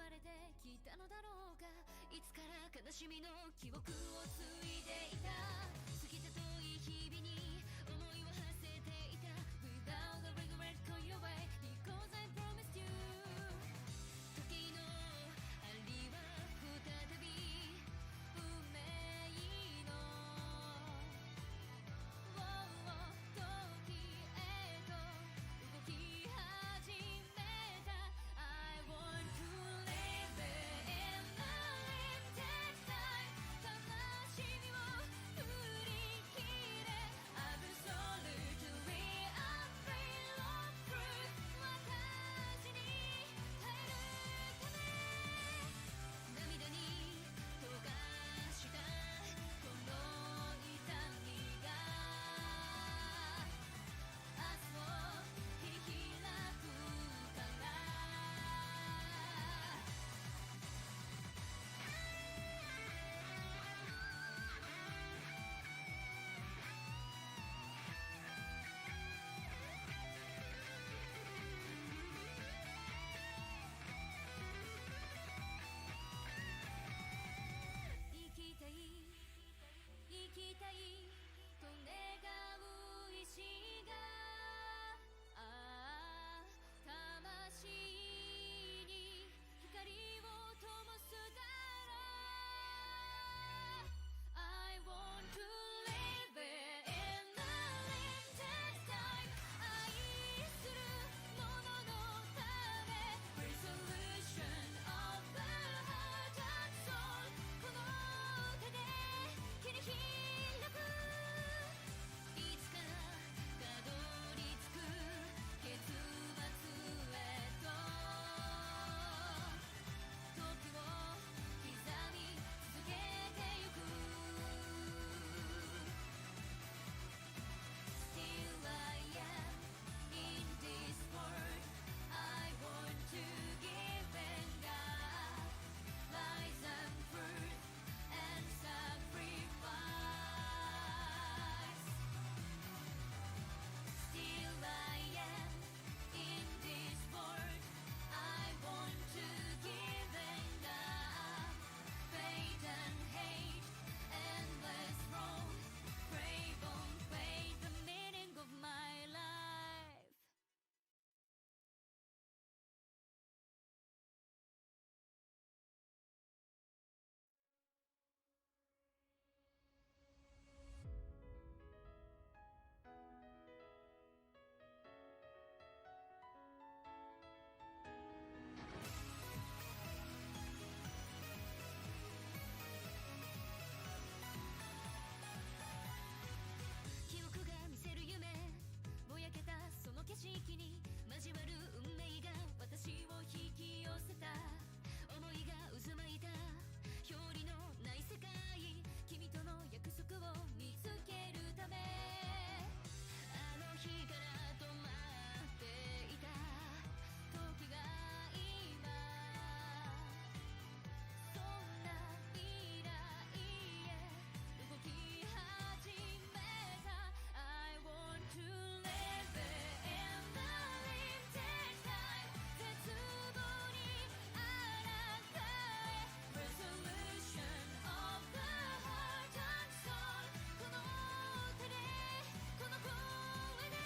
まれてきたのだろうか。いつから悲しみの記憶を継いでいた。過ぎた遠い日々に思いを馳せていた。 Without a regret go your way because I promised you。 時の針は再び運命の時へと動き始めた。 I want to live in a limited time。 悲しみを振り切れ Absolutely unreal of truth。 私に耐えるため涙に溶かしたこの痛みが明日を切り開くから。生きたい生きたいと願う意志が魂に光を灯すだろう。 I want to live in a limited time。 愛する者のため Resolution of the heart and soul。 この手で切り開く。いつかたどり着く結末へと時を刻み続けてゆく。 Still I am in this world。 I want to give and God lies and truth and sacrifice。 Still I am in this world。 I want to give and God faith and hate endless road crave on fate the meaning of my life。記憶が見せる夢ぼやけたその景色に交わる運命が私を引き寄せた。思いが渦巻いた表裏のない世界。君との約束を見つけるためあの日から止まっていた時が今そんな未来へ動き始めた。 I want to live in a limited time。 絶望にあらかえ Resolution of the heart and soul。 この手でこの声で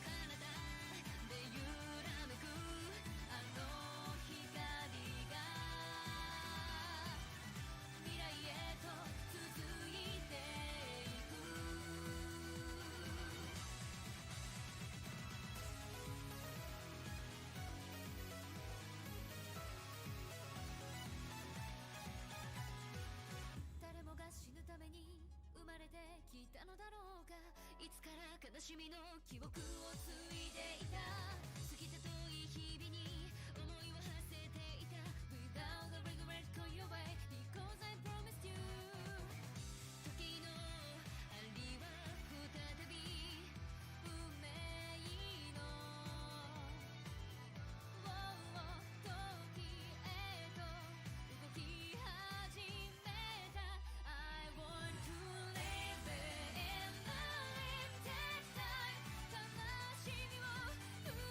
彼方で揺らめくあの光が未来へと続いていく。誰もが死ぬために生まれてきたのだろうか。いつから悲しみの記憶を継いでいた。過ぎた遠い日々に思いを馳せていた。 Without a regret go your way because I promised you。 時の針は再び運命の時へと動き始めた。 I want to live in a limited time。 悲しみを振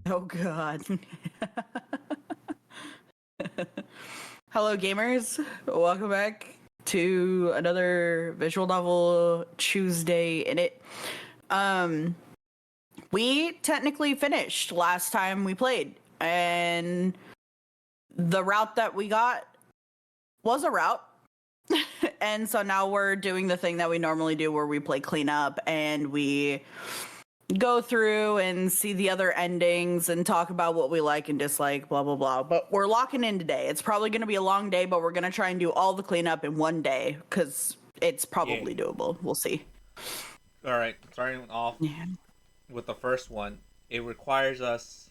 Oh god. Hello gamers, welcome back to another visual novel Tuesday in it. We technically finished last time we played, and the route that we got was a route. And so now we're doing the thing that we normally do where we play cleanup and we go through and see the other endings and talk about what we like and dislike, blah blah blah. But we're locking in today. It's probably going to be a long day, but we're going to try and do all the cleanup in one day because it's probably doable. We'll see. All right, starting off with the first one. It requires us.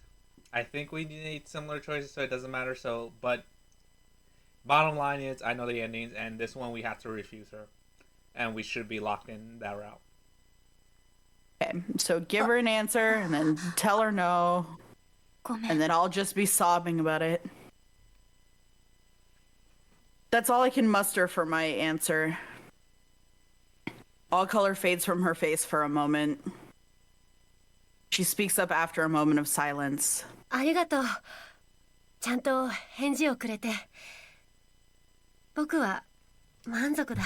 I think we need similar choices, so it doesn't matter. So, but bottom line is, I know the endings, and this one we have to refuse her, and we should be locked in that route. Okay, so give her an answer and then tell her no, and then I'll just be sobbing about it. That's all I can muster for my answer. All color fades from her face for a moment. She speaks up after a moment of silence. ありがとう。ちゃんと返事をくれて。僕は満足だ。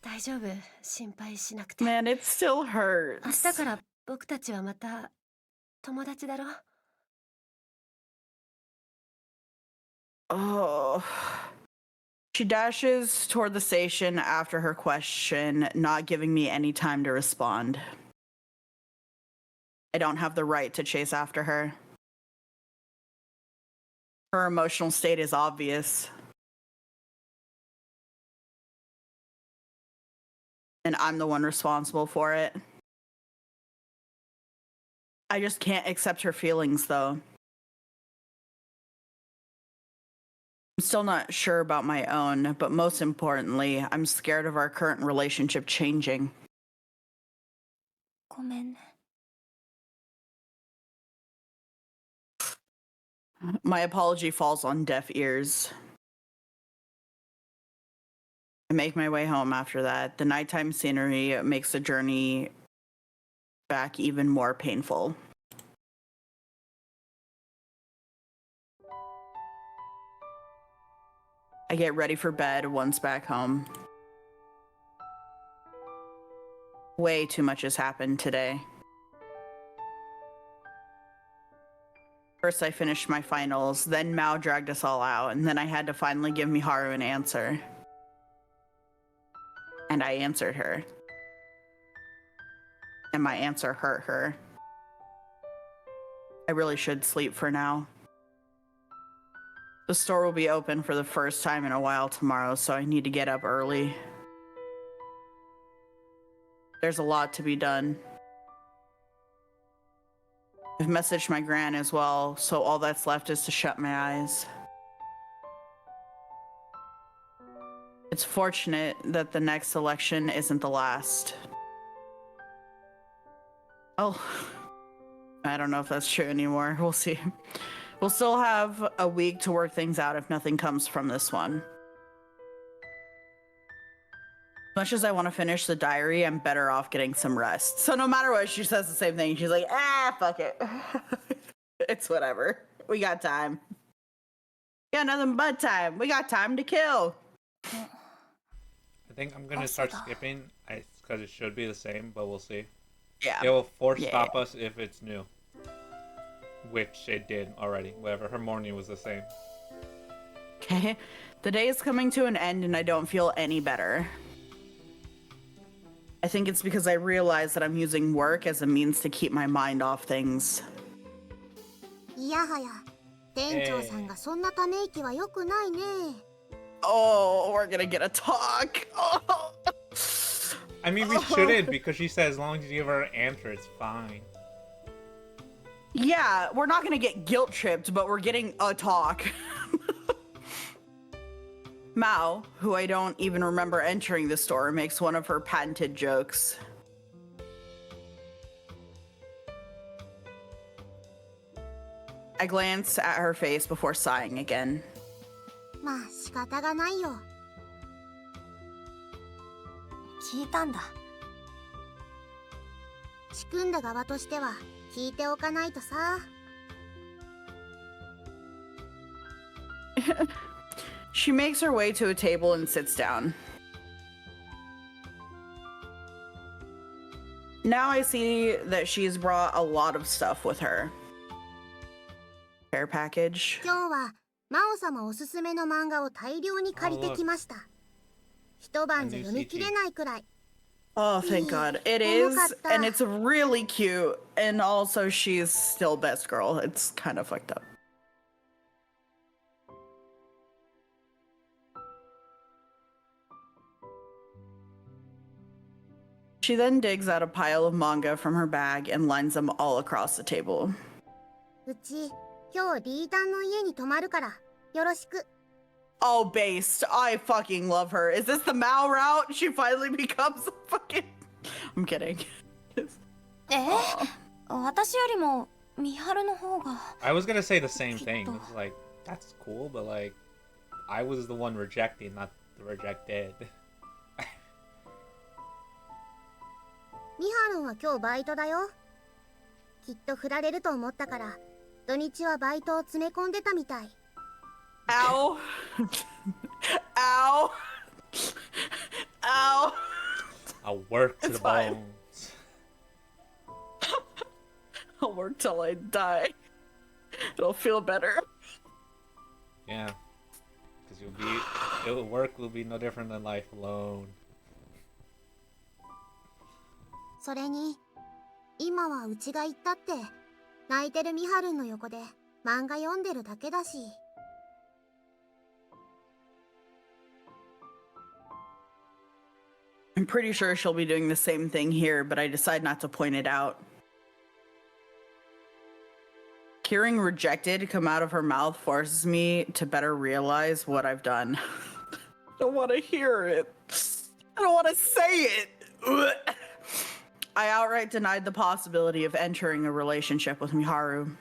大丈夫、心配しなくて。Man, it still hurts. 明日から僕たちはまた友達だろ? Oh. She dashes toward the station after her question, not giving me any time to respond. I don't have the right to chase after her. Her emotional state is obvious. And I'm the one responsible for it. I just can't accept her feelings, though. I'm still not sure about my own, but most importantly, I'm scared of our current relationship changing. ごめんね。My apology falls on deaf ears. I make my way home after that. The nighttime scenery makes the journey back even more painful. I get ready for bed once back home. Way too much has happened today. First I finished my finals, then Mao dragged us all out, and then I had to finally give Miharu an answer. And I answered her. And my answer hurt her. I really should sleep for now. The store will be open for the first time in a while tomorrow, so I need to get up early. There's a lot to be done. I've messaged my gran as well, so all that's left is to shut my eyes. It's fortunate that the next election isn't the last. Oh, I don't know if that's true anymore. We'll see. We'll still have a week to work things out if nothing comes from this one. Much as I want to finish the diary, I'm better off getting some rest. So no matter what, she says the same thing. She's like, fuck it. It's whatever. We got time. We got nothing but time. We got time to kill. I think I'm gonna start skipping, because it should be the same, but we'll see. Yeah. It will stop us if it's new. Which it did already. Whatever, her morning was the same. Okay. The day is coming to an end and I don't feel any better. I think it's because I realize that I'm using work as a means to keep my mind off things. いやはや、店長さんがそんなため息は良くないね。Oh, we're gonna get a talk. Oh. I mean, we shouldn't, because she said as long as you give her an answer, it's fine. Yeah, we're not gonna get guilt tripped, but we're getting a talk. Mao, who I don't even remember entering the store, makes one of her patented jokes. I glance at her face before sighing again. まあ仕方がないよ。聞いたんだ。仕組んだ側としては聞いておかないとさ。She makes her way to a table and sits down. Now I see that she's brought a lot of stuff with her. Care package. 今日は魔王様おすすめの漫画を大量に借りてきました。一晩じゃ読み切れないくらい。 Oh, thank God. It is, and it's really cute. And also, she's still best girl. It's kind of fucked up. She then digs out a pile of manga from her bag and lines them all across the table. うち今日リータンの家に泊まるからよろしく。 Oh, based. I fucking love her. Is this the Mao route? She finally becomes a fucking... I'm kidding. 私よりもミハルの方が。 I was gonna say the same thing. It's like, that's cool, but like, I was the one rejecting, not the rejected. ミハルンは今日バイトだよ。きっと振られると思ったから土日はバイトを詰め込んでたみたい。 Ow. Ow. Ow. I'll work to It's the fine. bones. I'll work till I die. It'll feel better. Yeah. Because work will be no different than life alone. それに今はうちが行ったって泣いてるミハルンの横で漫画読んでるだけだし。 I'm pretty sure she'll be doing the same thing here, but I decide not to point it out. Hearing rejected come out of her mouth forces me to better realize what I've done. I don't want to hear it. I don't want to say it. I outright denied the possibility of entering a relationship with Miharu.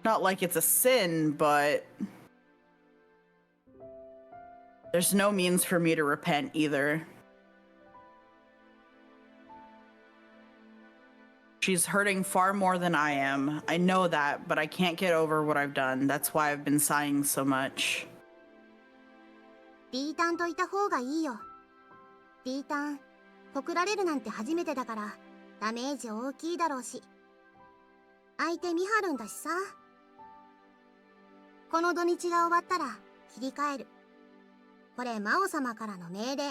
Not like it's a sin, but there's no means for me to repent either. She's hurting far more than I am. I know that, but I can't get over what I've done. That's why I've been sighing so much. リータンといた方がいいよ。リータン、告られるなんて初めてだからダメージ大きいだろうし。相手ミハルンだしさ。この土日が終わったら切り替える。これ魔王様からの命令。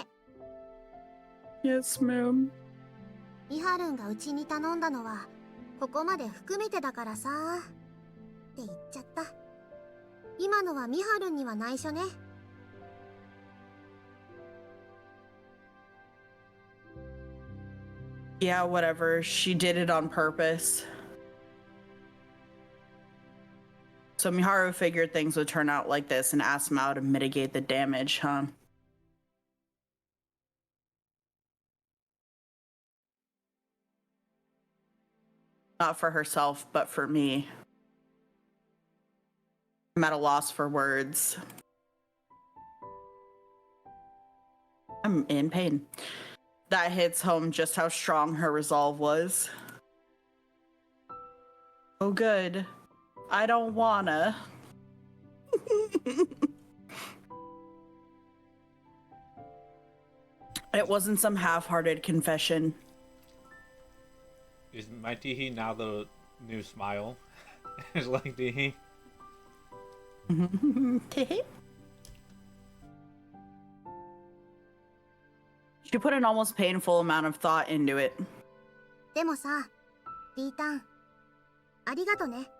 Yes, ma'am. ミハルンがうちに頼んだのはここまで含めてだからさって言っちゃった。今のはミハルンには内緒ね。 Yeah, whatever. She did it on purpose. So Miharu figured things would turn out like this and asked Mao to mitigate the damage, huh? Not for herself, but for me. I'm at a loss for words. I'm in pain. That hits home just how strong her resolve was. Oh, good. I don't wanna. It wasn't some half-hearted confession. Is my Teehee now the new smile? It's like Teehee. She put an almost painful amount of thought into it. でもさ、リータン、ありがとね。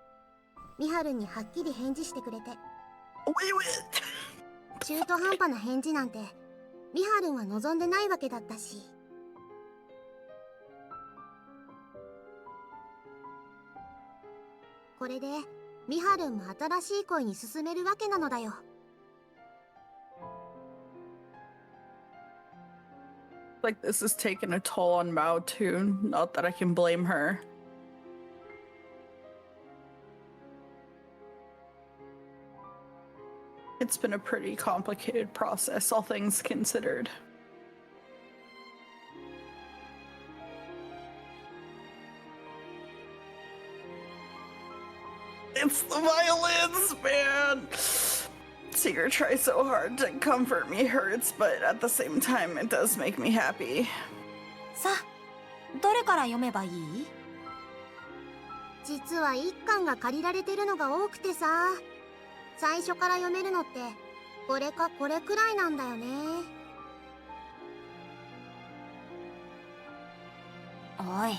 ミハルンにはっきり返事してくれて。中途半端な返事なんてミハルンは望んでないわけだったし。これでミハルンも新しい恋に進めるわけなのだよ。 Like this is taking a toll on Mao too. Not that I can blame her. It's been a pretty complicated process, all things considered. It's the violins, man. Seeger tries so hard to comfort me hurts, but at the same time, it does make me happy. さあ、どれから読めばいい？実は一巻が借りられてるのが多くてさ、最初から読めるのってこれかこれくらいなんだよね。おい。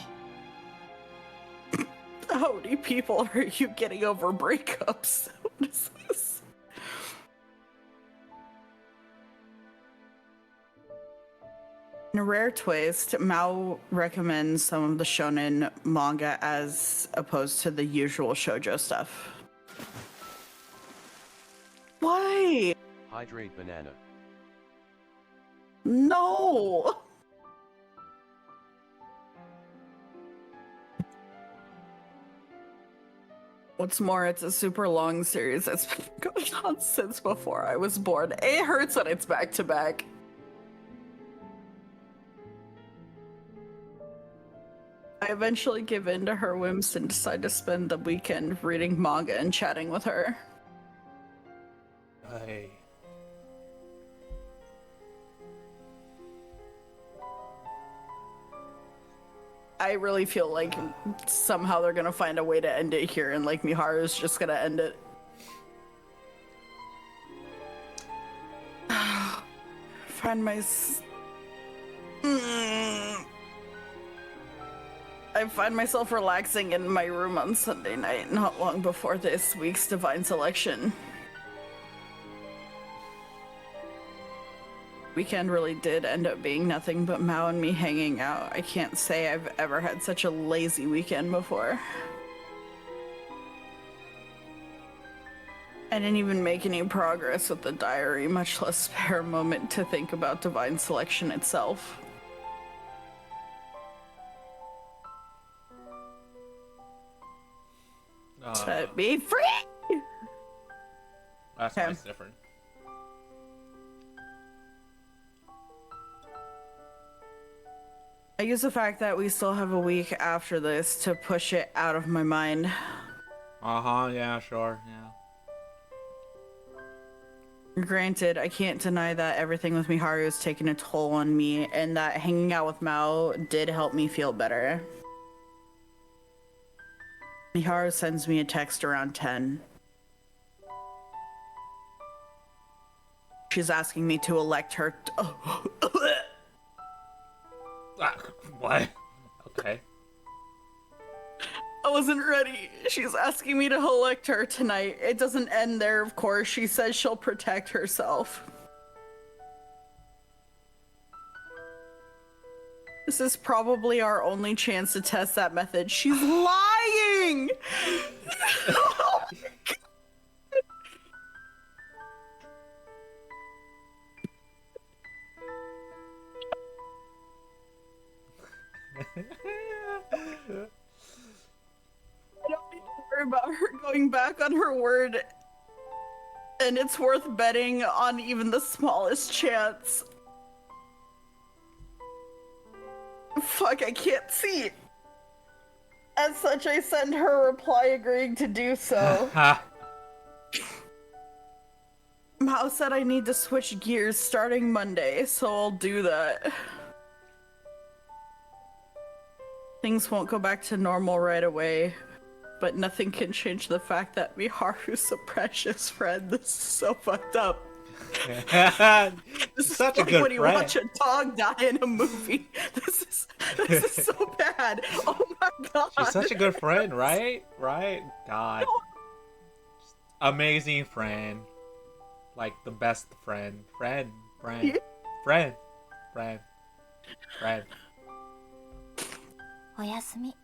How many people are you getting over breakups? What is this? In a rare twist, Mao recommends some of the shonen manga as opposed to the usual shoujo stuff. Why? Hydrate banana. No! What's more, it's a super long series that's been going on since before I was born. It hurts when it's back to back. I eventually give in to her whims and decide to spend the weekend reading manga and chatting with her. Hey. I really feel like somehow they're gonna find a way to end it here, and like Miharu's just gonna end it. Find my. I find myself relaxing in my room on Sunday night, not long before this week's Divine Selection. Weekend really did end up being nothing but Mao and me hanging out. I can't say I've ever had such a lazy weekend before. I didn't even make any progress with the diary, much less spare a moment to think about Divine Selection itself. Set me free! That's Okay. nice, different. I use the fact that we still have a week after this to push it out of my mind. Yeah, sure, yeah. Granted, I can't deny that everything with Miharu has taken a toll on me, and that hanging out with Mao did help me feel better. Miharu sends me a text around 10. She's asking me to elect her. What? Okay. I wasn't ready. She's asking me to elect her tonight. It doesn't end there, of course. She says she'll protect herself. This is probably our only chance to test that method. She's lying! Oh my God. I don't need to worry about her going back on her word. And it's worth betting on even the smallest chance. Fuck, I can't see. As such, I send her a reply agreeing to do so. Mao said I need to switch gears starting Monday, so I'll do that. Things won't go back to normal right away, but nothing can change the fact that Miharu's a precious friend. This is so fucked up. This is Such a like good when you friend. watch a dog die in a movie. This is so bad. Oh my god. She's such a good friend, right? Right? God. Amazing friend. Like the best friend. Friend. Yeah. Friend. Friend. おやすみ。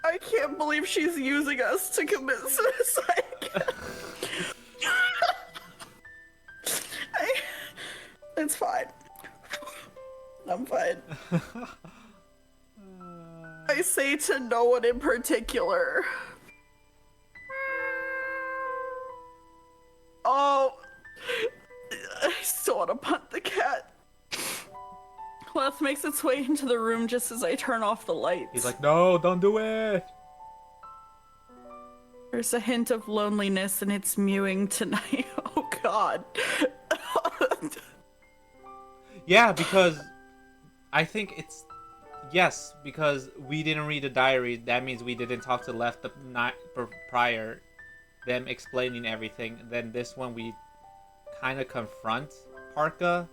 I can't believe she's using us to commit suicide. It's fine. I'm fine. I say to no one in particular. Oh, I still want to punt the cat. Leth makes its way into the room just as I turn off the lights. He's like, no, don't do it. There's a hint of loneliness and it's mewing tonight. Oh god. Yeah, because I think it's yes, because we didn't read the diary. That means we didn't talk to Left the night prior, them explaining everything. Then this one we kind of confront Parka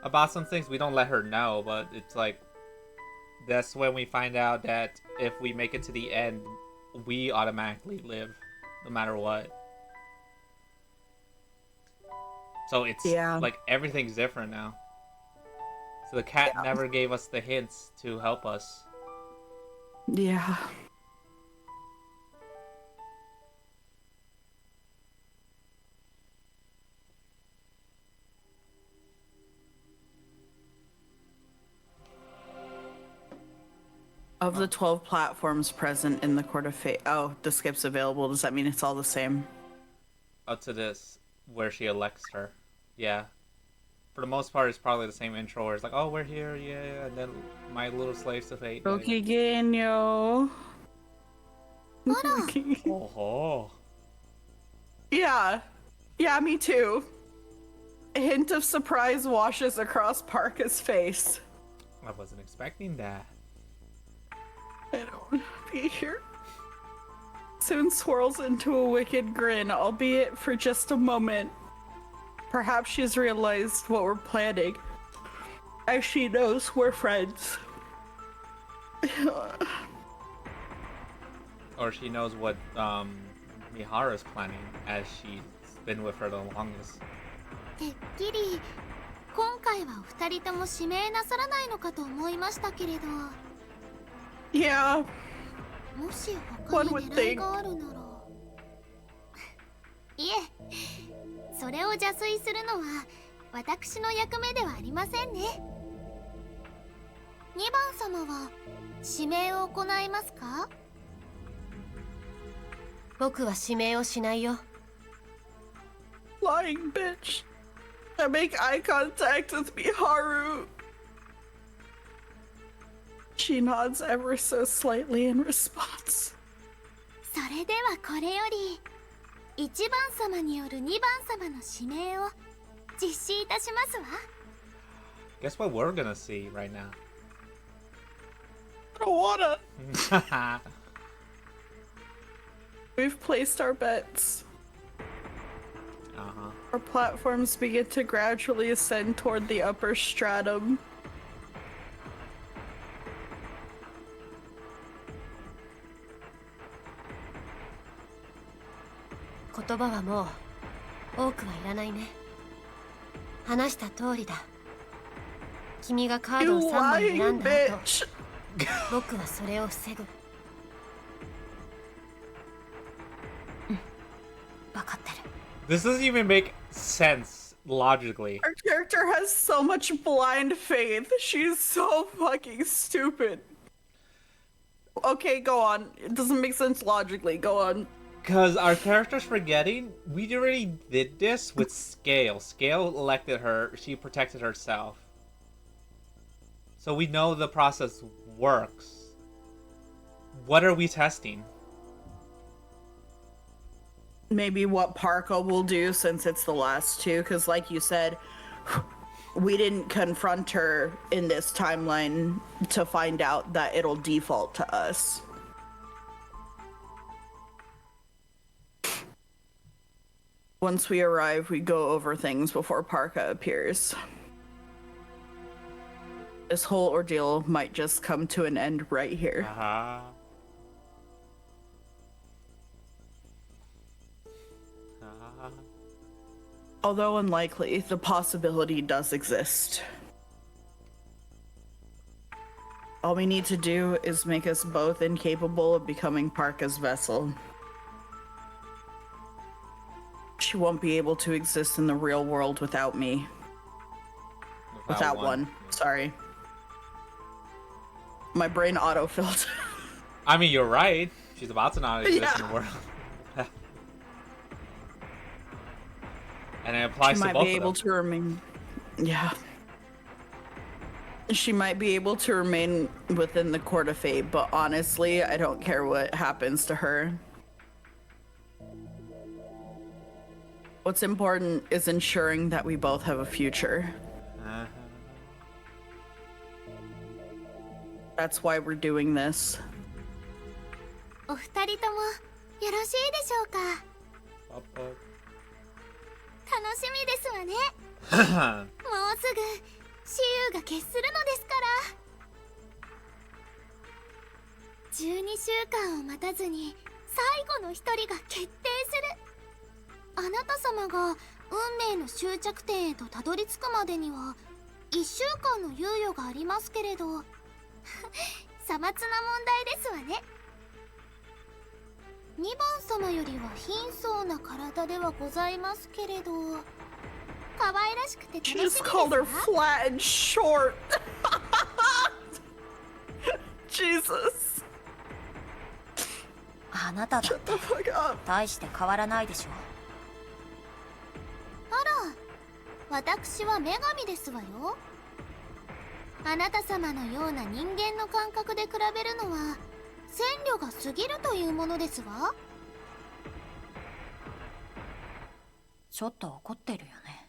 about some things. We don't let her know, but it's like that's when we find out that if we make it to the end, we automatically live, no matter what. So it's like everything's different now. So the cat never gave us the hints to help us. Yeah. Of the 12 platforms present in the Court of Fate. Oh, the skip's available. Does that mean it's all the same? Up to this, where she elects her. Yeah. For the most part, it's probably the same intro where it's like, oh, we're here, yeah, and then my little slaves to fate. Rokigenyo. Oh. Yeah. Yeah, me too. A hint of surprise washes across Parka's face. I wasn't expecting that. I don't want to be here. Soon swirls into a wicked grin, albeit for just a moment. Perhaps she's realized what we're planning, as she knows we're friends. Or she knows what Mihara's planning, as she's been with her the longest. てっきり今回はお二人とも指名なさらないのかと思いましたけれど。Yeah. もし他に狙いがあるなら。いえ、それを邪推するのは私の役目ではありませんね。2番様は指名を行いますか？僕は指名をしないよ。Lying bitch. I make eye contact with Miharu. She nods ever so slightly in response. それではこれより1番様による2番様の指名を実施いたしますわ。Guess what we're gonna see right now? I don't wanna. We've placed our bets. Our platforms begin to gradually ascend toward the upper stratum. 言葉はもう多くはいらないね。話した通りだ。君がカードを3枚選んだ後、僕はそれを防ぐ。うん、分かってる。This doesn't even make sense logically. Our character has so much blind faith. She's so fucking stupid. Okay, go on. It doesn't make sense logically. Go on. Because our character's forgetting, we already did this with Scale. Scale elected her, she protected herself. So we know the process works. What are we testing? Maybe what Parka will do since it's the last two, because like you said, we didn't confront her in this timeline to find out that it'll default to us. Once we arrive, we go over things before Parka appears. This whole ordeal might just come to an end right here. Although unlikely, the possibility does exist. All we need to do is make us both incapable of becoming Parka's vessel. She won't be able to exist in the real world without me. Without one. Sorry. My brain autofilled. I mean, you're right. She's about to not exist in the world. And it applies to both of them. She might be able to remain... Yeah. She might be able to remain within the Court of Fate, but honestly, I don't care what happens to her. What's important is ensuring that we both have a future. Uh-huh. That's why we're doing this. お二人ともよろしいでしょうか。 Pop-up. 楽しみですわね。もうすぐ雌雄が決するのですから。12週間を待たずに最後の一人が決定する。あなた様が運命の終着点へとたどり着くまでには1週間の猶予がありますけれどさまつな問題ですわね。2番様よりは貧相な体ではございますけれど可愛らしくて楽し She みで just す called her わ。 flat and short. Jesus. あなただ Shut the fuck up. 大して変わらないでしょ。あら、私は女神ですわよ。あなた様のような人間の感覚で比べるのは千慮が過ぎるというものですわ。ちょっと怒ってるよね。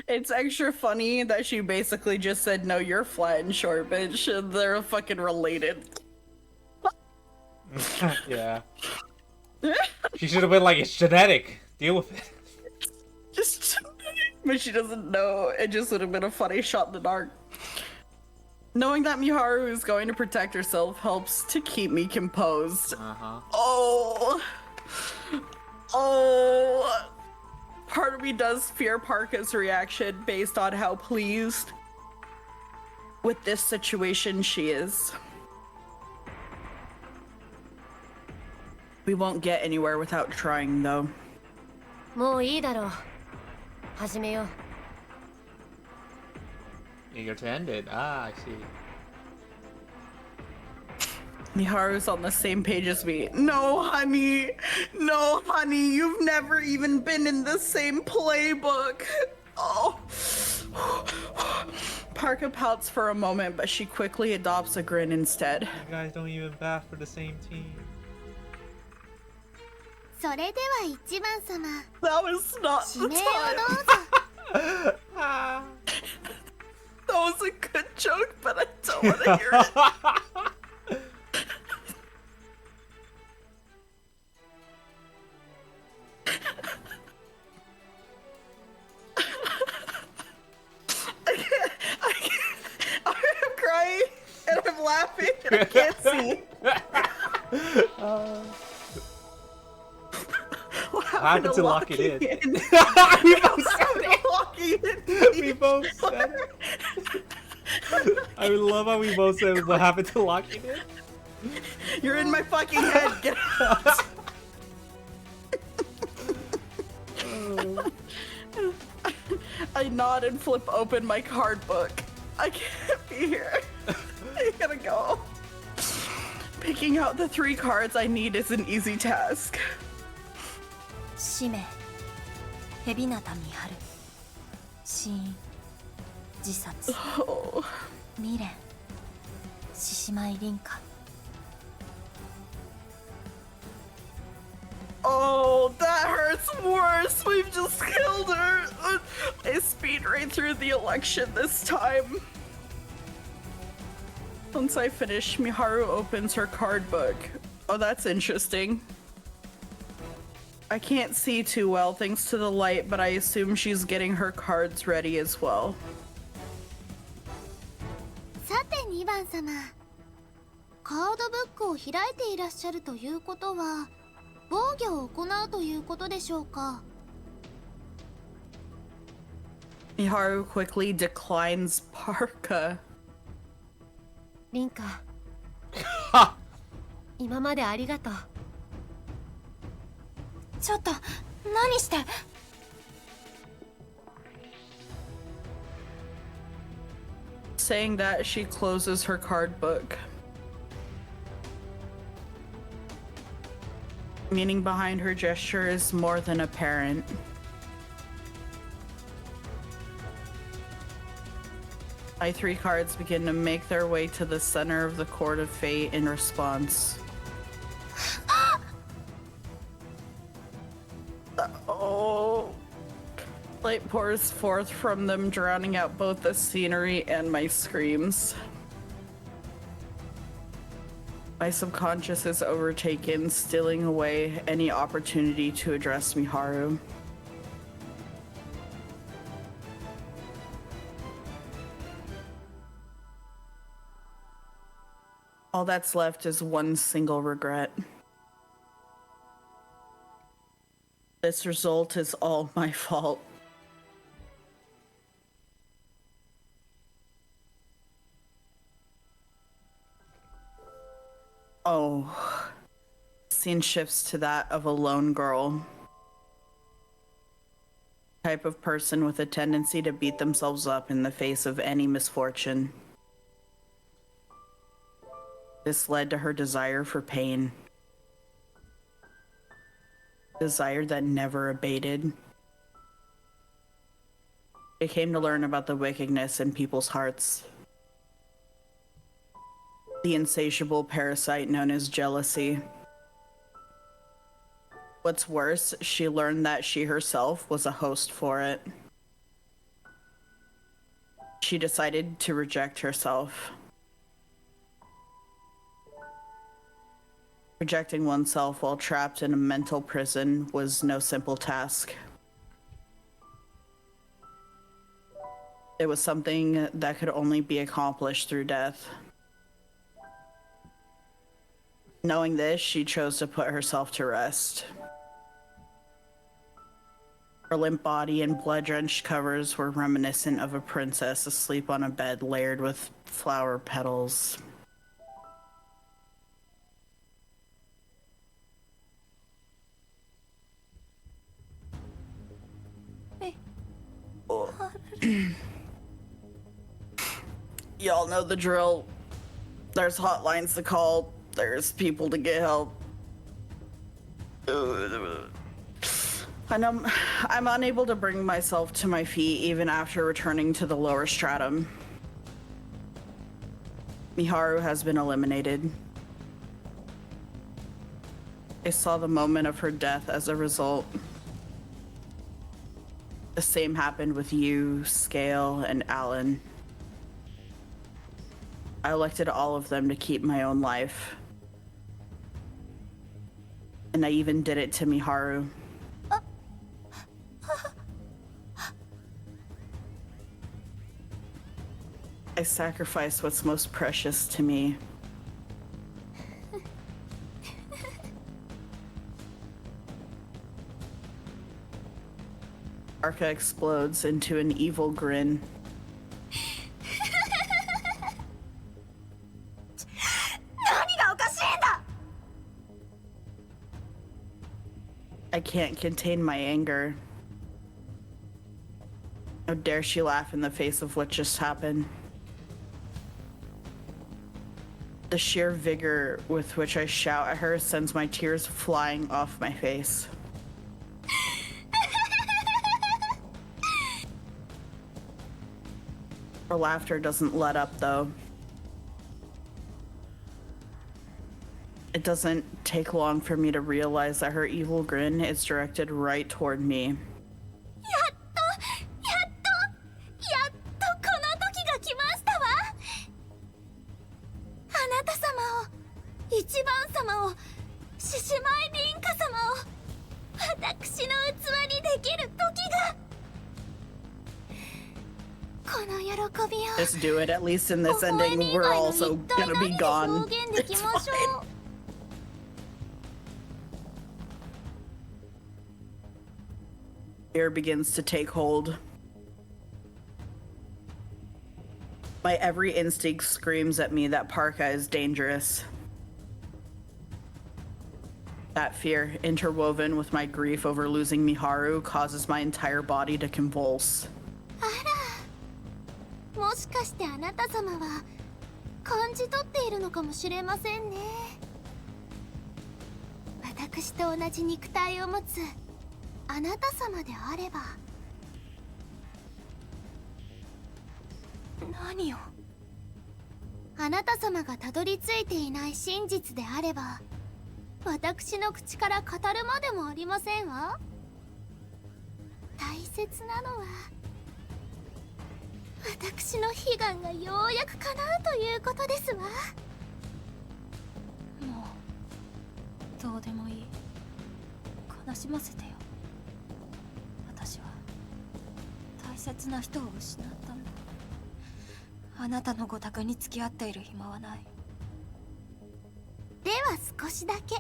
It's extra funny that she basically just said, no, you're flat and short, bitch. They're fucking related. Yeah. She should have been like, it's genetic. Deal with it. Just, but she doesn't know. It just would have been a funny shot in the dark. Knowing that Miharu is going to protect herself helps to keep me composed. Uh-huh. Oh. Part of me does fear Parka's reaction based on how pleased with this situation she is. We won't get anywhere without trying, though. もういいだろう。始めよう。Eager to end it. Ah, I see. Miharu's on the same page as me. No, honey. No, honey. You've never even been in the same playbook. Oh. Parka pouts for a moment, but she quickly adopts a grin instead. You guys don't even bat for the same team. それでは一番様、 That was not 指 the 名を time. どうぞ。 That was a good joke, but I don't want to hear it. I'm crying and I'm laughing and I can't see. What happened to lock it in? We both said it. We both said it. I love how we both said what happened to locking in. You're in my fucking head. Get out. I nod and flip open my card book. I can't be here. I gotta go. Picking out the 3 cards I need is an easy task. 使命、蛇名田美春、死因、自殺、 Oh. 未練、獅子舞凛花。 Oh, that hurts worse. We've just killed her. I speed right through the election this time. Once I finish, Miharu opens her card book. Oh, that's interesting. I can't see too well thanks to the light, but I assume she's getting her cards ready as well. さて2番様、カードブックを開いていらっしゃるということは防御を行うということでしょうか。 Miharu quickly declines Parka. 凛花、今までありがとう。ちょっと何して。 Saying that, she closes her card book. Meaning behind her gesture is more than apparent. My 3 cards begin to make their way to the center of the Court of Fate in response. Oh. Light pours forth from them, drowning out both the scenery and my screams. My subconscious is overtaken, stealing away any opportunity to address Miharu. All that's left is one single regret. This result is all my fault. Oh, scene shifts to that of a lone girl. Type of person with a tendency to beat themselves up in the face of any misfortune. This led to her desire for pain. Desire that never abated. She came to learn about the wickedness in people's hearts. The insatiable parasite known as jealousy. What's worse, she learned that she herself was a host for it. She decided to reject herself. Rejecting oneself while trapped in a mental prison was no simple task. It was something that could only be accomplished through death. Knowing this, she chose to put herself to rest. Her limp body and blood-drenched covers were reminiscent of a princess asleep on a bed layered with flower petals. Y'all know the drill. There's hotlines to call. There's people to get help. And I'm unable to bring myself to my feet even after returning to the lower stratum. Miharu has been eliminated. I saw the moment of her death as a result. The same happened with you, Scale, and Alan. I elected all of them to keep my own life. And I even did it to Miharu. I sacrificed what's most precious to me. Arca explodes into an evil grin. I can't contain my anger. How dare she laugh in the face of what just happened? The sheer vigor with which I shout at her sends my tears flying off my face. Her laughter doesn't let up, though. It doesn't take long for me to realize that her evil grin is directed right toward me. Just do it. At least in this ending, we're also gonna be gone. It's fine. Fear begins to take hold. My every instinct screams at me that Parka is dangerous. That fear, interwoven with my grief over losing Miharu, causes my entire body to convulse. もしかしてあなた様は感じ取っているのかもしれませんね。私と同じ肉体を持つあなた様であれば。何を？あなた様がたどり着いていない真実であれば、私の口から語るまでもありませんわ。大切なのは私の悲願がようやく叶うということですわ。もうどうでもいい。悲しませてよ。私は大切な人を失ったんだ。あなたのご託に付き合っている暇はない。では少しだけ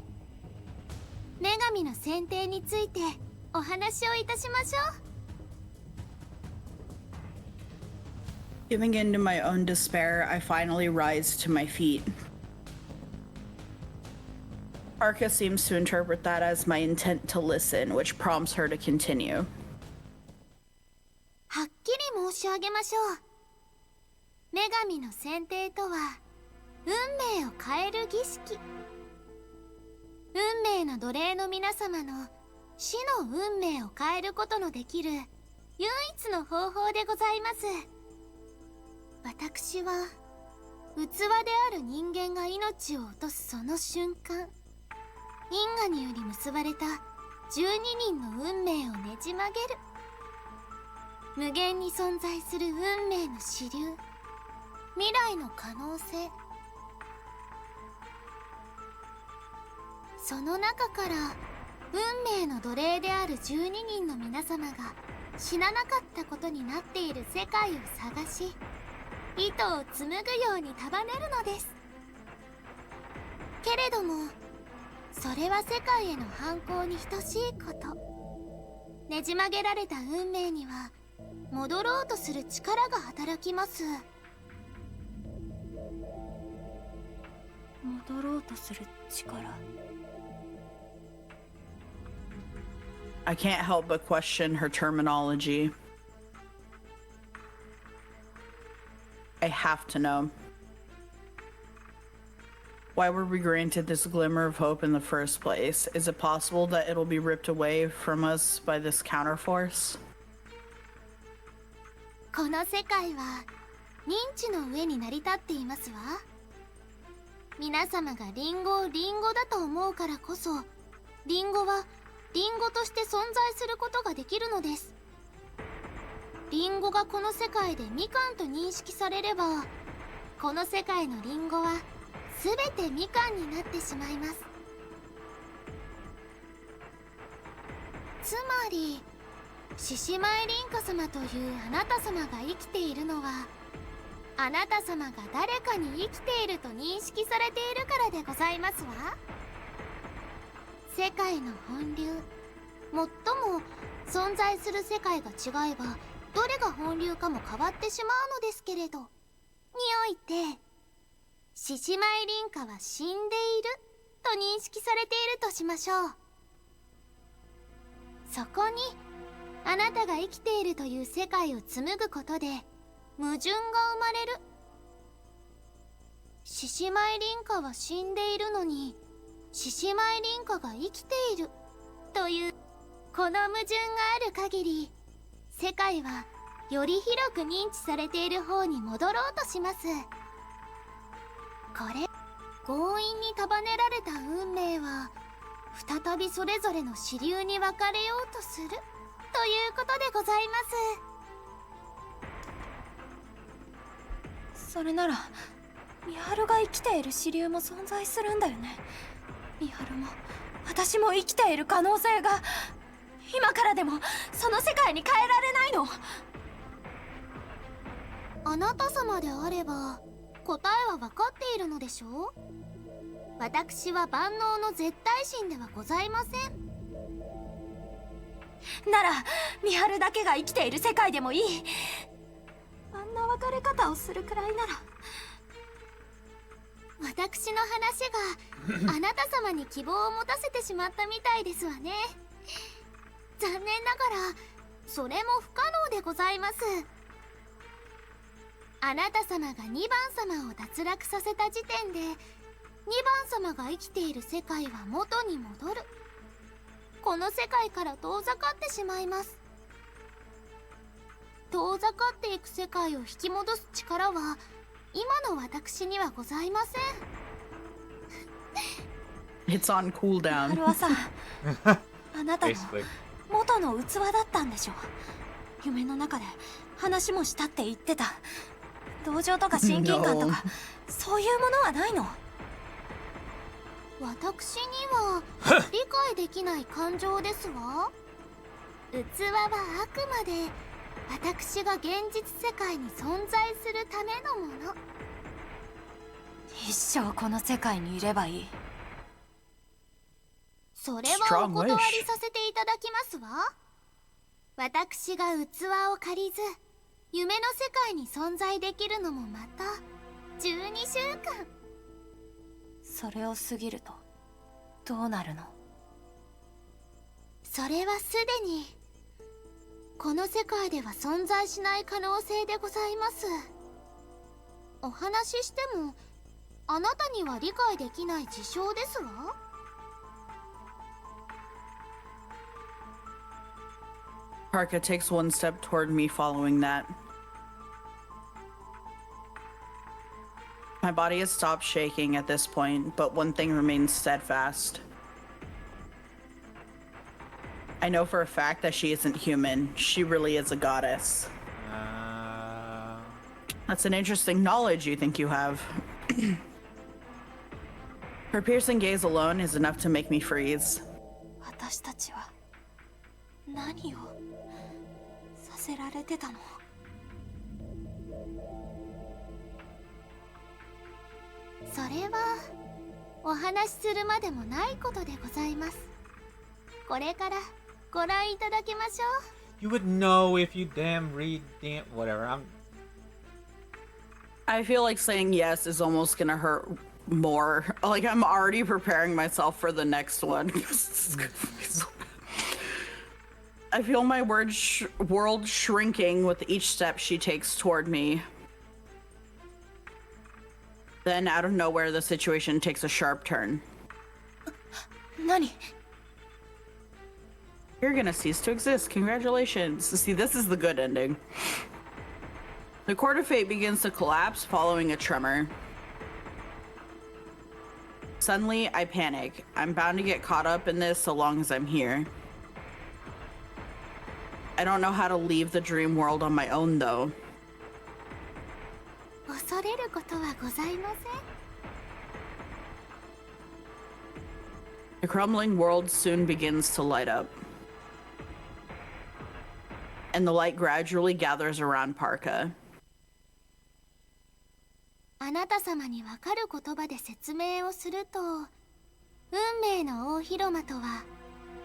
女神の選定についてお話をいたしましょう。 Giving in to my own despair, I finally rise to my feet. Arca seems to interpret that as my intent to listen, which prompts her to continue. はっきり申し上げましょう。女神の選定とは運命を変える儀式。運命の奴隷の皆様の死の運命を変えることのできる唯一の方法でございます。私は器である人間が命を落とすその瞬間、因果により結ばれた12人の運命をねじ曲げる。無限に存在する運命の支流、未来の可能性、その中から運命の奴隷である12人の皆様が死ななかったことになっている世界を探し、糸を紡ぐように束ねるのです。けれどもそれは世界への反抗に等しいこと。ねじ曲げられた運命には戻ろうとする力が働きます。戻ろうとする力。I can't help but question her terminology. I have to know. Why were we granted this glimmer of hope in the first place? Is it possible that it'll be ripped away from us by this counterforce? この世界は認知の上に成り立っていますわ。皆様がリンゴをリンゴだと思うからこそ、リンゴはリンゴとして存在することができるのです。リンゴがこの世界でみかんと認識されれば、この世界のリンゴは全てみかんになってしまいます。つまり獅子舞凛花様というあなた様が生きているのは、あなた様が誰かに生きていると認識されているからでございますわ。世界の本流、最も存在する世界が違えばどれが本流かも変わってしまうのですけれど、において獅子舞凛花は死んでいると認識されているとしましょう。そこにあなたが生きているという世界を紡ぐことで矛盾が生まれる。獅子舞凛花は死んでいるのに獅子舞凛花が生きているというこの矛盾がある限り、世界はより広く認知されている方に戻ろうとします。これ、強引に束ねられた運命は再びそれぞれの支流に分かれようとするということでございます。それなら美晴が生きている支流も存在するんだよね。美晴も私も生きている可能性が、今からでもその世界に変えられないの。あなた様であれば答えは分かっているのでしょう。私は万能の絶対神ではございません。なら美晴だけが生きている世界でもいい。あんな別れ方をするくらいなら。私の話があなた様に希望を持たせてしまったみたいですわね。残念ながらそれも不可能でございます。あなた様が2番様を脱落させた時点で2番様が生きている世界は元に戻る。この世界から遠ざかってしまいます。遠ざかっていく世界を引き戻す力は今の私にはございません。It's on 美晴 cooldown. はさ、あなたの Basically. も元の器だったんでしょ。夢の中で話もしたって言ってた。同情とか親近感とかそういうものはないの？私には理解できない感情ですわ。器はあくまで私が現実世界に存在するためのもの。一生この世界にいればいい。それはお断りさせていただきますわ。私が器を借りず夢の世界に存在できるのもまた12週間。それを過ぎるとどうなるの？それはすでにこの世界では存在しない可能性でございます。お話ししてもあなたには理解できない事象ですわ。Parka takes one step toward me following that. My body has stopped shaking at this point, but one thing remains steadfast. I know for a fact that she isn't human. She really is a goddess. That's an interesting knowledge you think you have. Her piercing gaze alone is enough to make me freeze. 私たちは何をさせられてたの？それはお話しするまでもないことでございます。これからご覧いただきましょう。 You would know if you whatever. I feel like saying yes is almost gonna hurt more. Like, I'm already preparing myself for the next one. I feel my world shrinking with each step she takes toward me. Then, out of nowhere, the situation takes a sharp turn. 何？ You're gonna cease to exist. Congratulations. See, this is the good ending. The cord of fate begins to collapse following a tremor. Suddenly, I panic. I'm bound to get caught up in this so long as I'm here. I don't know how to leave the dream world on my own, though. 恐れることはございません。 The crumbling world soon begins to light up. And the light gradually gathers around Parka. あなた様にわかる言葉で説明をすると、運命の大広間とは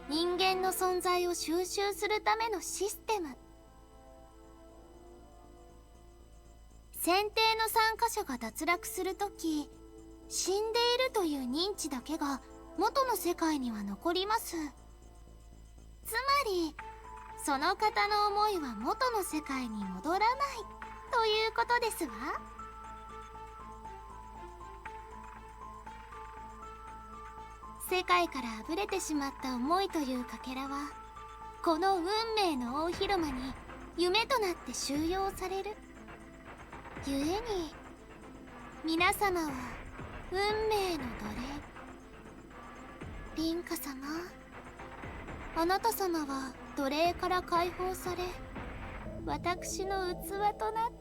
人間の存在を収集するためのシステム。選定の参加者が脱落するとき、死んでいるという認知だけが元の世界には残ります。つまりその方の思いは元の世界に戻らないということですわ。世界からあぶれてしまった思いというかけらはこの運命の大広間に夢となって収容される。故に皆様は運命の奴隷。凛花様、あなた様は奴隷から解放され私の器となっ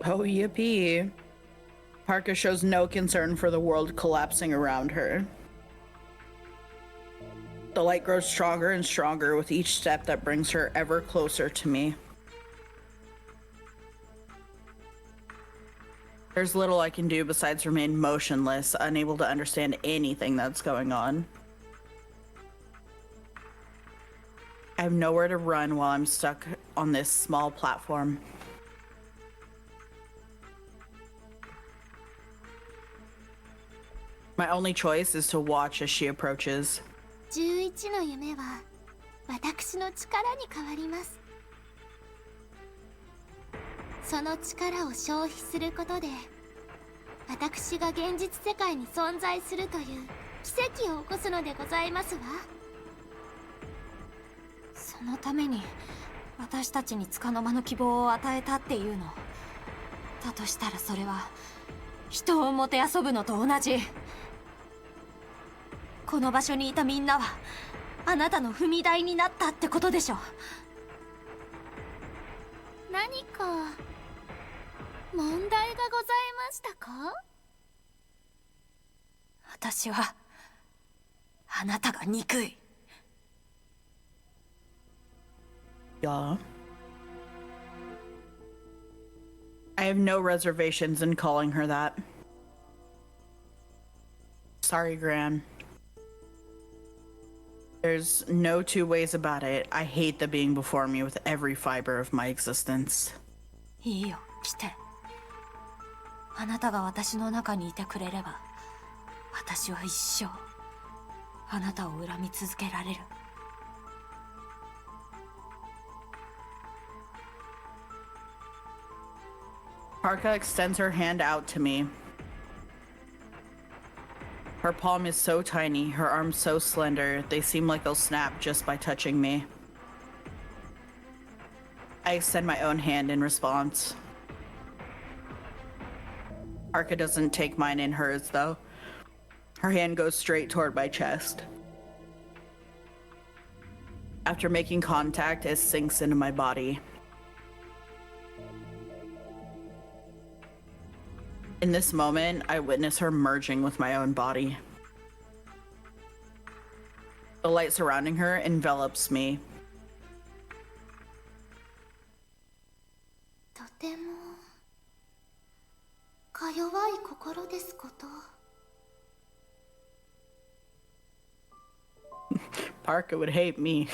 た。 Oh, yippee. Parka shows no concern for the world collapsing around her. The light grows stronger and stronger with each step that brings her ever closer to me. There's little I can do besides remain motionless, unable to understand anything that's going on. I have nowhere to run while I'm stuck on this small platform. My only choice is to watch as she approaches. 11の夢は私の力に変わります。その力を消費することで私が現実世界に存在するという奇跡を起こすのでございますわ。そのために私たちに束の間の希望を与えたっていうの？だとしたらそれは人をもてあそぶのと同じ。この場所にいたみんなはあなたの踏み台になったってことでしょ。何か問題がございましたか？私はあなたが憎い。Yeah. I have no reservations in calling her that. Sorry, Gran. There's no two ways about it. I hate the being before me with every fiber of my existence. いいよ、来て。あなたが私の中にいてくれれば、私は一生あなたを恨み続けられる。Parka extends her hand out to me. Her palm is so tiny, her arms so slender, they seem like they'll snap just by touching me. I extend my own hand in response. Parka doesn't take mine in hers, though. Her hand goes straight toward my chest. After making contact, it sinks into my body. In this moment, I witness her merging with my own body. The light surrounding her envelops me. とてもか弱い心ですこと。Parka would hate me.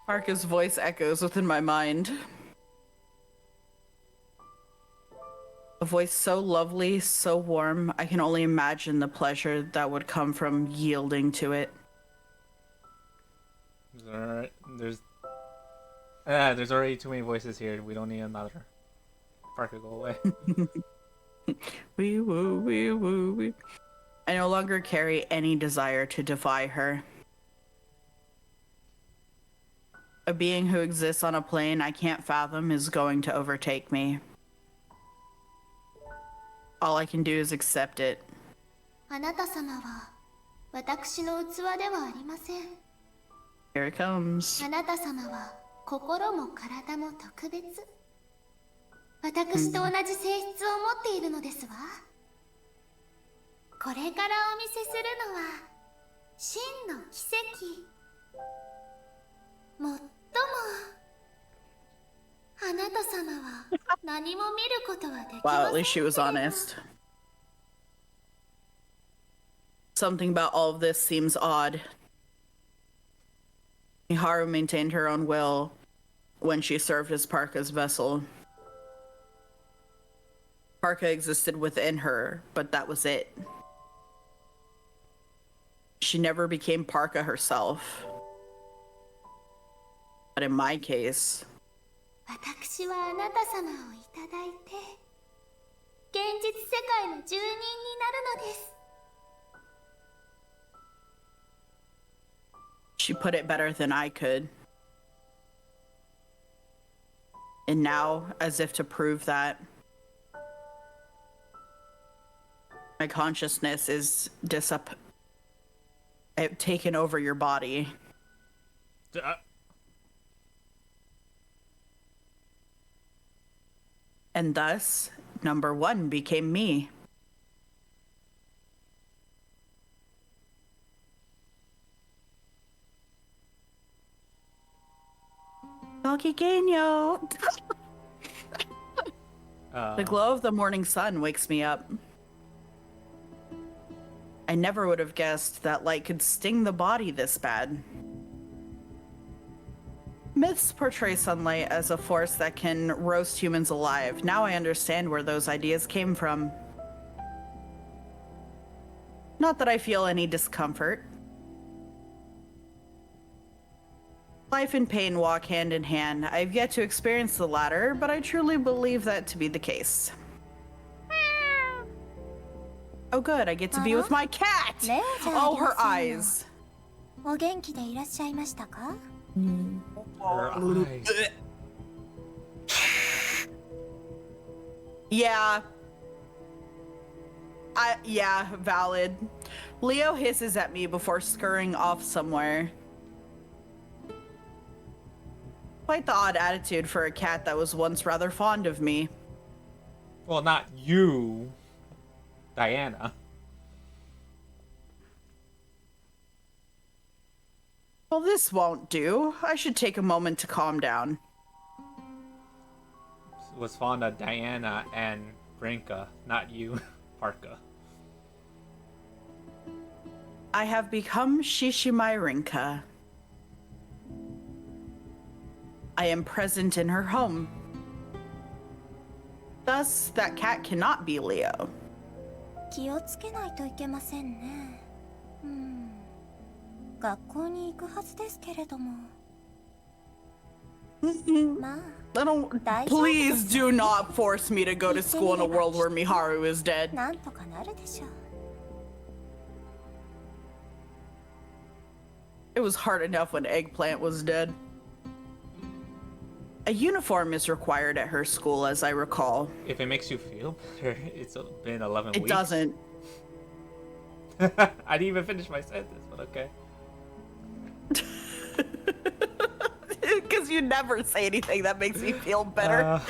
Parka's voice echoes within my mind. A voice so lovely, so warm, I can only imagine the pleasure that would come from yielding to it. Alright, there's already too many voices here. We don't need another. Parker, go away. Wee woo, wee woo, wee. I no longer carry any desire to defy her. A being who exists on a plane I can't fathom is going to overtake me. All I can do is accept it. あなた様は私の器ではありません。 Here it comes. あなた様は心も体も特別。私と同じ性質を持っているのですわ。これからお見せするのは真の奇跡。もっともあなた様は何も見ることはできま Wow, せ at ん least she was honest. Something about all of this seems odd. Miharu maintained her own will when she served as Parka's vessel. Parka existed within her, but that was it. She never became Parka herself. But in my case, 私はあなた様をいただいて現実世界の住人になるのです。 she put it better than I could. And now, as if to prove that, my consciousness is taken over your body. And thus, number one became me. Gokigenyo! The glow of the morning sun wakes me up. I never would have guessed that light could sting the body this bad. Myths portray sunlight as a force that can roast humans alive. Now I understand where those ideas came from. Not that I feel any discomfort. Life and pain walk hand in hand. I've yet to experience the latter, but I truly believe that to be the case. Oh good, I get to be with my cat! Oh, her eyes! お元気でいらっしゃいましたか？ Her eyes. Yeah. Yeah, valid. Leo hisses at me before scurrying off somewhere. Quite the odd attitude for a cat that was once rather fond of me. Well, not you, Diana. Well, this won't do. I should take a moment to calm down. Was fond of Diana and Rinka, not you, Parka. I have become Shishimai Rinka. I am present in her home. Thus, that cat cannot be Leo. 気をつけないといけませんね。学校に行くはずですけれども。まあ、 I don't. Please do not force me to go to school in a world where Miharu is dead. なんとかなるでしょう。It was hard enough when Eggplant was dead. A uniform is required at her school, as I recall. If it makes you feel better, it's been 11 It weeks. doesn't. I didn't even finish my sentence, but okay. Because you never say anything that makes me feel better.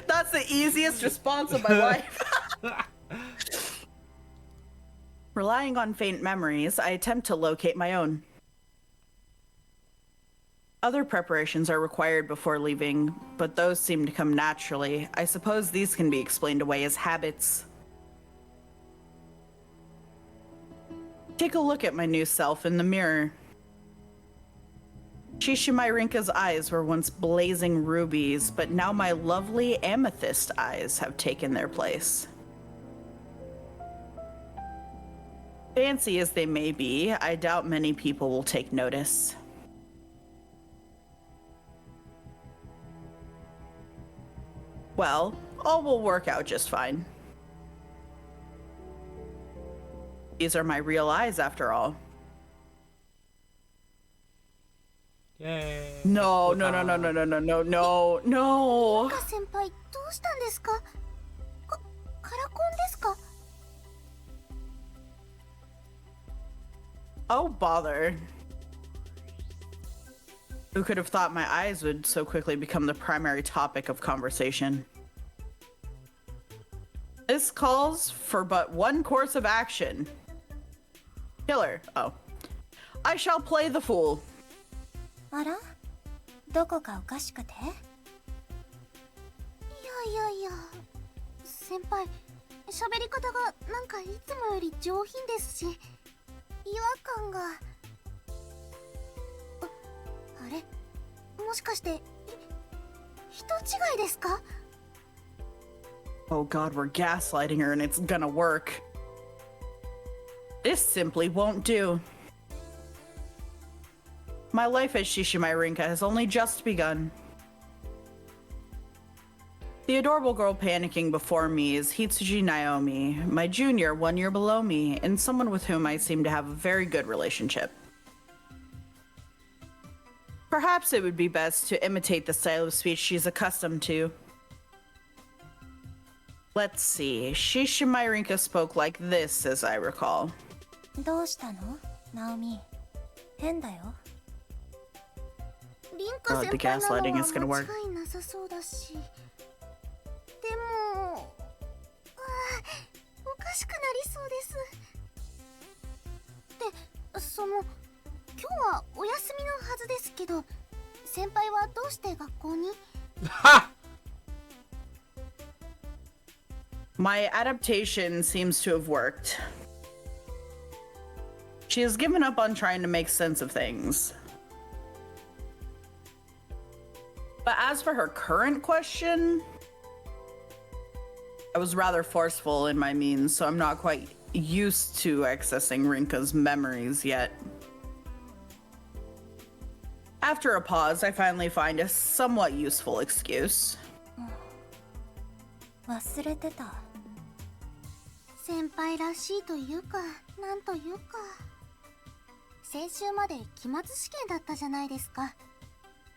That's the easiest response of my life. Relying on faint memories, I attempt to locate my own. Other preparations are required before leaving, but those seem to come naturally. I suppose these can be explained away as habits. Take a look at my new self in the mirror. Shishimai Rinka's eyes were once blazing rubies, but now my lovely amethyst eyes have taken their place. Fancy as they may be, I doubt many people will take notice. Well, all will work out just fine. These are my real eyes, after all. Yay. No. 先輩どうしたんですか？カラコンですか？ Oh, bother. Who could have thought my eyes would so quickly become the primary topic of conversation? This calls for but one course of action. Killer. Oh. I shall play the fool. あら、どこかおかしくて？いや先輩喋り方がなんかいつもより上品ですし違和感があれもしかして人違いですか？ Oh god, we're gaslighting her and it's gonna work. This simply won't do. My life as Shishimai Rinka has only just begun. The adorable girl panicking before me is Hitsuji Naomi, my junior 1 year below me, and someone with whom I seem to have a very good relationship. Perhaps it would be best to imitate the style of speech she's accustomed to. Let's see, Shishimai Rinka spoke like this, as I recall. どうしたの、ナオミ？変だよ。リンカ The 先輩な gaslighting のは is gonna work. 間違いなさそうだしでもおかしくなりそうですでその今日はお休みのはずですけど先輩はどうして学校に？ My adaptation seems to have worked. She has given up on trying to make sense of things. But as for her current question, I was rather forceful in my means, so I'm not quite used to accessing Rinka's memories yet. After a pause, I finally find a somewhat useful excuse. 忘れてた。先輩らしいというかなんというか先週まで期末試験だったじゃないですか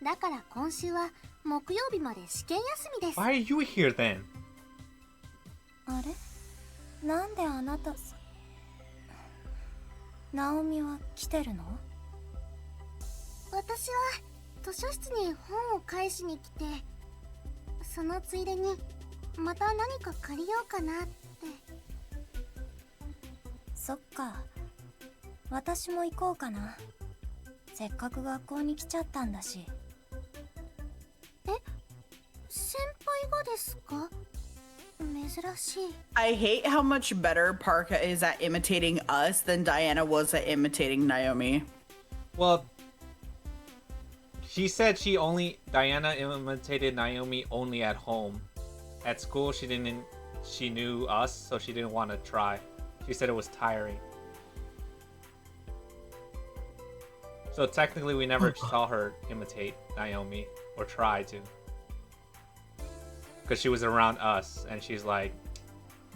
だから今週は木曜日まで試験休みです Why are you here then? あれ？なんであなたナオミは来てるの？私は図書室に本を返しに来て、そのついでにまた何か借りようかなって。そっか、私も行こうかな。せっかく学校に来ちゃったんだし。先輩がですか？珍しい。I hate how much better Parka is at imitating us than Diana was at imitating Naomi. Well, she said Diana imitated Naomi only at home. At school, she knew us, so she didn't want to try. She said it was tiring. So technically, we never saw her imitate Naomi or try to. Because she was around us, and she's like,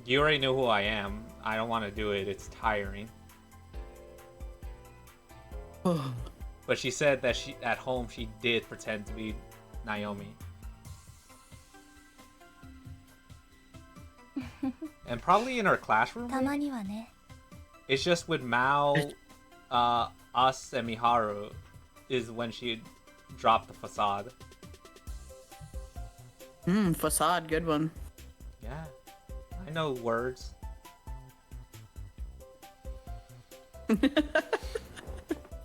you already know who I am. I don't want to do it. It's tiring. But she said that at home she did pretend to be Naomi. And probably in her classroom. たまにはね。 It's just with Mao, us, and Miharu is when she dropped the facade. Facade, good one. Yeah, I know words.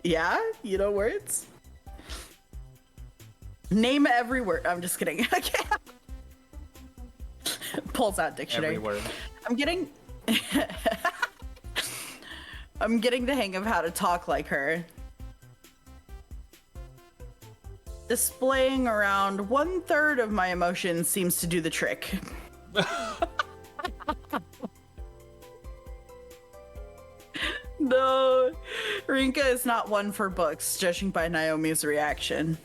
Yeah, you know words? Name every word. I'm just kidding. Pulls out dictionary. Every word. I'm getting I'm getting the hang of how to talk like her. Displaying around 1/3 of my emotions seems to do the trick. No, Rinka is not one for books, judging by Naomi's reaction.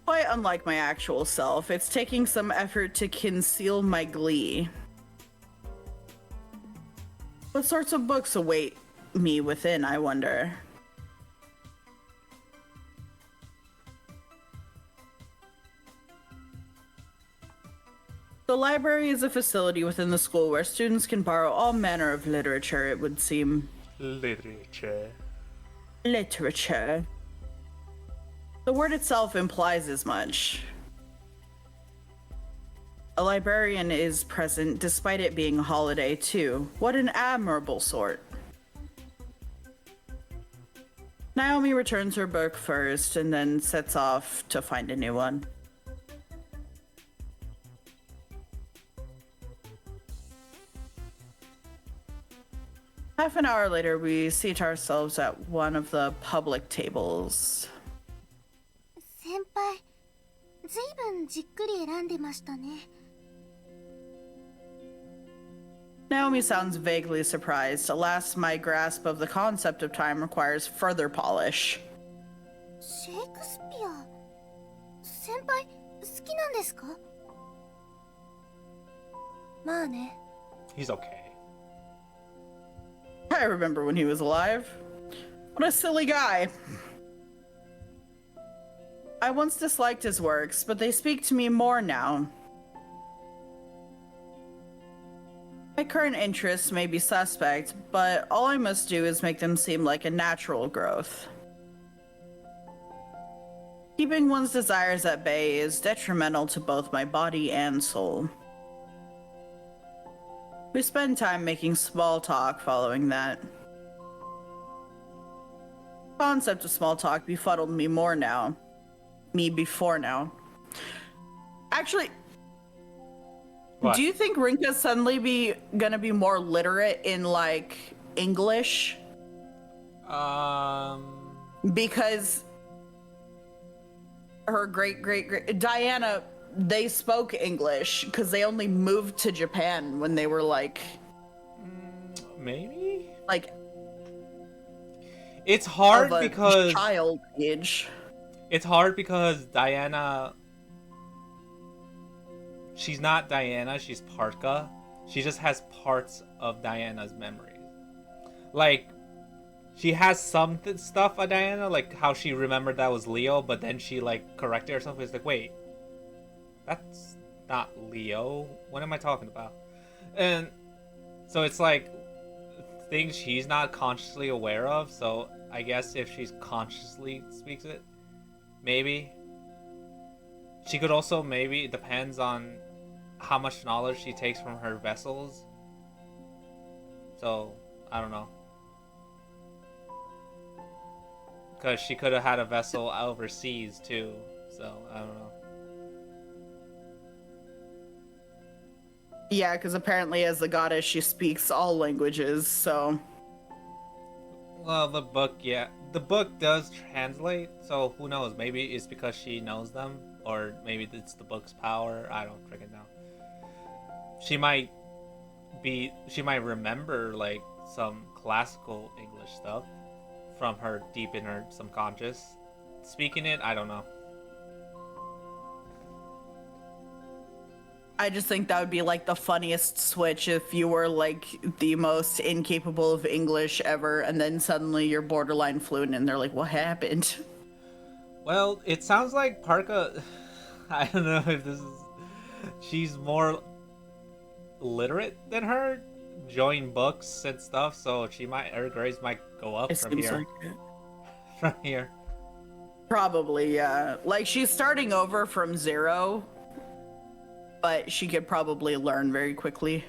Quite unlike my actual self, it's taking some effort to conceal my glee. What sorts of books await me within, I wonder? The library is a facility within the school where students can borrow all manner of literature, it would seem. Literature. Literature. The word itself implies as much. A librarian is present despite it being a holiday, too. What an admirable sort. Naomi returns her book first and then sets off to find a new one. Half an hour later, we seat ourselves at one of the public tables. 先輩、ずいぶんじっくり選んでましたね。 Naomi sounds vaguely surprised. Alas, my grasp of the concept of time requires further polish. シェイクスピア、先輩、好きなんですか？まあね。 He's okay. I remember when he was alive. What a silly guy. I once disliked his works, but they speak to me more now. My current interests may be suspect, but all I must do is make them seem like a natural growth. Keeping one's desires at bay is detrimental to both my body and soul. We spend time making small talk following that. Concept of small talk befuddled me more now. Me before now. Actually, What? do you think Rinka's suddenly gonna be more literate in like English? Because her great Diana, they spoke English because they only moved to Japan when they were like Maybe? like It's hard of a because child age. it's hard because Diana, she's not Diana, she's Parka. She just has parts of Diana's memories. Like, she has some stuff of Diana, like how she remembered that was Leo, but then she like corrected herself. It's like, wait, That's not Leo. What am I talking about? And so it's like things she's not consciously aware of. So I guess if she's consciously speaks it, maybe she could also, maybe it depends on how much knowledge she takes from her vessels. So I don't know, because she could have had a vessel overseas too. So I don't know. Yeah, because apparently as the goddess, she speaks all languages, so... Well, the book, yeah. The book does translate, so who knows? Maybe it's because she knows them, or maybe it's the book's power. I don't freaking know. She might remember, like, some classical English stuff from her deep in her subconscious. Speaking it, I don't know. I just think that would be like the funniest switch if you were like the most incapable of English ever, and then suddenly you're borderline fluent, and they're like, "What happened?" Well, it sounds like Parka. I don't know if this is. She's more literate than her, enjoying books and stuff, so her grades might go up It from seems here. like it. From here. Probably, yeah. Like she's starting over from zero, but she could probably learn very quickly.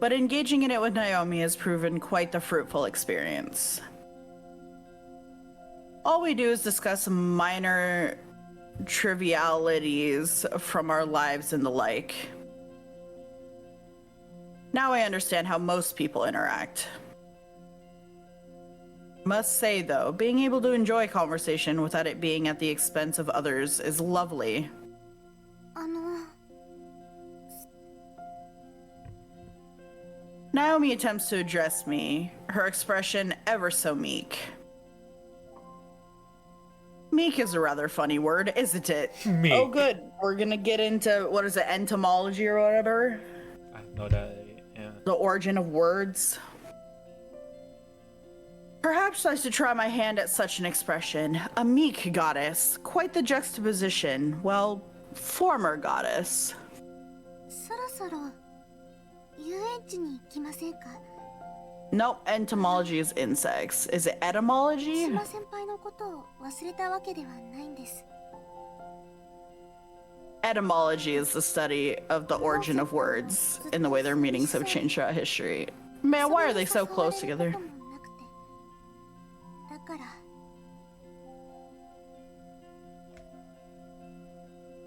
But engaging in it with Naomi has proven quite the fruitful experience. All we do is discuss minor trivialities from our lives and the like. Now I understand how most people interact. Must say, though, being able to enjoy conversation without it being at the expense of others is lovely. Naomi attempts to address me, her expression ever so meek. Meek is a rather funny word, isn't it? Meek. Oh, good. We're gonna get into, what is it, entomology or whatever? I know that, yeah. The origin of words. Perhaps I should try my hand at such an expression. A meek goddess. Quite the juxtaposition. Well, former goddess. そろそろ遊園地に行きませんか? Nope, entomology is insects. Is it etymology? 島先輩のことを忘れたわけではないんです。 Etymology is the study of the origin of words and the way their meanings have changed throughout history. Man, why are they so close together? だから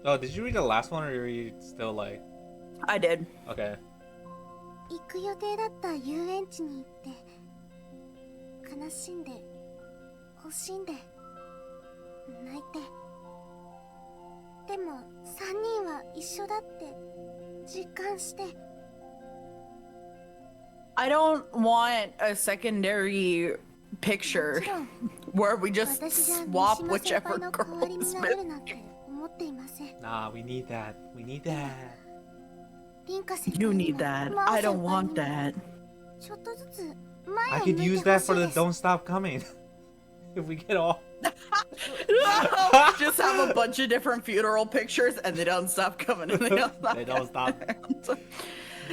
Oh, did you read the last one, or are you still like... I did. Okay. 行く予定だった遊園地に行って悲しんで惜しんで泣いてでも3人は一緒だって実感して I don't want a secondary picture もちろん where we just 私じゃ swap 三島先 whichever 輩の代わり girl に is なれる with. なんて思っていません Nah, we need that. We need that. 凛花先 You 輩に need も that. 真央 I 先 don't 輩に want も that. ちょっとずつ I 前を could 向い use てほ that し for い the です Don't Stop Coming. If we get all... Just have a bunch of different funeral pictures and they don't stop coming and they don't stop. They don't stop.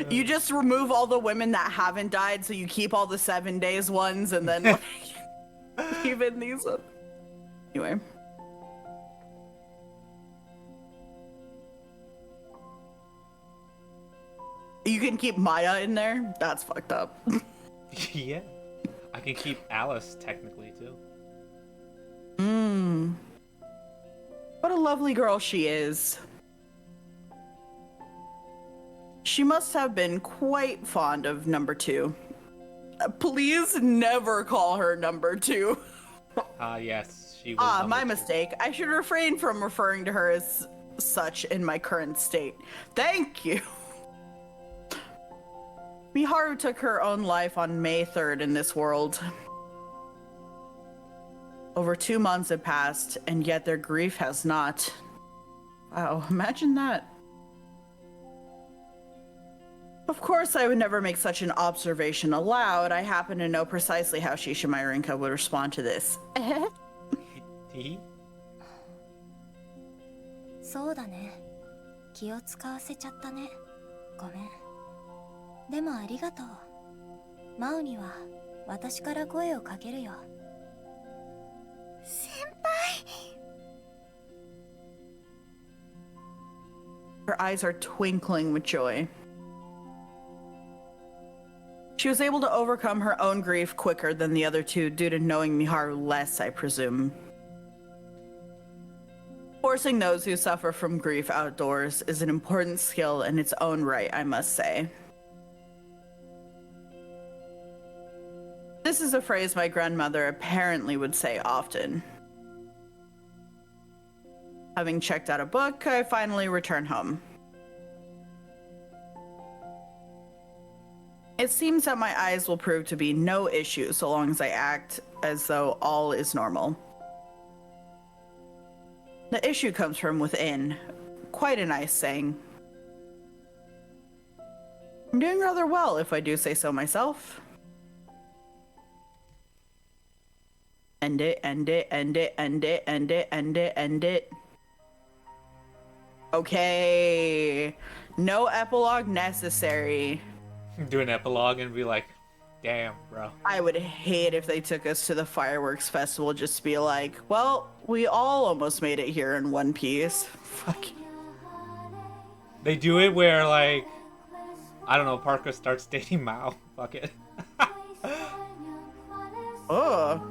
You just remove all the women that haven't died, so you keep all the 7 days ones and then like, even these ones. Anyway. You can keep Maya in there? That's fucked up. Yeah. I can keep Alice, technically, too. Mmm. What a lovely girl she is. She must have been quite fond of number 2. Please never call her number 2. Yes, she was My number 2. mistake. I should refrain from referring to her as such in my current state. Thank you. Miharu took her own life on May 3rd in this world. Over 2 months have passed, and yet their grief has not. Wow, imagine that. Of course, I would never make such an observation aloud. I happen to know precisely how Shishimarinka would respond to this. そうだね。気を使わせちゃったね。ごめん。でもありがとう。マウには私から声をかけるよ。先輩。 Her eyes are twinkling with joy. She was able to overcome her own grief quicker than the other two due to knowing Miharu less, I presume. Forcing those who suffer from grief outdoors is an important skill in its own right, I must say. This is a phrase my grandmother apparently would say often. Having checked out a book, I finally return home. It seems that my eyes will prove to be no issue so long as I act as though all is normal. The issue comes from within. Quite a nice saying. I'm doing rather well, if I do say so myself. End it, end it, end it, end it, end it, end it, end it. Okay. No epilogue necessary. Do an epilogue and be like, damn, bro. I would hate if they took us to the fireworks festival just to be like, well, we all almost made it here in one piece. Fuck. They do it where, like, I don't know, Parker starts dating Mao. Fuck it. Oh.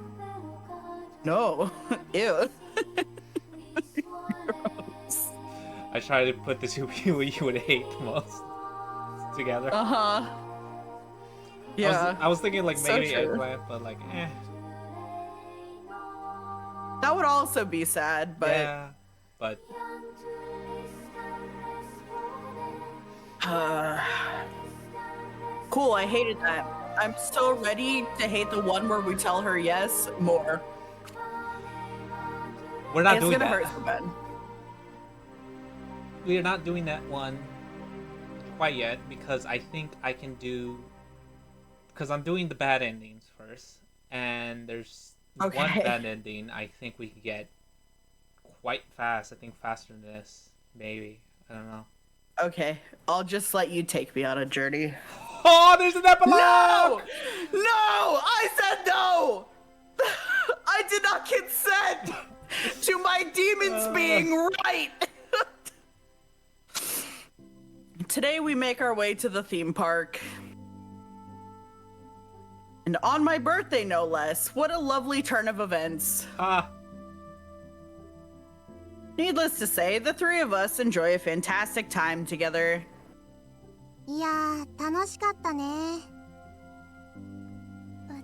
No. Ew. I try to put the two people you would hate the most together. Uh-huh. Yeah. I was thinking, like, So maybe true. Eggplant, but, like, eh. That would also be sad, but... Yeah, but... Cool, I hated that. I'm so ready to hate the one where we tell her yes more. We're not It's doing gonna that. hurt so bad. We're not doing that one quite yet because I think I can do... Because I'm doing the bad endings first, and there's one Okay. bad ending I think we could get quite fast. I think faster than this, maybe. I don't know. Okay, I'll just let you take me on a journey. Oh, there's an epilogue! No! No! I said no! I did not consent to my demons being right! Today we make our way to the theme park. And on my birthday, no less. What a lovely turn of events. Ah, Needless to say, the three of us enjoy a fantastic time together. いやー、楽しかったね。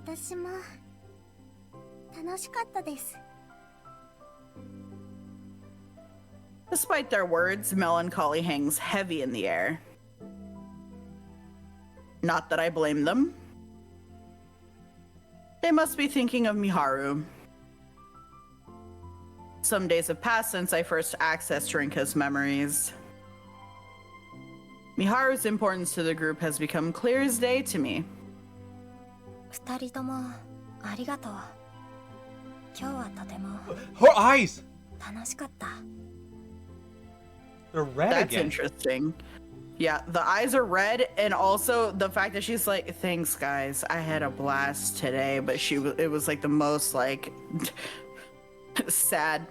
私も楽しかったです。 Despite their words, melancholy hangs heavy in the air. Not that I blame them. They must be thinking of Miharu. Some days have passed since I first accessed Rinka's memories. Miharu's importance to the group has become clear as day to me. 二人ともありがとう。今日はとても her eyes! 楽しかった。 They're red That's again. interesting. Yeah, the eyes are red, and also the fact that she's like, "Thanks, guys. I had a blast today," but it was like the most like sad.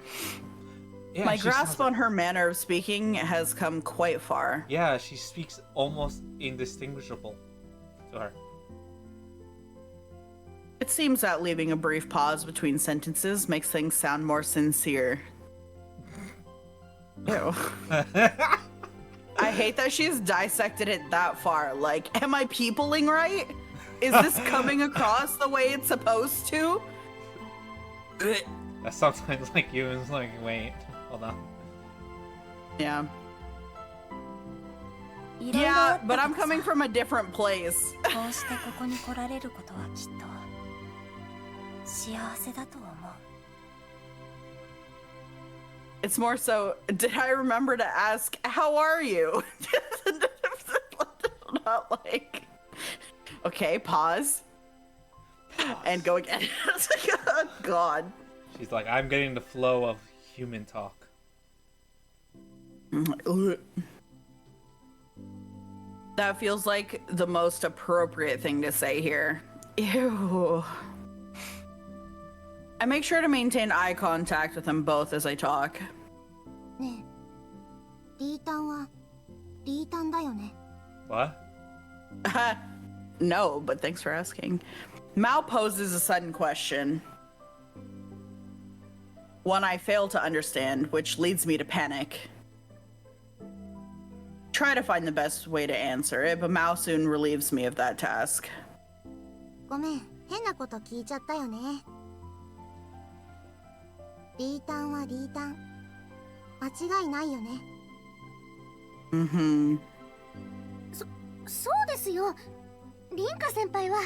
Yeah, My she grasp sounds- on her manner of speaking has come quite far. Yeah, she speaks almost indistinguishable to her. It seems that leaving a brief pause between sentences makes things sound more sincere. Ew. I hate that she's dissected it that far. Like, am I peopling right? Is this coming across the way it's supposed to? That sometimes like you and it's like, wait, hold on. Yeah. いろいろあ Yeah, った but け I'm どさ coming from a different place. こうしてここに来られることはきっと幸せだと思う。 It's more so, did I remember to ask, how are you? Not like, okay, pause. And go again. It's like, oh, God. She's like, I'm getting the flow of human talk. Ugh. That feels like the most appropriate thing to say here. Ew. I make sure to maintain eye contact with them both as I talk. ねえ、リータンはリータンだよね。 What? No, but thanks for asking. Mao poses a sudden question. One I fail to understand, which leads me to panic. Try to find the best way to answer it, but Mao soon relieves me of that task. ごめん、変なこと聞いちゃったよね。リータンはリータン。間違いないよね。Mm-hmm. そうですよ。リンカ先輩は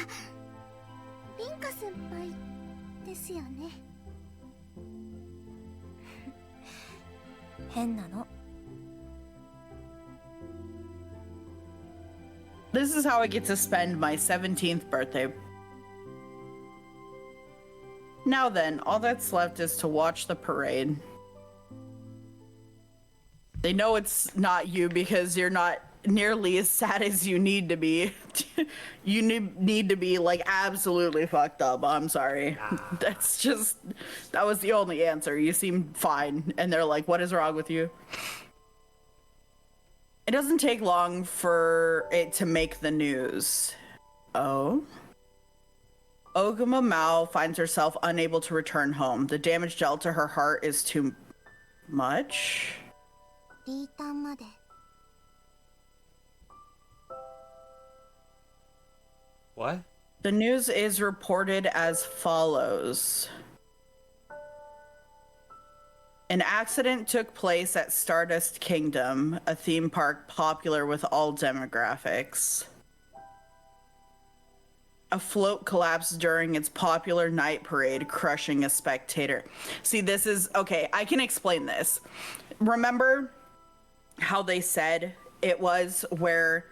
リンカ先輩ですよね。変なの。 This is how I get to spend my 17th birthday. Now then, all that's left is to watch the parade. They know it's not you because you're not nearly as sad as you need to be. You need to be like absolutely fucked up. I'm sorry. That's just, that was the only answer. You seem fine. And they're like, what is wrong with you? It doesn't take long for it to make the news. Oh? Oguma Mao finds herself unable to return home. The damage dealt to her heart is too much? リータンまで。 What? The news is reported as follows. An accident took place at Stardust Kingdom, a theme park popular with all demographics. A float collapsed during its popular night parade, crushing a spectator. See, this is okay. I can explain this. Remember how they said it was where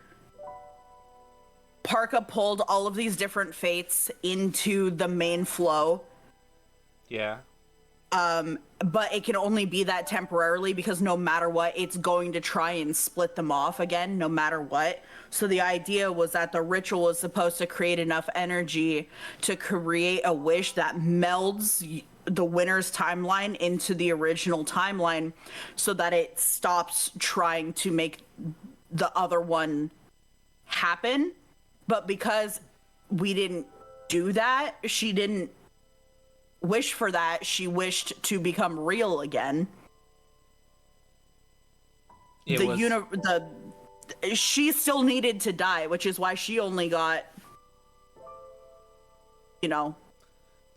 Parka pulled all of these different fates into the main flow? Yeah. But it can only be that temporarily because no matter what, it's going to try and split them off again, no matter what. So the idea was that the ritual was supposed to create enough energy to create a wish that melds the winner's timeline into the original timeline so that it stops trying to make the other one happen. But because we didn't do that, she didn't wish for that. She wished to become real again. She still needed to die, which is why she only got, you know,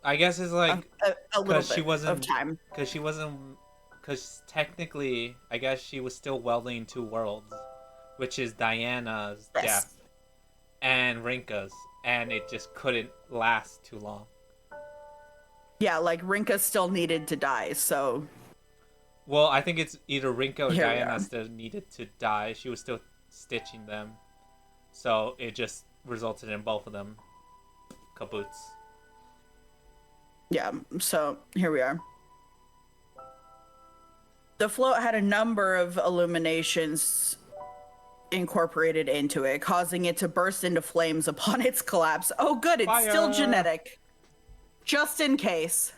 I guess it's like a little bit of time. Because technically, I guess she was still welding two worlds, which is Diana's death and Rinka's, and it just couldn't last too long. Yeah, like Rinka still needed to die, so. Well, I think it's either Rinka or Here we Diana are. still needed to die. She was still stitching them, so it just resulted in both of them kaboots. Yeah, so here we are. The float had a number of illuminations incorporated into it, causing it to burst into flames upon its collapse. Oh, good, it's still Fire! genetic. Just in case.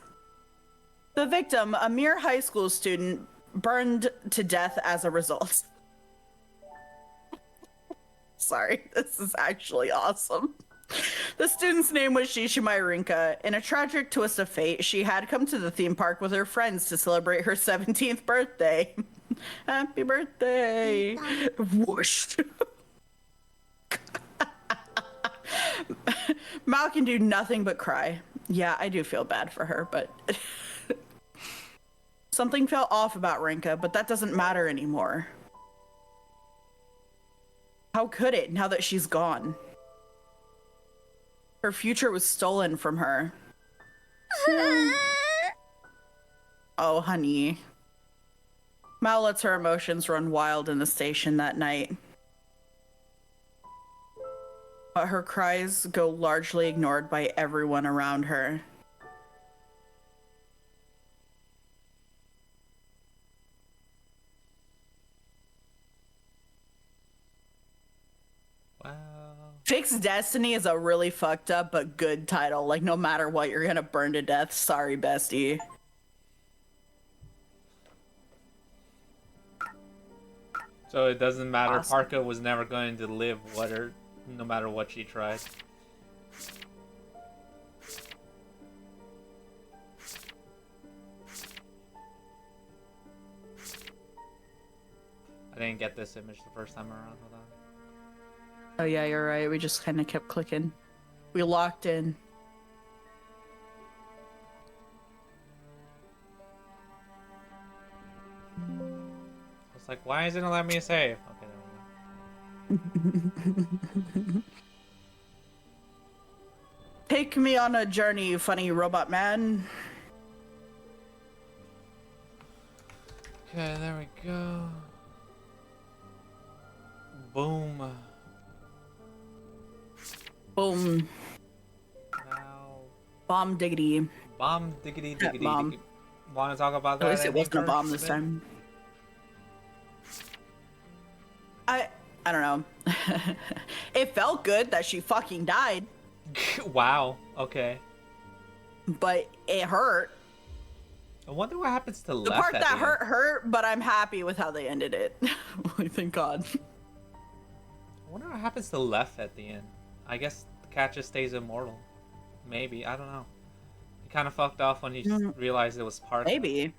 The victim, a mere high school student, burned to death as a result. Sorry, this is actually awesome. The student's name was Shishimai Rinka. In a tragic twist of fate, she had come to the theme park with her friends to celebrate her 17th birthday. Happy birthday! Whoosh. Mao can do nothing but cry. Yeah, I do feel bad for her, but something felt off about Rinka, but that doesn't matter anymore. How could it now that she's gone? Her future was stolen from her. Oh, honey. Mao lets her emotions run wild in the station that night. But her cries go largely ignored by everyone around her. Fixed Destiny is a really fucked up but good title. Like, no matter what, you're gonna burn to death. Sorry, bestie. So it doesn't matter. Awesome. Parka was never going to live no matter what she tried. I didn't get this image the first time around. Hold on. Oh yeah, you're right. We just kind of kept clicking. We locked in. I was like, why isn't it letting me save? Okay, there we go. Take me on a journey, you funny robot man. Okay, there we go. Boom. Boom. Now, Bomb diggity. bomb diggity diggity. Bomb. Want to talk about that? At least it ending wasn't a bomb this first, time. I don't know. It felt good that she fucking died, then? Wow. Okay. but it hurt. I wonder what happens to The Left part at that the end. hurt, but I'm happy with how they ended it. Like, thank God. I wonder what happens to Left at the end. I guess the cat just stays immortal. Maybe. I don't know. He kind of fucked off when he realized it was Parka. Maybe.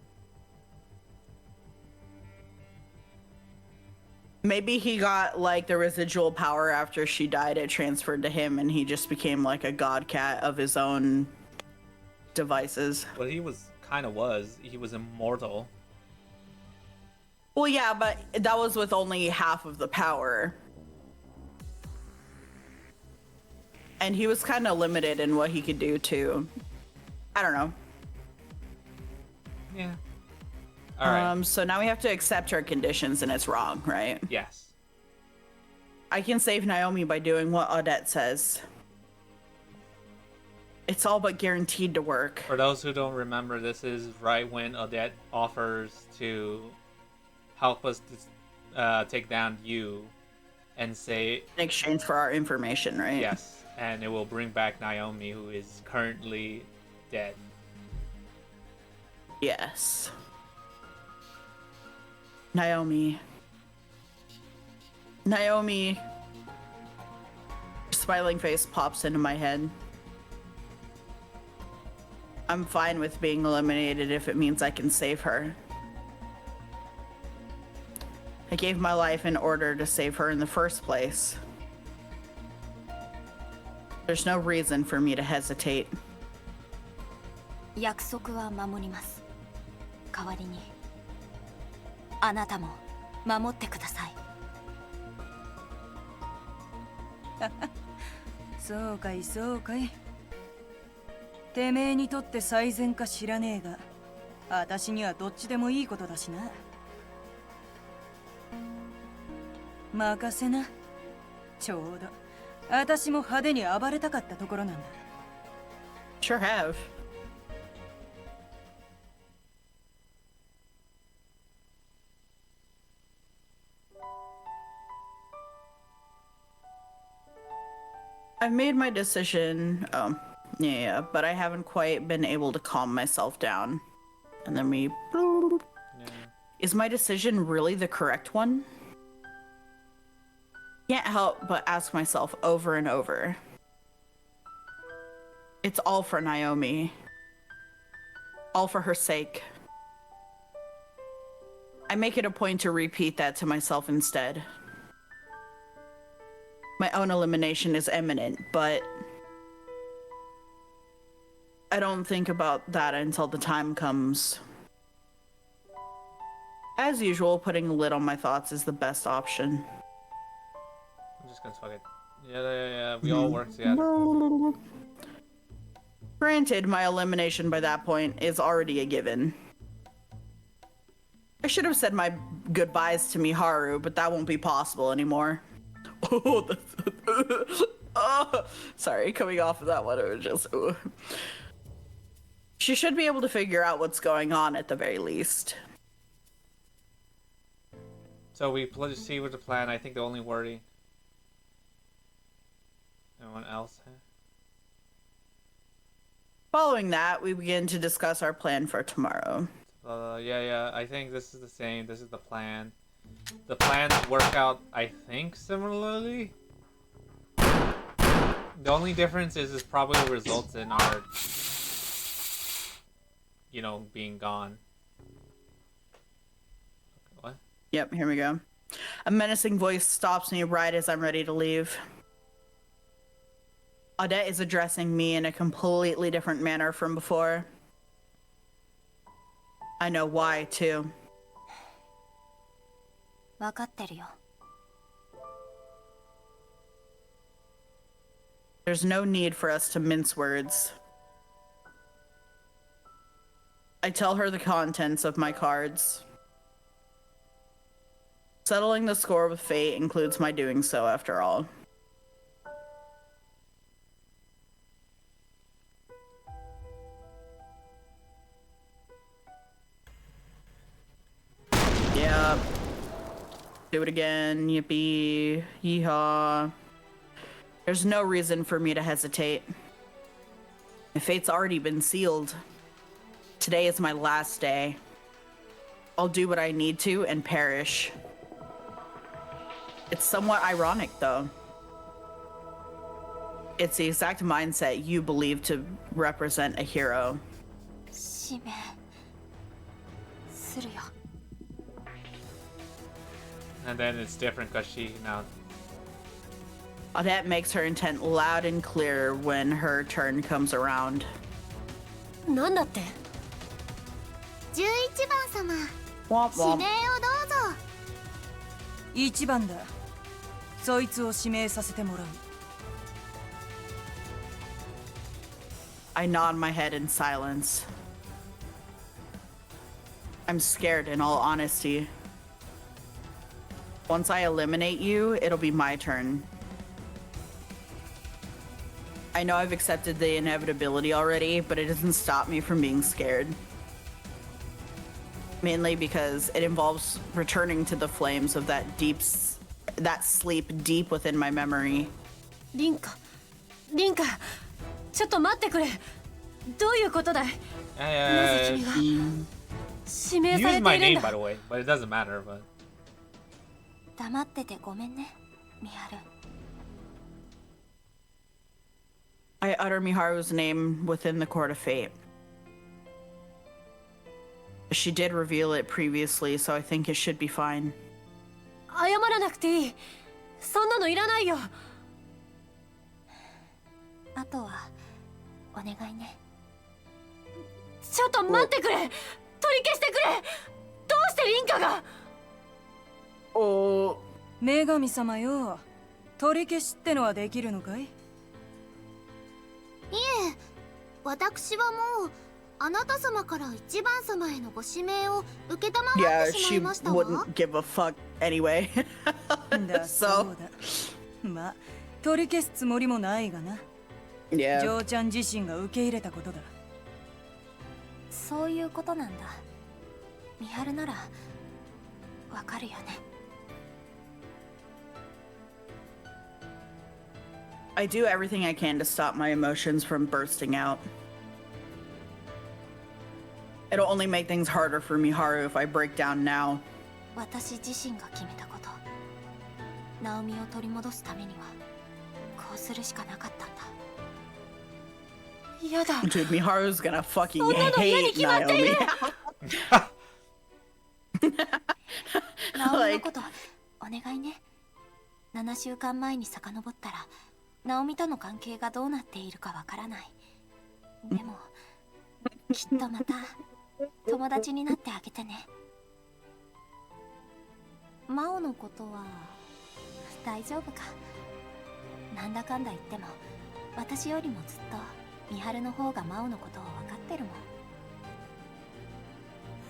Maybe he got like the residual power after she died. It transferred to him, and he just became like a god cat of his own devices. Well, he was He was immortal. Well, yeah, but that was with only half of the power. And he was kind of limited in what he could do, too. I don't know. Yeah. All right. So now we have to accept her conditions, and it's wrong, right? Yes. I can save Naomi by doing what Odette says. It's all but guaranteed to work. For those who don't remember, this is right when Odette offers to help us take down you and say In exchange for our information, right? yes, and it will bring back Naomi, who is currently dead. Yes. Naomi. Naomi. Smiling face pops into my head. I'm fine with being eliminated if it means I can save her. I gave my life in order to save her in the first place. There's no reason for me to hesitate. 約束は守ります。代わりにあなたも守ってください。そうかいそうかい。てめえにとって最善か知らねえが、私にはどっちでもいいことだしな。任せな。ちょうど私も派手に暴れたかったところなんだ。 Sure have. I've made my decision. Yeah, but I haven't quite been able to calm myself down. And then we... Yeah. Is my decision really the correct one? Can't help but ask myself over and over. It's all for Naomi. All for her sake. I make it a point to repeat that to myself instead. My own elimination is imminent, but I don't think about that until the time comes. As usual, putting a lid on my thoughts is the best option. I'm just gonna fuck it. Yeah. We all work together. Granted, my elimination by that point is already a given. I should have said my goodbyes to Miharu, but that won't be possible anymore. Oh, sorry, coming off of that one, it was just... Ooh. She should be able to figure out what's going on at the very least. So we proceed with the plan. I think the only worry else? Following that, we begin to discuss our plan for tomorrow. Yeah. I think this is the same. This is the plan. The plans work out, I think, similarly. The only difference is probably results in our, being gone. What? Yep, here we go. A menacing voice stops me right as I'm ready to leave. Odette is addressing me in a completely different manner from before. I know why, too. 分かってるよ。 There's no need for us to mince words. I tell her the contents of my cards. Settling the score with fate includes my doing so, after all. Yeah. Do it again. Yippee. Yeehaw. There's no reason for me to hesitate. My fate's already been sealed. Today is my last day. I'll do what I need to and perish. It's somewhat ironic, though. It's the exact mindset you believe to represent a hero. 指名するよ。 And then it's different because she now. Odette makes her intent loud and clear when her turn comes around. なんだって11番様 Womp 指 womp. 名をどうぞ。1番だ。そいつを指名させてもらう。 I nod my head in silence. I'm scared, in all honesty. Once I eliminate you, it'll be my turn. I know I've accepted the inevitability already, but it doesn't stop me from being scared. Mainly because it involves returning to the flames of that sleep deep within my memory. リンカちょっと待ってくれ。どういうことだい。 なぜ君が指名 You さ use れ my ている name, んだ。 by the way, but it doesn't matter. But 黙っててごめんね、ミハル。 I utter Miharu's name within the court of fate. She did reveal it previously, so I think it should be fine. 謝らなくていい。そんなのいらないよ。あとはお願いね。ちょっと待ってくれ。取り消してくれ。どうしてリンカが。 Oh, 女神様よ。取り消しってのはできるのかい？いえ、私はもうあなた様から1番様へのご指名を承っ yeah, てしま she いましたわ。 wouldn't give a fuck anyway. だそうだ。まあ、取り消すつもりもないがな。 Yeah. ジョーちゃん自身が受け入れたことだ。そういうことなんだ。ミハルならわかるよね。 I do everything I can to stop my emotions from bursting out. It'll only make things harder for Miharu if I break down now. 私自身が決めたこと。ナオミを取り戻すためにはこうするしかなかったんだ。 嫌だ。 Dude, Miharu's gonna fucking そんなの嫌に hate 決まっている。 Naomi. ナオミのことお願いね。7週間前に遡ったらナオミとの関係がどうなっているかわからない。でもきっとまた友達になってあげてね。マオのことは大丈夫か。なんだかんだ言っても私よりもずっとミハルの方がマオのことを分かってるもん。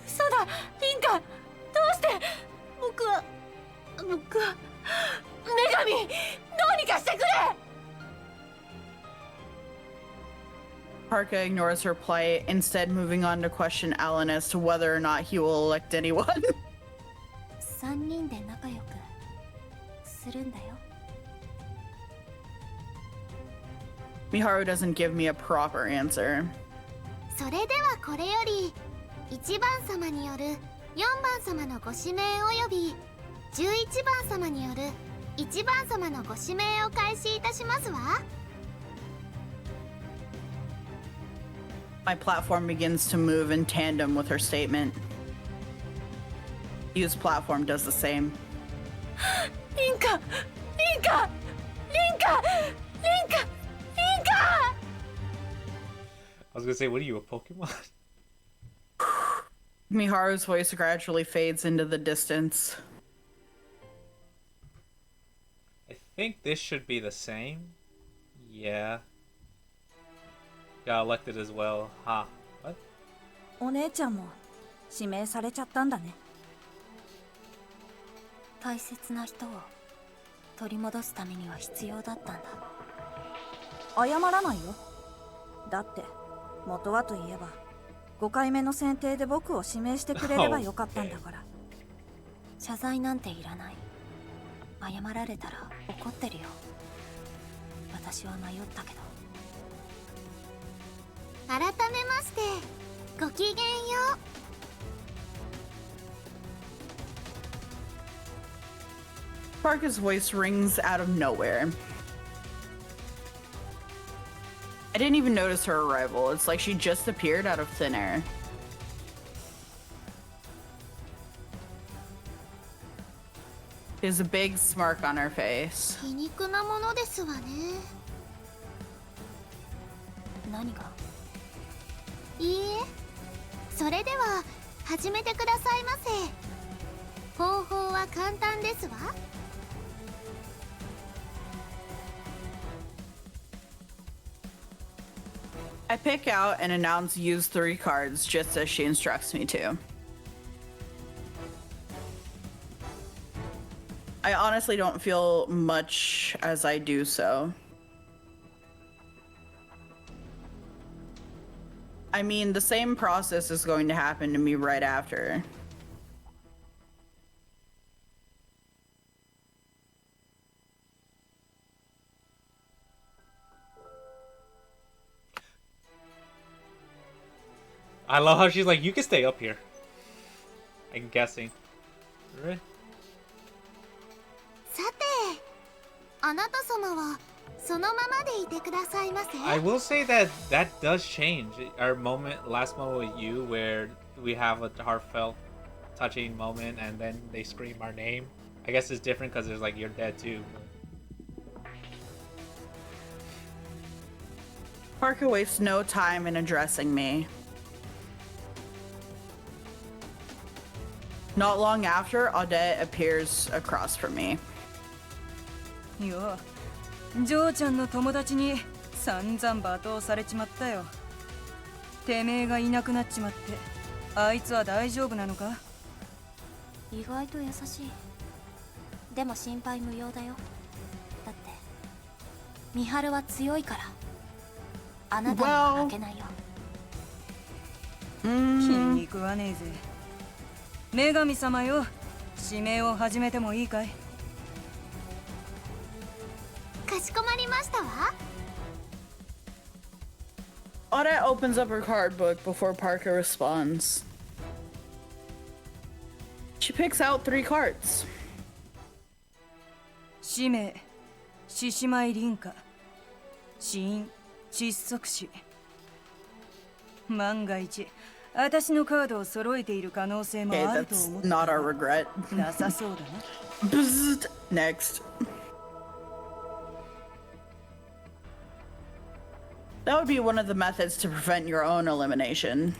そうだ、リンカ。どうして僕は女神、どうにかしてくれ。 Parka ignores her plight, instead moving on to question Alan as to whether or not he will elect anyone. 3人で仲良くするんだよ。Miharu doesn't give me a proper answer. それではこれより1番様による4番様のご指名および11番様による1番様のご指名を開始いたしますわ。 My platform begins to move in tandem with her statement. Use platform does the same. リンカリンカリンカリンカリンカ I was gonna say, what are you, a Pokemon? Miharu's voice gradually fades into the distance. I think this should be the same. Yeah. Got elected as well. Ha. What? お姉ちゃんも指名されちゃったんだね。大切な人を取り戻すためには必要だったんだ。謝らないよ。だって元はといえば5回目の選定で僕を指名してくれればよかったんだから。謝罪なんていらない。謝られたら怒ってるよ。私は迷ったけど。改めましてごきげんよう。 Parka's voice rings out of nowhere. I didn't even notice her arrival. It's like she just appeared out of thin air. There's a big smirk on her face. 皮肉なものですわね。何が？いいえ、それでは始めてくださいませ。方法は簡単ですわ。 I pick out and announce use 3 cards just as she instructs me to. I honestly don't feel much as I do so. I mean, the same process is going to happen to me right after. I love how she's like, you can stay up here. I'm guessing. Right? さて、あなた様はそのままでいてくださいませ。 I will say that that does change. Our last moment with you, where we have a heartfelt, touching moment, and then they scream our name. I guess it's different because there's like, you're dead too. Parker wastes no time in addressing me. Not long after, Audette appears across from me. よう、ジョーちゃんの友達に散々罵倒されちまったよ。てめえがいなくなっちまって、あいつは大丈夫なのか？意外と優しい。でも心配無用だよ。だって美晴は強いから。あなたには負けないよ。気に食わねえぜ。女神様よ、指名を始めてもいいかい？かしこまりましたわ。 Audette opens up her card book before Parker responds. She picks out 3 cards. 使命、獅子舞凛花、死因、窒息死。万が一、私のカードを揃えている可能性も Okay, あると that's 思って。 not our regret. なさそうだな。Bzzzt. Next. That would be one of the methods to prevent your own elimination.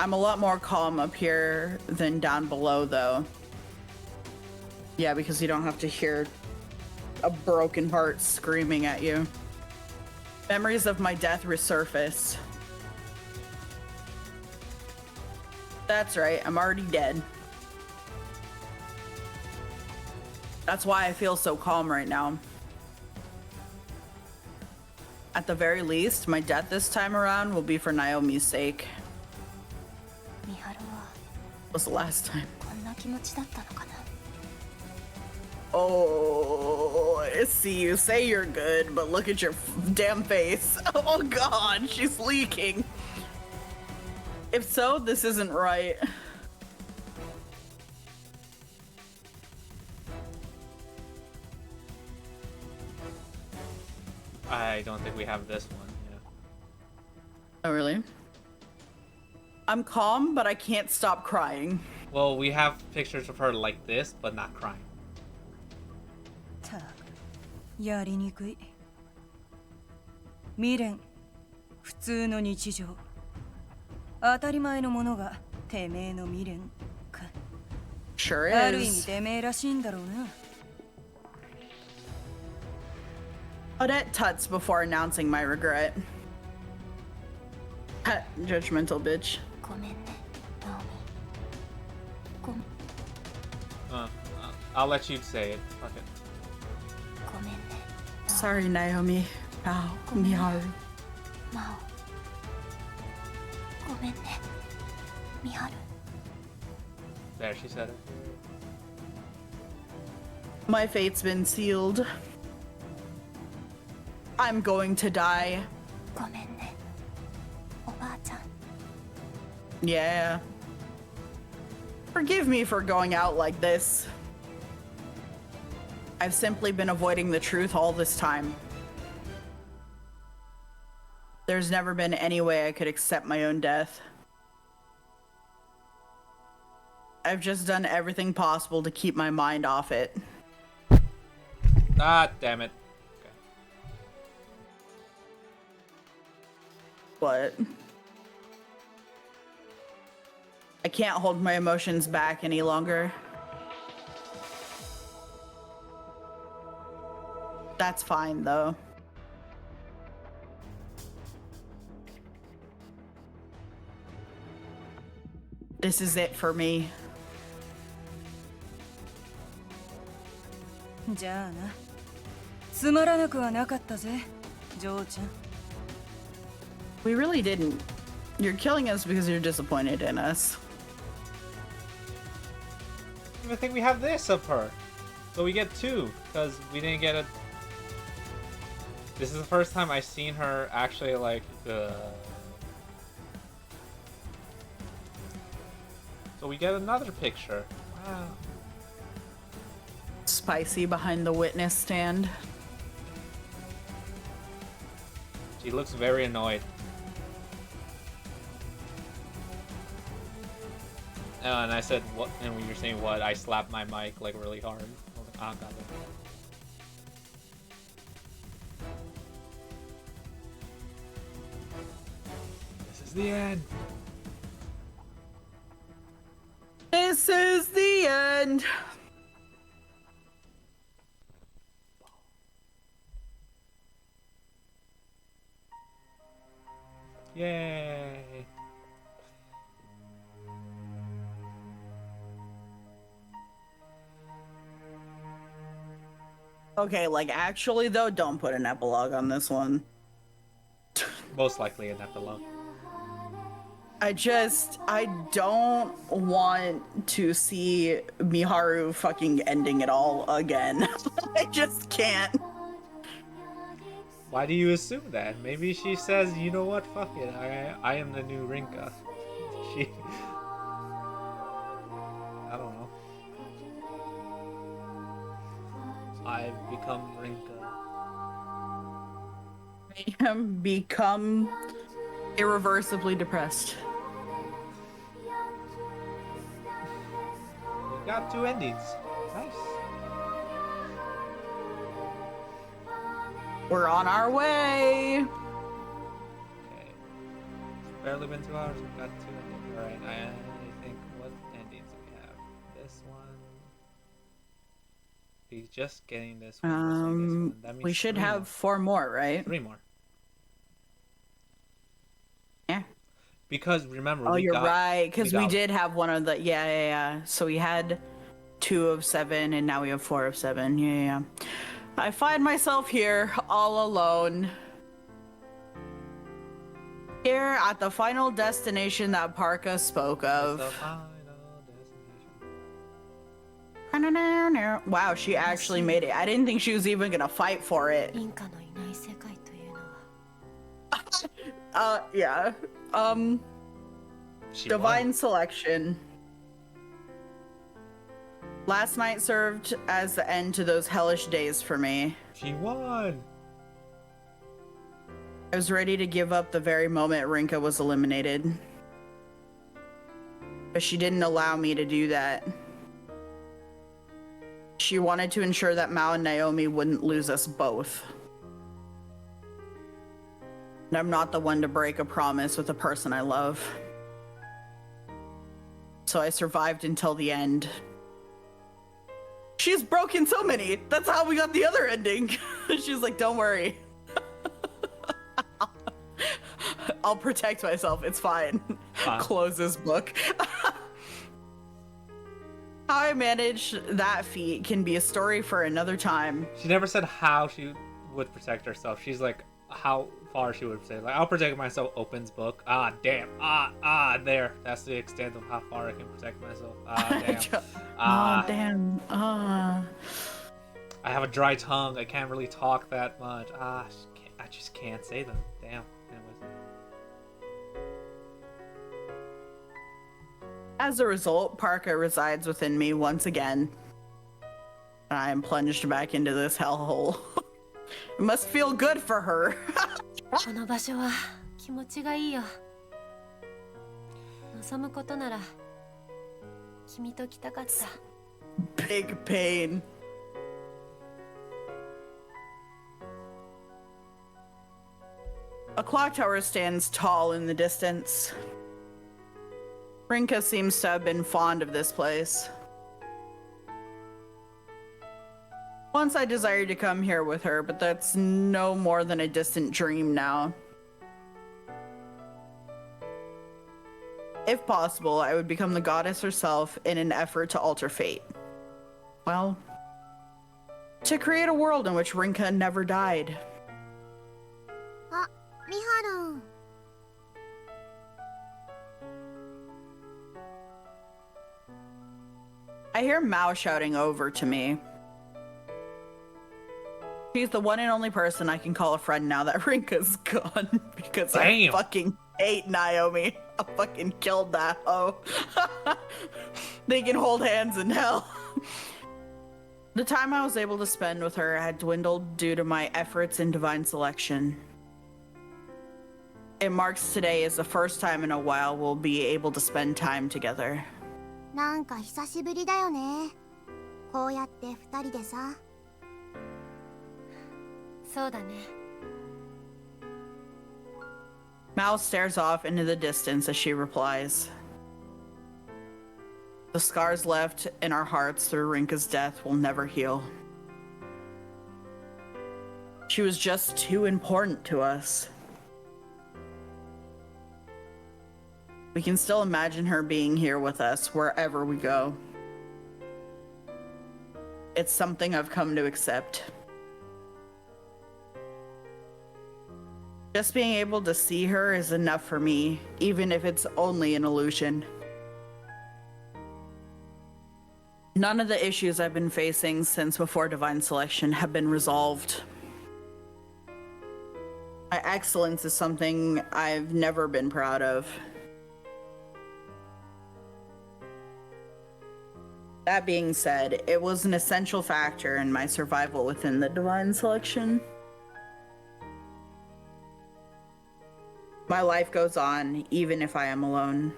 I'm a lot more calm up here than down below, though. Yeah, because you don't have to hear a broken heart screaming at you. Memories of my death resurface. That's right, I'm already dead. That's why I feel so calm right now. At the very least, my death this time around will be for Naomi's sake. 美晴は Was the last time. こんな気持ちだったのかな。Oh, see, you say you're good, but look at your damn face. Oh god, she's leaking. If so, this isn't right. I don't think we have this one. Yeah. Oh, really? I'm calm, but I can't stop crying. Well, we have pictures of her like this, but not crying. たくやりにくい。未練、普通の日常。当たり前のものがてめえの未練か。 Sure ある意味 is. てめえらしいんだろうな。Odette tuts before announcing my regret. Judgmental bitch. ごめんね、ナオミ。ご I'll let you say it. Fuck it. ごめんね、 Sorry, Naomi. Wow, Miharu. マオ。ごめんね、ミハル。 There, she said it. My fate's been sealed. I'm going to die. ごめんね、おばあちゃん。 Yeah. Forgive me for going out like this. I've simply been avoiding the truth all this time. There's never been any way I could accept my own death. I've just done everything possible to keep my mind off it. Ah, damn it. Okay. But I can't hold my emotions back any longer. That's fine, though. This is it for me. じゃあな。つまらなくはなかったぜ、ジョーちゃん。 We really didn't. You're killing us because you're disappointed in us. I don't even think we have this of her. So we get two, because we didn't get a... This is the first time I've seen her actually, like, So we get another picture. Wow. Spicy behind the witness stand. She looks very annoyed. Oh, and I said what? And when you're saying what, I slapped my mic like really hard. I was like, oh god. This is the end. This is the end. Yay. Okay, like actually though, don't put an epilogue on this one. Most likely an epilogue. I don't want to see Miharu fucking ending it all again. I just can't. Why do you assume that? Maybe she says, you know what, fuck it, I am the new Rinka. She... I don't know. I've become Rinka. I am become irreversibly depressed. We got two endings. Nice. We're on our way. Okay. It's barely been 2 hours. We've got two endings. Alright, I think what endings do we have? This one. He's just getting this one. This one. That means We should three have more. 4 more, right? 3 more. Yeah. Because remember, Oh, we you're got, right. Because we got- did have one of the yeah. So we had 2 of 7, and now we have 4 of 7. Yeah. I find myself here all alone. Here at the final destination that Parka spoke It's of. the final Wow, she actually made it. I didn't think she was even gonna fight for it. インカのいない世界というのは Yeah. She Divine won. selection. Last night served as the end to those hellish days for me. She won. I was ready to give up the very moment Rinka was eliminated. But she didn't allow me to do that. She wanted to ensure that Mao and Naomi wouldn't lose us both. And I'm not the one to break a promise with a person I love. So I survived until the end. She's broken so many. That's how we got the other ending. She's like, don't worry. I'll protect myself. It's fine. Close this book. How I managed that feat can be a story for another time. She never said how she would protect herself. She's like, how far she would say. Like, I'll protect myself, opens book. Ah, damn. There. That's the extent of how far I can protect myself. Damn. Damn. I have a dry tongue. I can't really talk that much. I just can't say them. Damn. Anyways. As a result, Parka resides within me once again. And I am plunged back into this hellhole. It must feel good for her. この場所は気持ちがいいよ。望むことなら君と来たかった。 Big pain. A clock tower stands tall in the distance. Rinka seems to have been fond of this place. Once I desired to come here with her, but that's no more than a distant dream now. If possible, I would become the goddess herself in an effort to alter fate. Well, to create a world in which Rinka never died. あ、ミハルン。 I hear Mao shouting over to me. She's the one and only person I can call a friend now that Rinka's gone because I fucking hate Naomi. I fucking killed that hoe. They can hold hands in hell. The time I was able to spend with her had dwindled due to my efforts in divine selection. It marks today as the first time in a while we'll be able to spend time together. なんか久しぶりだよね。こうやって二人でさ。そうだね。 Mao stares off into the distance as she replies. The scars left in our hearts through Rinka's death will never heal. She was just too important to us. We can still imagine her being here with us wherever we go. It's something I've come to accept. Just being able to see her is enough for me, even if it's only an illusion. None of the issues I've been facing since before Divine Selection have been resolved. My excellence is something I've never been proud of. That being said, it was an essential factor in my survival within the Divine Selection. My life goes on, even if I am alone.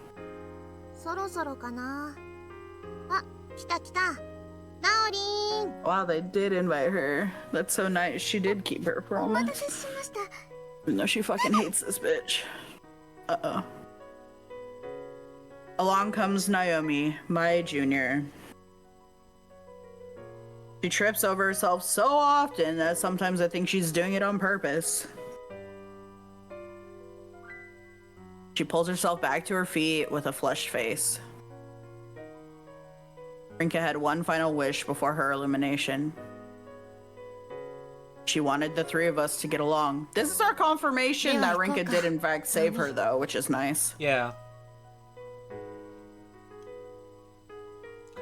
そろそろかな。あ、来た来た。ナオリン。 Wow, they did invite her. That's so nice. She did keep her お待た promise. せしました。 Even though she fucking hates this bitch. Uh-oh. Along comes Naomi, my junior. She trips over herself so often that sometimes I think she's doing it on purpose. She pulls herself back to her feet with a flushed face. Rinka had one final wish before her elimination. She wanted the three of us to get along. This is our confirmation that Rinka did in fact save her though, which is nice. Yeah.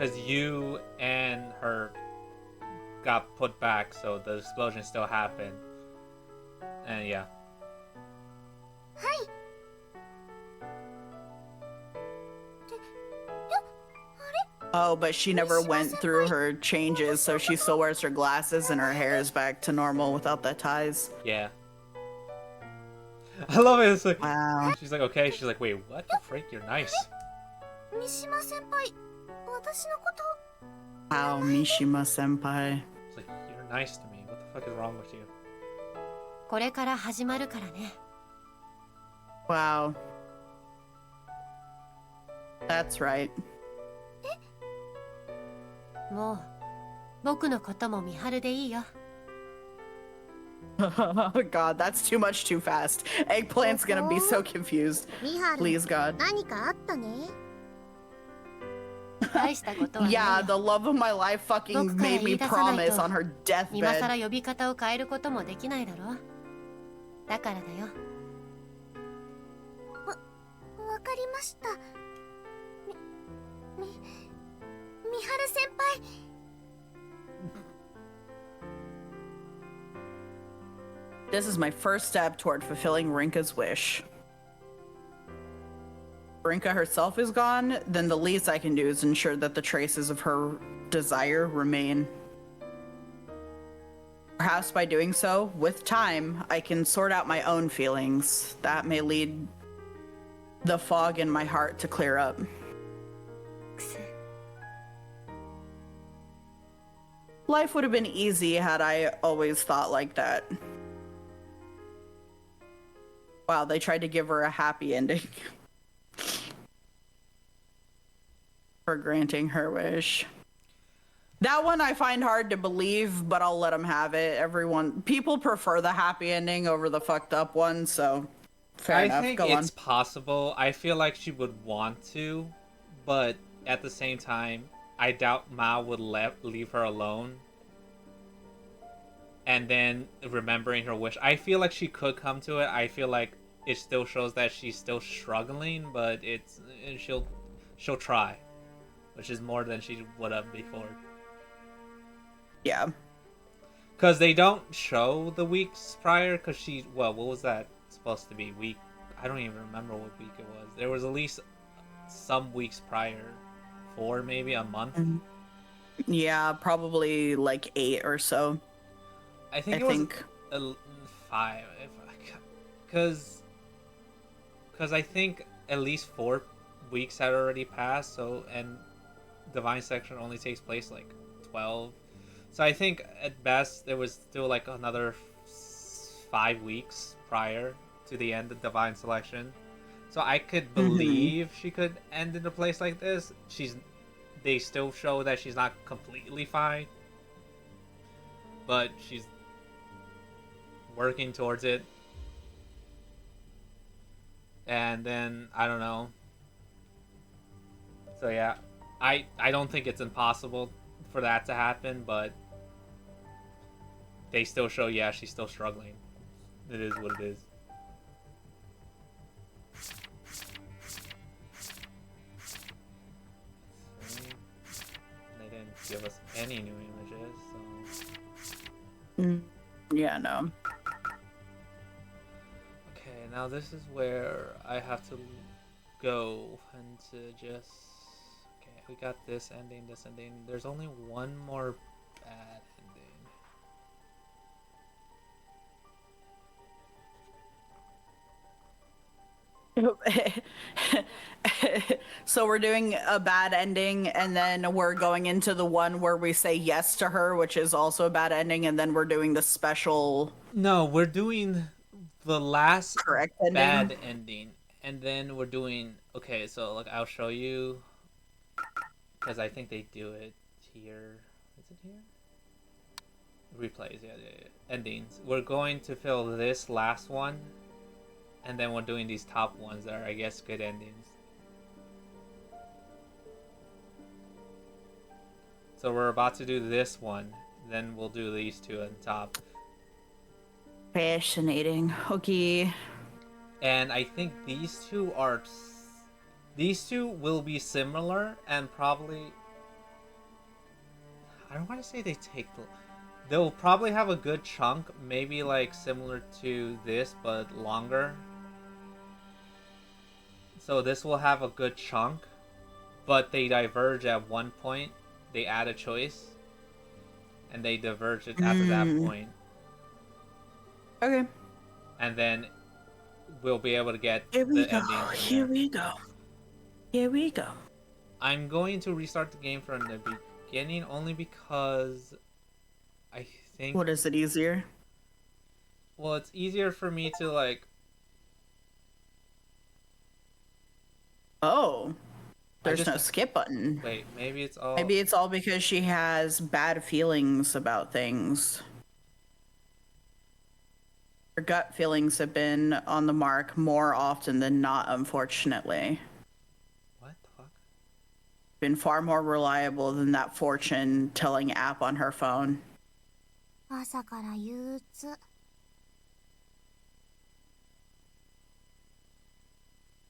because you and her got put back, so the explosion still happened. And yeah. Oh, but she never went through her changes, so she still wears her glasses and her hair is back to normal without the ties. Yeah. I love it. It's like, Wow. she's like, okay. She's like, wait, what the freak? You're nice. 三島先輩私のこと Wow, Mishima senpai. It's like, you're nice to me. What the fuck is wrong with you? これから始まるからね。 Wow. That's right. もう僕のことも見張るでいいよ。 God, that's too much too fast. Eggplant's gonna be so confused. ミハル Please, God. 何かあったね大したことはないよ。 Yeah, the love of my life fucking made me promise on her 今さら deathbed. 呼び方を変えることもできないだろ。だからだよ。わかりましたみはる先輩 This is my first step toward fulfilling Rinka's wish. Rinka herself is gone, then the least I can do is ensure that the traces of her desire remain. Perhaps by doing so, with time, I can sort out my own feelings. That may lead the fog in my heart to clear up. Life would have been easy had I always thought like that. Wow, they tried to give her a happy ending. For granting her wish. That one I find hard to believe, but I'll let them have it. People prefer the happy ending over the fucked up one, so fair enough. I think Go it's on. possible. I feel like she would want to, but at the same time, I doubt Ma would leave her alone. And then remembering her wish, I feel like she could come to it. I feel like it still shows that she's still struggling, but she'll try, which is more than she would have before. Yeah. Because they don't show the weeks prior, because what was that supposed to be? I don't even remember what week it was. There was at least some weeks prior, 4 maybe, a month. Yeah, probably like 8 or so. I think it was 5, because I think at least 4 weeks had already passed. So, and Divine Section only takes place like 12. So I think at best there was still like another 5 weeks prior to the end of Divine Selection. So I could believe she could end in a place like this. They still show that she's not completely fine, but she's working towards it. And then I don't know. So yeah, I don't think it's impossible for that to happen, but they still show, yeah, she's still struggling. It is what it is. They didn't give us any new images, so... Yeah, no. Okay, now this is where I have to go and to just... Okay, we got this ending, this ending. There's only one more bad ending. So we're doing a bad ending, and then we're going into the one where we say yes to her, which is also a bad ending, and then we're doing the special... No, we're doing the last correct ending. bad ending, and then we're doing... Okay, so like I'll show you, because I think they do it here. Is it here? Replays, yeah. Endings. We're going to fill this last one, and then we're doing these top ones that are, I guess, good endings. So we're about to do this one, then we'll do these two on top. Fascinating. Okay. And I think these two will be similar, and probably I don't want to say they take the. They'll probably have a good chunk, maybe like similar to this, but longer. So this will have a good chunk, but they diverge at one point. They add a choice, and they diverge it after that point. Okay. And then we'll be able to get Here we the go. ending from Here there. we go. Here we go. I'm going to restart the game from the beginning only because I think. What is it easier? Well, it's easier for me to like. Oh. There's just- no skip button. Wait, maybe it's all. Maybe it's all because she has bad feelings about things. Her gut feelings have been on the mark more often than not, unfortunately. What the fuck? Been far more reliable than that fortune telling app on her phone. 朝から憂鬱。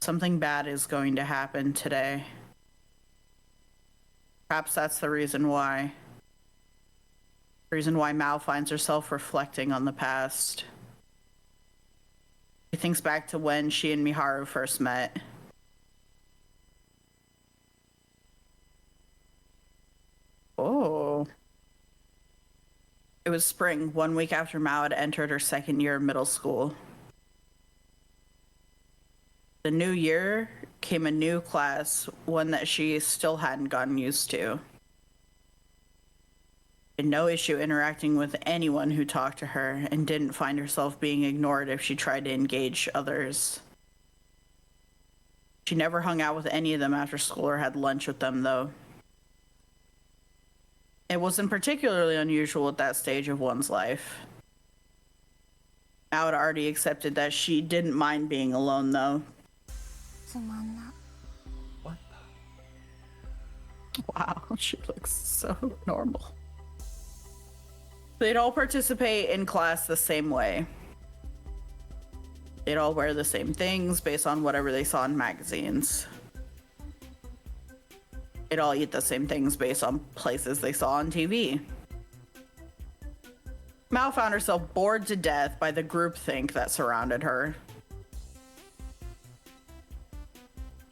Something bad is going to happen today. Perhaps that's the reason why. The reason why Mao finds herself reflecting on the past. She thinks back to when she and Miharu first met. Oh. It was spring, 1 week after Mao had entered her second year of middle school. The new year came a new class, one that she still hadn't gotten used to. Had no issue interacting with anyone who talked to her and didn't find herself being ignored if she tried to engage others. She never hung out with any of them after school or had lunch with them, though. It wasn't particularly unusual at that stage of one's life. Mao had already accepted that she didn't mind being alone, though. つまんな。 What the? Wow, she looks so normal. They'd all participate in class the same way. They'd all wear the same things based on whatever they saw in magazines. They'd all eat the same things based on places they saw on TV. Mao found herself bored to death by the groupthink that surrounded her.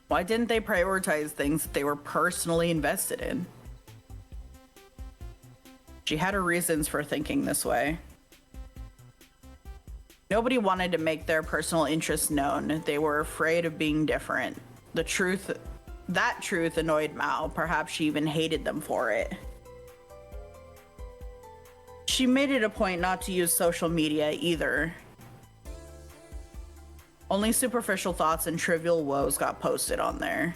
Why didn't they prioritize things that they were personally invested in? She had her reasons for thinking this way. Nobody wanted to make their personal interests known. They were afraid of being different. That truth annoyed Mao. Perhaps she even hated them for it. She made it a point not to use social media either. Only superficial thoughts and trivial woes got posted on there.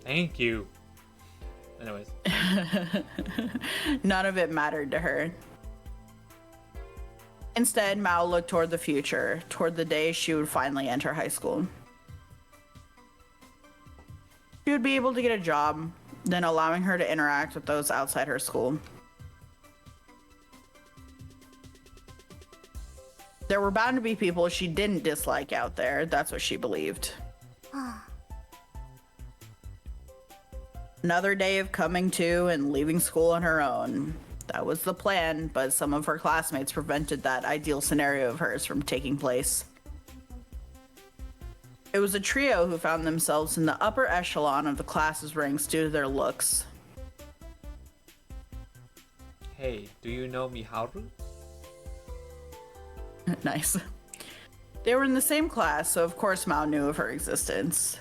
Thank you. Anyways. None of it mattered to her. Instead, Mao looked toward the future, toward the day she would finally enter high school. She would be able to get a job, then allowing her to interact with those outside her school. There were bound to be people she didn't dislike out there. That's what she believed. はあ。 Another day of coming to and leaving school on her own. That was the plan, but some of her classmates prevented that ideal scenario of hers from taking place. It was a trio who found themselves in the upper echelon of the class's ranks due to their looks. Hey, do you know Miharu? Nice. They were in the same class, so of course Mao knew of her existence.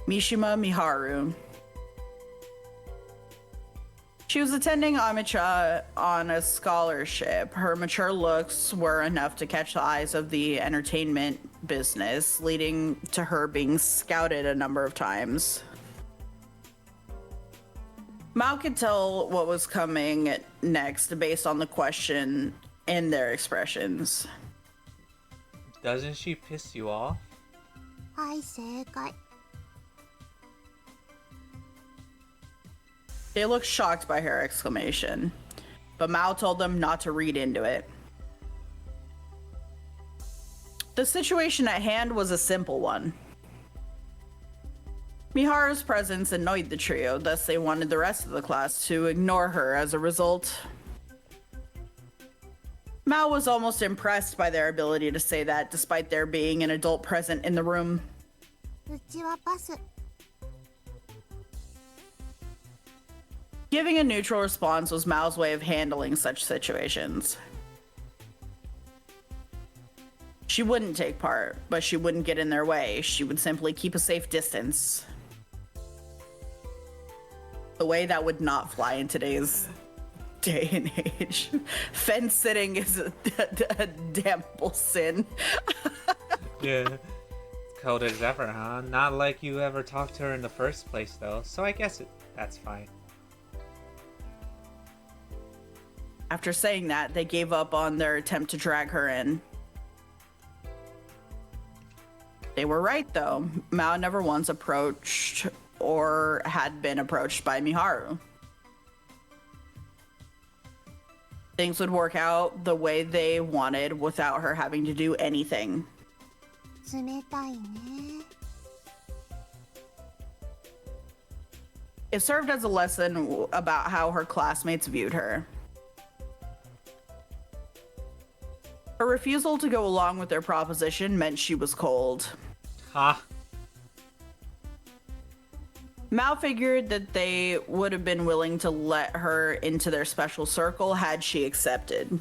Mishima Miharu. She was attending Amicha on a scholarship. Her mature looks were enough to catch the eyes of the entertainment business, leading to her being scouted a number of times. Mao could tell what was coming next based on the question and their expressions. Doesn't she piss you off? はい、正解。 They looked shocked by her exclamation, but Mao told them not to read into it. The situation at hand was a simple one. Miharu's presence annoyed the trio, thus they wanted the rest of the class to ignore her as a result. Mao was almost impressed by their ability to say that, despite there being an adult present in the room. うちはパス。 Giving a neutral response was Mao's way of handling such situations. She wouldn't take part, but she wouldn't get in their way. She would simply keep a safe distance. The way that would not fly in today's day and age. Fence sitting is a damnable sin. Yeah. Cold as ever, huh? Not like you ever talked to her in the first place, though, so I guess that's fine. After saying that, they gave up on their attempt to drag her in. They were right, though. Mao never once approached or had been approached by Miharu. Things would work out the way they wanted without her having to do anything. 冷たいね。 It served as a lesson about how her classmates viewed her. Her refusal to go along with their proposition meant she was cold. Huh? Mao figured that they would have been willing to let her into their special circle had she accepted.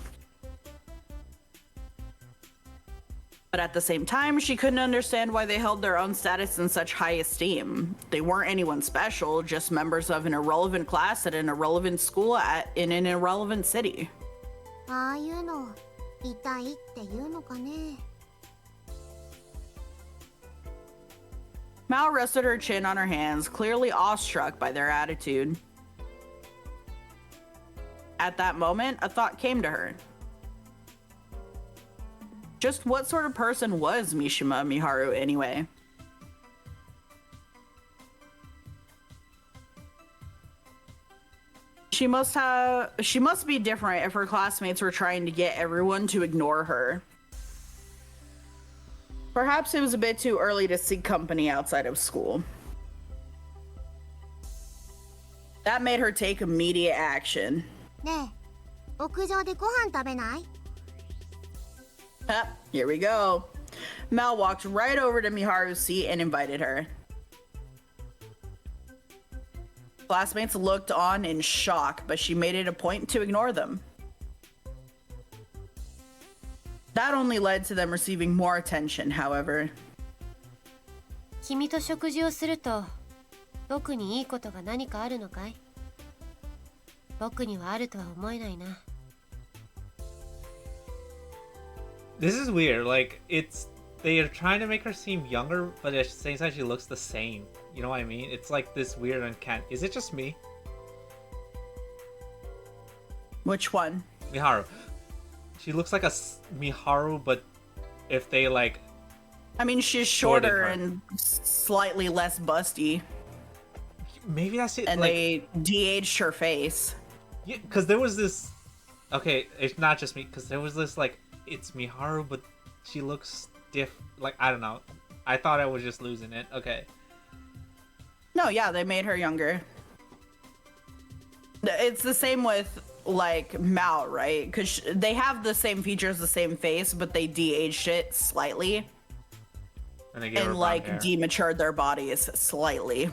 But at the same time, she couldn't understand why they held their own status in such high esteem. They weren't anyone special, just members of an irrelevant class at an irrelevant school in an irrelevant city. ああいうの痛いっていうのかね。 Mao rested her chin on her hands, clearly awestruck by their attitude. At that moment, a thought came to her. Just what sort of person was Mishima Miharu anyway? She must be different if her classmates were trying to get everyone to ignore her. Perhaps it was a bit too early to seek company outside of school. That made her take immediate action. ねえ、屋上でご飯食べない？ Ah, here we go. Mal walked right over to Miharu's seat and invited her. Classmates looked on in shock, but she made it a point to ignore them. That only led to them receiving more attention, however. 君と食事をすると僕にいいことが何かあるのかい？僕にはあるとは思えないな。 This is weird. Like, they are trying to make her seem younger, but at the same time she looks the same. You know what I mean? It's like this weird uncanny. Is it just me? Which one? Miharu. She looks like a Miharu, but if they like... I mean, she's shorter and slightly less busty. Maybe that's it. And like, they de-aged her face. Yeah, because there was this... Okay, it's not just me, because there was this, like, it's Miharu, but she looks like, I don't know. I thought I was just losing it. Okay. No, yeah, they made her younger. It's the same with, like, Mao, right? Because they have the same features, the same face, but they de-aged it slightly. And they gave her like, hair. dematured their bodies slightly.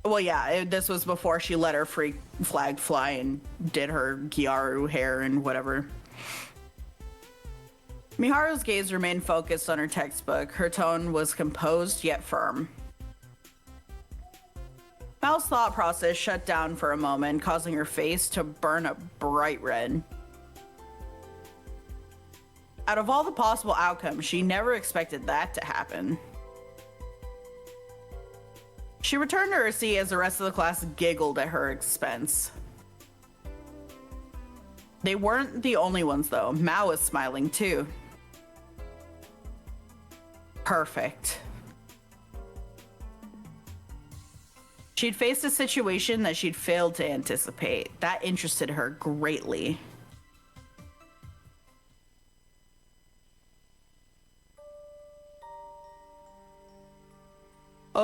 Well, yeah, this was before she let her freak flag fly and did her Gyaru hair and whatever. Miharu's gaze remained focused on her textbook. Her tone was composed yet firm. Mal's thought process shut down for a moment, causing her face to burn a bright red. Out of all the possible outcomes, she never expected that to happen. She returned to her seat as the rest of the class giggled at her expense. They weren't the only ones, though. Mao was smiling, too. Perfect. She'd faced a situation that she'd failed to anticipate. That interested her greatly.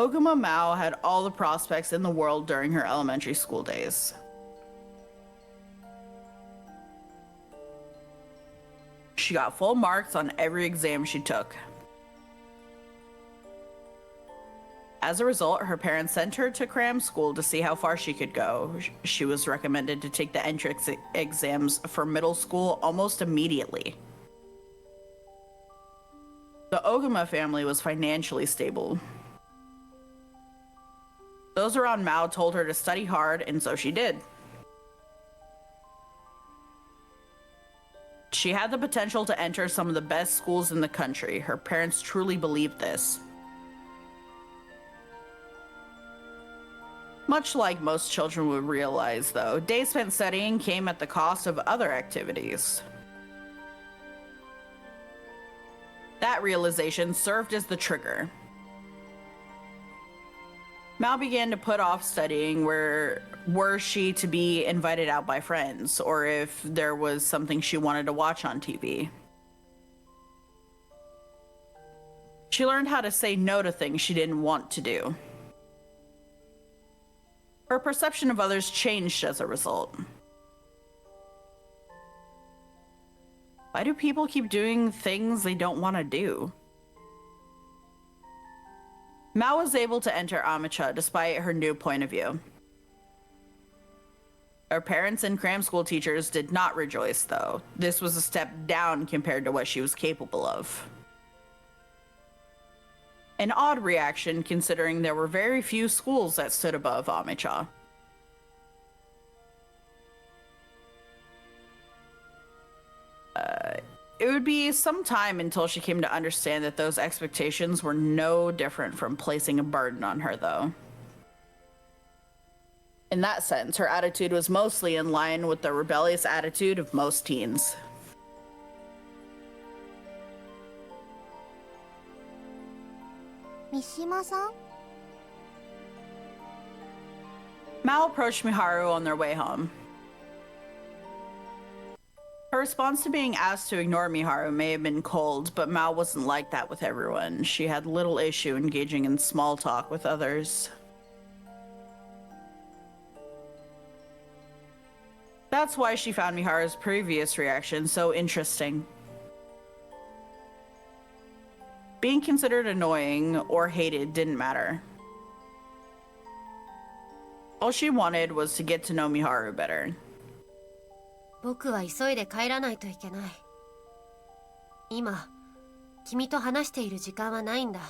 Oguma Mao had all the prospects in the world during her elementary school days. She got full marks on every exam she took. As a result, her parents sent her to cram school to see how far she could go. She was recommended to take the entrance exams for middle school almost immediately. The Oguma family was financially stable. Those around Mao told her to study hard, and so she did. She had the potential to enter some of the best schools in the country. Her parents truly believed this. Much like most children would realize, though, days spent studying came at the cost of other activities. That realization served as the trigger. Mao began to put off studying were she to be invited out by friends, or if there was something she wanted to watch on TV. She learned how to say no to things she didn't want to do. Her perception of others changed as a result. Why do people keep doing things they don't want to do? Mao was able to enter Amicha despite her new point of view. Her parents and cram school teachers did not rejoice, though. This was a step down compared to what she was capable of. An odd reaction considering there were very few schools that stood above Amicha. It would be some time until she came to understand that those expectations were no different from placing a burden on her, though. In that sense, her attitude was mostly in line with the rebellious attitude of most teens. Mishima-san? Mao approached Miharu on their way home. Her response to being asked to ignore Miharu may have been cold, but Mao wasn't like that with everyone. She had little issue engaging in small talk with others. That's why she found Miharu's previous reaction so interesting. Being considered annoying or hated didn't matter. All she wanted was to get to know Miharu better. 僕は急いで帰らないといけない。今、君と話している時間はないんだ。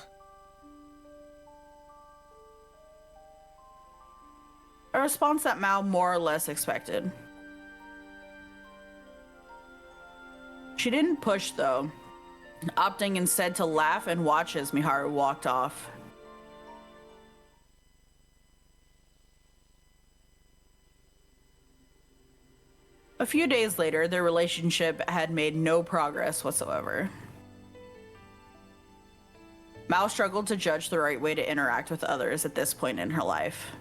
A response that Mao more or less expected. She didn't push, though, opting instead to laugh and watch as Miharu walked off. A few days later, their relationship had made no progress whatsoever. Mao struggled to judge the right way to interact with others at this point in her life.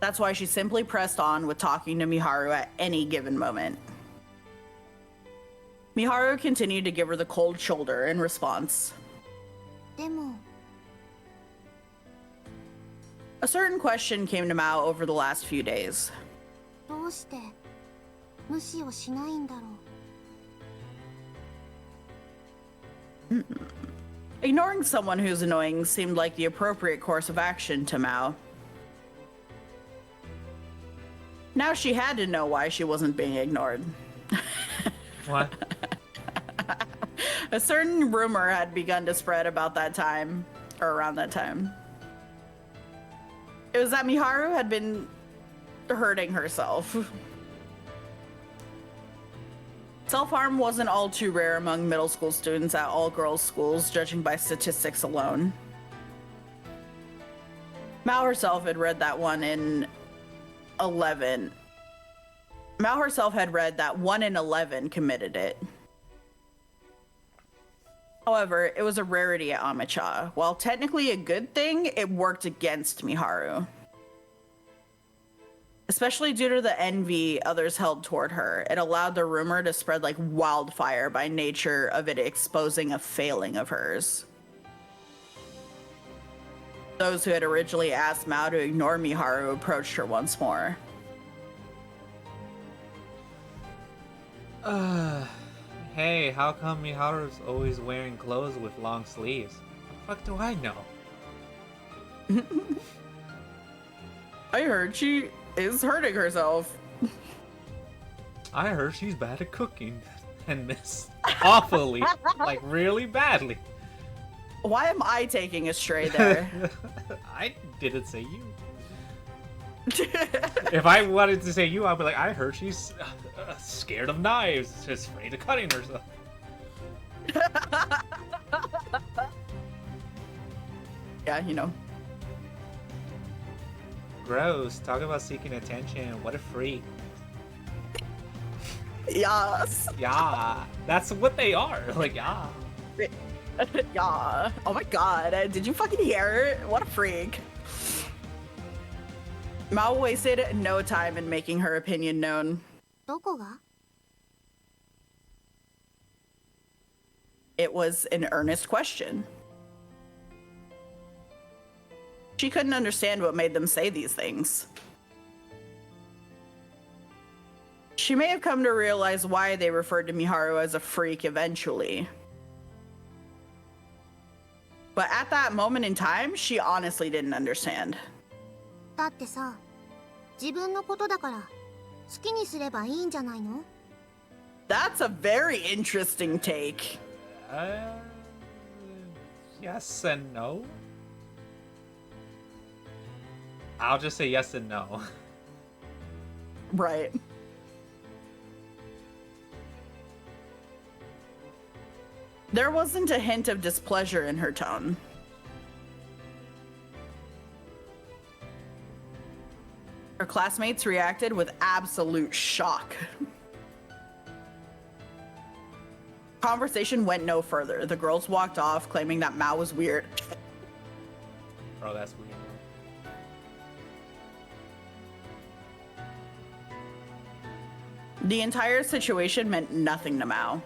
That's why she simply pressed on with talking to Miharu at any given moment. Miharu continued to give her the cold shoulder in response. でも A certain question came to Mao over the last few days. どうして無視をしないんだろう。Ignoring someone who's annoying seemed like the appropriate course of action to Mao. Now she had to know why she wasn't being ignored. What? A certain rumor had begun to spread about that time, or around that time. It was that Miharu had been hurting herself. Self-harm wasn't all too rare among middle school students at all-girls schools, judging by statistics alone. Mao herself had read that 1 in 11. Mao herself had read that 1 in 11 committed it. However, it was a rarity at Amicha. While technically a good thing, it worked against Miharu. Especially due to the envy others held toward her, it allowed the rumor to spread like wildfire by nature of it exposing a failing of hers. Those who had originally asked Mao to ignore Miharu approached her once more. Hey, how come Miharu's always wearing clothes with long sleeves? What the fuck do I know? I heard she is hurting herself. I heard she's bad at cooking and miss awfully, like really badly. Why am I taking a stray there? I didn't say you. If I wanted to say you, I'd be like, I heard she's scared of knives, just afraid of cutting herself. Yeah, you know. Gross. Talk about seeking attention. What a freak. Yes. Yeah, that's what they are. Like, yeah. Yeah. Oh my god. Did you fucking hear it? What a freak. Mao wasted no time in making her opinion known. どこが It was an earnest question. She couldn't understand what made them say these things. She may have come to realize why they referred to Miharu as a freak eventually. But at that moment in time, she honestly didn't understand. だってさ、自分のことだから好きにすればいいんじゃないの That's a very interesting take. Yes and no. I'll just say yes and no. Right. There wasn't a hint of displeasure in her tone. Her classmates reacted with absolute shock. Conversation went no further. The girls walked off, claiming that Mao was weird. Bro, that's weird. The entire situation meant nothing to Mao.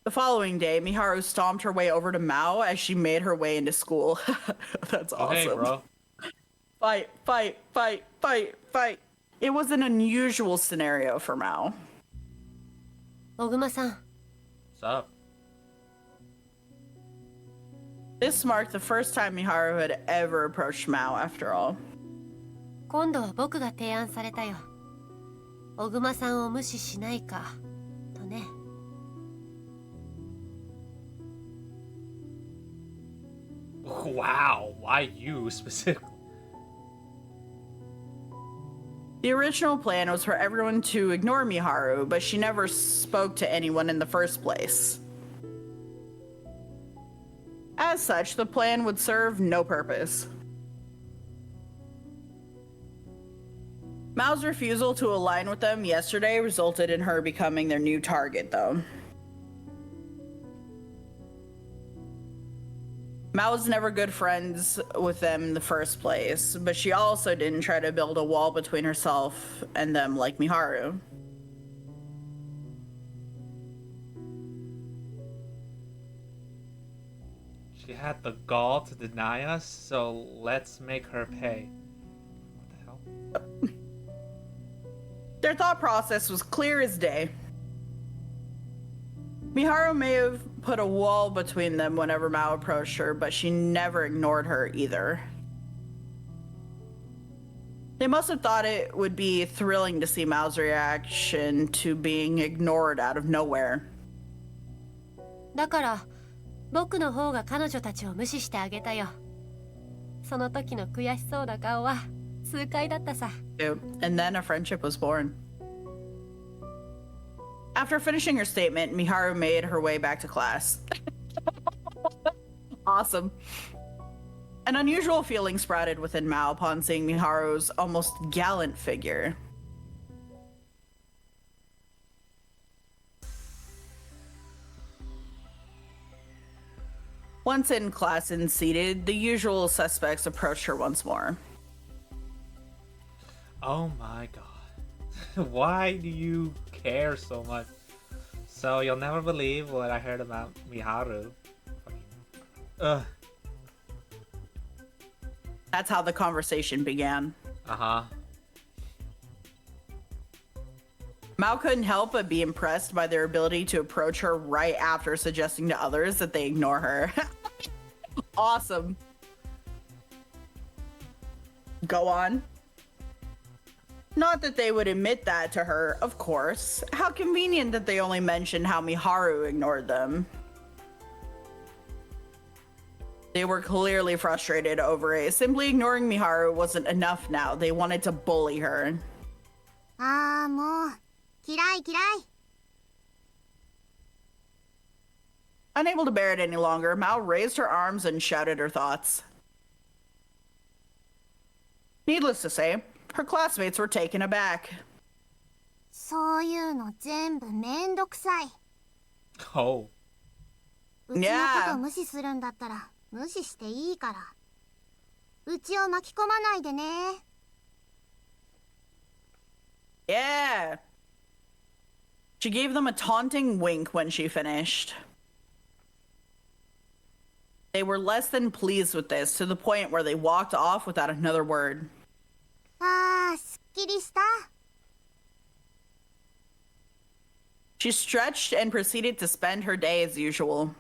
The following day, Miharu stomped her way over to Mao as she made her way into school. That's awesome. Hey, bro. Fight, fight, fight, fight, fight. It was an unusual scenario for Mao. 小熊さん、 What's up? This marked the first time Miharu had ever approached Mao, after all. 今度は僕が提案されたよ。小熊さんを無視しないか、とね。Wow, why you specifically? The original plan was for everyone to ignore Miharu, but she never spoke to anyone in the first place. As such, the plan would serve no purpose. Mao's refusal to align with them yesterday resulted in her becoming their new target, though. Mao was never good friends with them in the first place, but she also didn't try to build a wall between herself and them like Miharu. She had the gall to deny us, so let's make her pay. What the hell? Their thought process was clear as day. Miharu may have put a wall between them whenever Mao approached her, but she never ignored her either. They must have thought it would be thrilling to see Mao's reaction to being ignored out of nowhere. だから僕の方が彼女たちを無視してあげたよ。その時の悔しそうな顔は痛快だったさ。And then a friendship was born. After finishing her statement, Miharu made her way back to class. Awesome. An unusual feeling sprouted within Mao upon seeing Miharu's almost gallant figure. Once in class and seated, the usual suspects approached her once more. Oh my god. Why do you care so much? So you'll never believe what I heard about Miharu. Ugh. That's how the conversation began. Uh-huh. Mao couldn't help but be impressed by their ability to approach her right after suggesting to others that they ignore her. Awesome. Go on. Not that they would admit that to her, of course. How convenient that they only mentioned how Miharu ignored them. They were clearly frustrated over it. Simply ignoring Miharu wasn't enough now. They wanted to bully her. ああ、もう。嫌い嫌い。 Unable to bear it any longer, Mao raised her arms and shouted her thoughts. Needless to say, her classmates were taken aback. そういうの全部めんどくさい。 Oh. うちのこ Yeah. と無視するんだったら無視していいから。うちを巻き込まないでね。 Yeah. She gave them a taunting wink when she finished. They were less than pleased with this, to the point where they walked off without another word. ああ、すっきりした。 She stretched and proceeded to spend her day as usual.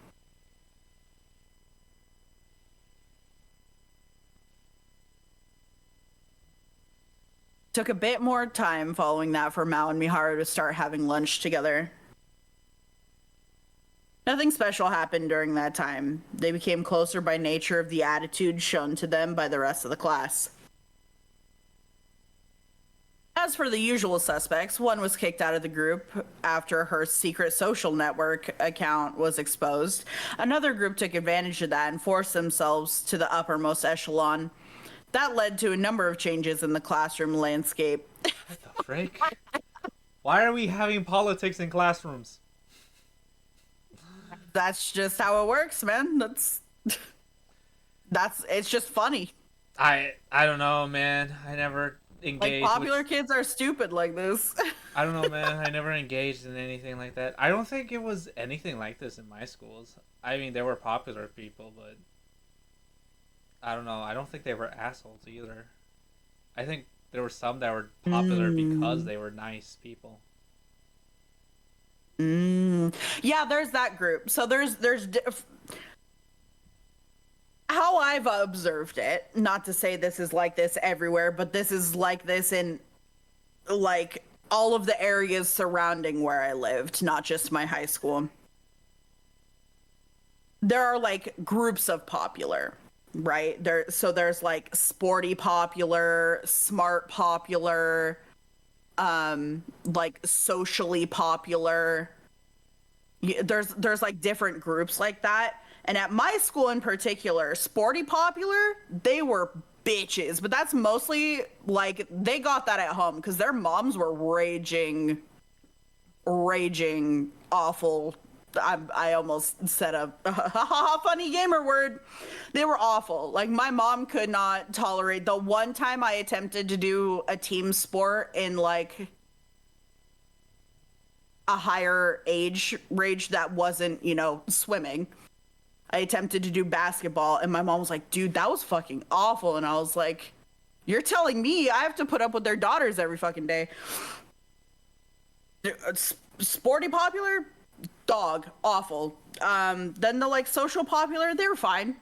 Took a bit more time following that for Mao and Miharu to start having lunch together. Nothing special happened during that time. They became closer by nature of the attitude shown to them by the rest of the class. As for the usual suspects, one was kicked out of the group after her secret social network account was exposed. Another group took advantage of that and forced themselves to the uppermost echelon. That led to a number of changes in the classroom landscape. What the frick? Why are we having politics in classrooms? That's just how it works, man. It's just funny. I don't know, man. I never engaged. Like, popular kids are stupid like this. I don't know, man. I never engaged in anything like that. I don't think it was anything like this in my schools. I mean, there were popular people, but I don't know. I don't think they were assholes either. I think there were some that were popular because they were nice people. Yeah, there's that group. So there's how I've observed it, not to say this is like this everywhere, but this is like this in like all of the areas surrounding where I lived, not just my high school. There are like groups of popular, right? There's like sporty popular, smart popular, like socially popular. There's like different groups like that. And at my school in particular, sporty popular, they were bitches. But that's mostly like they got that at home because their moms were raging awful. I almost said a funny gamer word. They were awful. Like, my mom could not tolerate. The one time I attempted to do a team sport in like a higher age range that wasn't, swimming, I attempted to do basketball, and my mom was like, dude, that was fucking awful. And I was like, you're telling me I have to put up with their daughters every fucking day? Sporty popular, dog, awful. Then the like social popular, they were fine.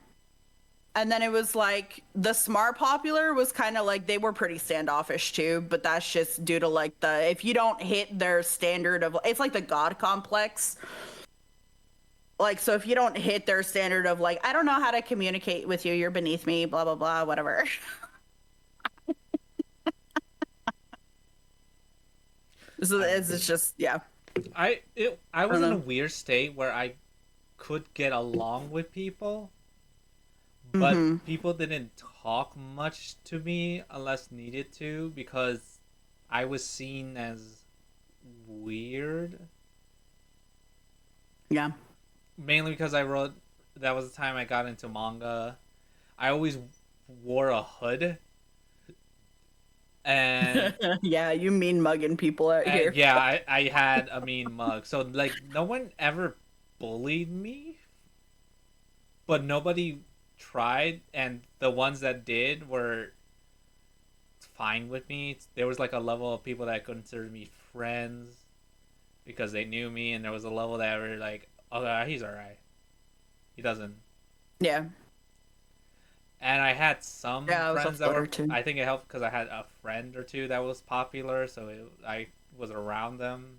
And then it was like the smart popular was kind of like they were pretty standoffish too, but that's just due to like if you don't hit their standard of, it's like the God complex. Like, so if you don't hit their standard of like, I don't know how to communicate with you, you're beneath me, blah, blah, blah, whatever. So it's just, yeah. I was in a weird state where I could get along with people, but people didn't talk much to me unless needed to because I was seen as weird. Yeah. Mainly because that was the time I got into manga. I always wore a hood. And Yeah, you mean mugging people out here. yeah, I had a mean mug. So like no one ever bullied me, but nobody tried, and the ones that did were fine with me. There was like a level of people that considered me friends because they knew me, and there was a level that were like, oh, he's alright. He doesn't. Yeah. And I had some Yeah, I was a friends that floater were. too. I think it helped because I had a friend or two that was popular, so I was around them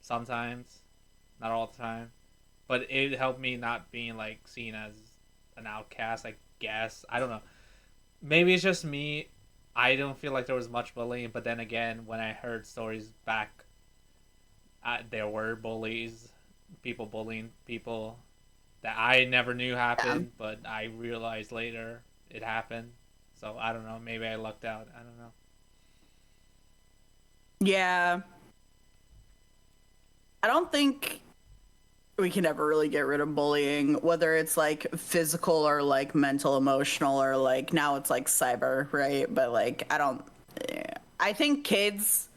sometimes, not all the time. But it helped me not being like seen as an outcast. I guess I don't know. Maybe it's just me. I don't feel like there was much bullying, but then again, when I heard stories back, there were bullies, people bullying people that I never knew Yeah. happened, but I realized later it happened. So I don't know. Maybe I lucked out. I don't know. Yeah. I don't think we can ever really get rid of bullying, whether it's like physical or like mental, emotional, or like now it's like cyber, right? But like, I don't, yeah. I think kids,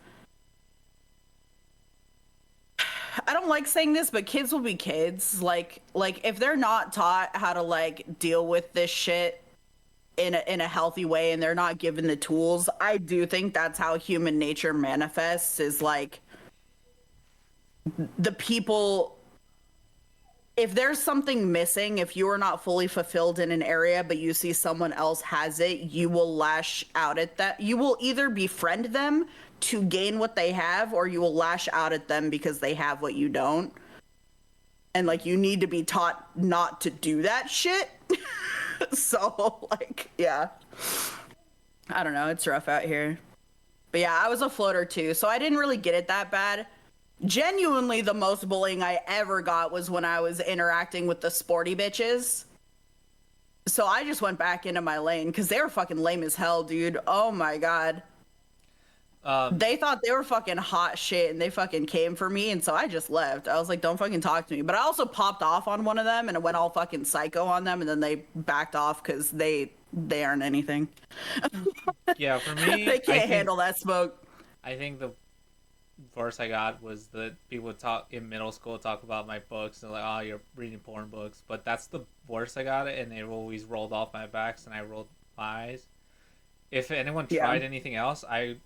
I don't like saying this, but kids will be kids. Like if they're not taught how to like deal with this shit in a healthy way and they're not given the tools, I do think that's how human nature manifests is like the people, if there's something missing, if you are not fully fulfilled in an area, but you see someone else has it, you will lash out at that. You will either befriend them to gain what they have, or you will lash out at them because they have what you don't. And like, you need to be taught not to do that shit. So, like, yeah. I don't know. It's rough out here. But yeah, I was a floater too, so I didn't really get it that bad. Genuinely, the most bullying I ever got was when I was interacting with the sporty bitches. So I just went back into my lane because they were fucking lame as hell, dude. Oh my god. They thought they were fucking hot shit and they fucking came for me, and so I just left. I was like, don't fucking talk to me. But I also popped off on one of them and it went all fucking psycho on them, and then they backed off because they aren't anything. Yeah, for me, They can't handle that smoke. I think the worst I got was that people would talk in middle school, talk about my books and like, oh, you're reading porn books. But that's the worst I got it, and it always rolled off my backs, and I rolled my eyes. If anyone tried anything else, I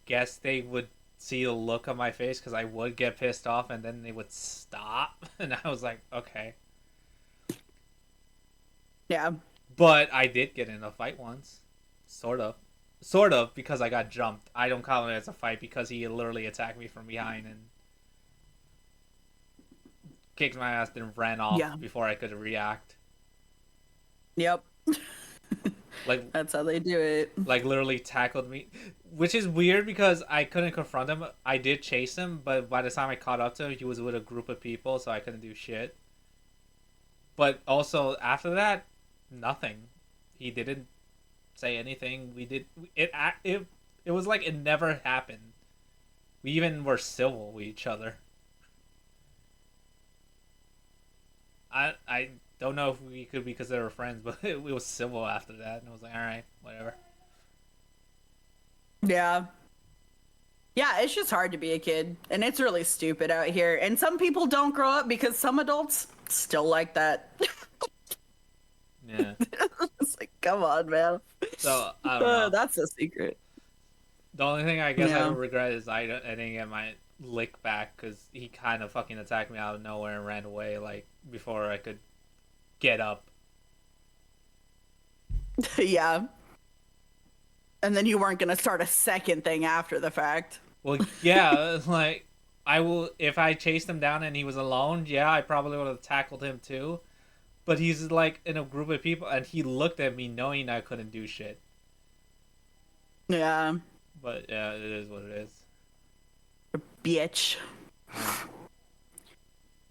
guess they would see the look on my face because I would get pissed off, and then they would stop, and I was like, okay. Yeah. But I did get in a fight once, sort of, because I got jumped. I don't count it as a fight because he literally attacked me from behind and kicked my ass, then ran off before I could react. Yep. Like, that's how they do it. Like, literally tackled me, which is weird because I couldn't confront him. I did chase him, but by the time I caught up to him, he was with a group of people, so I couldn't do shit. But also after that, nothing. He didn't say anything. We did it was like it never happened. We even were civil with each other. I don't know if we could be considered friends, but it was civil after that, and I was like, all right, whatever. Yeah. Yeah, it's just hard to be a kid, and it's really stupid out here. And some people don't grow up because some adults still like that. Yeah. It's like, come on, man. So, I don't know. That's a secret. The only thing I guess I don't regret is I didn't get my lick back because he kind of fucking attacked me out of nowhere and ran away, like, before I could get up. Yeah. And then you weren't going to start a second thing after the fact. Well, yeah, like, if I chased him down and he was alone, yeah, I probably would have tackled him too. But he's, like, in a group of people, and he looked at me knowing I couldn't do shit. Yeah. But, yeah, it is what it is. Bitch.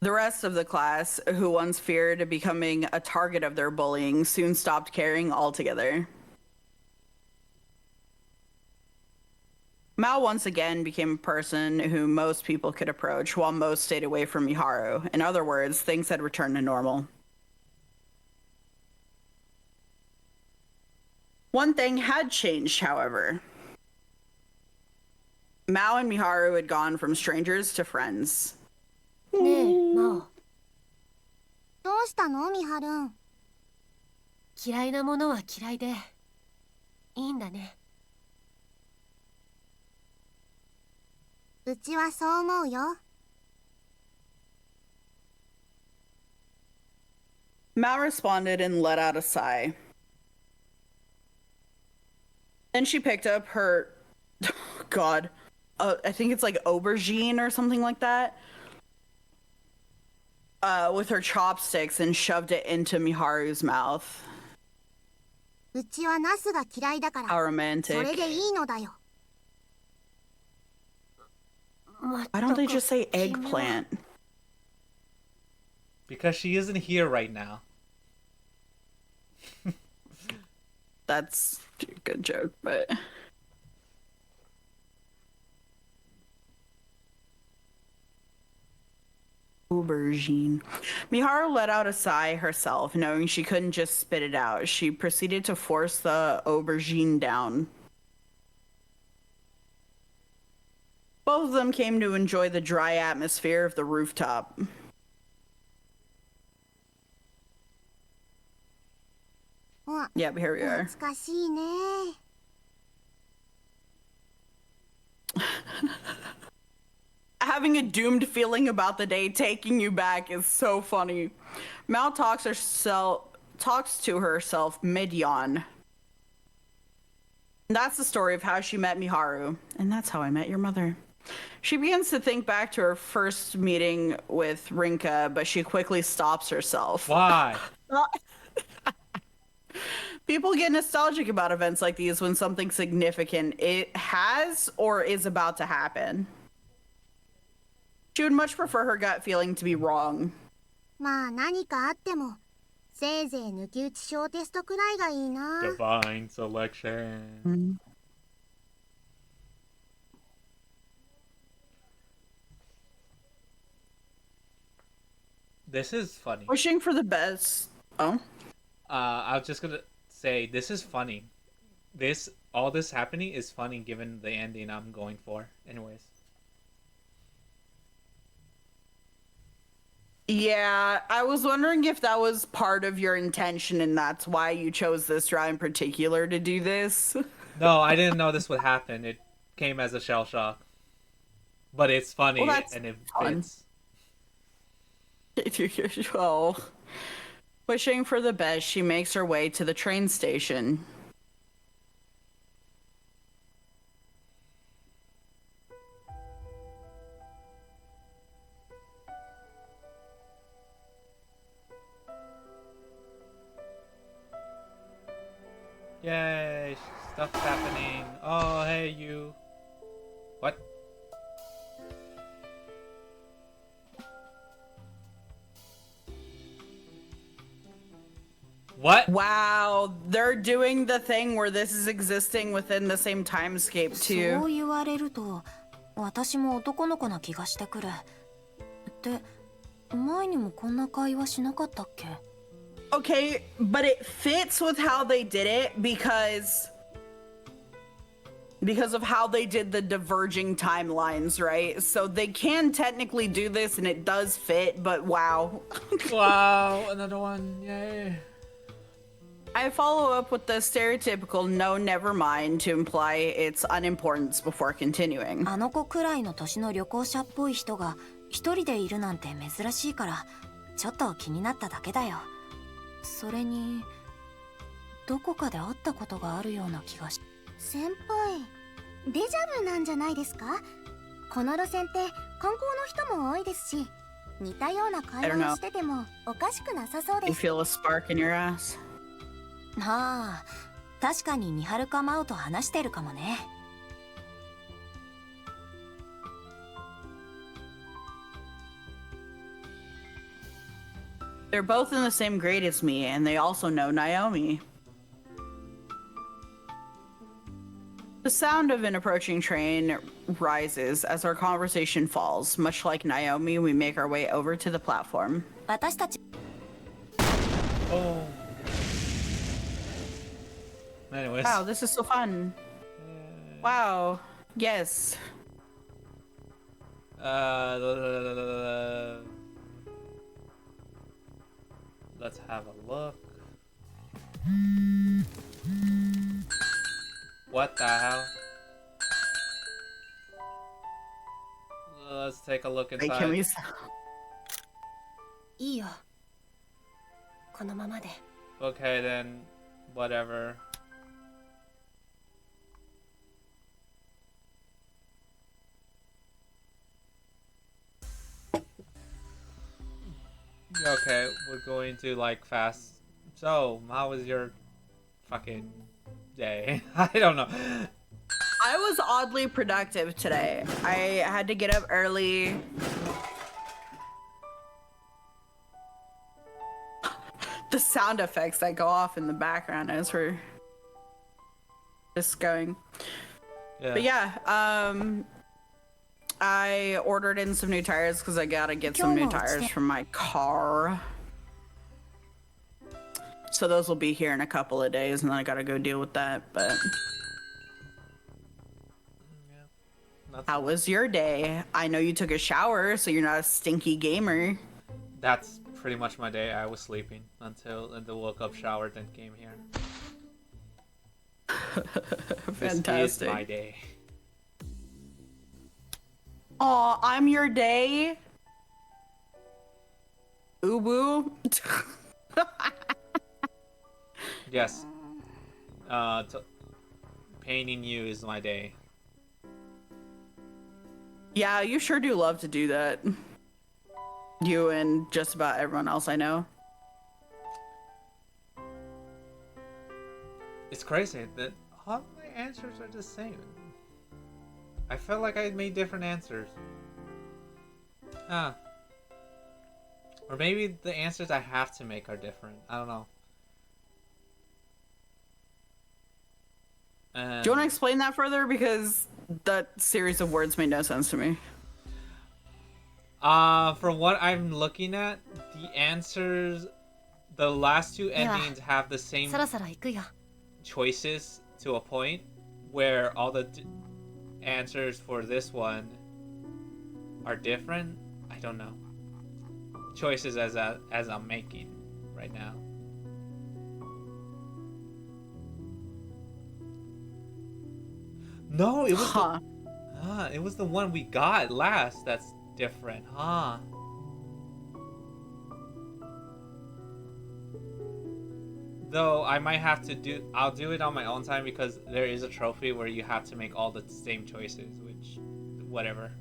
The rest of the class, who once feared becoming a target of their bullying, soon stopped caring altogether. Mao once again became a person who most people could approach, while most stayed away from Miharu. In other words, things had returned to normal. One thing had changed, however. Mao and Miharu had gone from strangers to friends. ねえ真央、どうしたのみはるん。嫌いなものは嫌いでいいんだね。うちはそう思うよ。Mao responded and let out a sigh. Then she picked up her, oh God, I think it's like aubergine or something like that, with her chopsticks and shoved it into Miharu's mouth. うちはナスが嫌いだか How ら、そ romantic. れでいいのだよ。Why don't they just say eggplant? Because she isn't here right now. That's a good joke, but... Aubergine. Miharu let out a sigh herself, knowing she couldn't just spit it out. She proceeded to force the aubergine down. Both of them came to enjoy the dry atmosphere of the rooftop. Yep, here we are. 懐かしいね。Having a doomed feeling about the day taking you back is so funny. Mal talks to herself mid-yawn. That's the story of how she met Miharu, and that's how I met your mother. She begins to think back to her first meeting with Rinka, but she quickly stops herself. Why? People get nostalgic about events like these when something significant it has or is about to happen. She would much prefer her gut feeling to be wrong. まあ何かあっても、せいぜい抜き打ち小テストくらいがいいな。 Divine selection. This is funny. Wishing for the best. Oh? I was just gonna say, this is funny. All this happening is funny given the ending I'm going for. Anyways. Yeah, I was wondering if that was part of your intention and that's why you chose this draw in particular to do this. No, I didn't know this would happen. It came as a shell shock. But it's funny Well, that's and it fun. fits. Oh. Wishing for the best, she makes her way to the train station. Yay, stuff's happening. Oh, hey, you. What? What? Wow, they're doing the thing where this is existing within the same timescape そう too. 言われると私も男の子な気がしてくる。って前にもこんな会話しなかったっけ？ Okay, but it fits with how they did it because of how they did the diverging timelines, right? So they can technically do this and it does fit, but wow. Wow, another one. Yay. I follow up with the stereotypical no, never mind to imply its unimportance before continuing. あの子くらいの年の旅行者っぽい人が一人でいるなんて珍しいからちょっと気になっただけだよ。それにどこかで会ったことがあるような気がし。先輩、デジャブなんじゃないですか？この路線って観光の人も多いですし、似たような会話をしててもおかしくなさそうで You す。 feel a spark in your ass? ああ、確かにミハルかマウと話してるかもね。They're both in the same grade as me, and they also know Naomi. The sound of an approaching train rises as our conversation falls. Much like Naomi, we make our way over to the platform. 私たち Oh. Anyways. Wow, this is so fun. Wow. Yes. Let's have a look. What the hell? Let's take a look Wait, can inside. we? いいよこのままで Okay, then, whatever. Okay, we're going to like fast. So, how was your fucking day? I don't know. I was oddly productive today. I had to get up early. The sound effects that go off in the background as we're just going. Yeah. But yeah, I ordered in some new tires because I gotta get some new tires for my car. So those will be here in a couple of days, and then I gotta go deal with that. But how was your day? I know you took a shower, so you're not a stinky gamer. That's pretty much my day. I was sleeping until woke up, showered, then came here. Fantastic. This is my day. Aw, I'm your day. Ubu. Yes. Painting you is my day. Yeah, you sure do love to do that. You and just about everyone else I know. It's crazy that all my answers are the same. I felt like I made different answers. Or maybe the answers I have to make are different. I don't know. Do you want to explain that further? Because that series of words made no sense to me. From what I'm looking at, the answers, the last two endings have the same そろそろ行くよ choices to a point, where all the answers for this one are different. I don't know. Choices as I'm making right now. No, it was it was the one we got last that's different, huh? Though I might have to I'll do it on my own time because there is a trophy where you have to make all the same choices, which, whatever.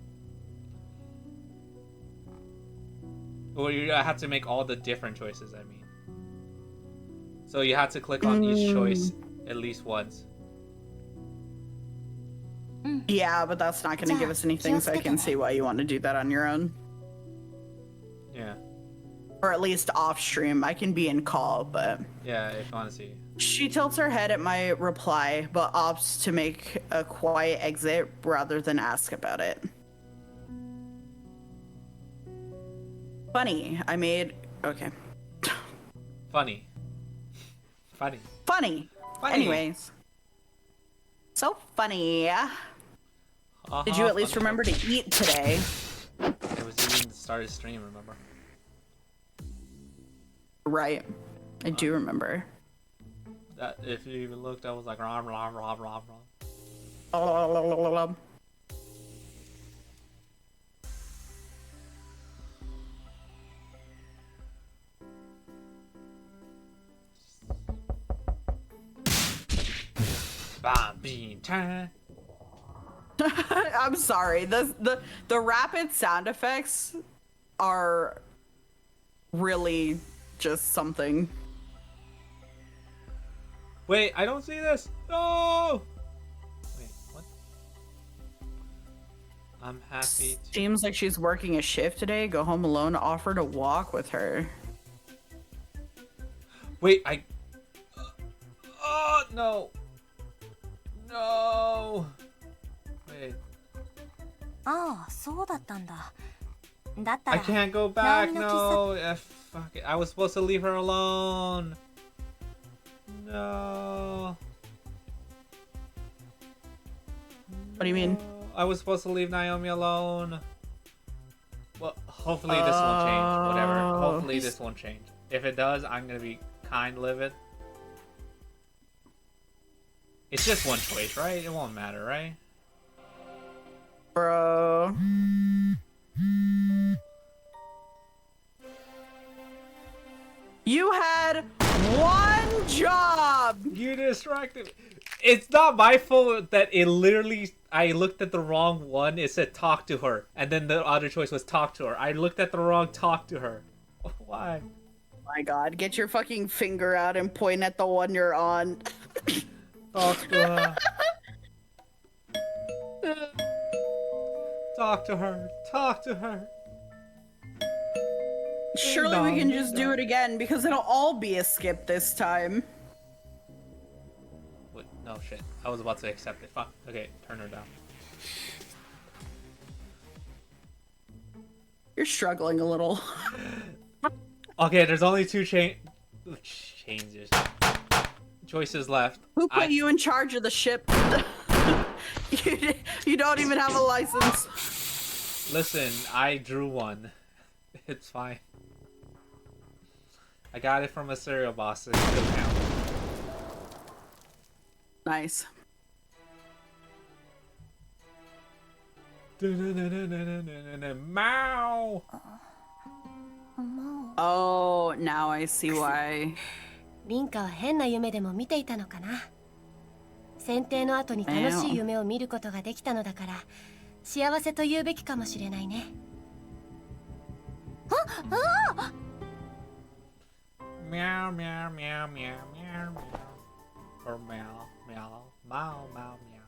Or you have to make all the different choices, I mean. So you have to click on each choice at least once. Yeah, but that's not going to give us anything, so I can see why you want to do that on your own. Yeah. Or at least off stream. I can be in call, but... Yeah, if you want to see. She tilts her head at my reply, but opts to make a quiet exit rather than ask about it. Funny. I made... Okay. Funny. Funny. Funny. Anyways. So funny. Did you at least remember to eat today? It was even the start of stream, remember? Right. I do remember. That if you even looked, I was like rom rom rom rom rom. Bean time. I'm sorry. The rapid sound effects are really just something. Wait, I don't see this. No. Wait, what? I'm happy to... Seems like she's working a shift today. Go home alone. Offer to walk with her. Wait, oh no. No. Wait. ああそうだったんだだった I ら can't go back. No. Fuck it. I was supposed to leave her alone. No. What do you mean? I was supposed to leave Naomi alone. Hopefully this won't change. Whatever. Oh. Hopefully this won't change. If it does, I'm gonna be kind livid. It's just one choice, right? It won't matter, right? Bro. You had one job! You distracted me. It's not my fault that it literally... I looked at the wrong one. It said talk to her. And then the other choice was talk to her. I looked at the wrong talk to her. Why? My god, get your fucking finger out and point at the one you're on. Talk to her. Talk to her. Talk to her. Surely we can just do it again because it'll all be a skip this time. What? No shit. I was about to accept it. Fuck. Okay, turn her down. You're struggling a little. Okay, there's only two changes. Choices left. Who put you in charge of the ship? You don't even have a license. Listen, I drew one. It's fine. I got it from a cereal box. It still counts. Nice. Mow! Oh, now I see why. 凛花は変な夢でも見ていたのかな。選定の後に楽しい夢を見ることができたのだから幸せと言うべきかもしれないね。Meow, meow, meow, meow, meow, meow. Or meow, meow, meow, meow, meow.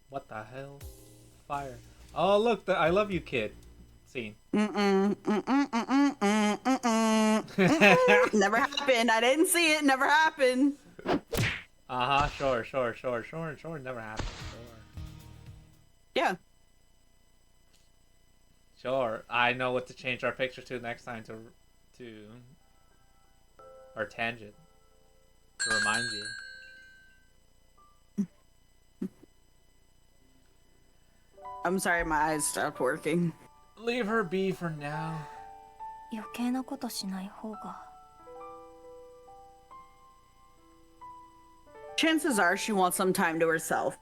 What the hell? Fire. Oh, look, the I love you kid scene. Never happened. I didn't see it. Never happened. Uh-huh, sure. Never happened. Sure. Yeah. Sure. I know what to change our picture to next time to or tangent to remind you. I'm sorry, my eyes stopped working. Leave her be for now. 余計なことしない方が。 Chances are she wants some time to herself.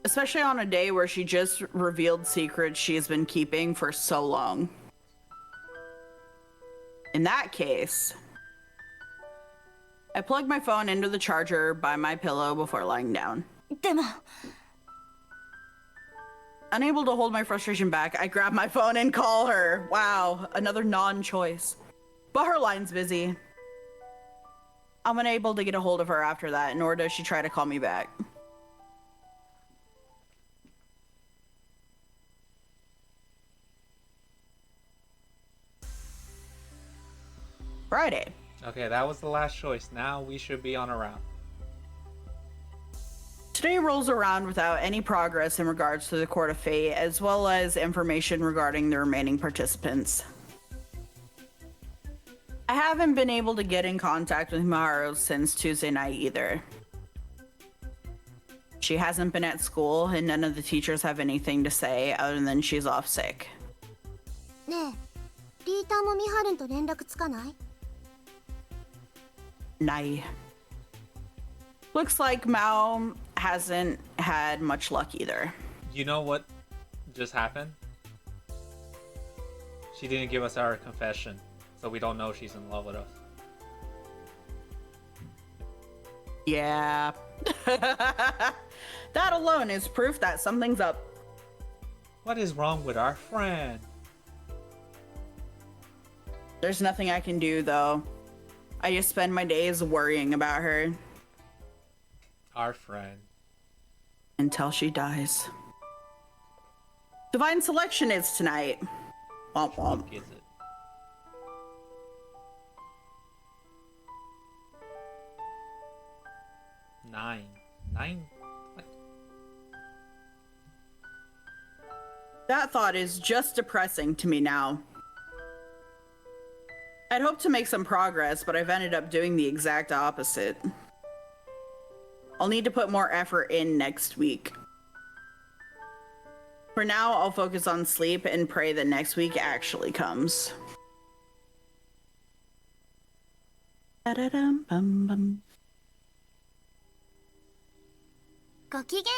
Especially on a day where she just revealed secrets she's been keeping for so long. In that case, I plugged my phone into the charger by my pillow before lying down. でも Unable to hold my frustration back, I grab my phone and call her. Wow, another non-choice. But her line's busy. I'm unable to get a hold of her after that, nor does she try to call me back. Friday. Okay, that was the last choice. Now we should be on a route. Today rolls around without any progress in regards to the Court of Fate, as well as information regarding the remaining participants. I haven't been able to get in contact with Maharu since Tuesday night either. She hasn't been at school, and none of the teachers have anything to say other than she's off sick. ねえ、リーターもミハルンと連絡つかない？ Nai. Looks like Mao hasn't had much luck either. You know what just happened? She didn't give us our confession, so we don't know she's in love with us. Yeah. That alone is proof that something's up. What is wrong with our friend? There's nothing I can do, though. I just spend my days worrying about her. Our friend. Until she dies. Divine Selection is tonight. Womp womp. Is it? Nine. What? That thought is just depressing to me now. I'd hoped to make some progress, but I've ended up doing the exact opposite. I'll need to put more effort in next week. For now, I'll focus on sleep and pray that next week actually comes. Da-da-dum-bum-bum. ごきげん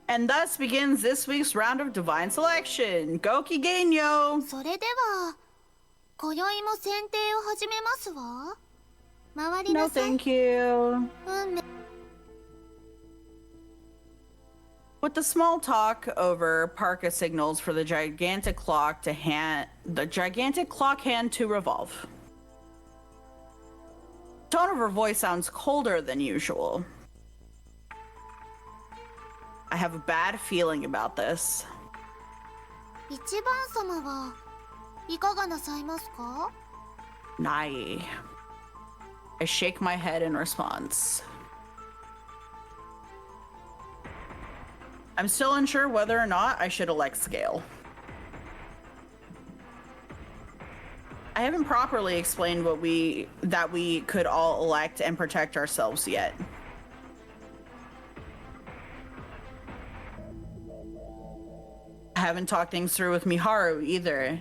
And thus begins this week's round of Divine Selection. Goki Genyo! それでは今宵も選定を始めますわ。回り No, なさい。 thank you. 運命 With the small talk over, Parka signals for the gigantic clock hand to revolve. The tone of her voice sounds colder than usual. I have a bad feeling about this. 一番様はいかがなさいますか？ Nai. I shake my head in response. I'm still unsure whether or not I should elect Scale. I haven't properly explained that we could all elect and protect ourselves yet. I haven't talked things through with Miharu either.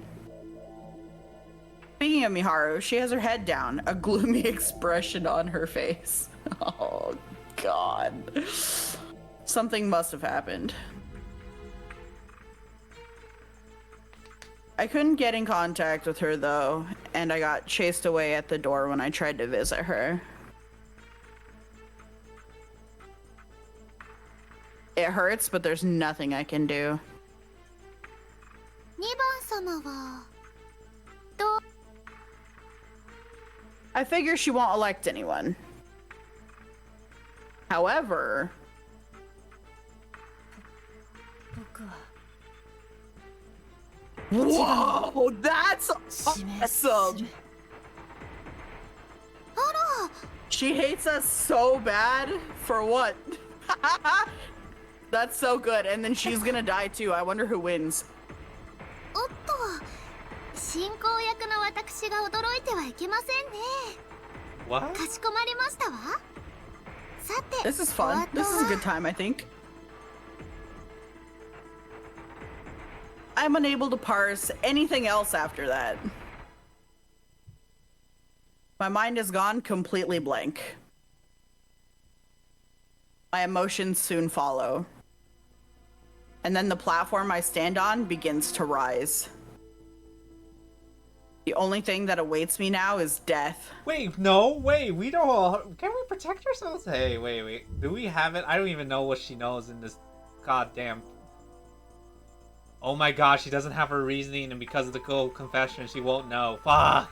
Speaking of Miharu, she has her head down, a gloomy expression on her face. Oh, God. Something must have happened. I couldn't get in contact with her, though, and I got chased away at the door when I tried to visit her. It hurts, but there's nothing I can do. 2番様はどう I figure she won't elect anyone. However... 僕は Whoa! That's 指名す awesome! る She hates us so bad? For what? That's so good. And then she's gonna die too. I wonder who wins. おっと進行役の私が驚いてはいけませんね。 What? かしこまりましたわ。さて This is fun. This is a good time, I think. I'm unable to parse anything else after that. My mind has gone completely blank. My emotions soon follow. And then the platform I stand on begins to rise. The only thing that awaits me now is death. Wait, no, wait, we don't. Can we protect ourselves? Hey, wait. Do we have it? I don't even know what she knows in this goddamn. Oh my gosh, she doesn't have her reasoning, and because of the cold confession, she won't know. Fuck!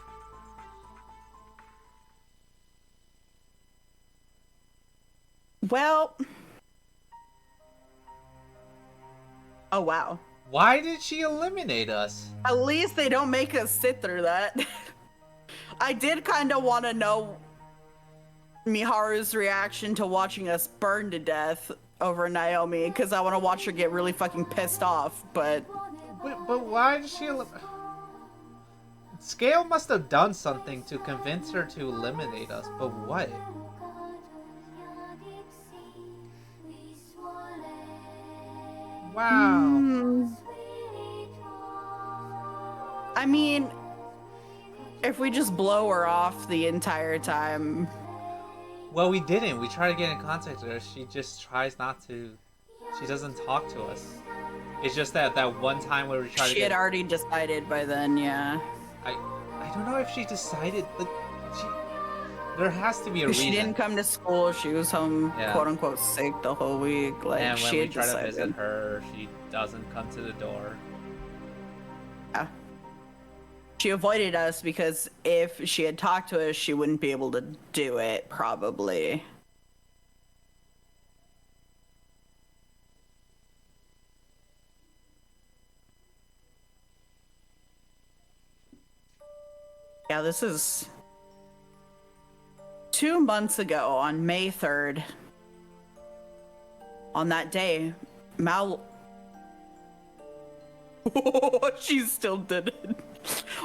Well... Oh, wow. Why did she eliminate us? At least they don't make us sit through that. I did kind of want to know Miharu's reaction to watching us burn to death over Naomi, because I want to watch her get really fucking pissed off, but... But why did she Scale must have done something to convince her to eliminate us, but what? Wow. I mean, if we just blow her off the entire time... Well, we didn't. We tried to get in contact with her. She just tries not to. She doesn't talk to us. It's just that one time where we tried to She get... had already decided by then, yeah. I don't know if she decided, but there has to be a reason. She didn't come to school. She was home, Yeah. quote unquote, sick the whole week. Like, And when she we had try decided. to visit her, she doesn't come to the door. Yeah. She avoided us because if she had talked to us, she wouldn't be able to do it, probably. Yeah, this is 2 months ago on May 3rd. On that day, Mal... She still did it.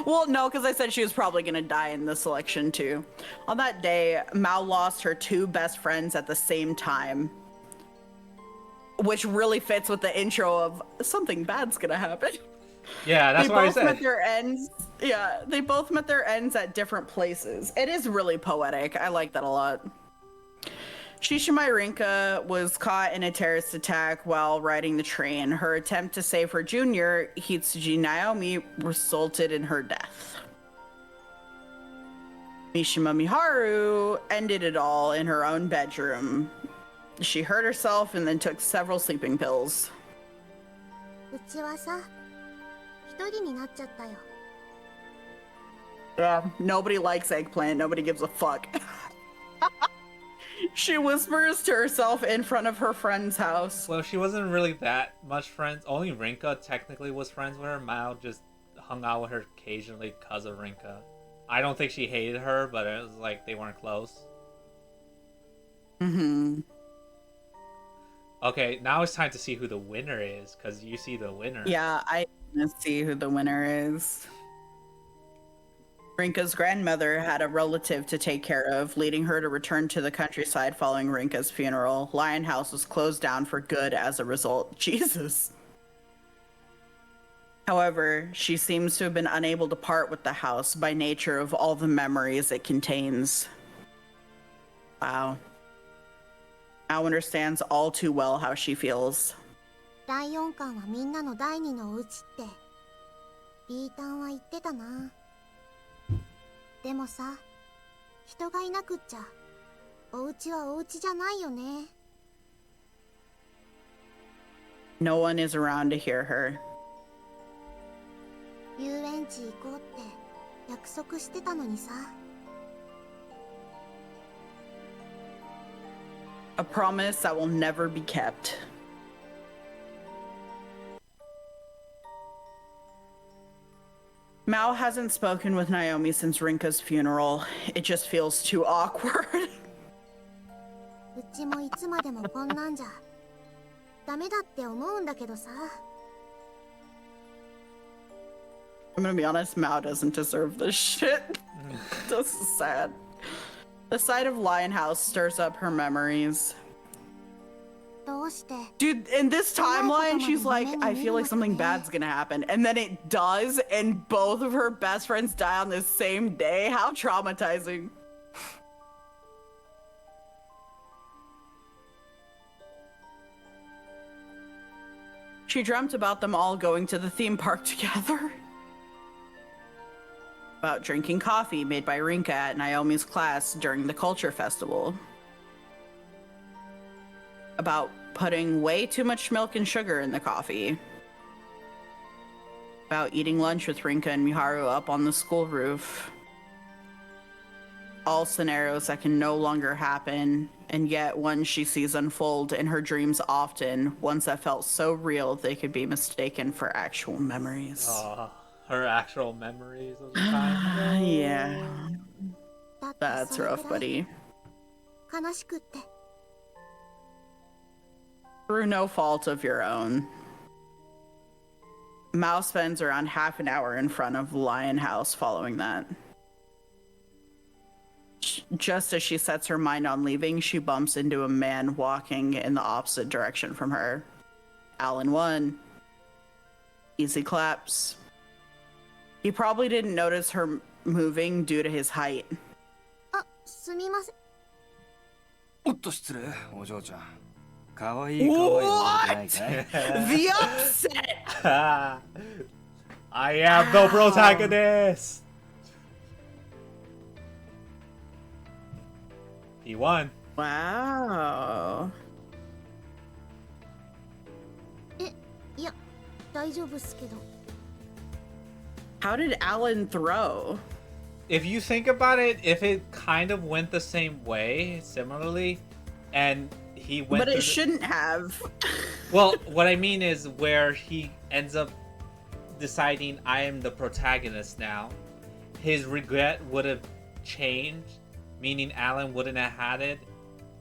Well, no, because I said she was probably going to die in this selection too. On that day, Mao lost her two best friends at the same time, which really fits with the intro of something bad's going to happen. Yeah, that's They what I both said. met their ends. Yeah, they both met their ends at different places. It is really poetic. I like that a lot. Shishimai Rinka was caught in a terrorist attack while riding the train. Her attempt to save her junior, Hitsuji Naomi, resulted in her death. Mishima Miharu ended it all in her own bedroom. She hurt herself and then took several sleeping pills. うちはさ、一人になっちゃったよ。 Yeah, nobody likes eggplant. Nobody gives a fuck. She whispers to herself in front of her friend's house. Well, she wasn't really that much friends. Only Rinka technically was friends with her. Mao just hung out with her occasionally because of Rinka. I don't think she hated her, but it was like they weren't close. Mm-hmm. Okay, now it's time to see who the winner is, because you see the winner. Yeah, I want to see who the winner is. Rinka's grandmother had a relative to take care of, leading her to return to the countryside following Rinka's funeral. Lion House was closed down for good as a result. Jesus. However, she seems to have been unable to part with the house by nature of all the memories it contains. Wow. Now understands all too well how she feels. 第4巻はみんなの第二のお家って B タンは言ってたな。でもさ、人がいなくっちゃお家はお家じゃないよね。 No one is around to hear her. 遊園地行こうって約束してたのにさ。 A promise that will never be kept. Mao hasn't spoken with Naomi since Rinka's funeral. It just feels too awkward. うちもいつまでもこんなんじゃダメだって思うんだけどさ。 I'm gonna be honest, Mao doesn't deserve this shit. This is sad. The sight of Lion House stirs up her memories. どうして Dude, in this timeline, she's like, I feel like something bad's gonna happen. And then it does, and both of her best friends die on the same day. How traumatizing. She dreamt about them all going to the theme park together. About drinking coffee made by Rinka at Naomi's class during the culture festival. About putting way too much milk and sugar in the coffee. About eating lunch with Rinka and Miharu up on the school roof. All scenarios that can no longer happen, and yet ones she sees unfold in her dreams often, ones that felt so real they could be mistaken for actual memories. Her actual memories of the time. Yeah, だって that's それ rough, くらい buddy. 悲しくって。 Through no fault of your own. Mao spends around half an hour in front of Lion House following that. Just as she sets her mind on leaving, she bumps into a man walking in the opposite direction from her. Alan won. Easy claps. He probably didn't notice her moving due to his height. あ、すみません。おっと失礼、お嬢ちゃん。かわいいかわいいのじゃないかい The upset! I am the protagonist! He won. Wow. いや、大丈夫っすけど。 How did Alan throw? If you think about it, if it kind of went the same way, similarly, and he went But it through shouldn't have. well, what I mean is where he ends up deciding I am the protagonist now, his regret would have changed, meaning Alan wouldn't have had it,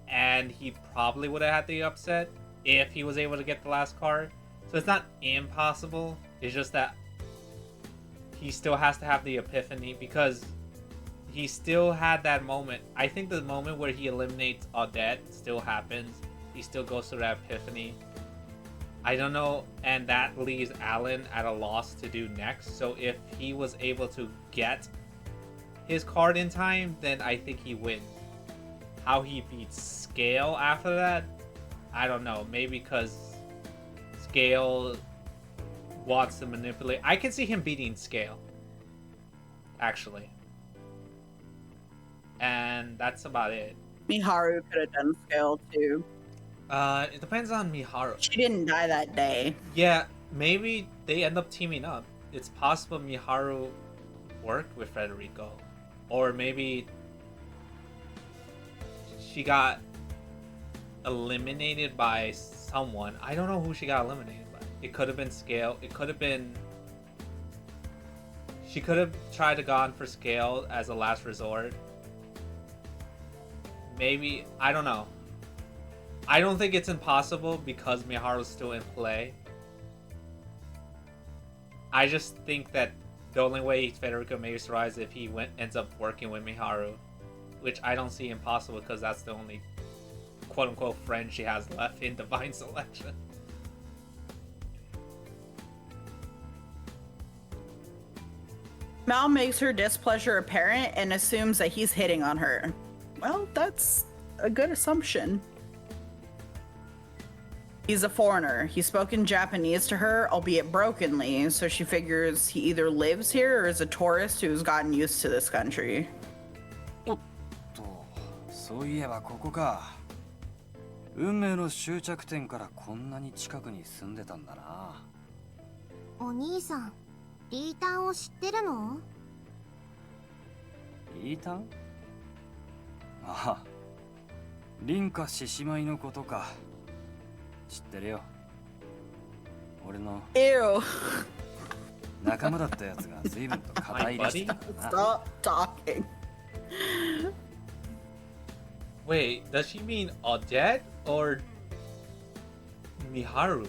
and he probably would have had the upset if he was able to get the last card. So it's not impossible, it's just that he still has to have the epiphany because he still had that moment. I think the moment where he eliminates Odette still happens. He still goes through that epiphany. I don't know, and that leaves Alan at a loss to do next. So if he was able to get his card in time, then I think he wins. How he beats Scale after that, I don't know. Maybe because Scale wants to manipulate. I can see him beating Scale, actually. And that's about it. Miharu could have done Scale too. It depends on Miharu. She didn't die that day. Yeah, maybe they end up teaming up. It's possible Miharu worked with Federico. Or maybe she got eliminated by someone. I don't know who she got eliminated by. It could have been Scale. It could have been... She could have tried to gone for Scale as a last resort. Maybe, I don't know. I don't think it's impossible because Miharu's still in play. I just think that the only way Federico maybe survives is if he ends up working with Miharu, which I don't see impossible because that's the only quote-unquote friend she has left in Divine Selection. Mal makes her displeasure apparent and assumes that he's hitting on her. Well, that's a good assumption. He's a foreigner. He spoke in Japanese to her, albeit brokenly, so she figures he either lives here or is a tourist who's gotten used to this country. おっと、そういえばここか。運命の終着点からこんなに近くに住んでたんだな。お兄さん、リータンを知ってるの？リータン？ああ、凛花獅子舞のことか。知ってるよ。俺の Ew. 仲間だったやつが随分と肩入れしてたからな。 Stop talking. Wait, does she mean Odette or Miharu?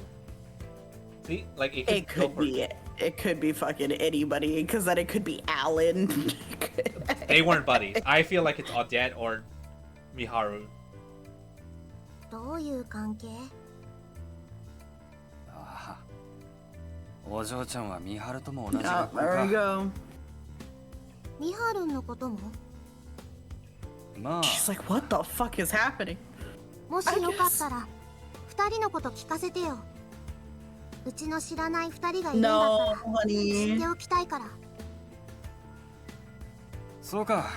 See, like It could be it. It could be fucking anybody, because then it could be Alan. They weren't buddies. I feel like it's Odette or Miharu. どういう関係？ああ、お嬢ちゃんはミハルとも同じ Oh, 学校 there we か。 go. ミハルンのことも？まあ、 She's like, what the fuck is happening? もしよかったら二人のこと聞かせてよ。うちの知らない二人がいるんだ No, から知っ honey. ておきたいから。そうか。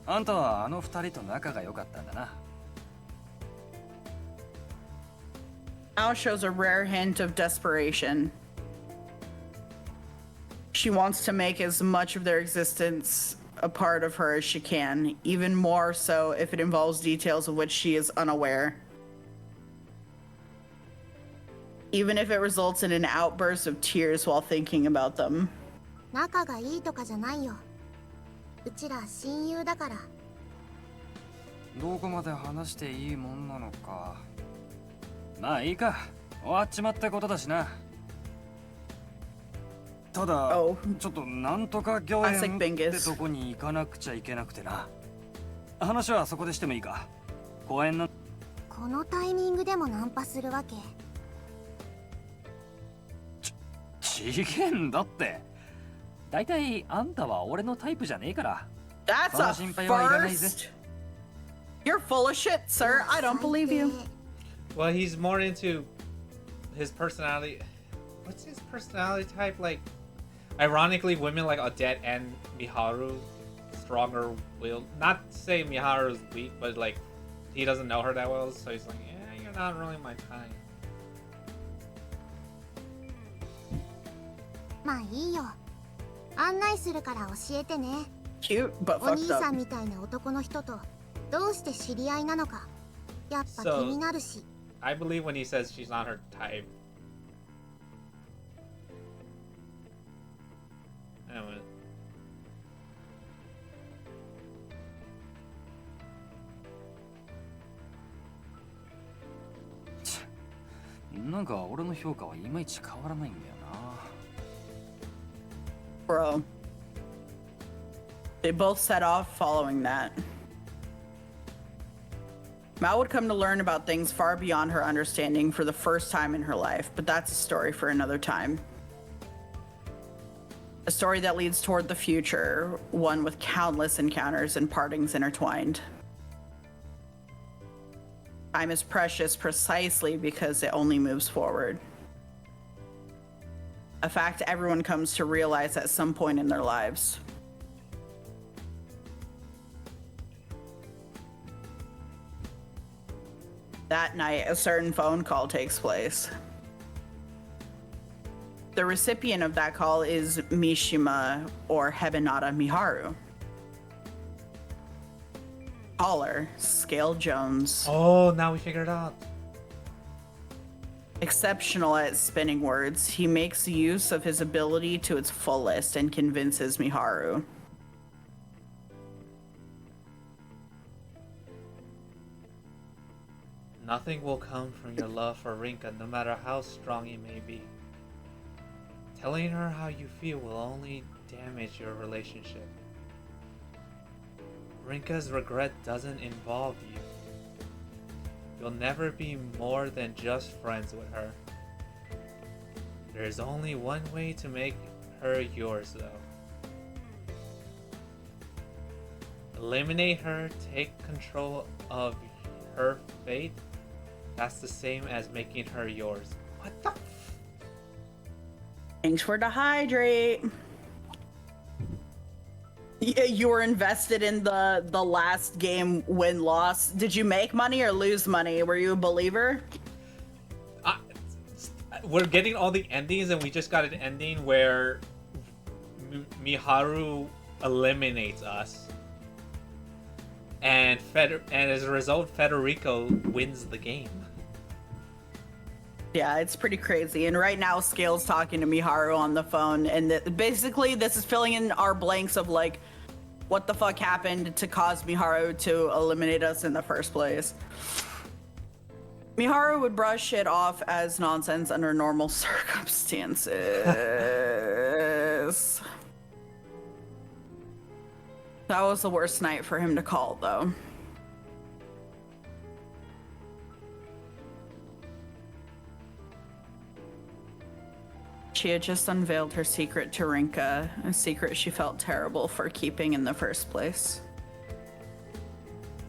あんたはあの二人と仲が良かったんだな。Now shows a rare hint of desperation. She wants to make as much of their existence a part of her as she can, even more so if it involves details of which she is unaware. Even if it results in an outburst of tears while thinking about them. 仲がいいとかじゃないよ。うちら親友だから。どこまで話していいもんなのか。まあいいか。終わっちまったことだしな。ただ、 Oh. ちょっとなんとか御苑 Classic って Bingus. とこに行かなくちゃいけなくてな。話はそこでしてもいいか。公園のこのタイミングでもナンパするわけ？ちげんだって。だいたいあんたは俺のタイプじゃねえから。 That's a first. You're full of shit, sir. I don't believe you. Well, he's more into his personality. What's his personality type? Like, ironically, women like Odette and Miharu, stronger will. Not to say Miharu's weak, but like, he doesn't know her that well, so he's like, yeah, you're not really my type. まあいいよ。案内するから教えてね。 Cute, but お兄 fucked さ up. んみたいな男の人とどうして知り合いなのかやっぱ気になるし。 I believe when he says she's not her type. Anyway. なんか俺の評価はいまいち変わらないんだよ Bro. They both set off following that. Mao would come to learn about things far beyond her understanding for the first time in her life, but that's a story for another time. A story that leads toward the future, one with countless encounters and partings intertwined. Time is precious precisely because it only moves forward. A fact everyone comes to realize at some point in their lives. That night, a certain phone call takes place. The recipient of that call is Mishima, or Hebenata Miharu. Caller, Scale Jones. Oh, now we figured it out. Exceptional at spinning words, he makes use of his ability to its fullest and convinces Miharu. Nothing will come from your love for Rinka, no matter how strong it may be. Telling her how you feel will only damage your relationship. Rinka's regret doesn't involve you. You'll never be more than just friends with her. There's only one way to make her yours, though. Eliminate her, take control of her fate. That's the same as making her yours. What the? Thanks for the hydrate. You were invested in the last game win-loss. Did you make money or lose money? Were you a believer? We're getting all the endings, and we just got an ending where Miharu eliminates us, and as a result, Federico wins the game. Yeah, it's pretty crazy. And right now, Scale's talking to Miharu on the phone, and basically, this is filling in our blanks of like, what the fuck happened to cause Miharu to eliminate us in the first place. Miharu would brush it off as nonsense under normal circumstances. That was the worst night for him to call, though. She had just unveiled her secret to Rinka, a secret she felt terrible for keeping in the first place.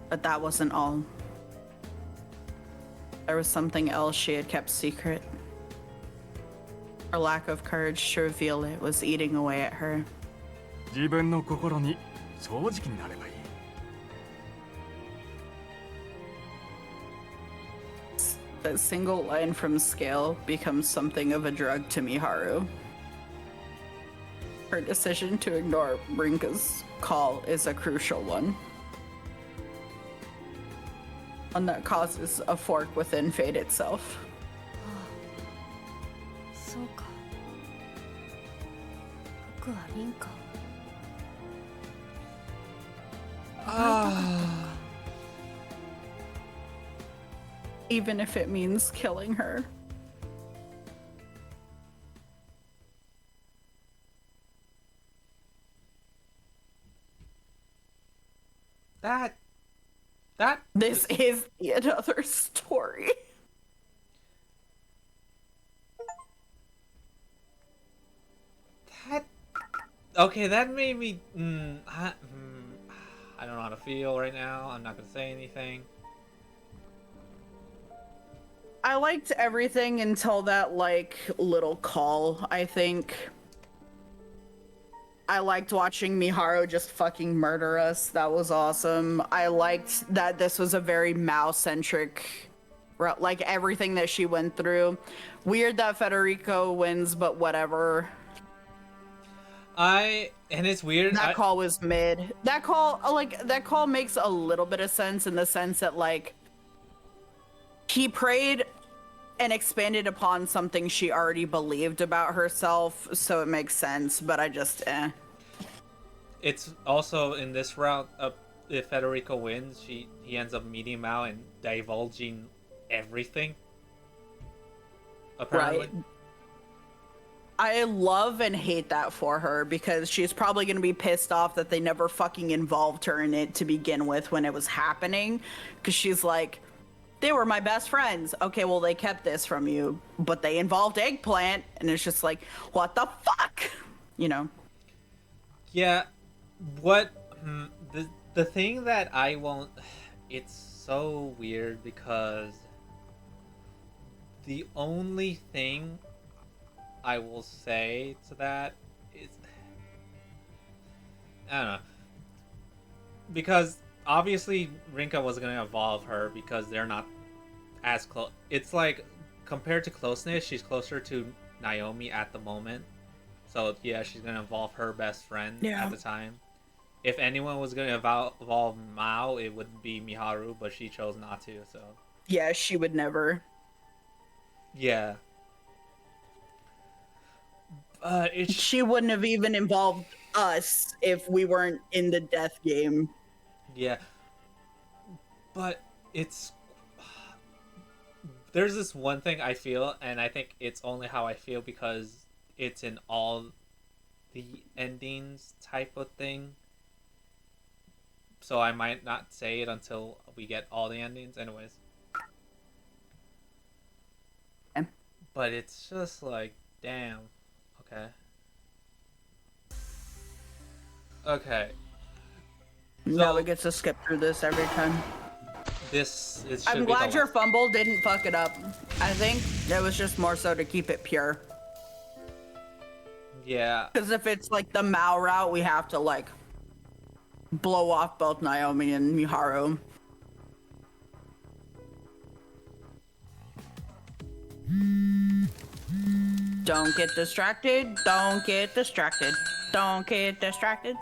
But that wasn't all. There was something else she had kept secret. Her lack of courage to reveal it was eating away at her. 自分の心に正直になればいい。That single line from Scale becomes something of a drug to Miharu. Her decision to ignore Rinka's call is a crucial one. One that causes a fork within fate itself. そうか。僕はリンカを Even if it means killing her. This is another story. Okay, that made me. I don't know how to feel right now. I'm not gonna say anything. I liked everything until that, like, little call, I think. I liked watching Miharu just fucking murder us. That was awesome. I liked that this was a very Mao-centric, like, everything that she went through. Weird that Federico wins, but whatever. And it's weird. That call was mid. That call makes a little bit of sense in the sense that, like, he prayed and expanded upon something she already believed about herself, so it makes sense, but I just, It's also in this route, if Federico wins, he ends up meeting Mao and divulging everything. Apparently. Right. I love and hate that for her because she's probably going to be pissed off that they never fucking involved her in it to begin with when it was happening. Because she's like, they were my best friends. Okay, well, they kept this from you, but they involved Eggplant. And it's just like, what the fuck? You know? Yeah, what the thing that I won't, it's so weird because the only thing I will say to that is, I don't know, because obviously Rinka was gonna evolve her because they're not as close. It's like compared to closeness, she's closer to Naomi at the moment. So yeah, she's gonna evolve her best friend at the time. If anyone was gonna evolve Mao, it would be Miharu, but she chose not to. So Yeah, she would never. yeah, She wouldn't have even involved us if we weren't in the death game. yeah, but it's there's this one thing I feel, and I think it's only how I feel because it's in all the endings type of thing. So I might not say it until we get all the endings, anyways. But it's just like, damn. Okay. Okay. Now we get to skip through this every time. This is. I'm glad your fumble didn't fuck it up. I think it was just more so to keep it pure. Yeah. Because if it's like the Mao route, we have to like blow off both Naomi and Miharu. Don't get distracted. Don't get distracted. Don't get distracted.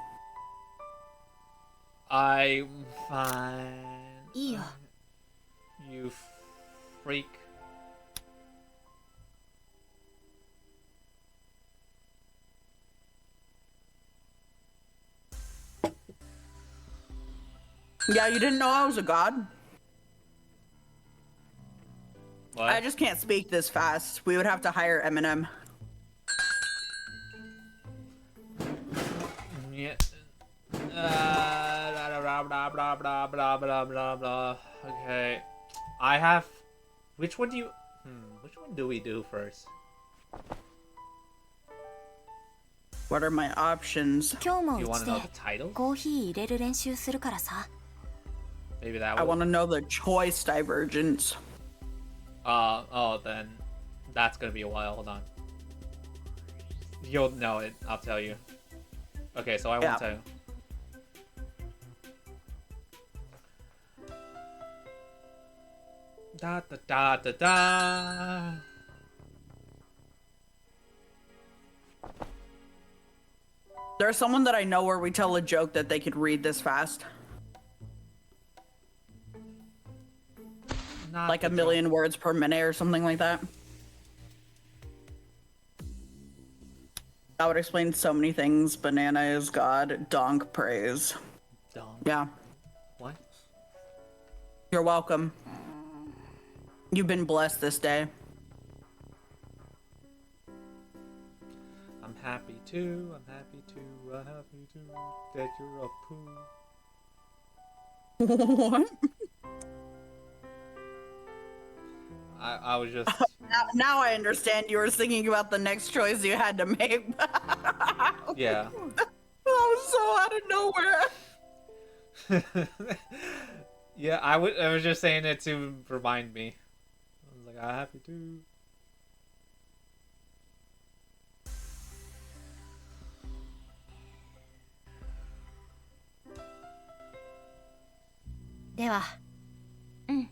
I'm fine. いいよ You freak. Yeah, you didn't know I was a god? What? I just can't speak this fast. We would have to hire Eminem. Yeah. Blah, blah, blah, blah, blah, blah, blah, blah. Okay. I have. Which one do you. Which one do we do first? What are my options? 今日も Do う you ち want で to know the title? コーヒー入れる練習するからさ Maybe that I one. want to know the choice divergence. Oh, then that's gonna be a while. Hold on. You'll know it. I'll tell you. Okay, so I won't Yeah. tell you. Da da da da da. There's someone that I know where we tell a joke that they could read this fast. Not Like the a million words per minute or something like that. That would explain so many things. Banana is God. Donk praise. Dumb. Yeah. What? You're welcome. You've been blessed this day. I'm happy too. I'm happy too. I'm happy too that you're a poo. What? I was just. Now I understand you were thinking about the next choice you had to make. Yeah. That was so out of nowhere. Yeah, I was just saying it to remind me. I was like, I'm happy too.「ではうん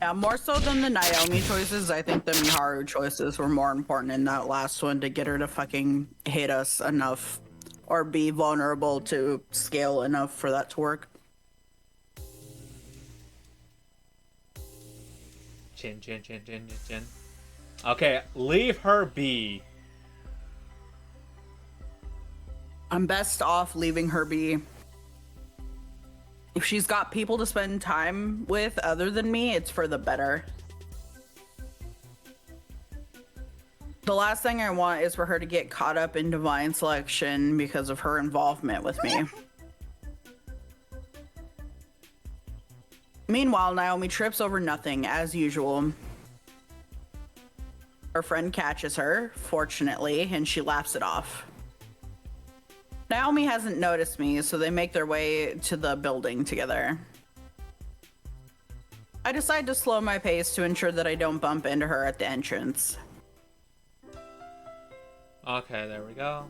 Yeah, more so than the Naomi choices, I think the Miharu choices were more important in that last one to get her to fucking hate us enough or be vulnerable to scale enough for that to work. Chin, chin, chin, chin, chin, chin. Okay, leave her be. I'm best off leaving her be. If she's got people to spend time with other than me, it's for the better. The last thing I want is for her to get caught up in divine selection because of her involvement with me. Meanwhile, Naomi trips over nothing, as usual. Her friend catches her, fortunately, and she laughs it off. Naomi hasn't noticed me, so they make their way to the building together. I decide to slow my pace to ensure that I don't bump into her at the entrance. Okay, there we go.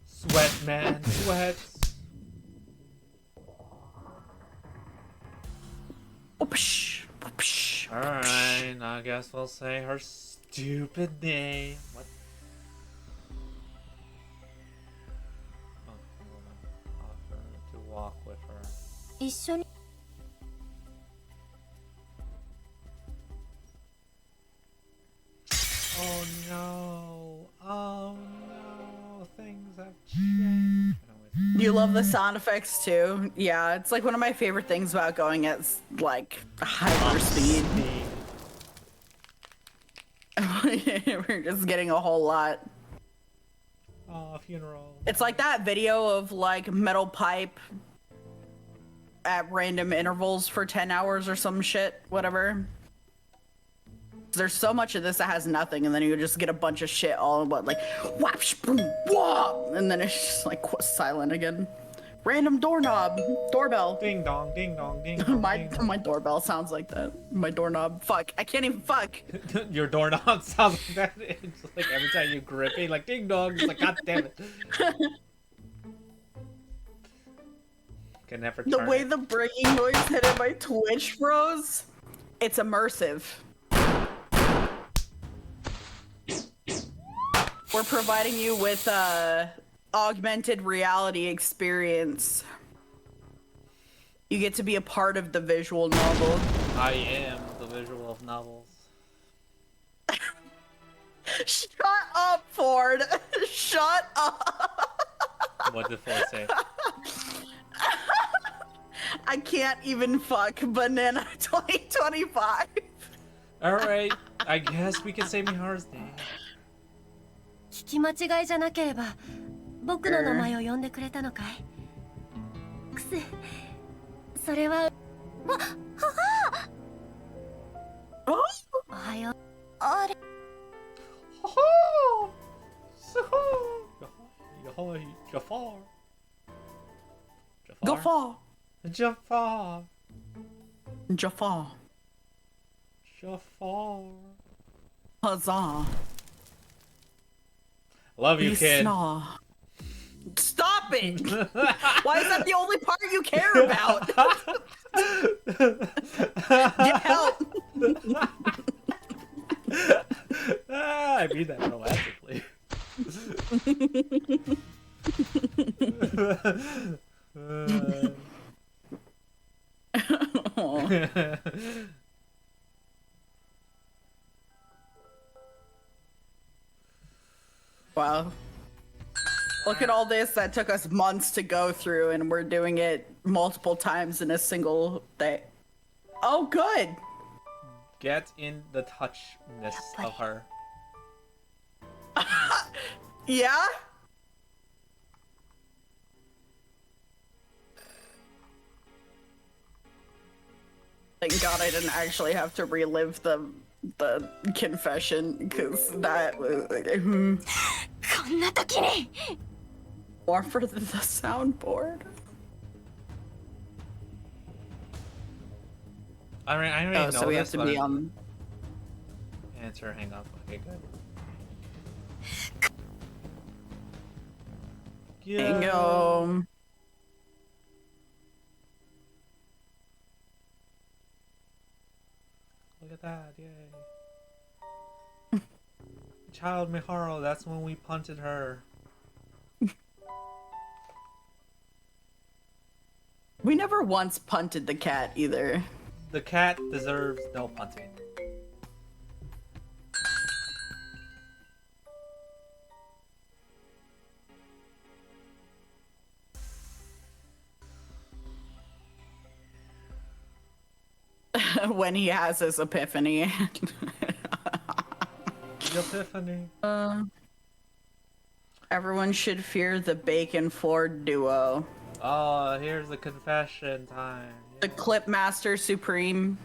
Sweat, man, sweat. Whoopsh, whoopsh, Alright, I guess we'll say her stupid name. What? Oh, offer to walk with her. 一緒に Oh no. Oh no. Things have changed. You love the sound effects too? Yeah, it's like one of my favorite things about going at like hyper speed. We're just getting a whole lot. Oh, funeral. It's like that video of like metal pipe at random intervals for 10 hours or some shit, whatever. There's so much of this that has nothing, and then you just get a bunch of shit all in one, like whoosh, boom, whoa, and then it's just like silent again. Random doorbell. Ding dong, ding dong, ding dong. My doorbell sounds like that. My doorknob. Fuck, I can't even fuck. Your doorknob sounds like that. It's like every time you grip it, like ding dong. It's like, god damn it. Can never turn The way it. the breaking noise hit in my Twitch froze, it's immersive. We're providing you with augmented reality experience. You get to be a part of the visual novel. I am the visual of novels. Shut up, Ford. Shut up. What did Ford say? I can't even fuck Banana 2025. Alright, I guess we can say Miharu's name. 聞き間違いじゃなければ僕の名前を呼んでくれたのかいくすそれはおはようあれ Jafar. Gafar. Jafar. Jafar. Jafar. Huzzah. Love you, kid. Snaw. Stop it! Why is that the only part you care about? Get help! I mean that romantically. Wow. Look at all this that took us months to go through, and we're doing it multiple times in a single day. Oh, good. Get in the touchness of her. Yeah? Thank God I didn't actually have to relive the confession, because that was more for the soundboard. I already know So we have this, to but be on. Answer, hang up. Okay, good. Bingo. Look at that, yay. Child Miharu, that's when we punted her. We never once punted the cat either. The cat deserves no punting. when he has his epiphany. The epiphany. Everyone should fear the Bacon Ford duo. Oh, here's the confession time. The Clipmaster Supreme.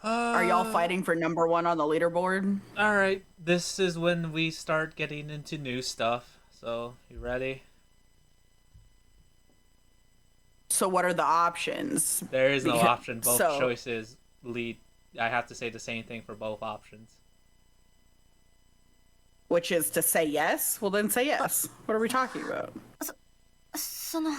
Are y'all fighting for number 1 on the leaderboard? Alright, this is when we start getting into new stuff. So, you ready? So what are the options? There is no Because- option. Both so- choices lead. I have to say the same thing for both options. Which is to say yes? Well, then say yes. What are we talking about? その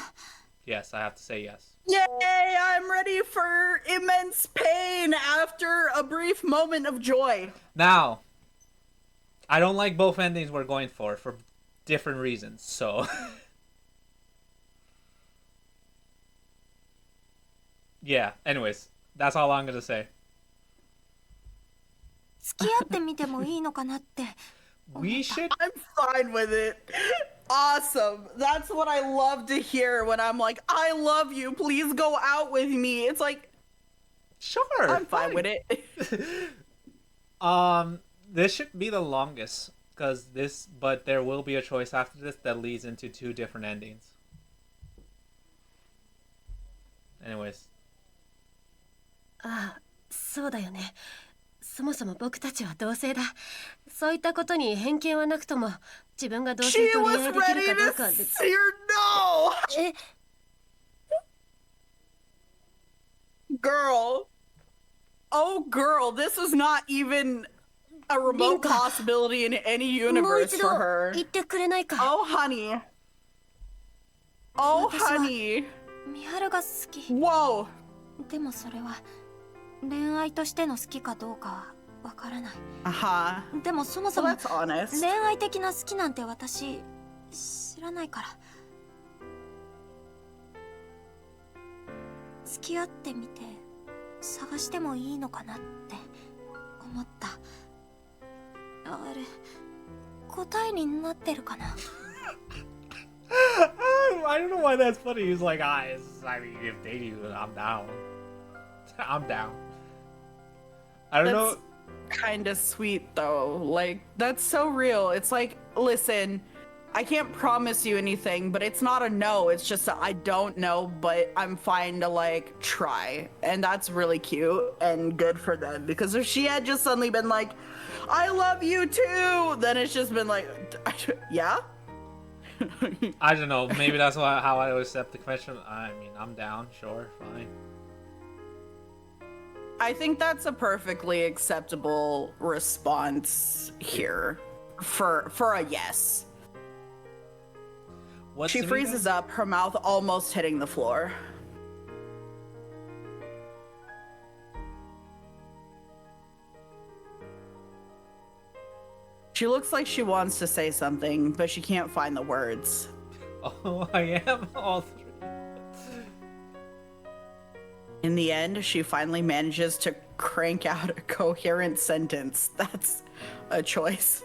Yes, I have to say yes. Yay! I'm ready for immense pain after a brief moment of joy. Now, I don't like both endings we're going for different reasons, so... yeah, anyways, that's all I'm gonna say. 付き合ってみてもいいのかなって We should... I'm fine with it. Awesome. That's what I love to hear when I'm like, I love you. Please go out with me. It's like, Sure, I'm fine with it. This should be the longest, but there will be a choice after this that leads into 2 different endings. Anyways. ああ、そうだよね。そもそも僕たちは同性だ。そういったことに偏見はなくとも、自分が同 She 性と was 恋愛でき ready るかどう to かは別。 say your no. え、 Girl. Oh, girl. This is not even a remote Linka. possibility in any もう universe 一度 for her. 言ってくれないか。 Oh, honey. Oh, 私は honey. 三原が好き Whoa. でもそれは恋愛としての好きかどうかはわからない Uh-huh. でもそもそ So も that's honest. 恋愛的な好きなんて私知らないから付き合ってみて探してもいいのかなって思ったあれ答えになってるかな I don't know why that's funny. He's like, I mean, if they do, I'm down. I'm down. I don't know. That's kind of sweet though. Like, that's so real. It's like, listen, I can't promise you anything, but it's not a no. It's just I don't know, but I'm fine to like try. And that's really cute and good for them, because if she had just suddenly been like, I love you too, then it's just been like, yeah. I don't know. Maybe that's how I always accept the question. I mean, I'm down. Sure, fine. I think that's a perfectly acceptable response here for a yes. What's She freezes up, her mouth almost hitting the floor. She looks like she wants to say something, but she can't find the words. Oh, I am all 3. In the end, she finally manages to crank out a coherent sentence. That's a choice.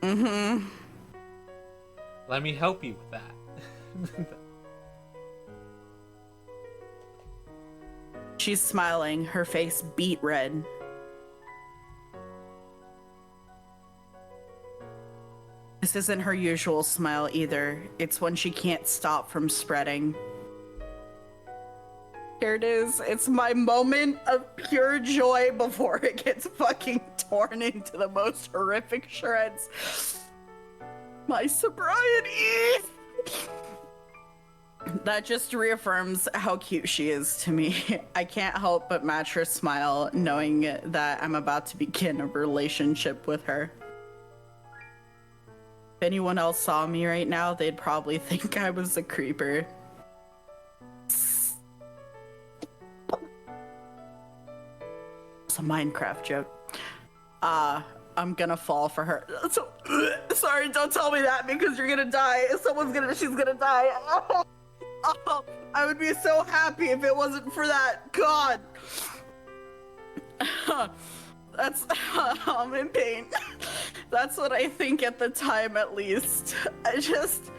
Mm-hmm. Let me help you with that. She's smiling, her face beet red. This isn't her usual smile either. It's one she can't stop from spreading. Here it is. It's my moment of pure joy before it gets fucking torn into the most horrific shreds. My sobriety! That just reaffirms how cute she is to me. I can't help but match her smile, knowing that I'm about to begin a relationship with her. If anyone else saw me right now, they'd probably think I was a creeper. It's a Minecraft joke. I'm gonna fall for her. So, sorry, don't tell me that because you're gonna die. She's gonna die. Oh, I would be so happy if it wasn't for that. God. That's I'm in pain. That's what I think at the time, at least. I just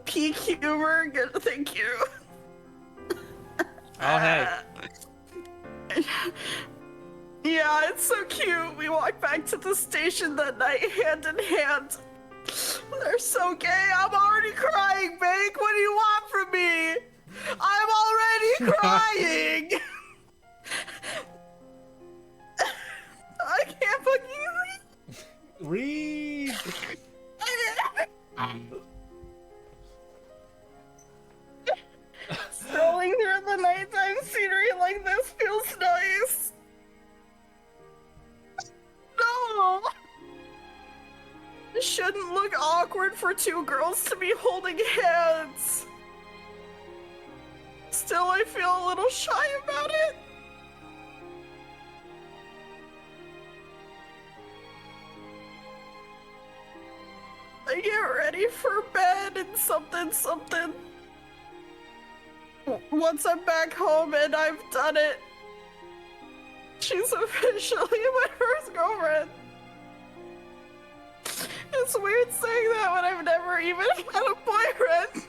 peak humor. Good, thank you. Oh hey. Yeah, it's so cute. We walked back to the station that night, hand in hand. They're so gay. I'm already crying, Bake. What do you want from me? I'm already crying. I can't fucking Read. Strolling through the nighttime scenery like this feels nice. No! It shouldn't look awkward for two girls to be holding hands. Still, I feel a little shy about it. I get ready for bed and something. Once I'm back home and I've done it, she's officially my first girlfriend. It's weird saying that when I've never even had a boyfriend.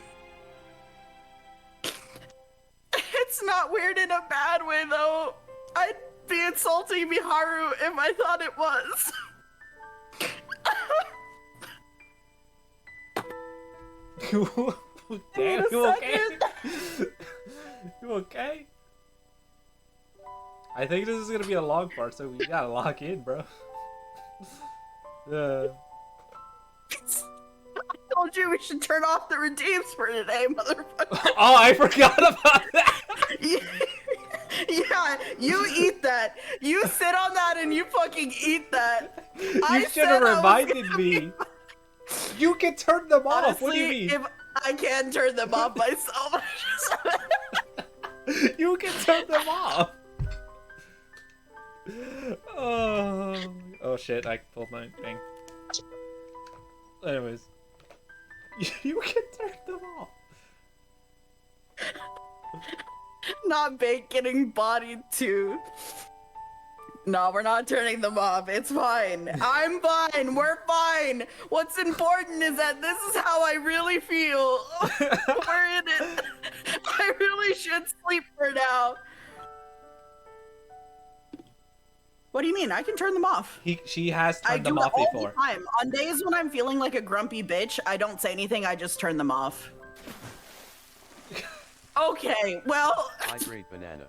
It's not weird in a bad way, though. I'd be insulting Miharu if I thought it was. Damn, Wait a you okay? second. You okay? I think this is gonna be a long part, so we gotta lock in, bro. I told you we should turn off the redeems for today, motherfucker. Oh, I forgot about that. Yeah, you eat that. You sit on that and you fucking eat that. You should have reminded me. You can turn them off. Honestly, What do you mean? if I can turn them off myself. You can turn them off. Oh shit! I pulled my thing. Anyways, you can turn them off. Not Bake getting bodied too. No, we're not turning them off. It's fine. I'm fine. We're fine. What's important is that this is how I really feel. We're in it. I really should sleep for now. What do you mean? I can turn them off. She has I turned do them it off all before. the time. On days when I'm feeling like a grumpy bitch, I don't say anything. I just turn them off. Okay, well, Hydrate banana.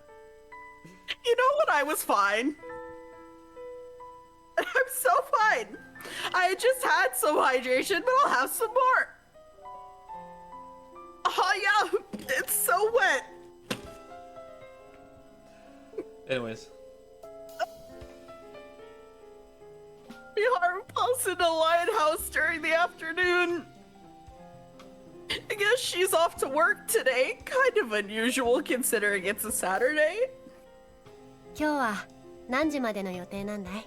you know what? I was fine. I'm so fine. I just had some hydration, but I'll have some more. Oh yeah, it's so wet. Anyways, Miharu pulls into Lighthouse during the afternoon. I guess she's off to work today. Kind of unusual considering it's a Saturday. 今日は何時までの予定なんだい？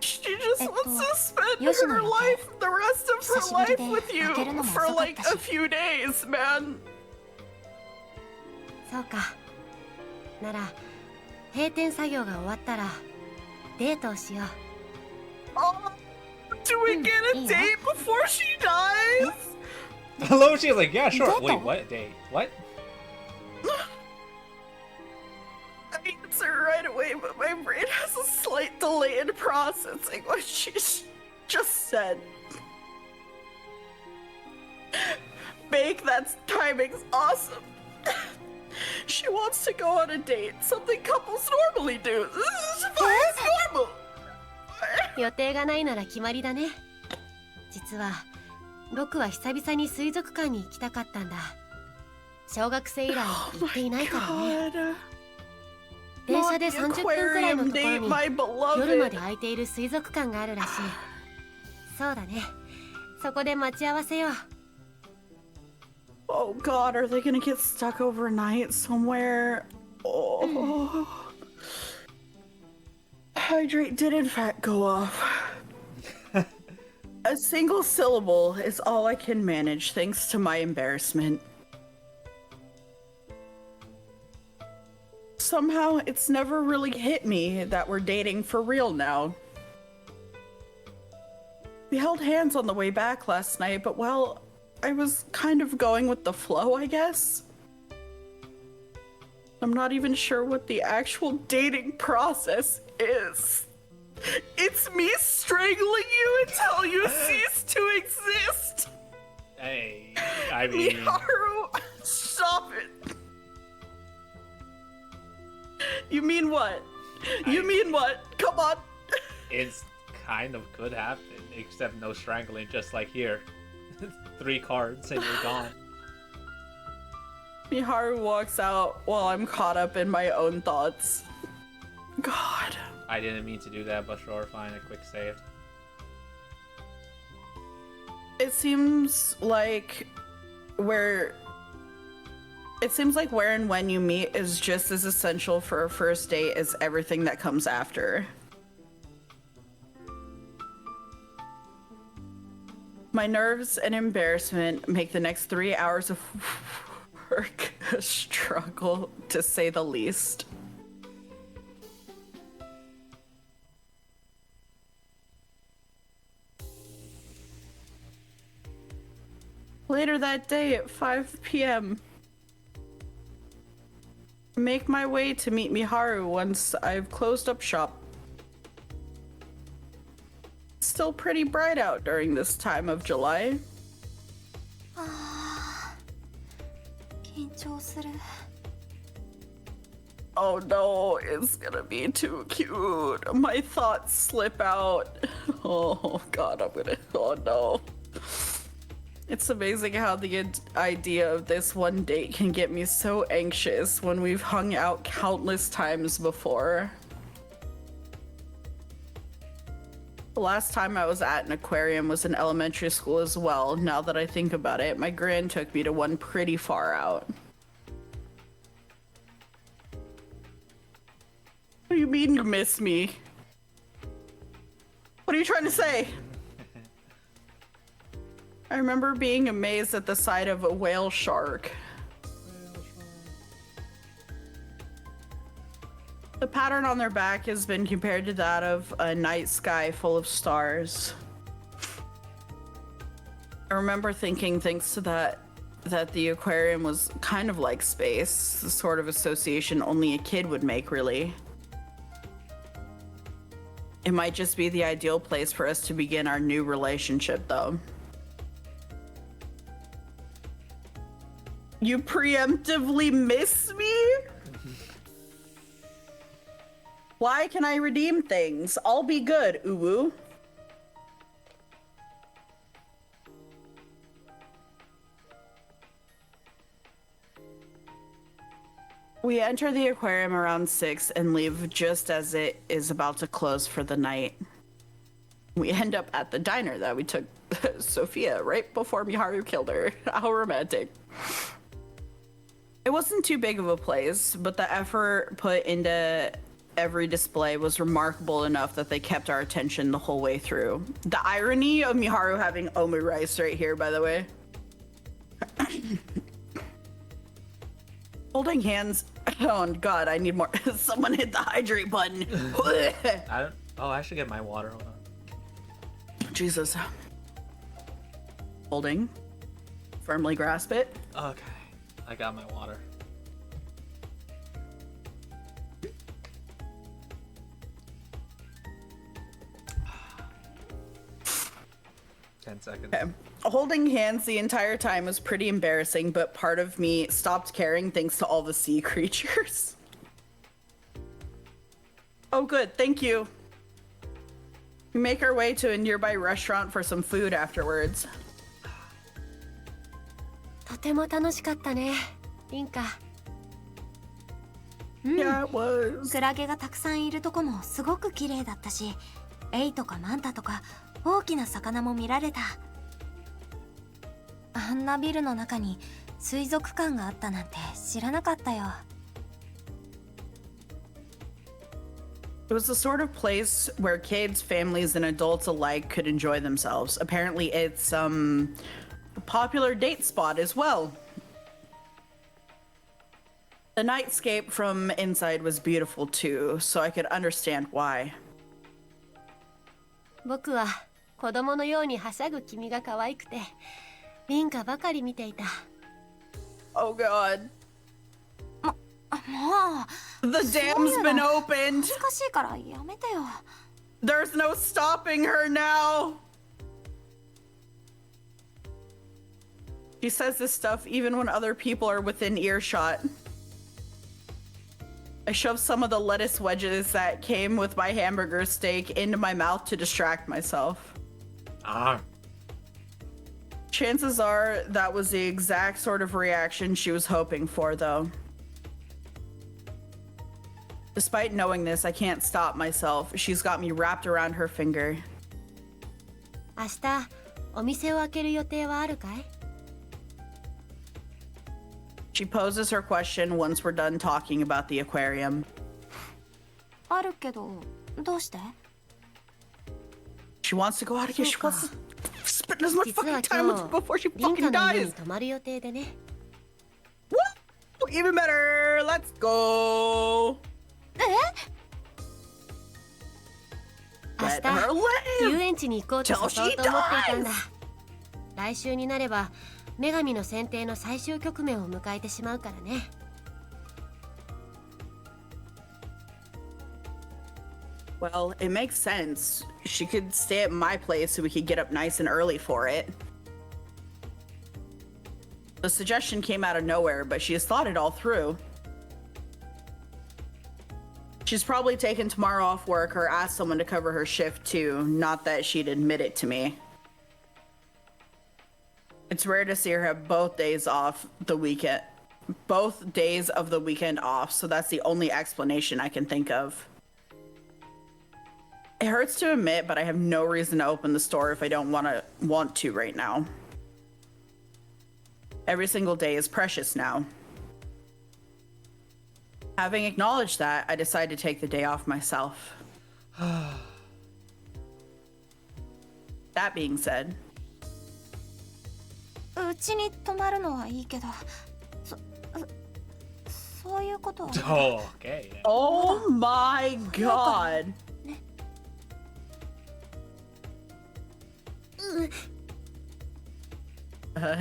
She just wants to spend Yoshi no her yote. life, the rest of her life with you 久しぶりで開けるのも for 遅かっ like たし。 a few days, man. そうか。なら閉店作業が終わったらデートをしよう。 Oh, do we get a yeah. date before she dies? hello. She was like, yeah, sure. Deto. Wait, what date? What? I answer right away, but my brain has a slight delay in processing what she just said. Bake, that timing's awesome. She wants to go on a date, something couples normally do. This is fine, it's normal. 予定がないなら決まりだね。実は僕は久々に水族館に行きたかったんだ。小学生以来行っていないからね。 God. 電車で30分くらいのところ Aquarium date, に my 夜ま beloved. で空いている水族館があるらしい。そうだね。そこで待ち合わせよう。 Oh God, are they gonna get stuck overnight somewhere? Oh. Hydrate did in fact go off. A single syllable is all I can manage thanks to my embarrassment. Somehow, it's never really hit me that we're dating for real now. We held hands on the way back last night, but well, I was kind of going with the flow, I guess. I'm not even sure what the actual dating process is. It's me strangling you until you cease to exist. Hey, I mean... Miharu, stop it. You mean what? You mean what? Come on. It's kind of could happen, except no strangling, just like here. 3 cards and you're gone. Miharu walks out while I'm caught up in my own thoughts. God. I didn't mean to do that, but sure, fine, a quick save. It seems like where and when you meet is just as essential for a first date as everything that comes after. My nerves and embarrassment make the next 3 hours of work a struggle, to say the least. Later that day at 5 p.m. Make my way to meet Miharu once I've closed up shop. It's still pretty bright out during this time of July. 緊張する。 Oh no, it's gonna be too cute. My thoughts slip out. Oh god, oh no. It's amazing how the idea of this one date can get me so anxious when we've hung out countless times before. The last time I was at an aquarium was in elementary school as well. Now that I think about it, my grand took me to one pretty far out. What do you mean you miss me? What are you trying to say? I remember being amazed at the sight of a whale shark. The pattern on their back has been compared to that of a night sky full of stars. I remember thinking, thanks to that the aquarium was kind of like space, the sort of association only a kid would make, really. It might just be the ideal place for us to begin our new relationship, though. You preemptively miss me? Why can I redeem things? I'll be good, Uwu. We enter the aquarium around 6 and leave just as it is about to close for the night. We end up at the diner that we took Sophia right before Miharu killed her. How romantic. It wasn't too big of a place, but the effort put into every display was remarkable enough that they kept our attention the whole way through. The irony of Miharu having omu rice right here, by the way. Holding hands. Oh god, I need more. Someone hit the hydrate button. I should get my water. Hold on. Jesus. Holding. Firmly grasp it. Okay, I got my water. 10 seconds. Okay. Holding hands the entire time was pretty embarrassing, but part of me stopped caring thanks to all the sea creatures. Oh good, thank you. We make our way to a nearby restaurant for some food afterwards. とても楽しかったね、リンカ。Yeah, it was. クラゲがたくさんいるとこもすごく綺麗だったし、エイとかマンタとか大きな魚も見られた。あんなビルの中に水族館があったなんて知らなかったよ。It was the sort of place where kids, families, and adults alike could enjoy themselves. Apparently, it's a popular date spot as well. The nightscape from inside was beautiful too, so I could understand why. 僕は子供のようにはしゃぐ君が可愛くて凛花ばかり見ていた。 Oh god. もう The dam's been opened. 恥ずかしいからやめてよ。 There's no stopping her now. She says this stuff even when other people are within earshot. I shoved some of the lettuce wedges that came with my hamburger steak into my mouth to distract myself. Ah. Chances are that was the exact sort of reaction she was hoping for, though. Despite knowing this, I can't stop myself. She's got me wrapped around her finger. 明日お店を開ける予定はあるかい？ She poses her question once we're done talking about the aquarium. あるけどどうして？ She wants to go out again. She wants to spend as much 実は fucking time with 今 me before she 日凛 fucking 花の家に dies. 泊まる予定でね。 Woo! Even better. Let's go. 明 Let 日 her 遊 live. 園地に行こうと誘おうと思っていたんだ。来週になれば女神の選定の最終局面を迎えてしまうからね。 Well, it makes sense. She could stay at my place so we could get up nice and early for it. The suggestion came out of nowhere, but she has thought it all through. She's probably taken tomorrow off work or asked someone to cover her shift too, not that she'd admit it to me. It's rare to see her have both days off the weekend. Both days of the weekend off, so that's the only explanation I can think of. It hurts to admit, but I have no reason to open the store if I don't want to right now. Every single day is precious now. Having acknowledged that, I decided to take the day off myself. That being said, うちに泊まるのはいいけどそういうことは Oh, okay. Yeah. oh my god.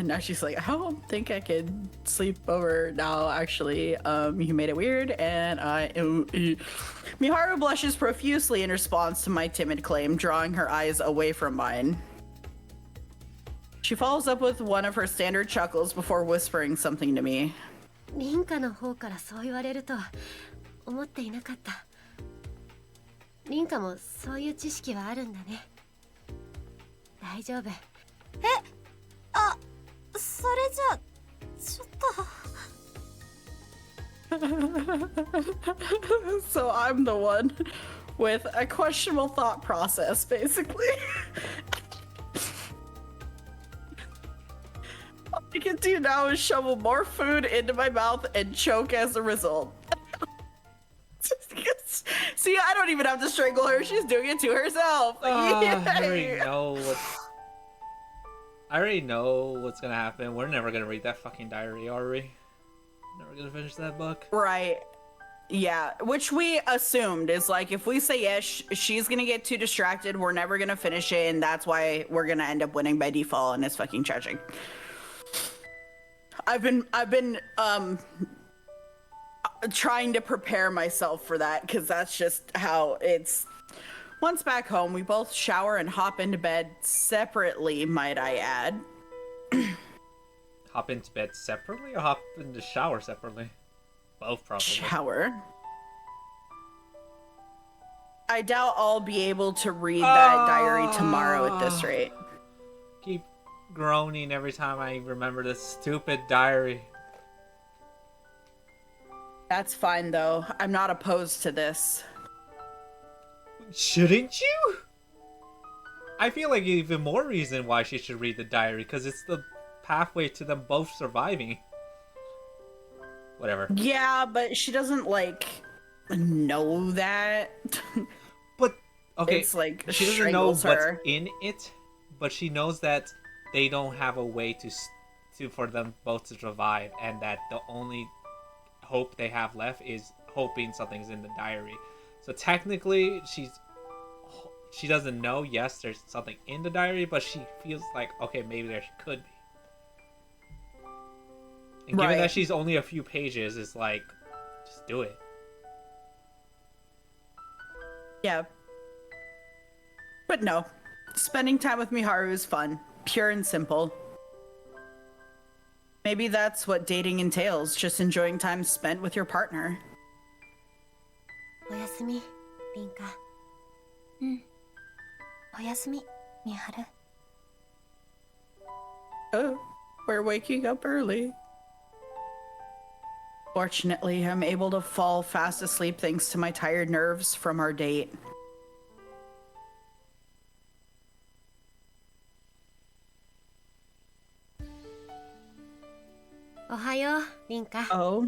Now she's like, I don't think I could sleep over now, actually. You made it weird, and Miharu blushes profusely in response to my timid claim, drawing her eyes away from mine. She follows up with one of her standard chuckles before whispering something to me. 凛花の方からそう言われるとは思っていなかった。凛花もそういう知識はあるんだね。大丈夫。あ、それじゃちょっと So I'm the one with a questionable thought process, basically. All I can do now is shovel more food into my mouth and choke as a result. See, I don't even have to strangle her. She's doing it to herself. I already know what's gonna happen. We're never gonna read that fucking diary, are we? Never gonna finish that book. Right. Yeah, which we assumed is like if we say yes, she's gonna get too distracted. We're never gonna finish it, and that's why we're gonna end up winning by default, and it's fucking tragic. I've been trying to prepare myself for that because that's just how it's. Once back home, we both shower and hop into bed separately, might I add. Hop into bed separately or hop into shower separately? Both, probably. Shower. I doubt I'll be able to read that diary tomorrow at this rate. Keep groaning every time I remember this stupid diary. That's fine, though. I'm not opposed to this. Shouldn't you? I feel like even more reason why she should read the diary, because it's the pathway to them both surviving. Whatever. Yeah, but she doesn't, like, know that. But, okay, it's like she doesn't know strangles what's her. in it, but she knows that they don't have a way to for them both to survive, and that the only hope they have left is hoping something's in the diary. So technically, she doesn't know. Yes, there's something in the diary, but she feels like, okay, maybe there could be. And given that she's only a few pages, it's like, just do it. Yeah. But no, spending time with Miharu is fun, pure and simple. Maybe that's what dating entails, just enjoying time spent with your partner. おやすみリンカ。おやすみ美晴。 Oh, we're waking up early. Fortunately, I'm able to fall fast asleep thanks to my tired nerves from our date. おはようリンカ。 Oh,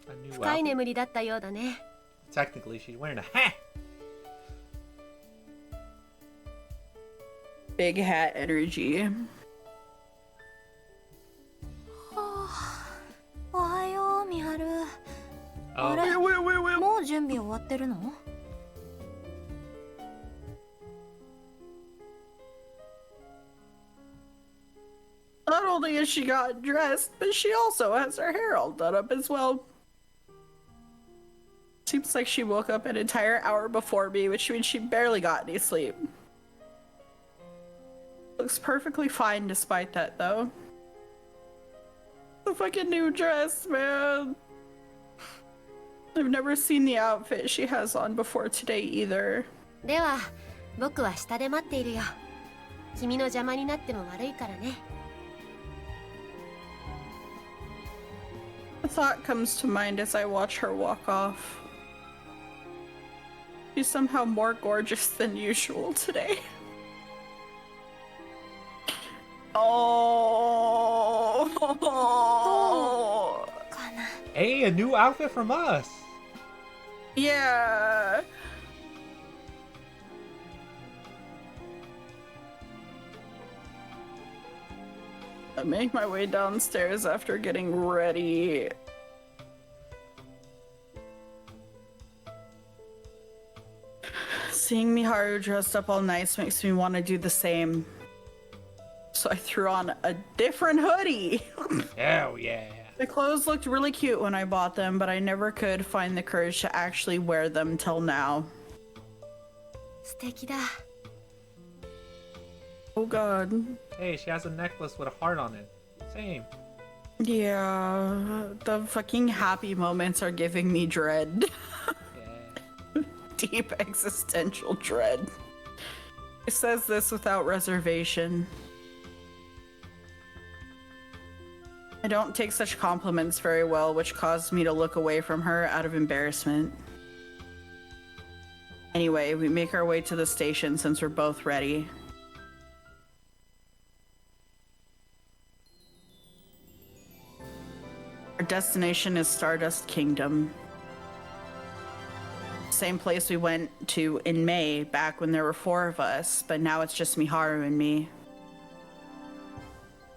A new 深い outfit. 眠りだったようだね。 Technically, she's wearing a hat. big hat energy. おはよう美晴。 Oh, あれ Wait. もう準備終わってるの？ Not only has she gotten dressed, but she also has her hair all done up as well. Seems like she woke up an entire hour before me, which means she barely got any sleep. Looks perfectly fine despite that, though. The fucking new dress, man. I've never seen the outfit she has on before today either. では僕は下で待っているよ。君の邪魔になっても悪いからね。 A thought comes to mind as I watch her walk off. She's somehow more gorgeous than usual today. Oh. かな。 hey, a new outfit from us. Yeah. I make my way downstairs after getting ready. Seeing Miharu dressed up all nice makes me want to do the same. So I threw on a different hoodie. Hell yeah. The clothes looked really cute when I bought them, but I never could find the courage to actually wear them till now. 素敵だ。 Oh god. Hey, she has a necklace with a heart on it. Same. Yeah, the fucking happy moments are giving me dread. Yeah. Deep existential dread. It says this without reservation. I don't take such compliments very well, which caused me to look away from her out of embarrassment. Anyway, we make our way to the station since we're both ready. Our destination is Stardust Kingdom. Same place we went to in May, back when there were 4 of us, but now it's just Miharu and me.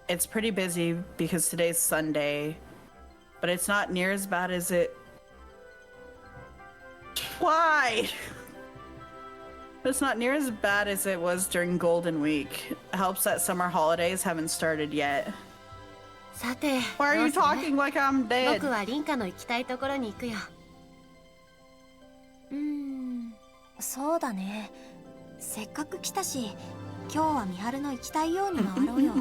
It's pretty busy because today's Sunday, but it's not near as bad as it... Why? But it's not near as bad as it was during Golden Week. It helps that summer holidays haven't started yet. さて、 Why are ど you うする？ talking like I'm dead? 僕はリンカの行きたいところに行くよ。そうだね。せっかく来たし、今日は美晴の行きたいように回ろうよ。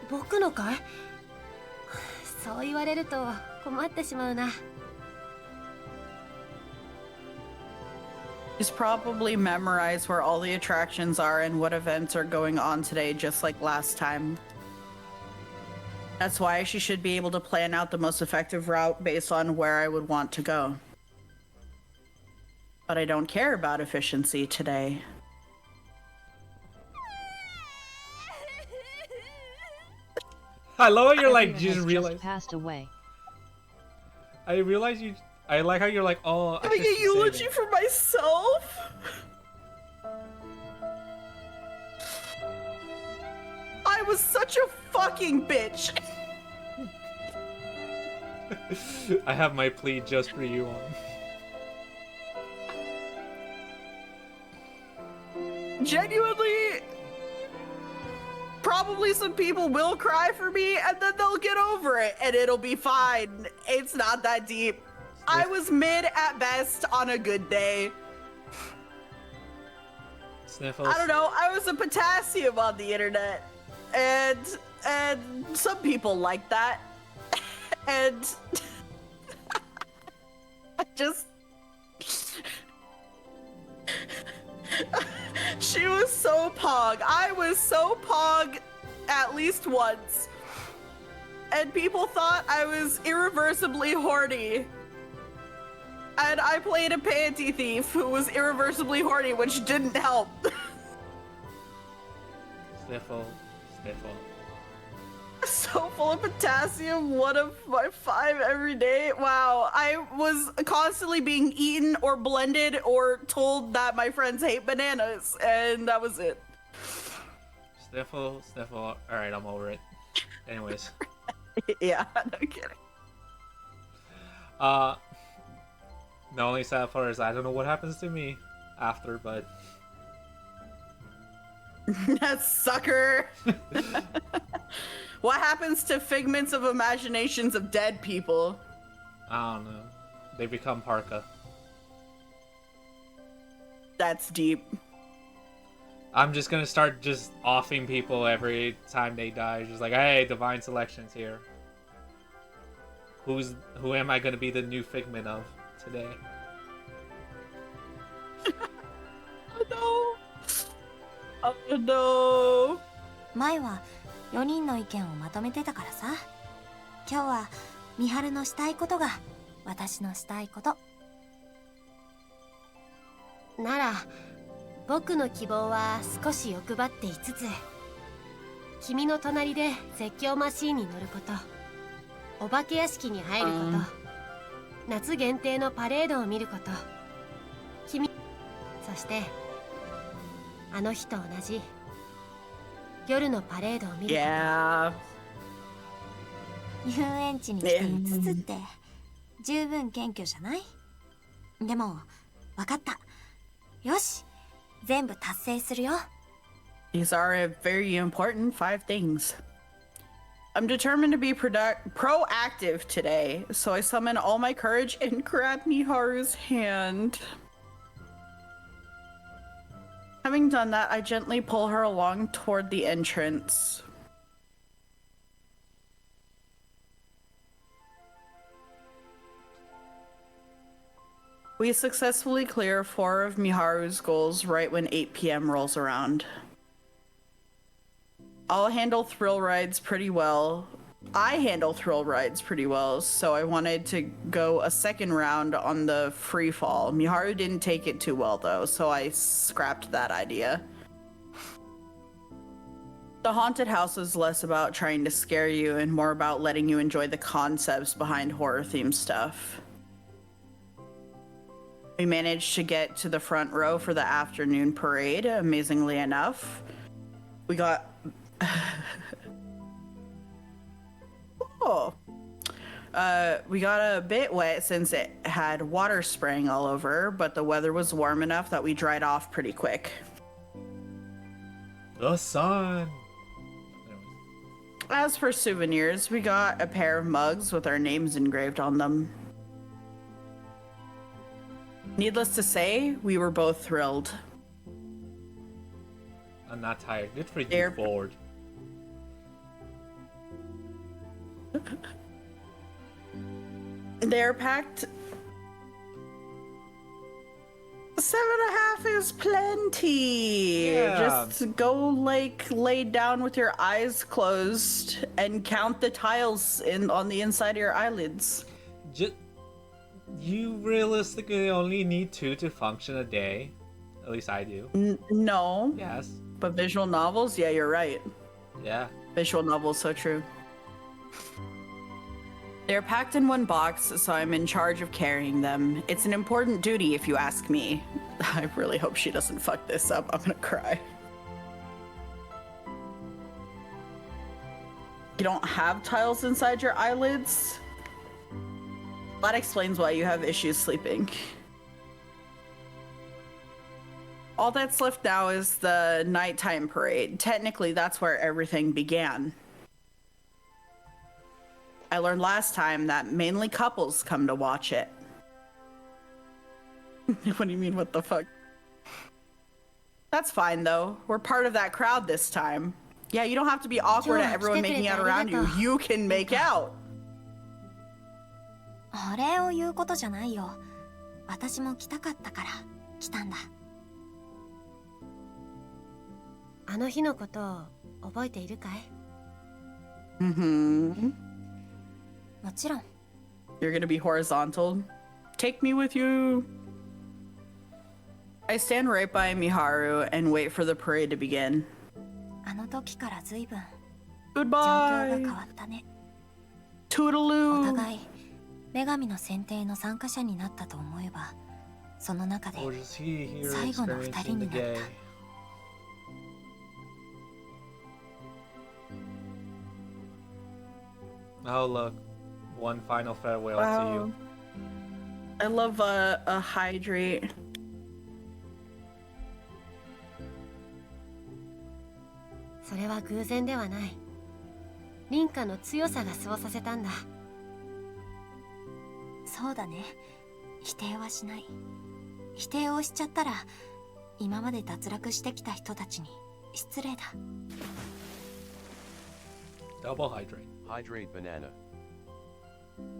僕のかい？そう言われると困ってしまうな。 She's probably memorized where all the attractions are and what events are going on today, just like last time. That's why she should be able to plan out the most effective route based on where I would want to go. But I don't care about efficiency today. I love how you're like, Everyone you just has realize. passed away. I realize you. I like how you're like, oh. I Having should a say eulogy that. for myself? I was such a fucking bitch. I have my plea just for you on. Genuinely, probably some people will cry for me and then they'll get over it and it'll be fine. It's not that deep. I was mid at best on a good day. Sniffles. I don't know. I was a potassium on the internet, and some people like that, and I just she was so pog. I was so pog at least once, and people thought I was irreversibly horny. And I played a panty thief who was irreversibly horny, which didn't help. Sniffle. So full of potassium, 1 of my 5 every day. Wow, I was constantly being eaten or blended or told that my friends hate bananas, and that was it. Sniffle. Alright, I'm over it. Anyways. Yeah, no kidding. The only sad part is I don't know what happens to me after, but... That sucker! What happens to figments of imaginations of dead people? I don't know. They become parka. That's deep. I'm just gonna start just offing people every time they die. Just like, hey, divine selection's here. Who am I gonna be the new figment of today? Oh no! Oh no! 前は4人の意見をまとめてたからさ。今日は美晴のしたいことが私のしたいこと。なら僕の希望は少し欲張っていつつ、君の隣で絶叫マシーンに乗ること、お化け屋敷に入ること、夏限定のパレードを見ること、君、そしてあの日と同じ夜のパレードを見ること。Yeah. 遊園地に来て5つって十分謙虚じゃない？でも分かった。よし、全部達成するよ。These are very important 5 things. I'm determined to be proactive today, so I summon all my courage and grab Miharu's hand. Having done that, I gently pull her along toward the entrance. We successfully clear 4 of Miharu's goals right when 8 p.m. rolls around. I handle thrill rides pretty well, so I wanted to go a second round on the free fall. Miharu didn't take it too well though, so I scrapped that idea. The haunted house is less about trying to scare you and more about letting you enjoy the concepts behind horror-themed stuff. We managed to get to the front row for the afternoon parade, amazingly enough. We got... we got a bit wet since it had water spraying all over, but the weather was warm enough that we dried off pretty quick. The sun! As for souvenirs, we got a pair of mugs with our names engraved on them. Needless to say, we were both thrilled. I'm not tired. Good for you, Ford. They're packed. 7.5 is plenty. Yeah. Just go like lay down with your eyes closed and count the tiles on the inside of your eyelids. You realistically only need 2 to function a day. At least I do. No. Yes. But visual novels, yeah, you're right. Yeah. Visual novels, so true. They're packed in one box, so I'm in charge of carrying them. It's an important duty if you ask me. I really hope she doesn't fuck this up. I'm gonna cry. You don't have tiles inside your eyelids? That explains why you have issues sleeping. All that's left now is the nighttime parade. Technically, that's where everything began. I learned last time that mainly couples come to watch it. What do you mean, what the fuck? That's fine, though. We're part of that crowd this time. Yeah, you don't have to be awkward at everyone making out around you. You can make out. お礼を言うことじゃないよ。私も来たかったから来たんだ。あの日のことを覚えているかい？Mm-hmm. もちろん。 You're gonna be horizontal. Take me with you. I stand right by Miharu and wait for the parade to begin. あの時から随分状況が変 Goodbye. わったね。お Toodaloo. 互い女神の選定の参加者になったと思えば、その中で Or is he here 最後の二 experiencing 人 the になっ gay? た。 Oh look, one final farewell to Wow. you. I love a hydrate. それは偶然ではない。凛花の強さがそうさせたんだ。そうだね。否定はしない。否定をしちゃったら、今まで脱落してきた人たちに失礼だ。 Double hydrate. Hydrate banana.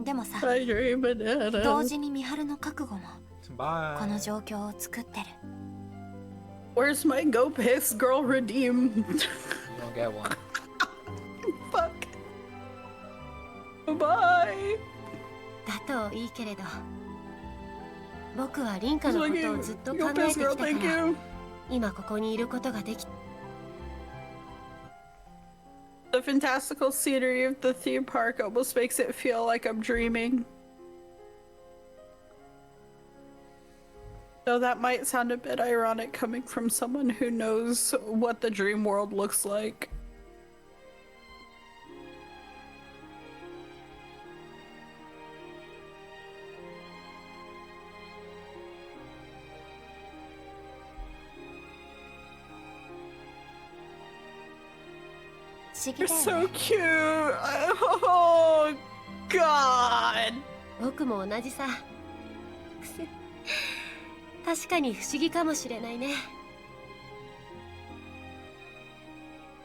でもさ、 Hydrate banana. 同時に美晴の覚悟も Bye. この状況を作ってる。 Where's my go piss girl redeem? You don't get one. Fuck. Bye. だといいけれど、僕は凛花の Thank ことを you. ずっと考 Go えて piss き girl. たか Thank ら、 you. 今ここにいることができた。 The fantastical scenery of the theme park almost makes it feel like I'm dreaming. Though that might sound a bit ironic coming from someone who knows what the dream world looks like. You're so cute. Oh, God. 僕も同じさ。くせ確かに不思議かもしれないね。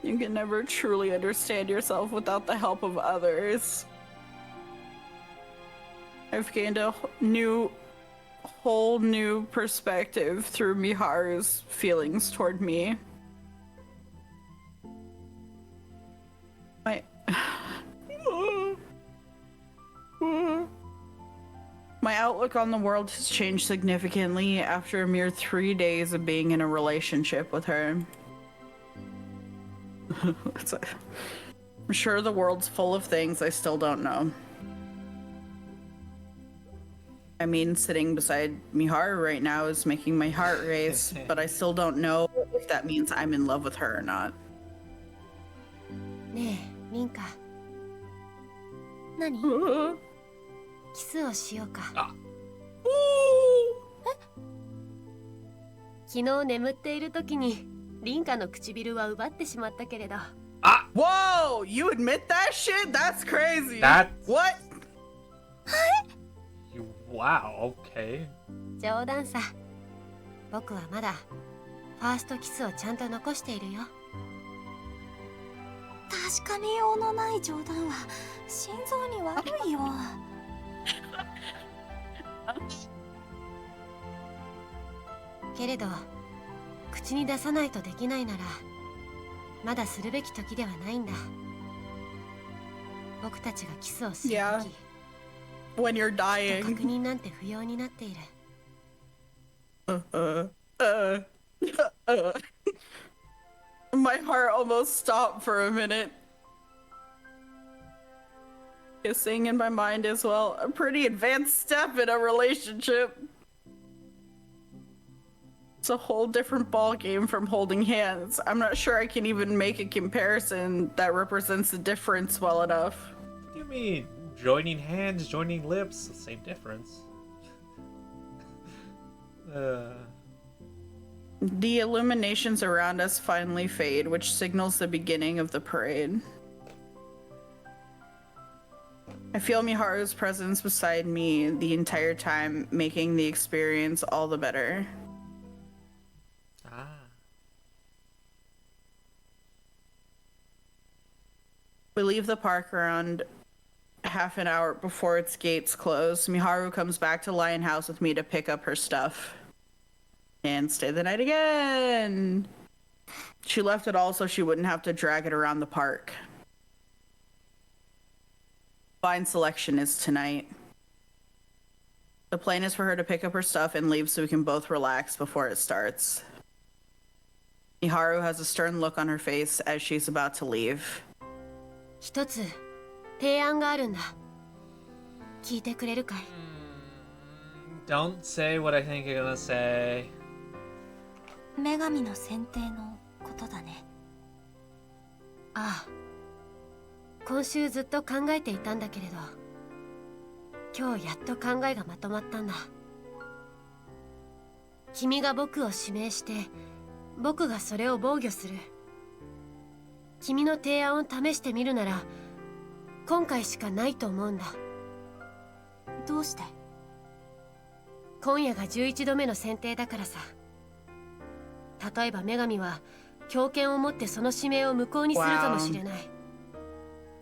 You can never truly understand yourself without the help of others. I've gained a whole new perspective through Miharu's feelings toward me. My outlook on the world has changed significantly after a mere 3 days of being in a relationship with her. I'm sure the world's full of things I still don't know. I mean, sitting beside Miharu right now is making my heart race, but I still don't know if that means I'm in love with her or not. ねえ、凛花。何？キスをしようか。昨日眠っている時に凛花の唇は奪ってしまったけれど。Whoa! You admit that shit? That's crazy. That's- What? Wow, okay. 冗談さ。僕はまだファーストキスをちゃんと残しているよ。確かめようのない冗談は心臓に悪いよ。けれど口に出さないとできないならまだするべき時ではないんだ。僕たちがキスをする Yeah. 時、 When you're 確 dying. 認なんて不要になっている。My heart almost stopped for a minute. Kissing in my mind as well. A pretty advanced step in a relationship. It's a whole different ball game from holding hands. I'm not sure I can even make a comparison that represents the difference well enough. What do you mean Joining hands, joining lips, same difference. The illuminations around us finally fade, which signals the beginning of the parade. I feel Miharu's presence beside me the entire time, making the experience all the better. Ah. We leave the park around half an hour before its gates close. Miharu comes back to Lion House with me to pick up her stuff and stay the night again. She left it all so she wouldn't have to drag it around the park. Fine selection is tonight. The plan is for her to pick up her stuff and leave so we can both relax before it starts. Miharu has a stern look on her face as she's about to leave. 一つ提案があるんだ。聞いてくれるかい？ Don't say what I think you're gonna say. 女神の選定のことだね。ああ、今週ずっと考えていたんだけれど、今日やっと考えがまとまったんだ。君が僕を指名して、僕がそれを防御する。君の提案を試してみるなら、今回しかないと思うんだ。どうして？今夜が11度目の選定だからさ。例えば女神は強権を持ってその指名を無効にするかもしれない。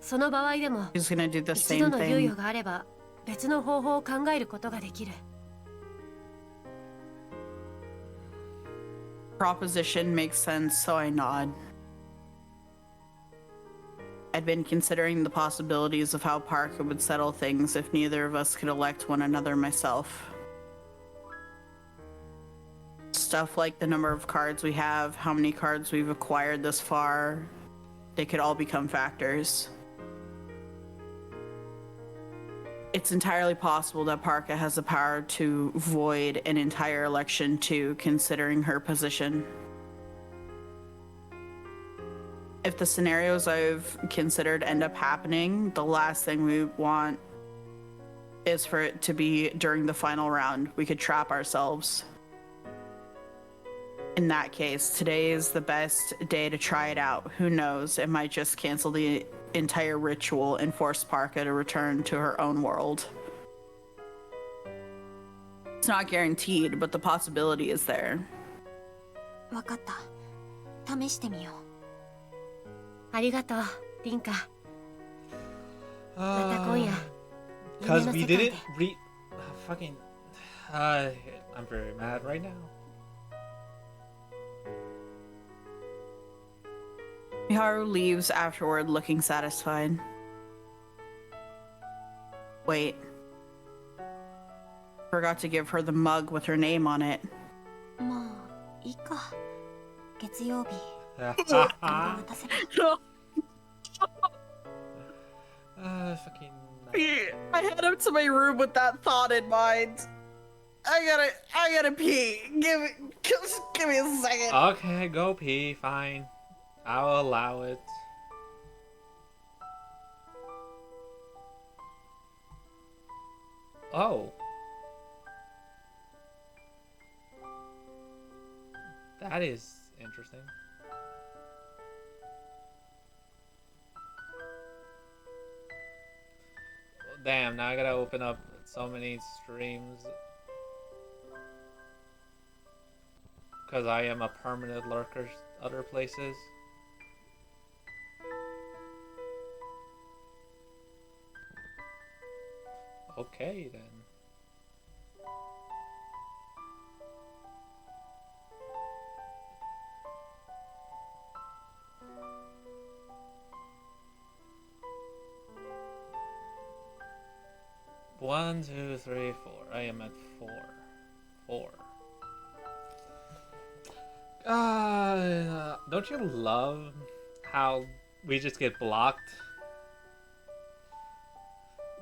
その場合でも She's gonna do the 一度 same の猶 thing. 予があれば別の方法を考えることができる。Proposition makes sense, so I nod. I'd been considering the possibilities of how Parker would settle things if neither of us could elect one another myself. Stuff like the number of cards we have, how many cards we've acquired thus far, they could all become factors. It's entirely possible that Parka has the power to void an entire election too, considering her position. If the scenarios I've considered end up happening, the last thing we want is for it to be during the final round. We could trap ourselves. In that case, today is the best day to try it out. Who knows? It might just cancel the entire ritual and force Parka to return to her own world. It's not guaranteed, but the possibility is there. わかった。試してみよう。ありがとう、リンカ。また今夜、 Because 夢の we 世界で didn't read. Fucking. I'm very mad right now. Miharu leaves afterward looking satisfied. Wait. Forgot to give her the mug with her name on it. まあいいか。月曜日。Ah, 渡せる。 fucking. I head up to my room with that thought in mind. I gotta pee. Just give me a second. Okay, go pee. Fine. I'll allow it. Oh. That is interesting. Damn, now I gotta open up so many streams. Because I am a permanent lurker other places. Okay, then. One, two, three, four. I am at four. Don't you love how we just get blocked?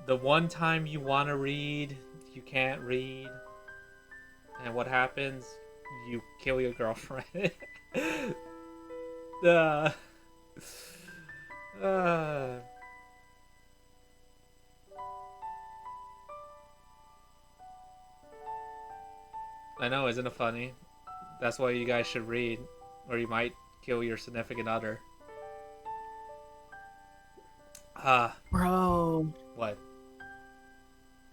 The one time you want to read, you can't read. And what happens? You kill your girlfriend. I know, isn't it funny? That's why you guys should read, or you might kill your significant other. Bro, What?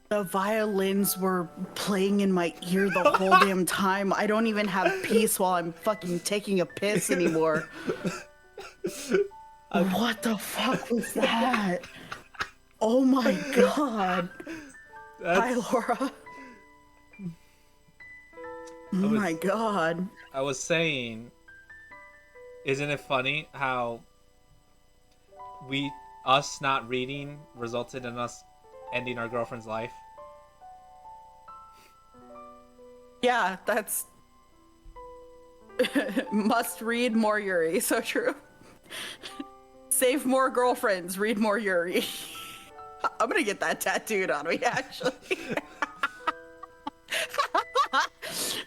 the violins were playing in my ear the whole damn time. I don't even have peace while I'm fucking taking a piss anymore. What the fuck was that? Oh my god. Hi, Laura. Oh my god. I was saying, isn't it funny how us not reading resulted in us ending our girlfriend's life? Yeah, that's must read more Yuri. So true. Save more girlfriends, read more Yuri. I'm gonna get that tattooed on me, actually.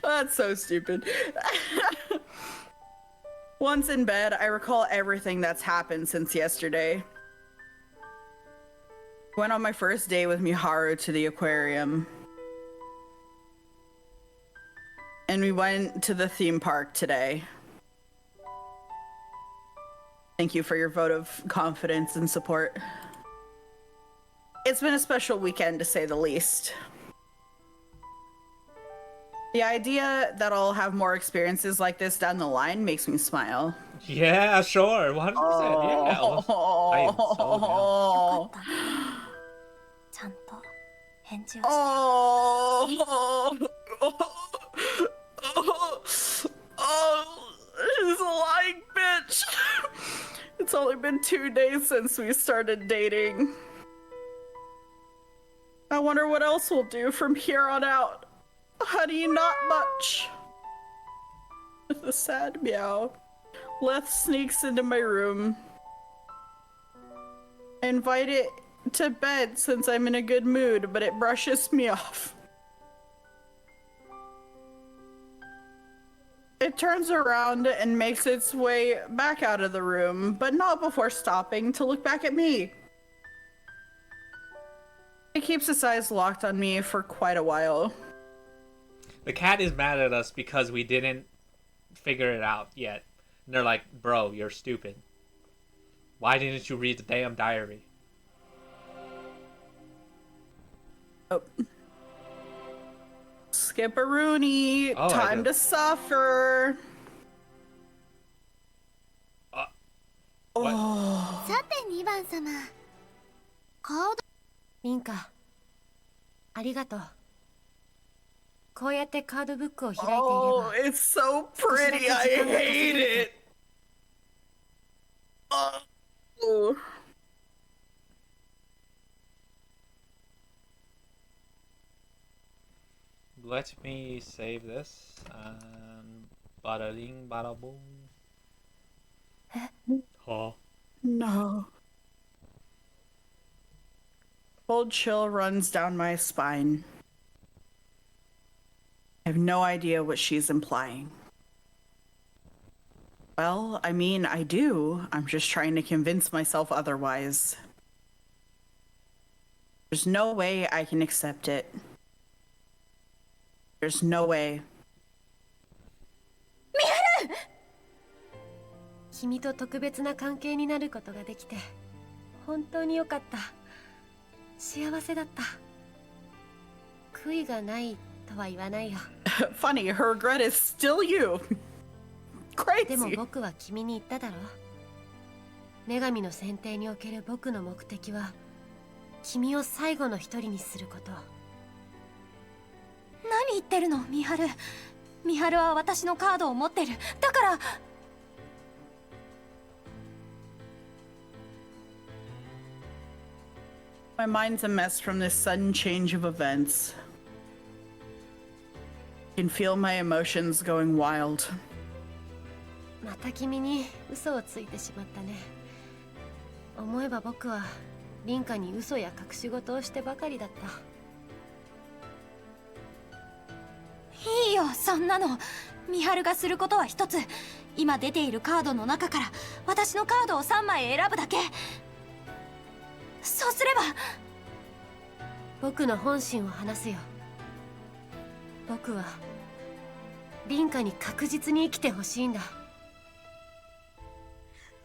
That's so stupid. Once in bed, I recall everything that's happened since yesterday. Went on my first day with Miharu to the aquarium. And we went to the theme park today. Thank you for your vote of confidence and support. It's been a special weekend, to say the least. The idea that I'll have more experiences like this down the line makes me smile. Yeah, sure, 100%. Yeah. I am so down. ちゃんと返事をして。She's a lying bitch. It's only been 2 days since we started dating. I wonder what else we'll do from here on out. Honey, not much. With a sad meow, Leth sneaks into my room. I invite it to bed since I'm in a good mood, but it brushes me off. It turns around and makes its way back out of the room, but not before stopping to look back at me. It keeps its eyes locked on me for quite a while. The cat is mad at us because we didn't figure it out yet. And they're like, bro, you're stupid. Why didn't you read the damn diary? Oh. Skipperoonie, Oh, time to suffer. What? さて2番様カードミンカ、ありがとう。こうやってカードブックを開いていれば、 Oh, it's so pretty. I hate it. Oh. Let me save this. Bada ding, bada boom. Huh. No. Cold chill runs down my spine. I have no idea what she's implying. Well, I mean, I do. I'm just trying to convince myself otherwise. There's no way I can accept it. There's no way. 君と特別な関係になることができて本当に良かった。幸せだった。悔いがないとは言わないよ。Funny, her regret is still you. でも Crazy. 僕は君に言っただろ。女神の選定における僕の目的は君を最後の一人にすること。何言ってるの、ミハル。ミハルは私のカードを持ってる。だから。 My mind's a mess from this sudden change of events. I can feel my emotions going wild. また君に嘘をついてしまったね。思えば僕は凛花に嘘や隠し事をしてばかりだった。いいよ、そんなの。ミハルがすることは一つ。今出ているカードの中から私のカードを3枚選ぶだけ。そうすれば。僕の本心を話すよ。僕は凛花に確実に生きてほしいんだ。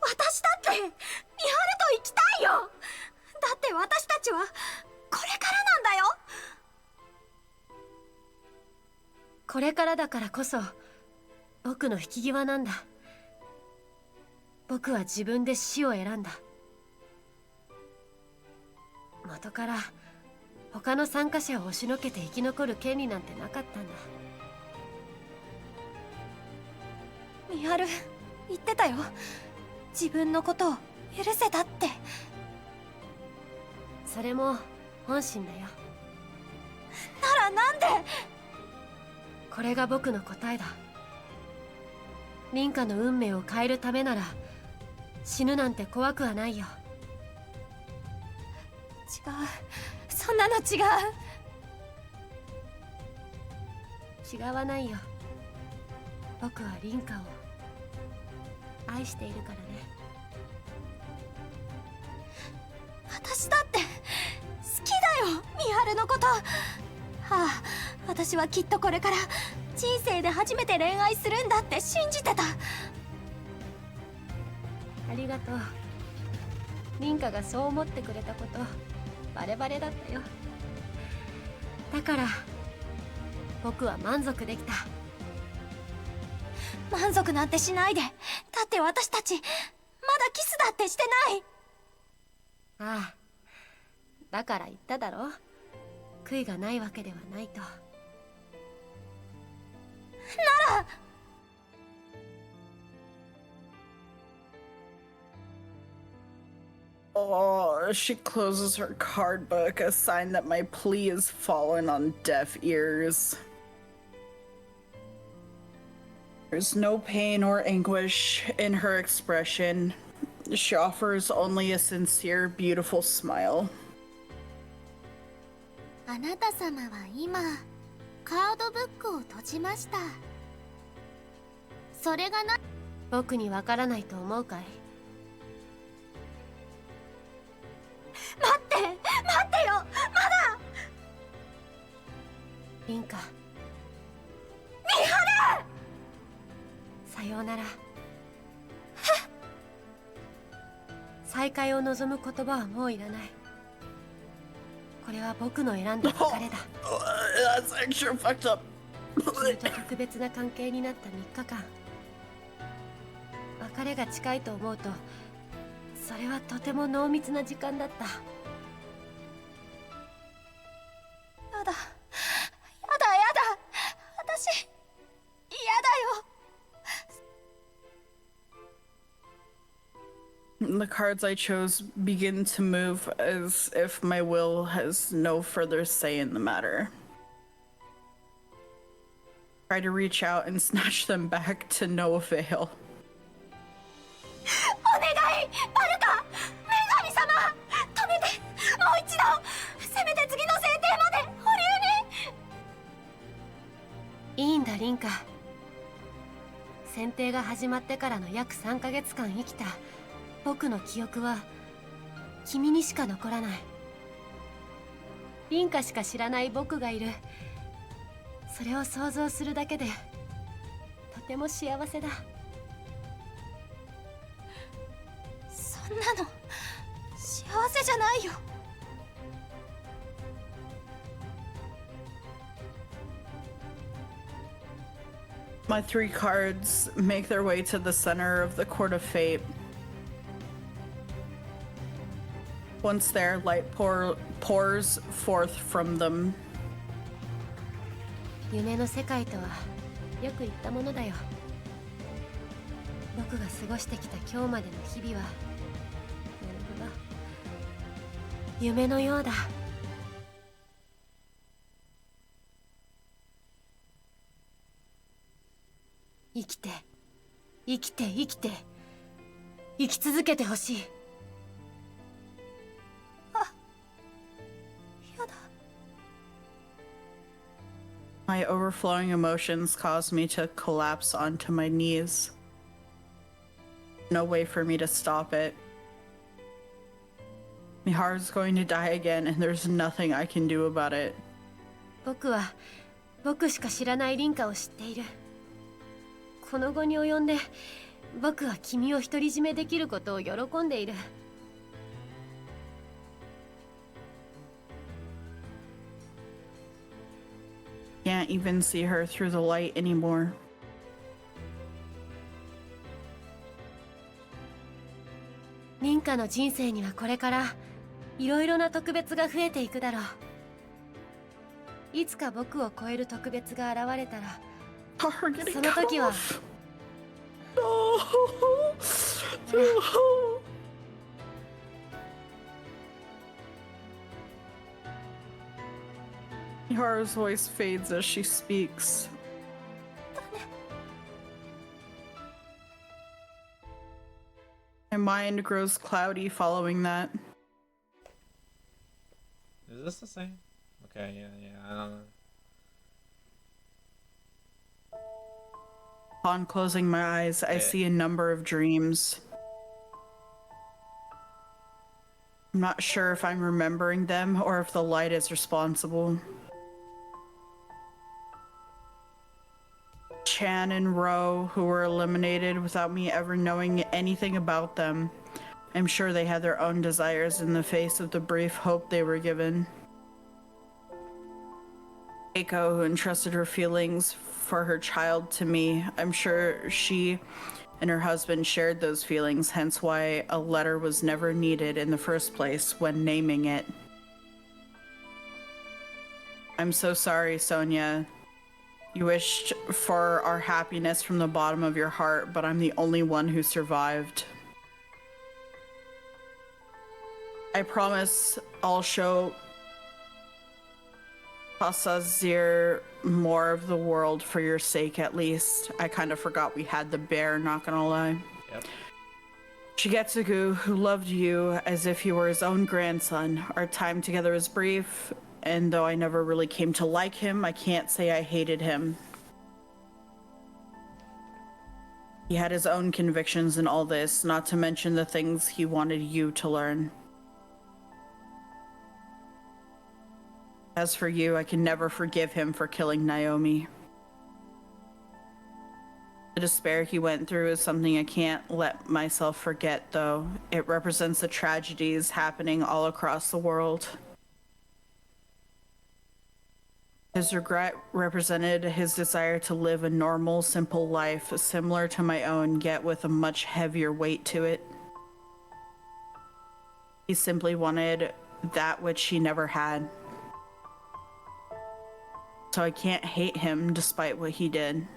私だって美晴と生きたいよ。だって私たちはこれからなんだよ。これからだからこそ僕の引き際なんだ。僕は自分で死を選んだ。元から他の参加者を押しのけて生き残る権利なんてなかったんだ。美晴言ってたよ。自分のことを許せたって。それも本心だよ。ならなんで。これが僕の答えだ。凛花の運命を変えるためなら死ぬなんて怖くはないよ。違う、そんなの違う。違わないよ。僕は凛花を愛しているからね。私だって好きだよ、美晴のこと。ああ、私はきっとこれから人生で初めて恋愛するんだって信じてた。ありがとう。凛花がそう思ってくれたことバレバレだったよ。だから僕は満足できた。満足なんてしないで。だって私たちまだキスだってしてない。ああ、だから言っただろ。悔いがないわけではないと。ならOh, she closes her card book, a sign that my plea has fallen on deaf ears. There's no pain or anguish in her expression. She offers only a sincere, beautiful smile. あなた様は今カードブックを閉じました。それがな。僕にわからないと思うかい？待ってよ、まだ。凛花。美晴。さようなら。再会を望む言葉はもういらない。これは僕の選んだ別れだ。That's extra fucked up. 君と特別な関係になった3日間。別れが近いと思うとそれはとても濃密な時間だった。やだ。私嫌だよ。The cards I chose begin to move as if my will has no further say in the matter. Try to reach out and snatch them back to no avail. お願い、バルカ、女神様、止めて。もう一度、せめて次の制定まで保留に。いいんだ凛花。選定が始まってからの約3ヶ月間生きた僕の記憶は君にしか残らない。凛花しか知らない僕がいる。それを想像するだけでとても幸せだ。そんなの幸せじゃないよ。My 3 cards make their way to the center of the Court of Fate. Once there, light pours forth from them. 夢の世界とはよく言ったものだよ。僕が過ごしてきた今日までの日々は、なるほど、夢のようだ。生きて生きて生きて生き続けてほしい。やだ。My overflowing emotions cause me to collapse onto my knees. No way for me to stop it. Miharu's going to die again, and there's nothing I can do about it. 僕は僕しか知らない凛花を知っている。この後に及んで僕は君を独り占めできることを喜んでいる。Can't even see her through the light anymore. 凛花の人生にはこれからいろいろな特別が増えていくだろう。いつか僕を超える特別が現れたら、 Her getting その時は No. No. Miharu's voice fades as she speaks. My mind grows cloudy following that. Is this the same? Okay, yeah, I don't know. Upon closing my eyes, I see a number of dreams. I'm not sure if I'm remembering them or if the light is responsible. Chan and Ro, who were eliminated without me ever knowing anything about them. I'm sure they had their own desires in the face of the brief hope they were given. Keiko, who entrusted her feelings for her child to me. I'm sure she and her husband shared those feelings, hence why a letter was never needed in the first place when naming it. I'm so sorry, Sonia. You wished for our happiness from the bottom of your heart, but I'm the only one who survived. I promise I'll show Pasazir more of the world for your sake, at least. I kind of forgot we had the bear, not gonna lie. Yep. Shigetsugu, who loved you as if you were his own grandson. Our time together is brief, and though I never really came to like him, I can't say I hated him. He had his own convictions in all this, not to mention the things he wanted you to learn. As for you, I can never forgive him for killing Naomi. The despair he went through is something I can't let myself forget, though. It represents the tragedies happening all across the world. His regret represented his desire to live a normal, simple life, similar to my own, yet with a much heavier weight to it. He simply wanted that which he never had. So I can't hate him despite what he did.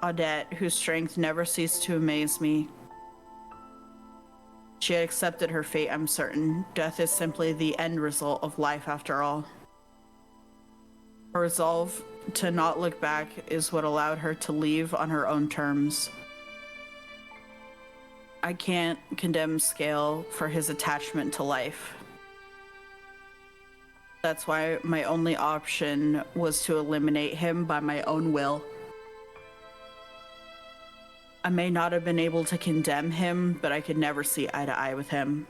Odette, whose strength never ceased to amaze me. She had accepted her fate, I'm certain. Death is simply the end result of life after all. Her resolve to not look back is what allowed her to leave on her own terms. I can't condemn Scale for his attachment to life. That's why my only option was to eliminate him by my own will. I may not have been able to condemn him, but I could never see eye to eye with him.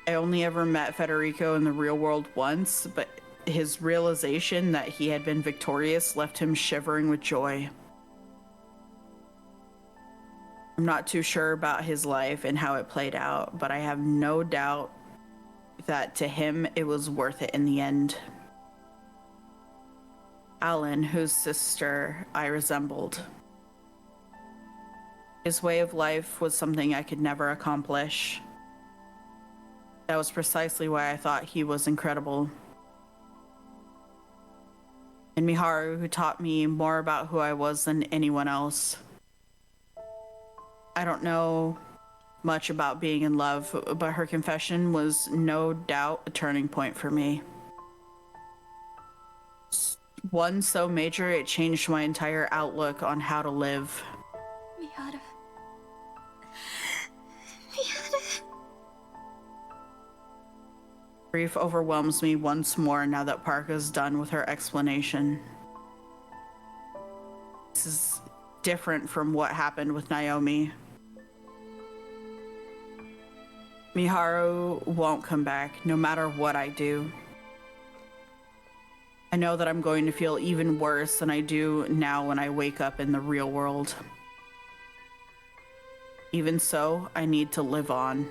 I only ever met Federico in the real world once, but his realization that he had been victorious left him shivering with joy. I'm not too sure about his life and how it played out, but I have no doubt that to him it was worth it in the end. Alan, whose sister I resembled. His way of life was something I could never accomplish. That was precisely why I thought he was incredible. And Miharu, who taught me more about who I was than anyone else. I don't know much about being in love, but her confession was no doubt a turning point for me. One so major it changed my entire outlook on how to live. Miharu. Grief overwhelms me once more now that Parka's done with her explanation. This is different from what happened with Naomi. Miharu won't come back, no matter what I do. I know that I'm going to feel even worse than I do now when I wake up in the real world. Even so, I need to live on.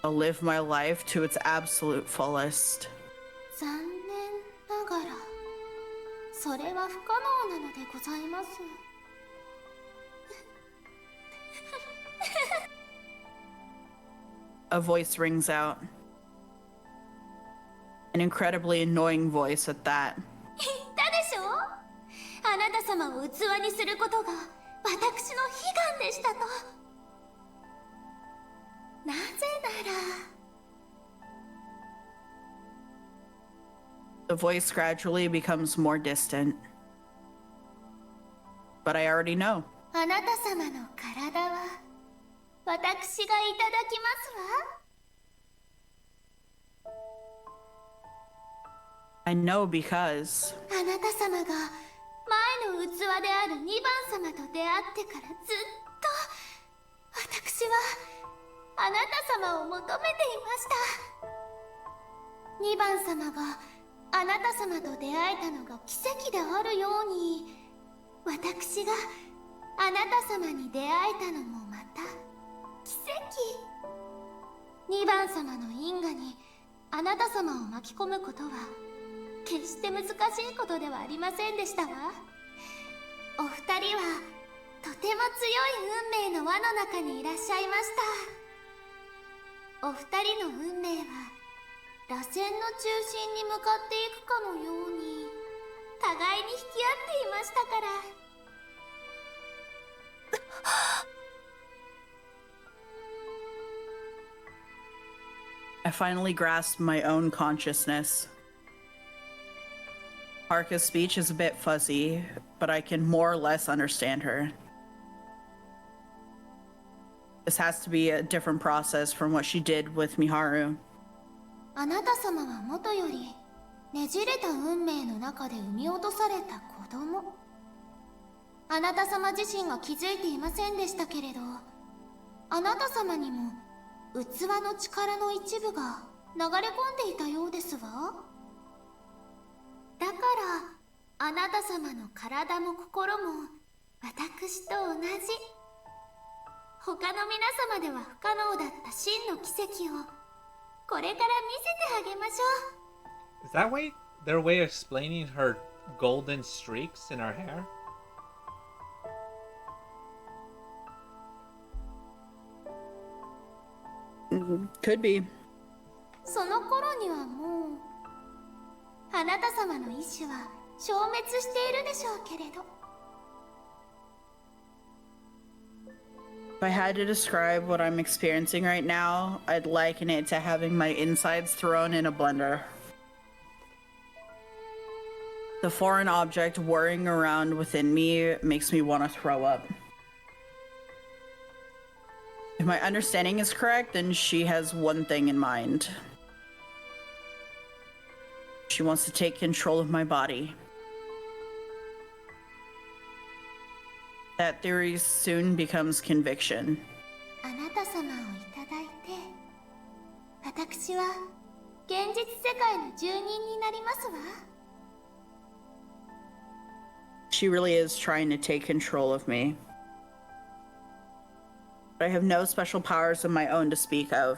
I'll live my life to its absolute fullest. 残念ながらそれは不可能なのでございます。 A voice rings out. An incredibly annoying voice at that. 言ったでしょ、あなた様を器にすることが私の悲願でしたと。なぜなら The voice gradually becomes more distant. But I already know. あなた様の体は私がいただきますわ。 I know because あなた様が前の器である2番様と出会ってからずっと私はあなた様を求めていました。2番様があなた様と出会えたのが奇跡であるように、私があなた様に出会えたのもまた奇跡。2番様の因果にあなた様を巻き込むことは決して難しいことではありませんでしたわ。お二人はとても強い運命の輪の中にいらっしゃいました。お二人の運命は螺旋の中心に向かっていくかのように互いに引き合っていましたから。 I finally grasped my own consciousness. Harka's speech is a bit fuzzy, but I can more or less understand her. This has to be a different process from what she did with Miharu. あなた様はもとよりねじれた運命の中で産み落とされた子供。あなた様自身が気づいていませんでしたけれど、あなた様にも器の力の一部が流れ込んでいたようですわ。だからあなた様の体も心も私と同じ。他の皆様では不可能だった真の奇跡をこれから見せてあげましょう。 Is that their way of explaining her golden streaks in her hair? Could be. その頃にはもうあなた様の意志は消滅しているでしょうけれど。 If I had to describe what I'm experiencing right now, I'd liken it to having my insides thrown in a blender. The foreign object whirring around within me makes me want to throw up. If my understanding is correct, then she has one thing in mind. She wants to take control of my body. That theory soon becomes conviction. あなた様をいただいて私は現実世界の住人になりますわ。 She really is trying to take control of me. But I have no special powers of my own to speak of.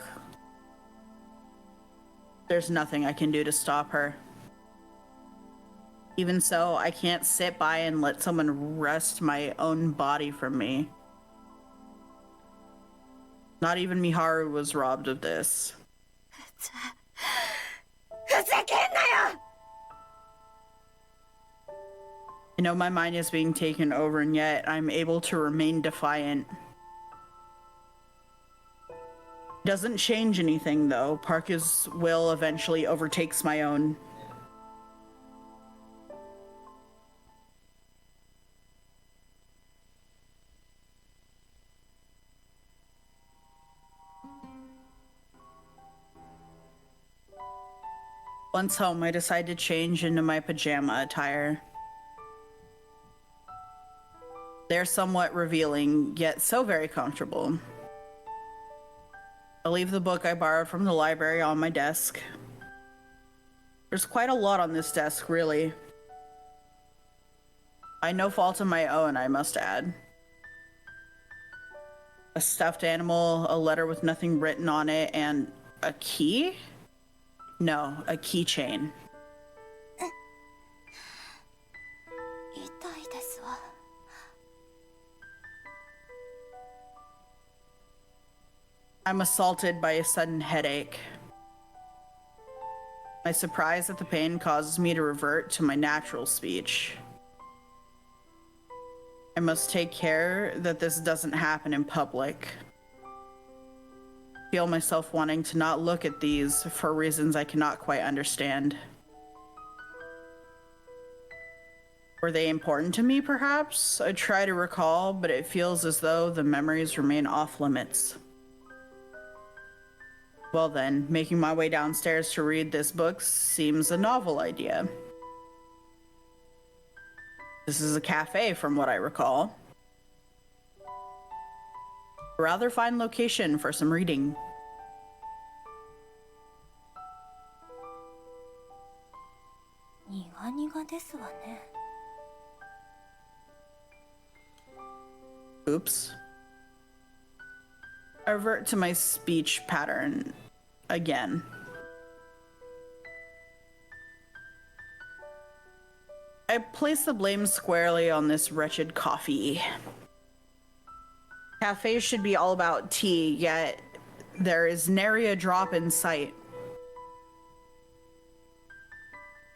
There's nothing I can do to stop her. Even so, I can't sit by and let someone wrest my own body from me. Not even Miharu was robbed of this. I know my mind is being taken over, and yet I'm able to remain defiant. Doesn't change anything, though. Parker's will eventually overtakes my own. Once home, I decide to change into my pajama attire. They're somewhat revealing, yet so very comfortable. I leave the book I borrowed from the library on my desk. There's quite a lot on this desk, really. By no fault of my own, I must add. A stuffed animal, a letter with nothing written on it, and a key? No, a keychain. 痛いですわ。 I'm assaulted by a sudden headache. My surprise at the pain causes me to revert to my natural speech. I must take care that this doesn't happen in public. I feel myself wanting to not look at these for reasons I cannot quite understand. Were they important to me, perhaps? I try to recall, but it feels as though the memories remain off limits. Well then, making my way downstairs to read this book seems a novel idea. This is a cafe, from what I recall. A rather fine location for some reading. Oops. I revert to my speech pattern again. I place the blame squarely on this wretched coffee. Cafes should be all about tea, yet there is nary a drop in sight.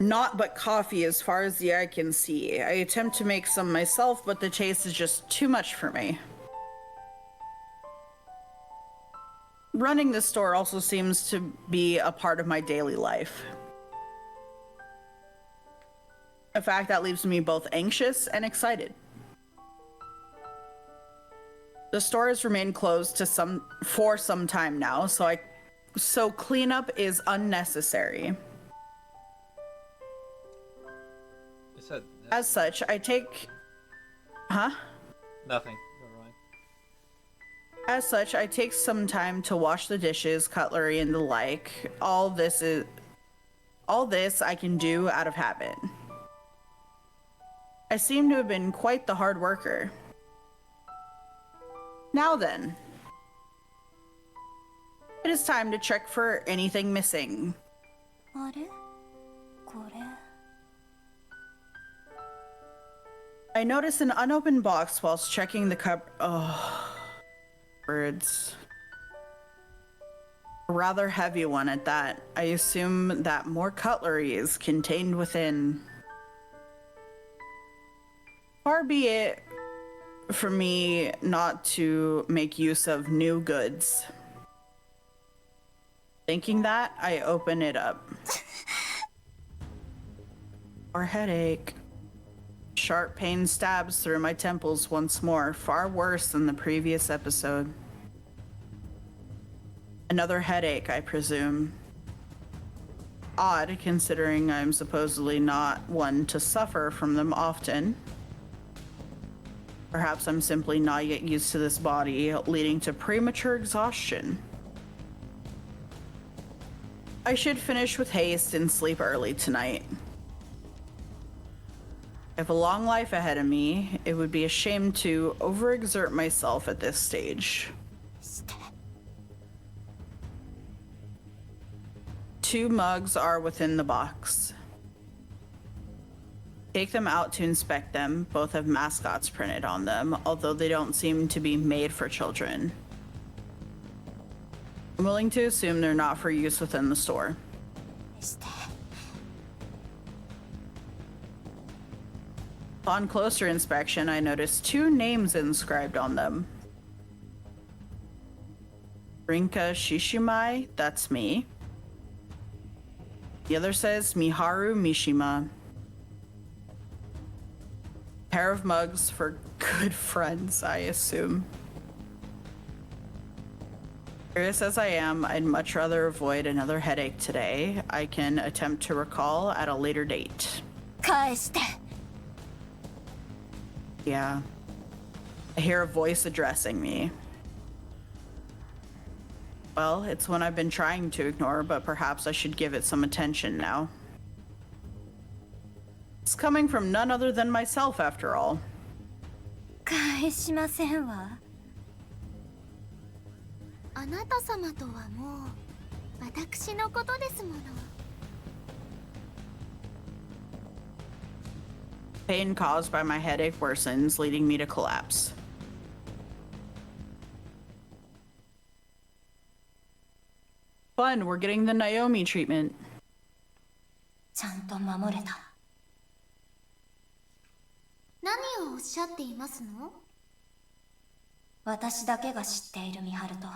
Naught but coffee as far as the eye can see. I attempt to make some myself, but the taste is just too much for me. Running this store also seems to be a part of my daily life. A fact that leaves me both anxious and excited. The store has remained closed for some time now, so cleanup is unnecessary. As such, I take... Huh? Nothing. Never mind. As such, I take some time to wash the dishes, cutlery, and the like. All this I can do out of habit. I seem to have been quite the hard worker. Now then, it is time to check for anything missing. あれ？これ。 I notice an unopened box whilst checking the cup. Oh, words. A rather heavy one at that. I assume that more cutlery is contained within. Far be it for me not to make use of new goods. Thinking that, I open it up. Or headache. Sharp pain stabs through my temples once more, far worse than the previous episode. Another headache, I presume. Odd, considering I'm supposedly not one to suffer from them often. Perhaps I'm simply not yet used to this body, leading to premature exhaustion. I should finish with haste and sleep early tonight. I have a long life ahead of me. It would be a shame to overexert myself at this stage. 2 mugs are within the box. Take them out to inspect them. Both have mascots printed on them, although they don't seem to be made for children. I'm willing to assume they're not for use within the store. Upon closer inspection, I noticed 2 names inscribed on them. Rinka Shishimai, that's me. The other says Miharu Mishima. Pair of mugs for good friends, I assume. Curious as I am, I'd much rather avoid another headache today. I can attempt to recall at a later date. 返して。 Yeah. I hear a voice addressing me. Well, it's one I've been trying to ignore, but perhaps I should give it some attention now. It's coming from none other than myself, after all. 返しませんわ。あなた様とはもう私のことですもの。Pain caused by my headache worsens, leading me to collapse. Fun, we're getting the Naomi treatment. ちゃんと守れた。何をおっしゃっていますの？私だけが知っている美晴と、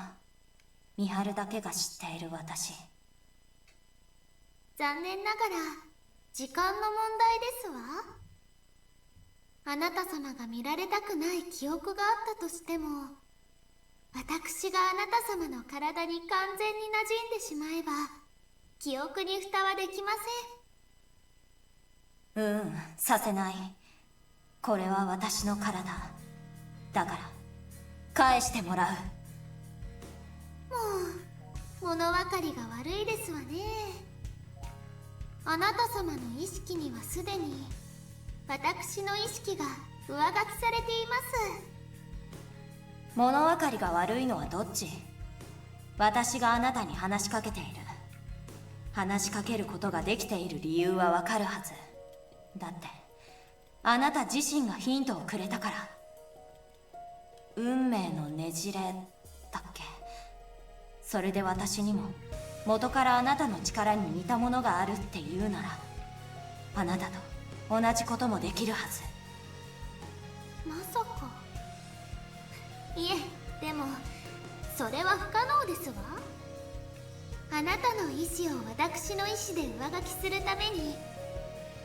美晴だけが知っている私。残念ながら時間の問題ですわ。あなた様が見られたくない記憶があったとしても、私があなた様の体に完全に馴染んでしまえば記憶に蓋はできません。させない。これは私の体だから、返してもらもう物分かりが悪いですわね。あなた様の意識にはすでに私の意識が上書きされています。う。物分かりが悪いのはどっち？私があなたに話しかけている。話しかけることができている理由はわかるはず。だってあなた自身がヒントをくれたから。運命のねじれだっけ。それで私にも元からあなたの力に似たものがあるっていうなら、あなたと同じこともできるはず。まさか。いえ、でもそれは不可能ですわ。あなたの意志を私の意志で上書きするために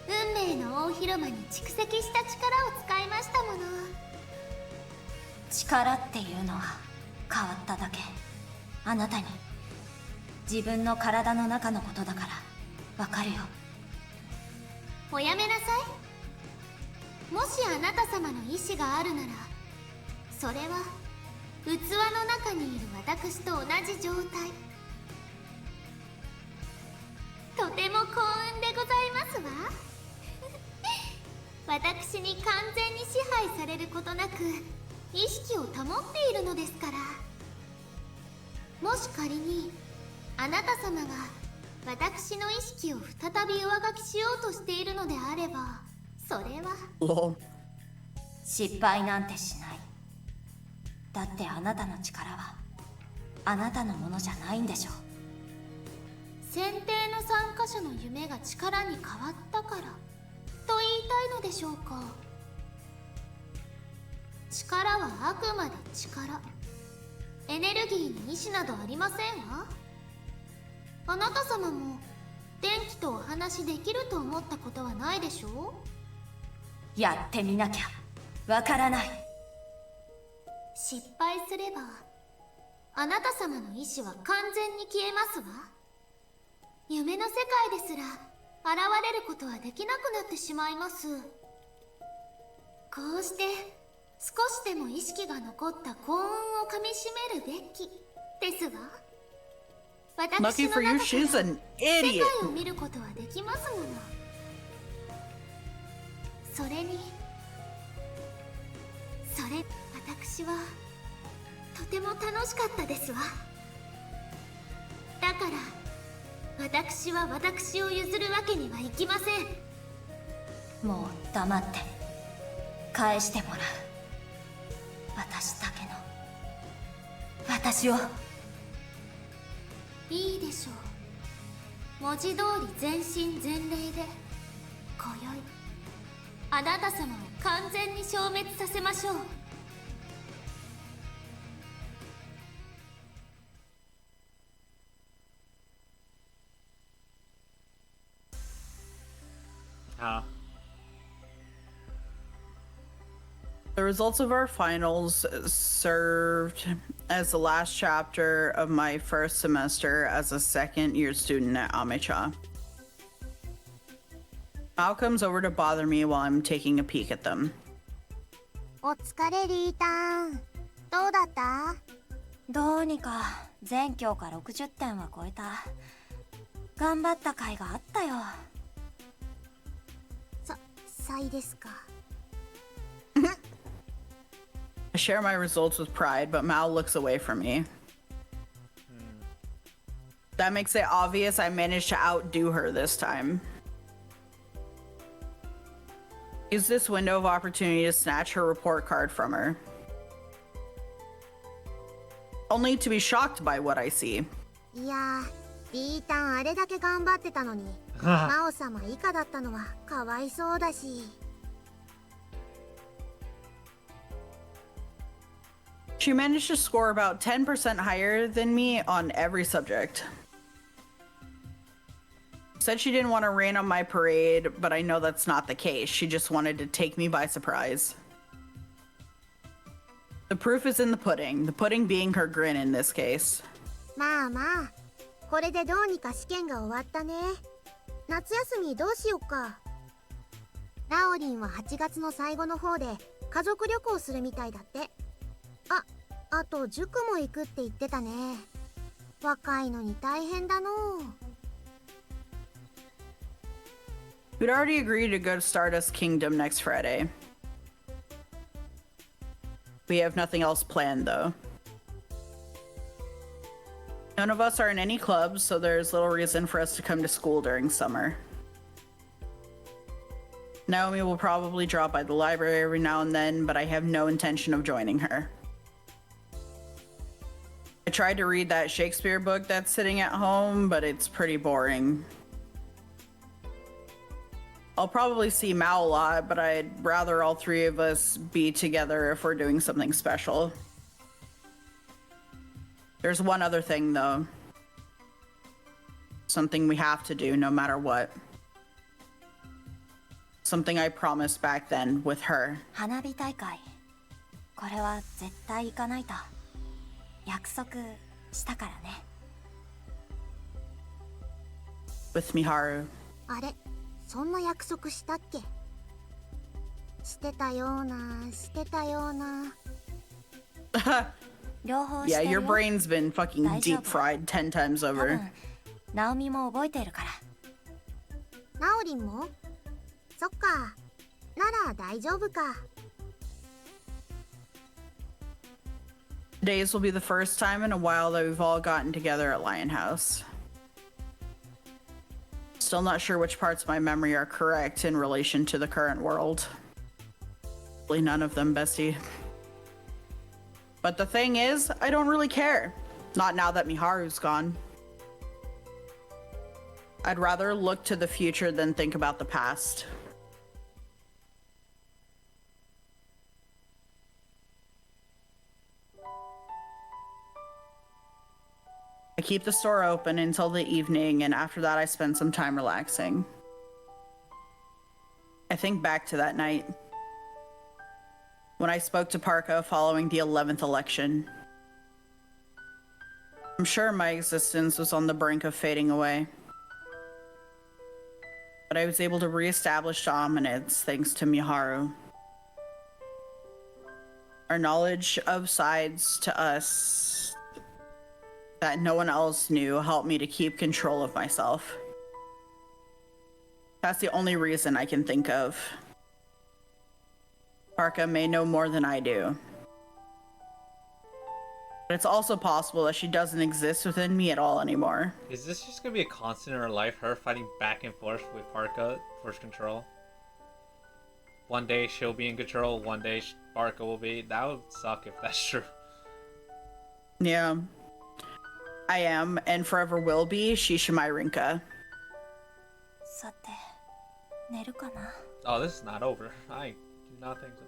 運命の大広間に蓄積した力を使いましたもの。力っていうのは変わっただけ。あなたに自分の体の中のことだからわかるよ。おやめなさい。もしあなた様の意志があるなら、それは器の中にいる私と同じ状態。とても幸運でございますわ。私に完全に支配されることなく意識を保っているのですから。もし仮にあなた様が私の意識を再び上書きしようとしているのであれば、それはLol. 失敗なんてしない。だってあなたの力はあなたのものじゃないんでしょ。選定の参加者の夢が力に変わったからと言いたいのでしょうか。力はあくまで力。エネルギーに意志などありませんわ。あなた様も電気とお話しできると思ったことはないでしょう。やってみなきゃわからない。失敗すればあなた様の意志は完全に消えますわ。夢の世界ですら現れることはできなくなってしまいます。こうして少しでも意識が残った幸運をかみしめるべきですわ。私 Lucky の for you, 中 she's から an 世 idiot. 界を見ることはできますもの。それ私はとても楽しかったですわ。だから私は私を譲るわけにはいきません。もう黙って返してもらう。私だけの私を。いいでしょう。文字通り全身全霊で今宵あなた様を完全に消滅させましょう。Huh? The results of our finals served as the last chapter of my first semester as a second-year student at Amecha. Mal comes over to bother me while I'm taking a peek at them. お疲れリータン。どうだった？どうにか全教科60点は超えた。頑張った甲斐があったよ。才ですか。 I share my results with pride, but Mao looks away from me. That makes it obvious I managed to outdo her this time. Use this window of opportunity to snatch her report card from her. Only to be shocked by what I see. いやー、リータンあれだけ頑張ってたのにマオ様以下だったのはかわいそうだし。 She managed to score about 10% higher than me on every subject. Said she didn't want to rain on my parade, but I know that's not the case. She just wanted to take me by surprise. The proof is in the pudding being her grin in this case. まあまあ、これでどうにか試験が終わったね。夏休みどうしよっか。ナオリンは8月の最後の方で家族旅行するみたいだって。あと塾も行くって言ってたね。若いのに大変だのう。 We'd already agreed to go to Stardust Kingdom next Friday. We have nothing else planned, though. None of us are in any clubs, so there's little reason for us to come to school during summer. Naomi will probably drop by the library every now and then, but I have no intention of joining her. I tried to read that Shakespeare book that's sitting at home, but it's pretty boring. I'll probably see Mao a lot, but I'd rather all three of us be together if we're doing something special. There's one other thing, though. Something we have to do no matter what. Something I promised back then with her. 花火大会。これは絶対行かないと。約束したからね。With Miharu. あれ、そんな約束したっけ？してたような、してたような。両方して Yeah, るよ。 your brain's been fucking deep fried 10 times 多 over. 分ナオミも覚えてるから。ナオリンも？そっか。なら大丈夫か。 Today's will be the first time in a while that we've all gotten together at Lion House. Still not sure which parts of my memory are correct in relation to the current world. Probably none of them, bestie. But the thing is, I don't really care. Not now that Miharu's gone. I'd rather look to the future than think about the past. I keep the store open until the evening, and after that I spend some time relaxing. I think back to that night when I spoke to Parka following the 11th election. I'm sure my existence was on the brink of fading away, but I was able to reestablish dominance thanks to Miharu. Our knowledge of sides to us that no one else knew helped me to keep control of myself. That's the only reason I can think of. Parka may know more than I do. But it's also possible that she doesn't exist within me at all anymore. Is this just gonna be a constant in her life, her fighting back and forth with Parka for control? One day she'll be in control, one day Parka will be. That would suck if that's true. Yeah. I am, and forever will be, Shishimai Rinka. さて、寝るかな。 Oh, this is not over. I do not think so.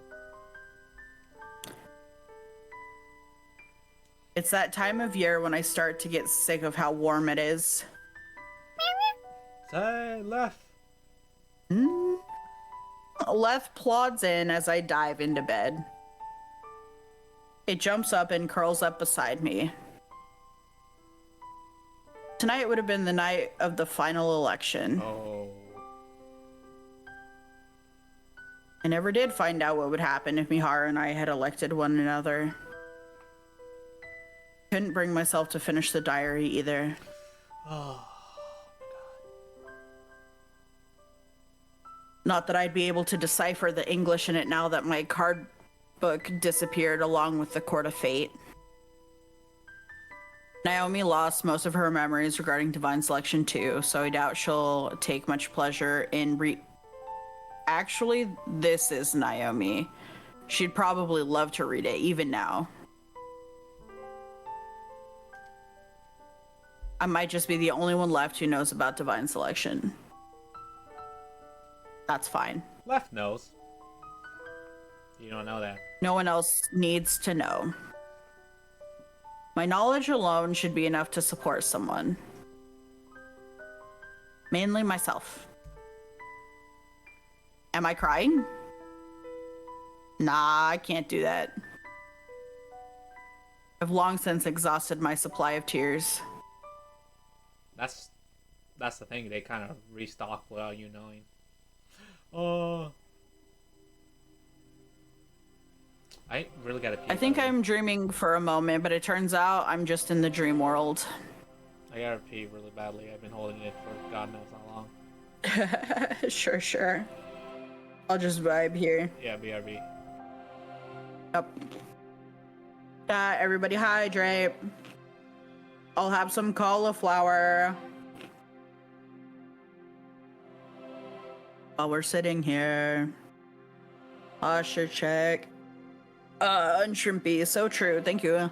It's that time of year when I start to get sick of how warm it is. Say left. Leth plods in as I dive into bed. It jumps up and curls up beside me. Tonight would have been the night of the final election. Oh. I never did find out what would happen if Miharu and I had elected one another. Couldn't bring myself to finish the diary either. Oh. Not that I'd be able to decipher the English in it now that my card book disappeared along with the Court of Fate. Naomi lost most of her memories regarding Divine Selection too, so I doubt she'll take much pleasure in Actually, this is Naomi. She'd probably love to read it, even now. I might just be the only one left who knows about Divine Selection. That's fine. Left knows. You don't know that. No one else needs to know. My knowledge alone should be enough to support someone. Mainly myself. Am I crying? Nah, I can't do that. I've long since exhausted my supply of tears. That's the thing. They kind of restock without you knowing. Oh. I really gotta pee. I think I'm dreaming for a moment, but it turns out I'm just in the dream world. I gotta pee really badly. I've been holding it for God knows how long. Sure. I'll just vibe here. Yeah, BRB. Yep. Everybody hydrate. I'll have some cauliflower. While we're sitting here. Posture check. And shrimpy, so true. Thank you.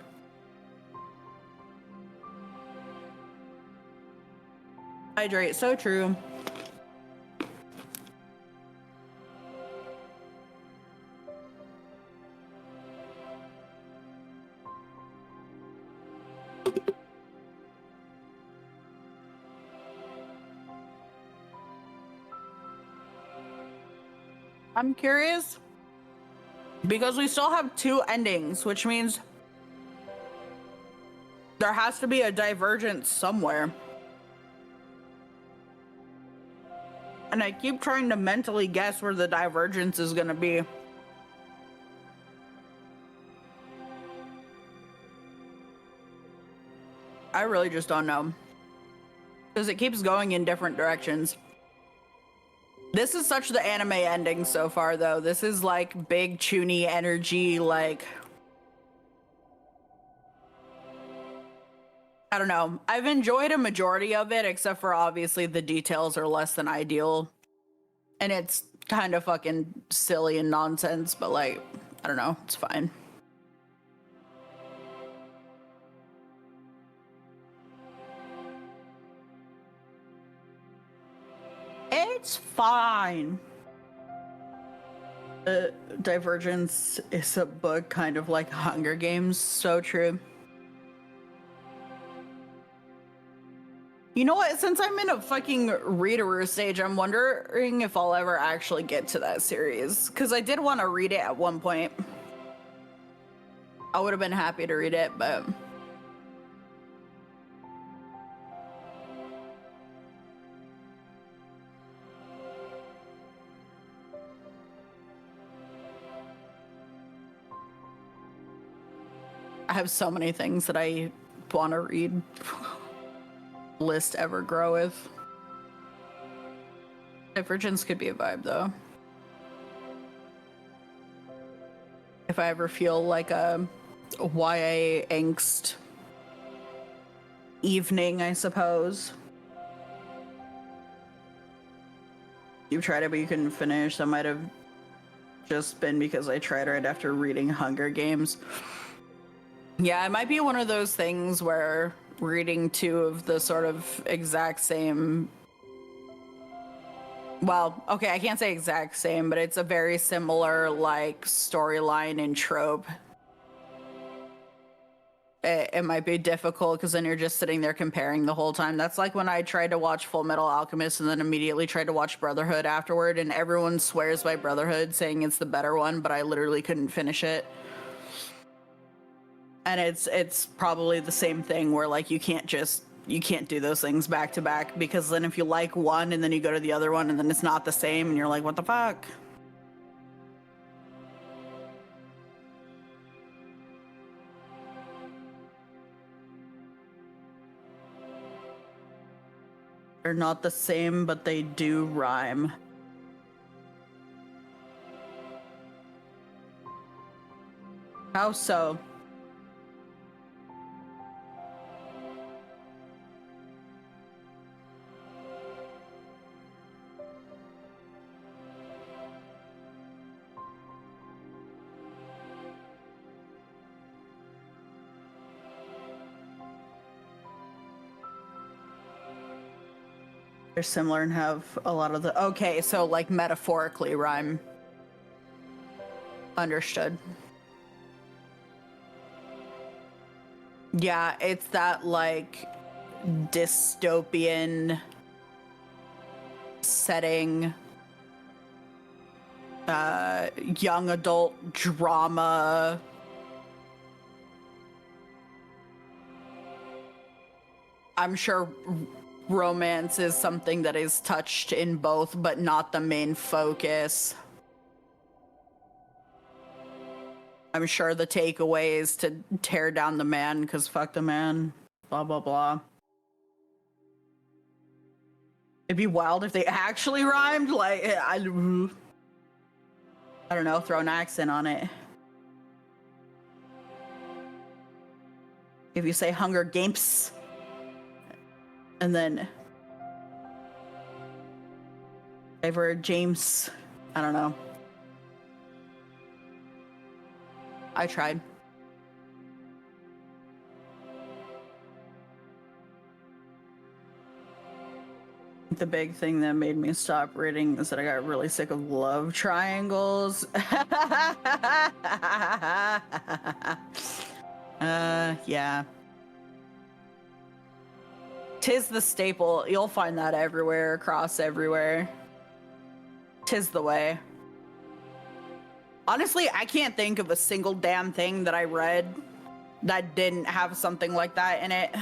Hydrate, so true. I'm curious because we still have 2 endings, which means there has to be a divergence somewhere. And I keep trying to mentally guess where the divergence is gonna be. I really just don't know. Because it keeps going in different directions. This is such the anime ending so far, though. This is like big, chuny energy, like... I don't know. I've enjoyed a majority of it, except for obviously the details are less than ideal. And it's kind of fucking silly and nonsense, but like, I don't know. It's fine. It's fine. Divergence is a book kind of like Hunger Games. So true. You know what? Since I'm in a fucking reader stage, I'm wondering if I'll ever actually get to that series. Because I did want to read it at one point. I would have been happy to read it, but... I have so many things that I want to read. List ever groweth. Divergence could be a vibe though. If I ever feel like a YA angst evening, I suppose. You tried it but you couldn't finish. That might have just been because I tried right after reading Hunger Games. Yeah, it might be one of those things where reading 2 of the sort of exact same... Well, okay, I can't say exact same, but it's a very similar, like, storyline and trope. It might be difficult because then you're just sitting there comparing the whole time. That's like when I tried to watch Full Metal Alchemist and then immediately tried to watch Brotherhood afterward, and everyone swears by Brotherhood, saying it's the better one, but I literally couldn't finish it. And it's probably the same thing where like you can't do those things back to back, because then if you like one and then you go to the other one and then it's not the same and you're like, what the fuck? They're not the same, but they do rhyme. How so? They're similar and have a lot of the... Okay, so like metaphorically rhyme. Understood. Yeah, it's that like dystopian setting, young adult drama. I'm sure romance is something that is touched in both, but not the main focus. I'm sure the takeaway is to tear down the man because fuck the man, blah, blah, blah. It'd be wild if they actually rhymed, like, I don't know, throw an accent on it. If you say Hunger Games, and then favorite James, I don't know. I tried. The big thing that made me stop reading is that I got really sick of love triangles. Yeah. Tis the staple. You'll find that everywhere, across everywhere. Tis the way. Honestly, I can't think of a single damn thing that I read that didn't have something like that in it.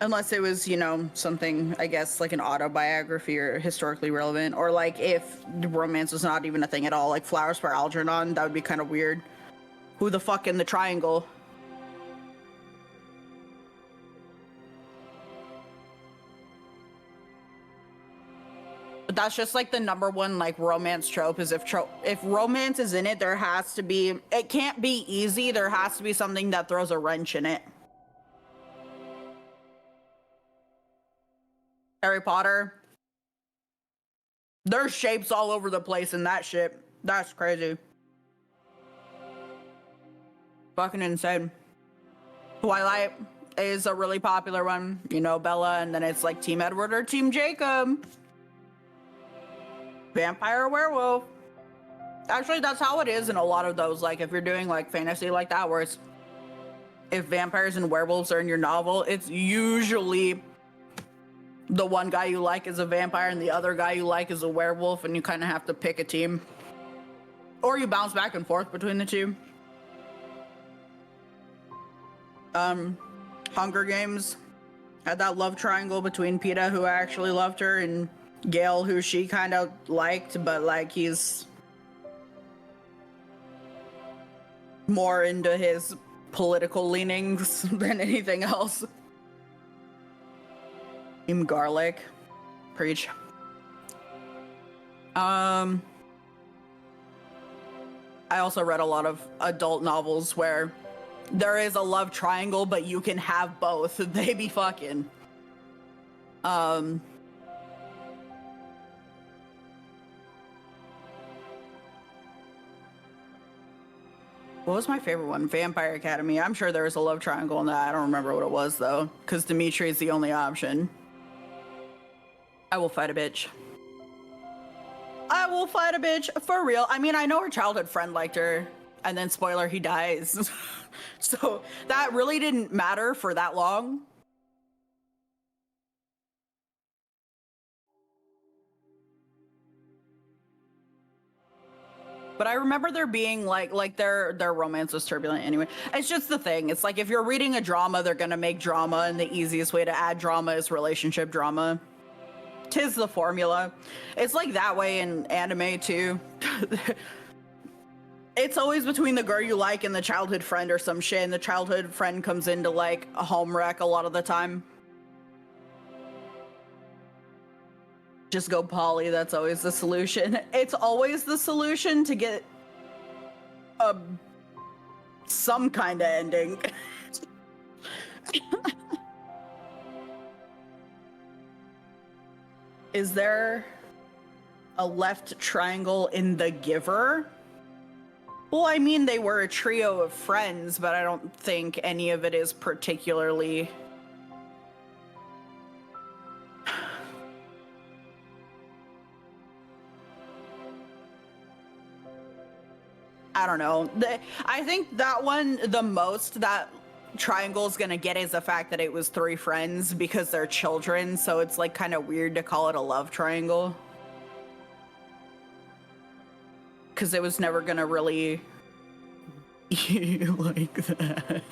Unless it was, you know, something, I guess, like an autobiography or historically relevant. Or like if romance was not even a thing at all, like Flowers for Algernon, that would be kind of weird. Who the fuck in the triangle? But that's just like the number one like romance trope is if romance is in it, there has to be, it can't be easy. There has to be something that throws a wrench in it. Harry Potter. There's shapes all over the place in that shit. That's crazy. Fucking insane. Twilight is a really popular one. You know, Bella, and then it's like Team Edward or Team Jacob. Vampire or werewolf. Actually, that's how it is in a lot of those. Like, if you're doing like fantasy like that, where it's if vampires and werewolves are in your novel, it's usually the one guy you like is a vampire and the other guy you like is a werewolf, and you kind of have to pick a team. Or you bounce back and forth between the two. Hunger Games had that love triangle between Peeta, who actually loved her, and Gale, who she kind of liked, but like he's more into his political leanings than anything else. Team Garlic. Preach. I also read a lot of adult novels where there is a love triangle, but you can have both. They be fucking. What was my favorite one? Vampire Academy. I'm sure there was a love triangle in that. I don't remember what it was though, because Dimitri is the only option. I will fight a bitch. I will fight a bitch for real. I mean, I know her childhood friend liked her, and then spoiler, he dies. So that really didn't matter for that long. But I remember there being like their romance was turbulent anyway. It's just the thing. It's like if you're reading a drama, they're gonna make drama, and the easiest way to add drama is relationship drama. Tis the formula. It's like that way in anime too. It's always between the girl you like and the childhood friend or some shit, and the childhood friend comes into like a home wreck a lot of the time. just go poly. That's always the solution. It's always the solution to get a some kind of ending. Is there a left triangle in The Giver? Well, I mean, they were a trio of friends, but I don't think any of it is particularly... I don't know. I think that one, the most that triangle is gonna get is the fact that it was 3 friends because they're children, so it's like kind of weird to call it a love triangle. Because it was never gonna really be like that.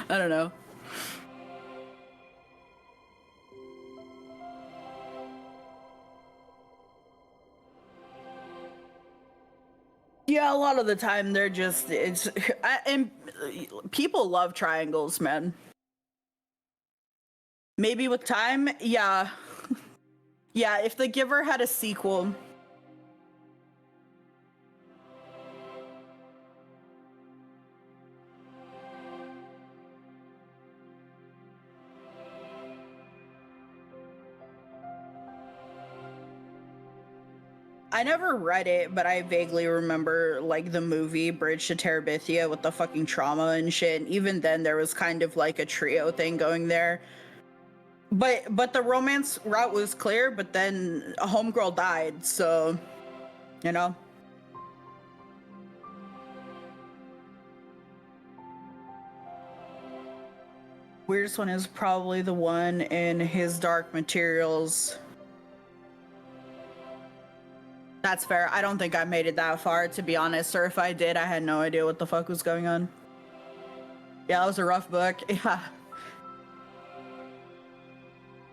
I don't know. Yeah, a lot of the time they're just and people love triangles, man. Maybe with time, yeah. Yeah, if The Giver had a sequel. I never read it, but I vaguely remember like the movie Bridge to Terabithia with the fucking trauma and shit. And even then there was kind of like a trio thing going there. But the romance route was clear, but then a homegirl died, so you know. Weirdest one is probably the one in His Dark Materials. That's fair. I don't think I made it that far, to be honest. Or if I did, I had no idea what the fuck was going on. Yeah, that was a rough book. Yeah.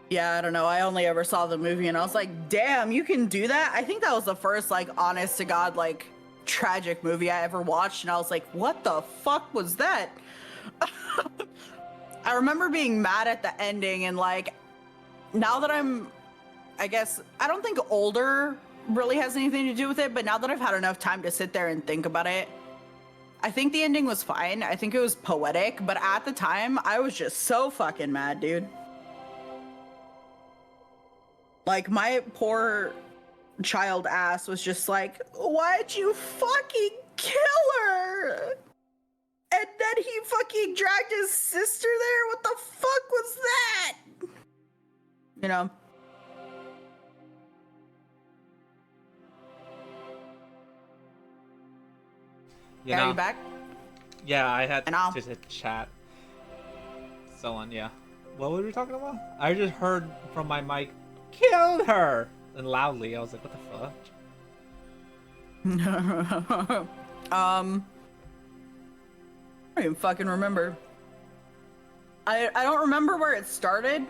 Yeah, I don't know. I only ever saw the movie and I was like, damn, you can do that? I think that was the first, like, honest to God, like, tragic movie I ever watched. And I was like, what the fuck was that? I remember being mad at the ending and, like, now that I'm, I guess, I don't think older really has anything to do with it, but now that I've had enough time to sit there and think about it, I think the ending was fine. I think it was poetic, but at the time, I was just so fucking mad, dude. Like, my poor child ass was just like, why'd you fucking kill her? And then he fucking dragged his sister there? What the fuck was that? You know? You Are know, you back? Yeah, I had And I'll- to hit chat. So on, yeah. What were we talking about? I just heard from my mic, killed her! And loudly, I was like, what the fuck? I don't even fucking remember. I don't remember where it started.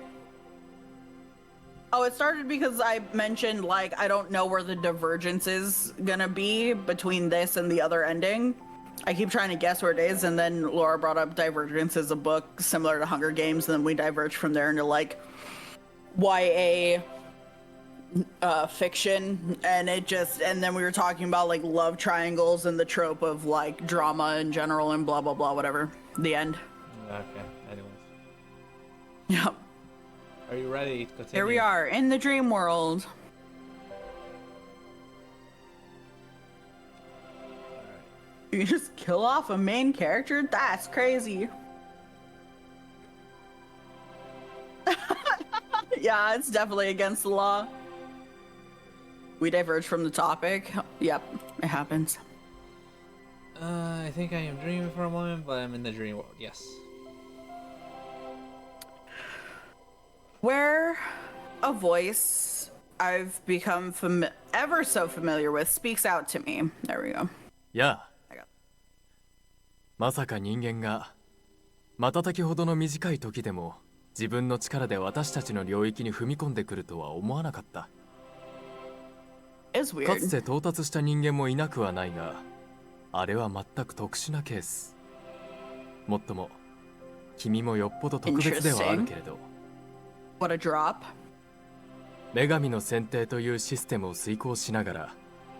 Oh, it started because I mentioned, like, I don't know where the divergence is gonna be between this and the other ending. I keep trying to guess where it is, and then Laura brought up Divergence as a book similar to Hunger Games, and then we diverged from there into, like, YA fiction, and then we were talking about, like, love triangles and the trope of, like, drama in general and blah, blah, blah, whatever. The end. Okay, anyways. Yep. Are you ready to continue? Here we are, in the dream world. You just kill off a main character? That's crazy. Yeah, it's definitely against the law. We diverge from the topic. Yep, it happens. I think I am dreaming for a moment, but I'm in the dream world, yes. Where a voice I've become ever so familiar with speaks out to me. There we go. やあまさか人間が瞬きほどの短い時でも自分の力で私たちの領域に踏み込んでくるとは思わなかった。 It's weird. かつて到達した人間もいなくはないが、あれは全く特殊なケース。もっとも君もよっぽど特別ではあるけれど。What a drop. 女神の選定というシステムを遂行しながら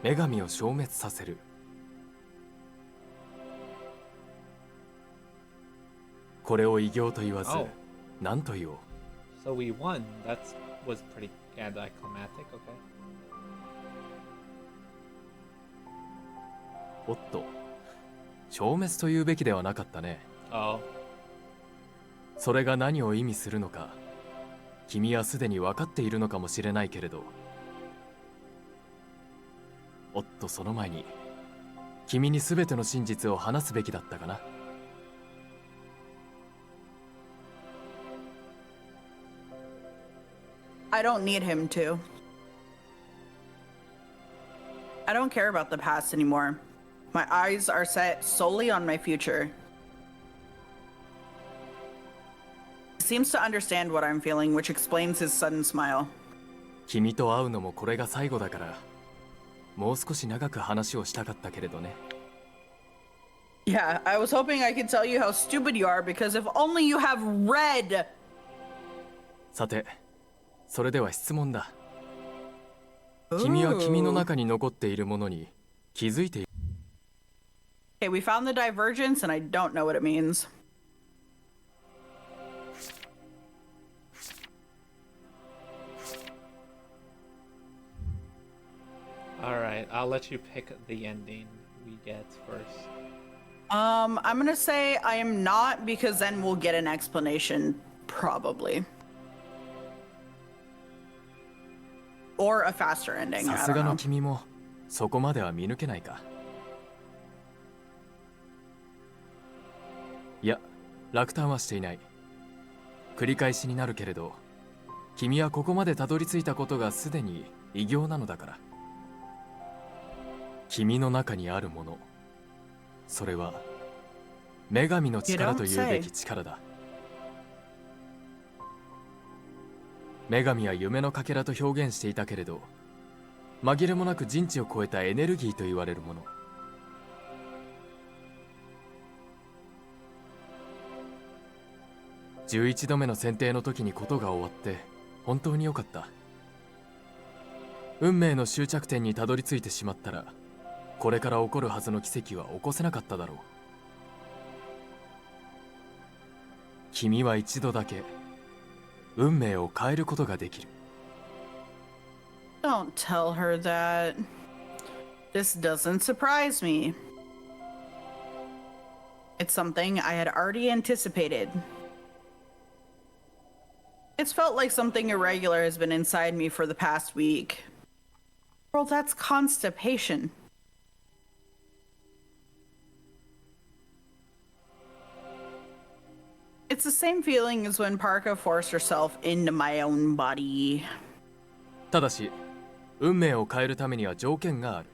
女神を消滅させる。これを偉業と言わず、Oh. 何と言おう。 So we won. That was pretty anticlimactic. Okay. おっと、消滅というべきではなかったね。Oh. それが何を意味するのか、君はすでに分かっているのかもしれないけれど。おっと、その前に君に全ての真実を話すべきだったかな。I don't need him to. I don't care about the past anymore. My eyes are set solely on my future. He seems to understand what I'm feeling, which explains his sudden smile. 君と会うのもこれが最後だから、もう少し長く話をしたかったけれどね。Yeah, I was hoping I could tell you how stupid you are because if only you have read. さて、それでは質問だ。君は君の中に残っているものに気づいている。Okay, we found the divergence and I don't know what it means. Alright, I'll let you pick the ending we get first. I'm gonna say I am not because then we'll get an explanation, probably. Or a faster ending. さ I す don't がの know. 君もそこまでは見抜けないか。いや、落胆はしていない。繰り返しになるけれど、君はここまでたどり着いたことがすでに偉業なのだから。君の中にあるもの、それは女神の力というべき力だ。女神は夢のかけらと表現していたけれど、紛れもなく人知を超えたエネルギーと言われるもの。11度目の選定の時にことが終わって本当に良かった。運命の終着点にたどり着いてしまったら、これから起こるはずの奇跡は起こせなかっただろう。君は一度だけ運命を変えることができる。 Don't tell her that. This doesn't surprise me. It's something I had already anticipated. It's felt like something irregular has been inside me for the past week. Well, that's constipation. It's the same feeling as when Parka forced herself into my own body. ただし、運命を変えるためには条件がある。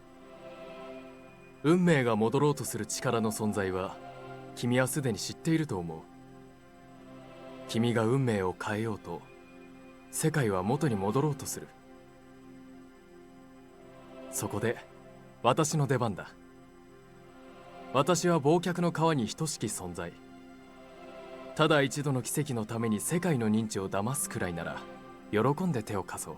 運命が戻ろうとする力の存在は、君はすでに知っていると思う。君が運命を変えようと、世界は元に戻ろうとする。そこで、私の出番だ。私は忘却の川に等しき存在。ただ一度の奇跡のために世界の認知を騙すくらいなら、喜んで手を貸そう。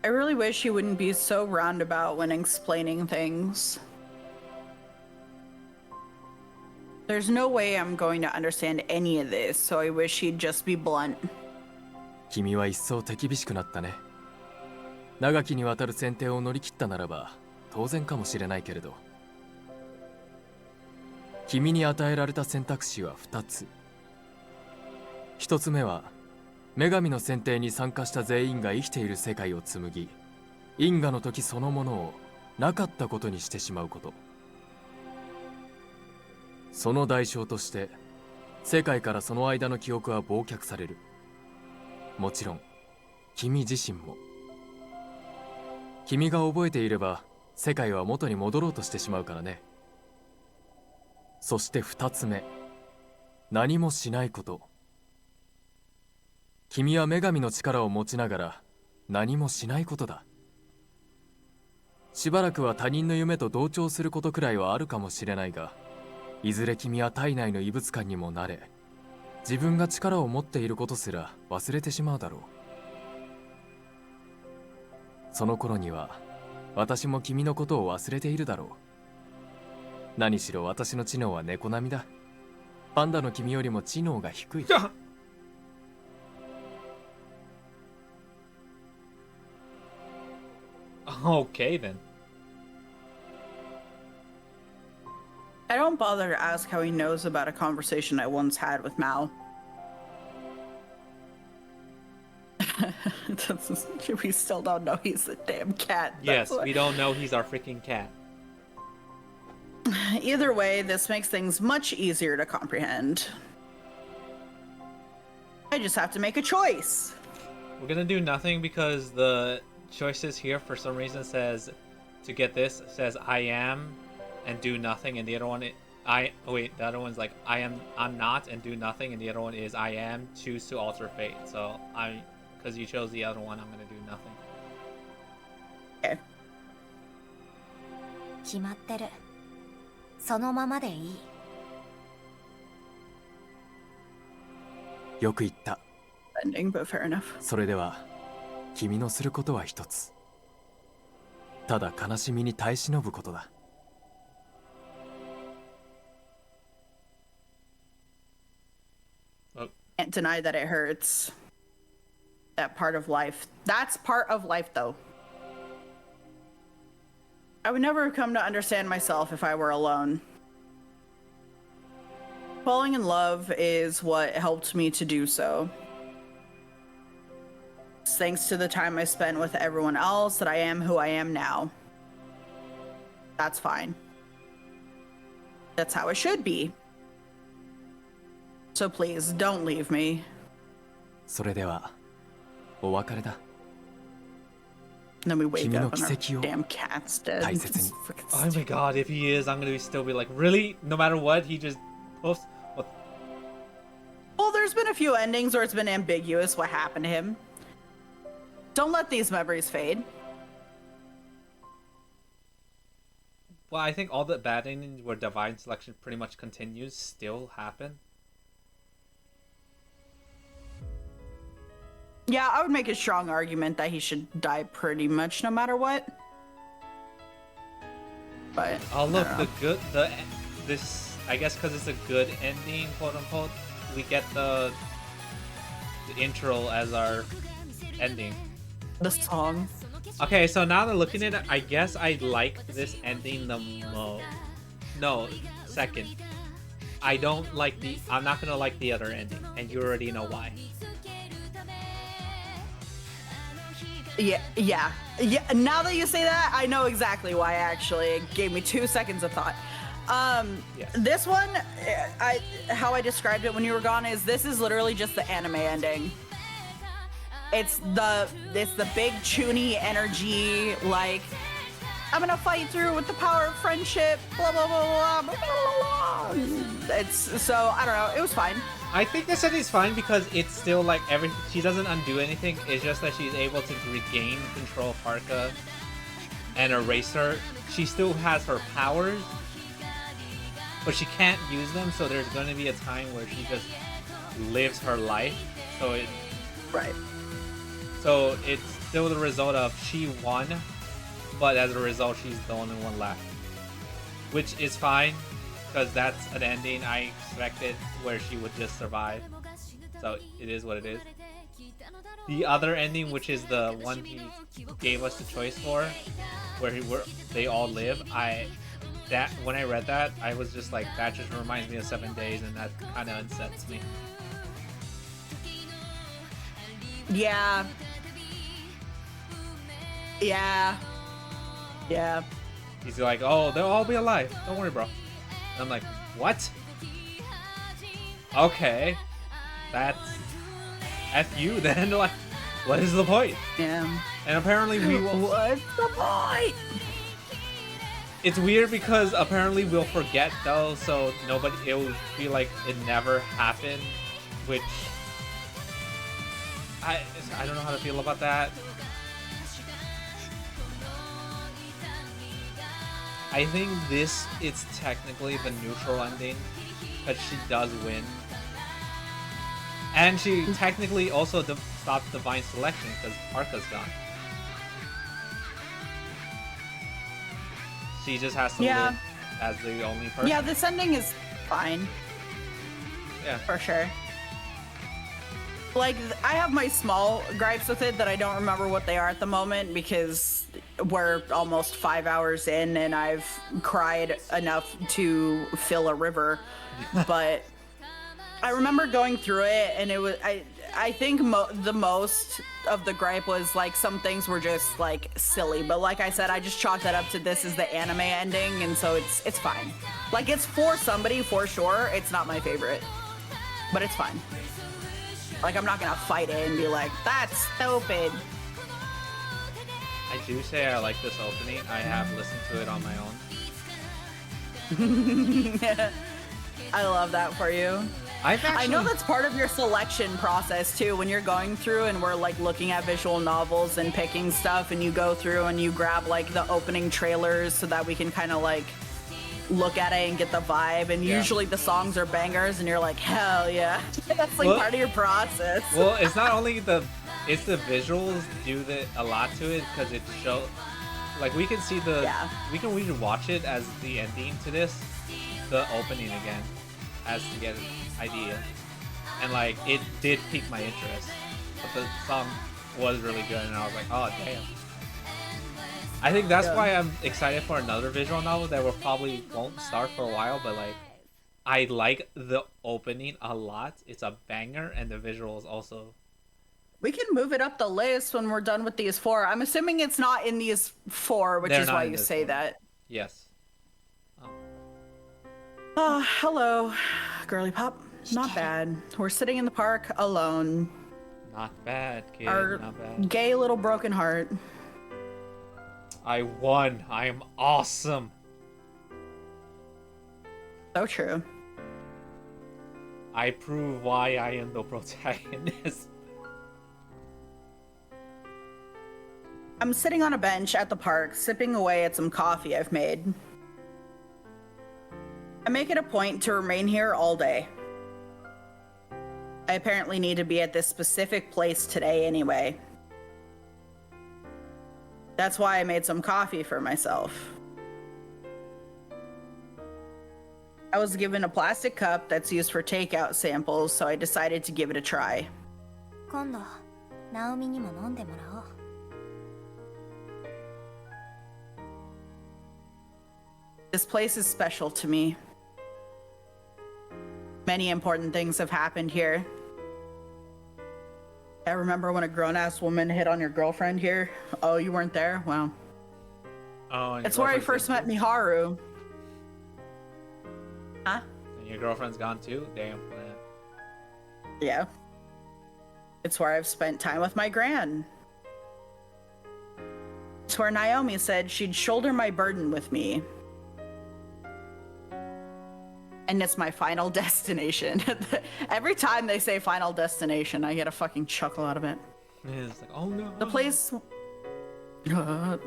I really wish he wouldn't be so roundabout when explaining things. There's no way I'm going to understand any of this, so I wish he'd just be blunt. 君は一層手厳しくなったね。長きにわたる選定を乗り切ったならば当然かもしれないけれど、君に与えられた選択肢は2つ。1つ目は女神の選定に参加した全員が生きている世界を紡ぎ、因果の時そのものをなかったことにしてしまうこと。その代償として世界からその間の記憶は忘却される。もちろん君自身も。君が覚えていれば世界は元に戻ろうとしてしまうからね。そして2つ目、何もしないこと。君は女神の力を持ちながら何もしないことだ。しばらくは他人の夢と同調することくらいはあるかもしれないが、いずれ君は体内の異物感にもなれ、自分が力を持っていることすら忘れてしまうだろう。その頃には私も君のことを忘れているだろう。何しろ私の知能は猫並みだ。パンダの君よりも知能が低い。Okay then. I don't bother to ask how he knows about a conversation I once had with Mao. We still don't know he's a damn cat. Yes, we don't know he's our freaking cat. Either way, this makes things much easier to comprehend. I just have to make a choice. We're gonna do nothing because the choices here for some reason says to get this says I am and do nothing, and the other one the other one's like I'm not and do nothing, and the other one is I am, choose to alter fate. So because you chose the other one, I'm gonna do nothing. Okay. 決まってる。そのままでいい。よく言った。 Ending, but fair enough. それでは君のすることは一つ。ただ悲しみに耐え忍ぶことだ。Can't deny that it hurts. That part of life. That's part of life, though. I would never have come to understand myself if I were alone. Falling in love is what helped me to do so. It's thanks to the time I spent with everyone else that I am who I am now. That's fine. That's how it should be. So please, don't leave me. それではお別れだ。 And then we wake 君 up の and 奇 our 跡を damn cat's dead. 大切に。 Oh my god, if he is, I'm gonna still be like, really? No matter what, he just posts. What? Well, there's been a few endings where it's been ambiguous what happened to him. Don't let these memories fade. Well, I think all the bad endings where divine selection pretty much continues still happen. Yeah, I would make a strong argument that he should die pretty much no matter what. But Oh look, this I guess because it's a good ending, quote unquote, we get the intro as our ending. The song. Okay, so now that looking at it, I guess I like this ending the most. No, second. I'm not gonna like the other ending, and you already know why. Yeah. Now that you say that, I know exactly why. Actually, it gave me 2 seconds of thought. Yes. This one, how I described it when you were gone is this is literally just the anime ending. It's the big chuny energy, like I'm gonna fight through with the power of friendship, blah blah blah blah blah blah. It's so I don't know. It was fine. I think this ending's fine because it's still like she doesn't undo anything. It's just that she's able to regain control of Haruka and erase her. She still has her powers, but she can't use them. So there's going to be a time where she just lives her life. Right. So it's still the result of she won, but as a result, she's the only one left, which is fine. Because that's an ending I expected where she would just survive. So it is what it is. The other ending, which is the one he gave us the choice for, where they all live, when I read that, I was just like, that just reminds me of 7 Days, and that kind of upsets me. Yeah. He's like, oh, they'll all be alive. Don't worry, bro. I'm like, what? Okay, that's F you then. Like, what is the point? Yeah. And apparently we will. What's the point? It's weird because apparently we'll forget though, so it will be like it never happened, which I don't know how to feel about that. I think it's technically the neutral ending, because she does win. And she technically also stopped divine selection because Parka's gone. She just has to live as the only person. Yeah, this ending is fine. Yeah. For sure. Like, I have my small gripes with it that I don't remember what they are at the moment because we're almost 5 hours in and I've cried enough to fill a river. But I remember going through it and it was, I think the most of the gripe was like some things were just like silly. But like I said, I just chalked that up to this is the anime ending, and so it's fine. Like, it's for somebody for sure. It's not my favorite, but it's fine. Like, I'm not gonna fight it and be like, that's stupid. I do say I like this opening. I have listened to it on my own. I love that for you. I know that's part of your selection process too, when you're going through and we're like looking at visual novels and picking stuff, and you go through and you grab like the opening trailers so that we can kind of like look at it and get the vibe, and usually the songs are bangers and you're like, hell yeah. That's like part of your process. Well, it's not only the visuals do a lot to it, because it shows, like, we can see we can watch it as the ending to this, the opening again, as to get an idea, and like it did pique my interest, but the song was really good and I was like, oh damn. I think that's why I'm excited for another visual novel that will probably won't start for a while, but like, I like the opening a lot. It's a banger, and the visuals also. We can move it up the list when we're done with these 4. I'm assuming it's not in these 4, which is why you say that. Yes. Oh, hello, girly pop. Not bad. We're sitting in the park alone. Not bad, kid. Our not bad. Gay little broken heart. I won. I am awesome. So true. I prove why I am the protagonist. I'm sitting on a bench at the park, sipping away at some coffee I've made. I make it a point to remain here all day. I apparently need to be at this specific place today anyway. That's why I made some coffee for myself. I was given a plastic cup that's used for takeout samples, so I decided to give it a try. 今度ナオミにも飲んでもらおう。 This place is special to me. Many important things have happened here. I remember when a grown-ass woman hit on your girlfriend here. Oh, you weren't there? Wow. Oh, and it's where I first met Miharu. Huh? And your girlfriend's gone too? Damn. Yeah. It's where I've spent time with my gran. It's where Naomi said she'd shoulder my burden with me. And it's my final destination. Every time they say final destination, I get a fucking chuckle out of it. It's like, oh no. The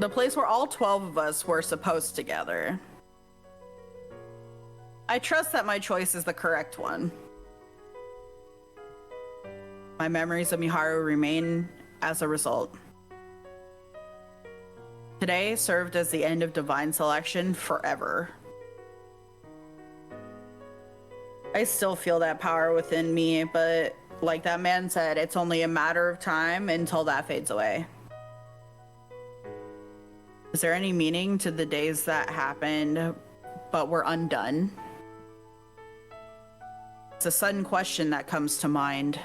place where all 12 of us were supposed to gather. I trust that my choice is the correct one. My memories of Miharu remain as a result. Today served as the end of divine selection forever. I still feel that power within me, but like that man said, it's only a matter of time until that fades away. Is there any meaning to the days that happened, but were undone? It's a sudden question that comes to mind.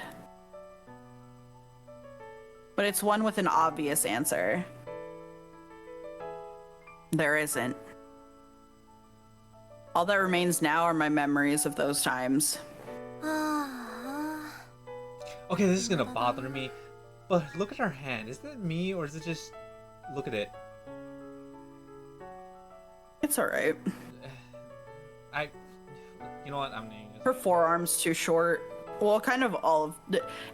But it's one with an obvious answer. There isn't. All that remains now are my memories of those times. Okay, this is gonna bother me, but look at her hand. Is that me, or is it just... Look at it. It's alright. You know what? I'm gonna... Her forearm's too short. Well, kind of all of...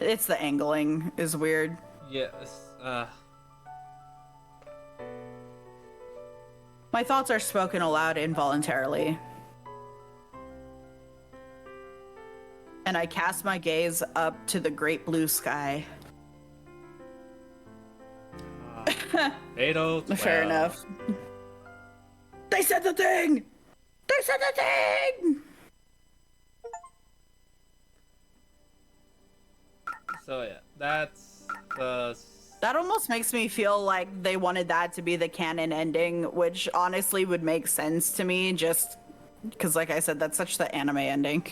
It's the angling is weird. Yes, My thoughts are spoken aloud involuntarily. And I cast my gaze up to the great blue sky. Fatal 12. Fair enough. They said the thing! They said the thing! So yeah, that's the. That almost makes me feel like they wanted that to be the canon ending, which honestly would make sense to me, just because, like I said, that's such the anime ending.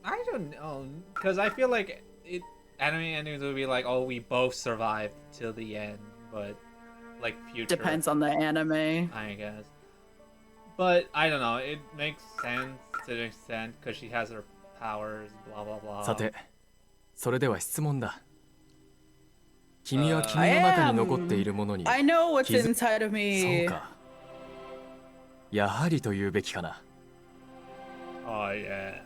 I don't know, because I feel like anime endings would be like, oh, we both survived till the end, but like future. Depends on the anime. I guess. But I don't know, it makes sense to an extent because she has her powers, blah blah blah. さて、それでは質問だ。君は君の中に残っているものに I know what's inside of me. そうか。やはりと言うべきかな。Oh yeah.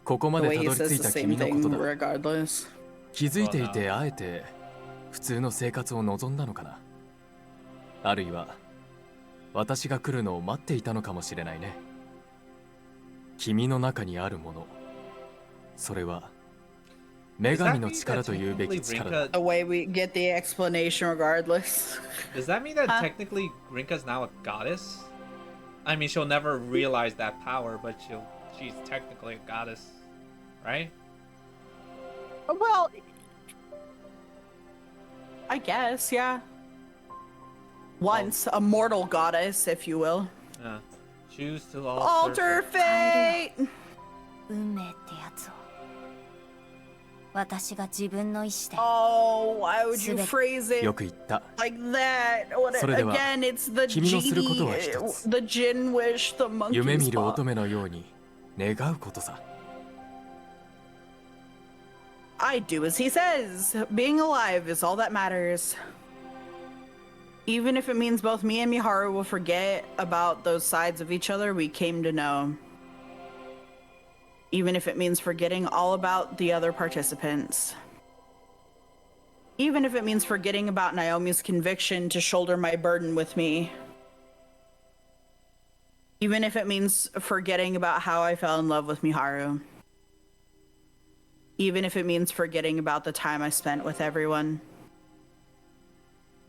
ここま The で way た he どり says 着い the た same 君のこと thing だ。 regardless. 気づいていてあえて普通の生活を望んだのかな。あるいは私が来るのを待っていたのかもしれないね。君の中にあるもの、それは女神の力というべき力だ。 The way we get the explanation regardless. Does that mean that technically Rinka's now a goddess? I mean, she'll never realize that power, but she's technically a goddess, right? Well, I guess, yeah. Once a mortal goddess, if you will. Choose to alter fate. 運命ってやつを私が自分の意志で Oh, why would you phrase it よく言った。 like that? What, それでは again, it's the 君のすることは genie, 一つ。 the Jin wish, the monkey 夢見る spot. 乙女のように願うことさ。 I do as he says. Being alive is all that matters. Even if it means both me and Miharu will forget about those sides of each other we came to know. Even if it means forgetting all about the other participants. Even if it means forgetting about Naomi's conviction to shoulder my burden with me. Even if it means forgetting about how I fell in love with Miharu. Even if it means forgetting about the time I spent with everyone.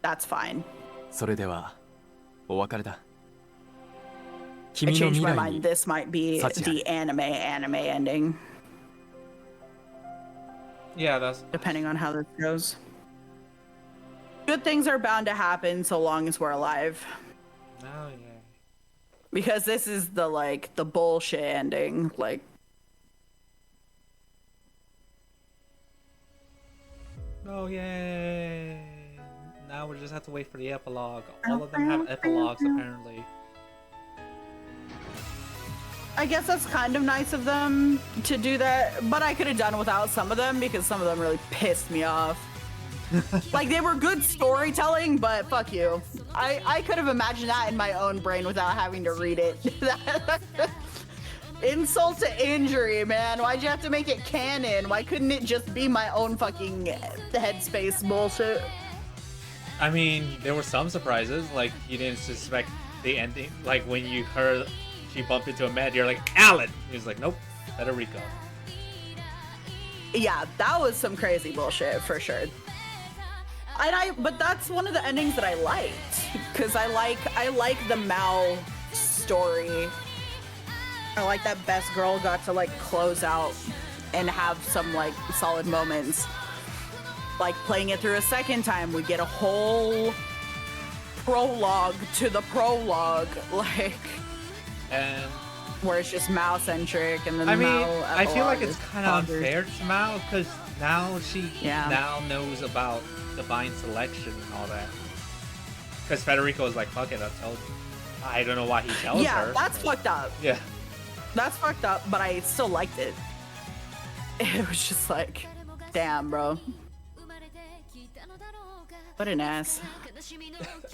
That's fine. それではお別れだ。 I 君の changed 未 my 来 mind. に This might be Such a- the anime ending, Yeah, that's. depending on how this goes. Good things are bound to happen so long as we're alive. Oh yeah. Because this is the bullshit ending. Like, Oh yay! Now we just have to wait for the epilogue. All of them have epilogues apparently. I guess that's kind of nice of them to do that, but I could have done without some of them because some of them really pissed me off. Like, they were good storytelling, but fuck you. I could have imagined that in my own brain without having to read it. Insult to injury, man. Why'd you have to make it canon? Why couldn't it just be my own fucking headspace bullshit? I mean, there were some surprises. Like, you didn't suspect the ending. Like, when you heard she bumped into a man, you're like, Alan! He was like, nope, Federico. Yeah, that was some crazy bullshit for sure. But that's one of the endings that I liked, because I like the Mao story. I like that Best Girl got to close out and have some solid moments. Like, playing it through a second time, we get a whole prologue to the prologue, And where it's just Mao centric, and then I mean, Mao I feel like epilogue it's is kind of pondered. unfair to Mao because now she Yeah. now knows about divine selection and all that. Because Federico is like, fuck it, I told you. I don't know why he tells Yeah, her. that's fucked up. Yeah. That's fucked up, but I still liked it. It was just like, damn, bro. What an ass.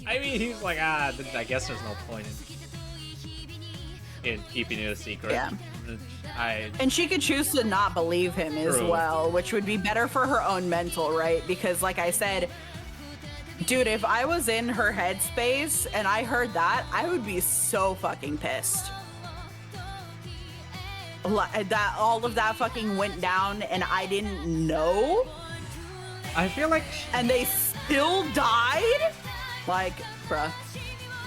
I mean, he's like, I guess there's no point in keeping it a secret. Yeah. I And she could choose to not believe him as True. well, which would be better for her own mental, right? Because like I said, dude, if I was in her headspace and I heard that, I would be so fucking pissed. that all of that fucking went down and I didn't know, I feel like and they still died. Like, bruh,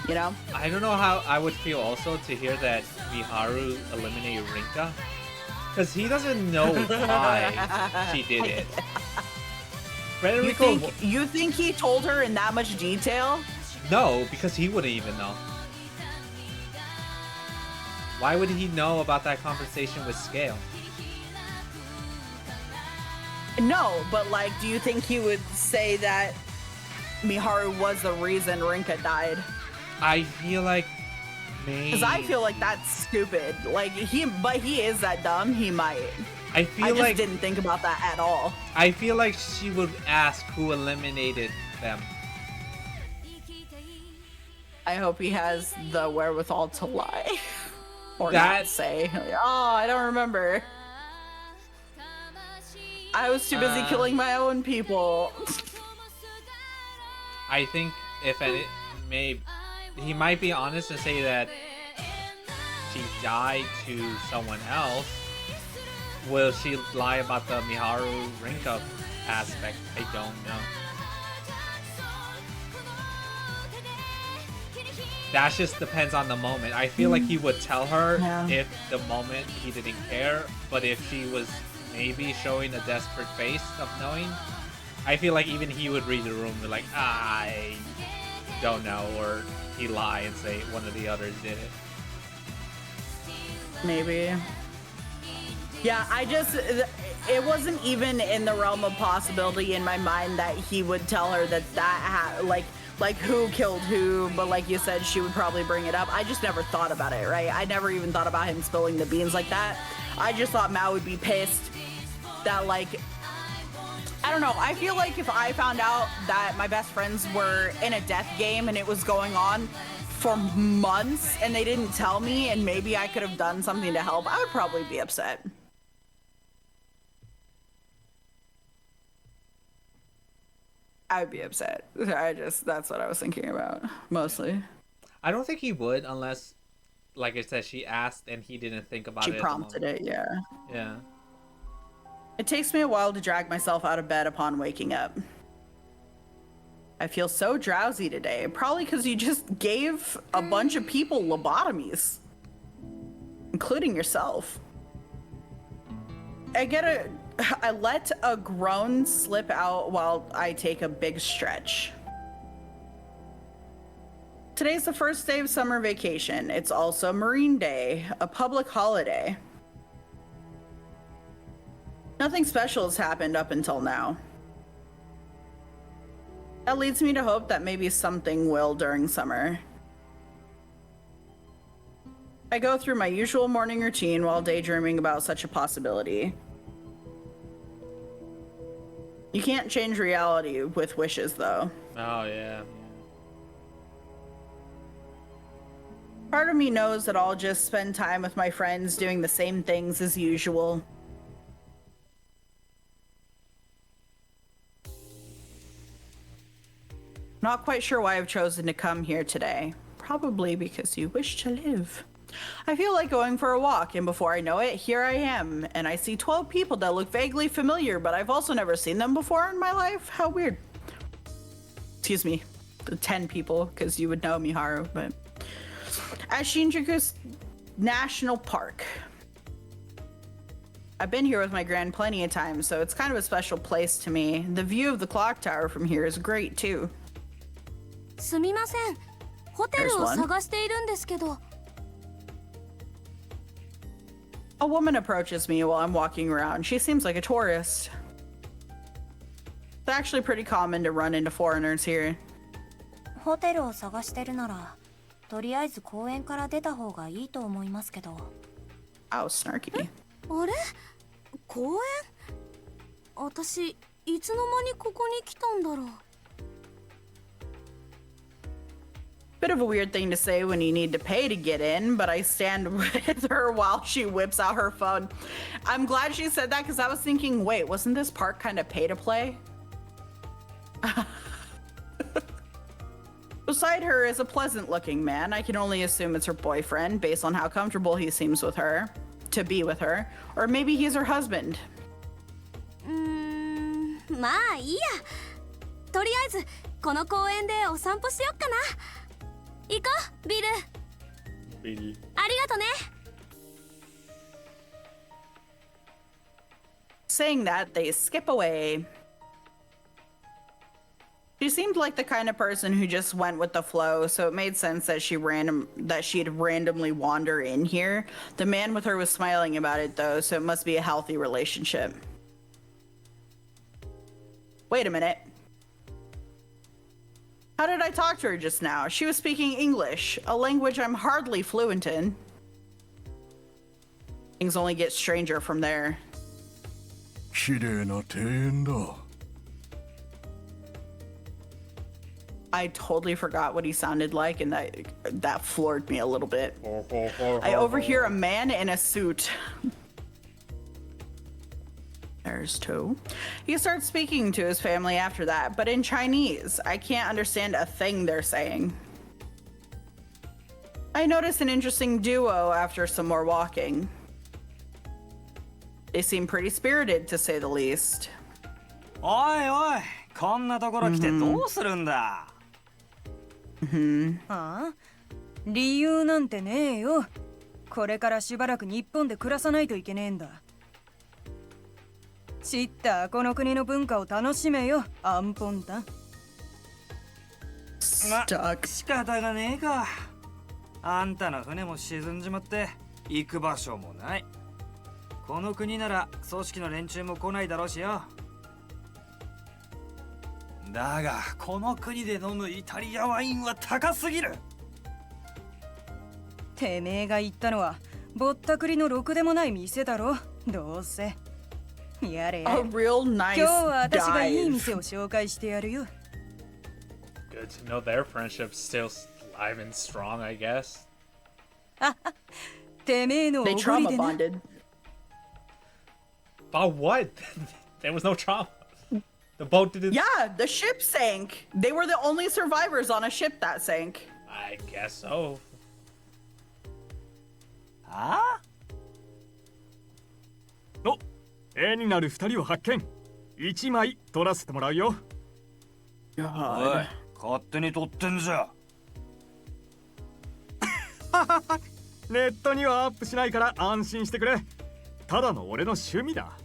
you know? I don't know how I would feel also to hear that Miharu eliminated Rinka, because he doesn't know why she did it. Federico, You think he told her in that much detail? no, because he wouldn't even know. Why would he know about that conversation with Scale? No, but like, do you think he would say that Miharu was the reason Rinka died? I feel like maybe. Because I feel like that's stupid. Like, he is that dumb, he might. I feel I just like didn't think about that at all. I feel like she would ask who eliminated them. I hope he has the wherewithal to lie. Or That- not say, like, oh, I don't remember. I was too busy killing my own people. I think if any, he might be honest and say that she died to someone else. Will she lie about the Miharu Rinka aspect? I don't know. That just depends on the moment. I feel like he would tell her if the moment he didn't care, but if she was maybe showing a desperate face of knowing, I feel like even he would read the room and be like, I don't know, or he lie and say one of the others did it. Maybe. Yeah, it wasn't even in the realm of possibility in my mind that he would tell her that like who killed who, but like you said, she would probably bring it up. I just never thought about it, right? I never even thought about him spilling the beans like that. I just thought Mao would be pissed that, like, I don't know. I feel like if I found out that my best friends were in a death game and it was going on for months and they didn't tell me and maybe I could have done something to help, I would probably be upset. I'd be upset. That's what I was thinking about, mostly. I don't think he would unless, like I said, she asked and he didn't think about it. She prompted it, yeah. Yeah. It takes me a while to drag myself out of bed upon waking up. I feel so drowsy today, probably because you just gave a bunch of people lobotomies, including yourself. I let a groan slip out while I take a big stretch. Today's the first day of summer vacation. It's also Marine Day, a public holiday. Nothing special has happened up until now. That leads me to hope that maybe something will during summer. I go through my usual morning routine while daydreaming about such a possibility. You can't change reality with wishes, though. Oh, yeah. Part of me knows that I'll just spend time with my friends doing the same things as usual. Not quite sure why I've chosen to come here today. Probably because you wish to live. I feel like going for a walk, and before I know it, here I am, and I see 12 people that look vaguely familiar, but I've also never seen them before in my life. How weird. Excuse me, 10 people, because you would know Miharu, but... At Shinjuku National Park. I've been here with my grand plenty of times, so it's kind of a special place to me. The view of the clock tower from here is great, too. すみません。ホテルを探しているんですけど。 A woman approaches me while I'm walking around. She seems like a tourist. It's actually pretty common to run into foreigners here. ホテルを探してるなら、とりあえず公園から出た方がいいと思いますけど。Oh, snarky. あれ？公園？私、いつの間にここに来たんだろう。 Bit of a weird thing to say when you need to pay to get in, but I stand with her while she whips out her phone. I'm glad she said that because I was thinking, wait, wasn't this park kind of pay to play? Beside her is a pleasant looking man. I can only assume it's her boyfriend based on how comfortable he seems with her. to be with her. Or maybe he's her husband. まあいいや。とりあえずこの公園でお散歩しよっかな。行こう、ビル。ビル。ありがとね。Saying that, they skip away. She seemed like the kind of person who just went with the flow, so it made sense that she'd randomly wander in here. The man with her was smiling about it though, so it must be a healthy relationship. Wait a minute. How did I talk to her just now? She was speaking English, a language I'm hardly fluent in. Things only get stranger from there. 綺麗な庭園だ。I totally forgot what he sounded like, and that floored me a little bit. I overhear a man in a suit. There's two. He starts speaking to his family after that, but in Chinese. I can't understand a thing they're saying. I notice an interesting duo after some more walking. They seem pretty spirited, to say the least. おいおい、こんなところ来てどうするんだ。ああ、理由なんてねえよ。これからしばらく日本で暮らさないといけねえんだ。知ったこの国の文化を楽しめよ、アンポンタン。ま、仕方がねえか。あんたの船も沈んじまって行く場所もない。この国なら組織の連中も来ないだろうしよ。だがこの国で飲むイタリアワインは高すぎる。てめえが言ったのはぼったくりのろくでもない店だろ。どうせやれやれ。 A real nice 今日は私がいい dive. 店を紹介してやるよ。 Good to know their friendship's still alive and strong, I guess. てめえのお They ごり trauma でな。 bonded. About what? There was no trauma. The boat didn't. Yeah, the ship sank. They were the only survivors on a ship that sank. I guess so. ああ、お、絵になる二人を発見。一枚撮らせてもらうよ。おい、勝手に撮ってんじゃ。ネットにはアップしないから安心してくれ。ただの俺の趣味だ。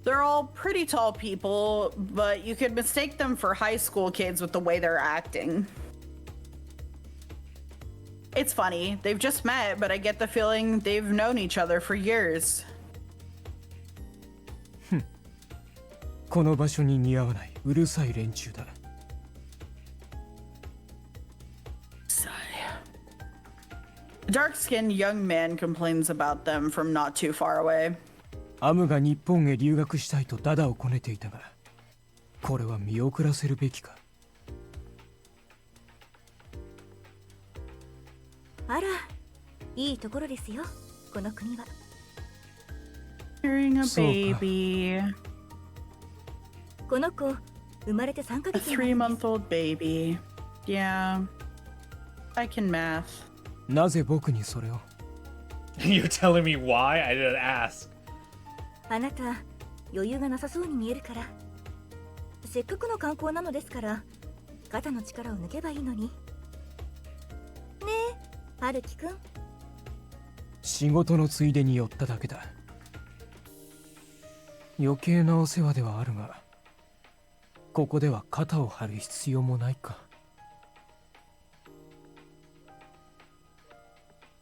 They're all pretty tall people, but you could mistake them for high school kids with the way they're acting. It's funny, they've just met, but I get the feeling they've known each other for years. この場所に似合わないうるさい連中だ。A dark-skinned young man complains about them from not too far away. アムが日本へ留学したいとダダをこねていたが、これは見送らせるべきか。あら、いいところですよ、この国は。Carrying a baby. この子、生まれて3ヶ A 月になるんです。 3-month-old baby. Yeah. I can math. なぜ僕にそれを？ You're telling me why? I didn't ask. あなた、余裕がなさそうに見えるから。せっかくの観光なのですから、肩の力を抜けばいいのに。ねえ、はるきくん。仕事のついでに寄っただけだ。余計なお世話ではあるが、ここでは肩を張る必要もないか。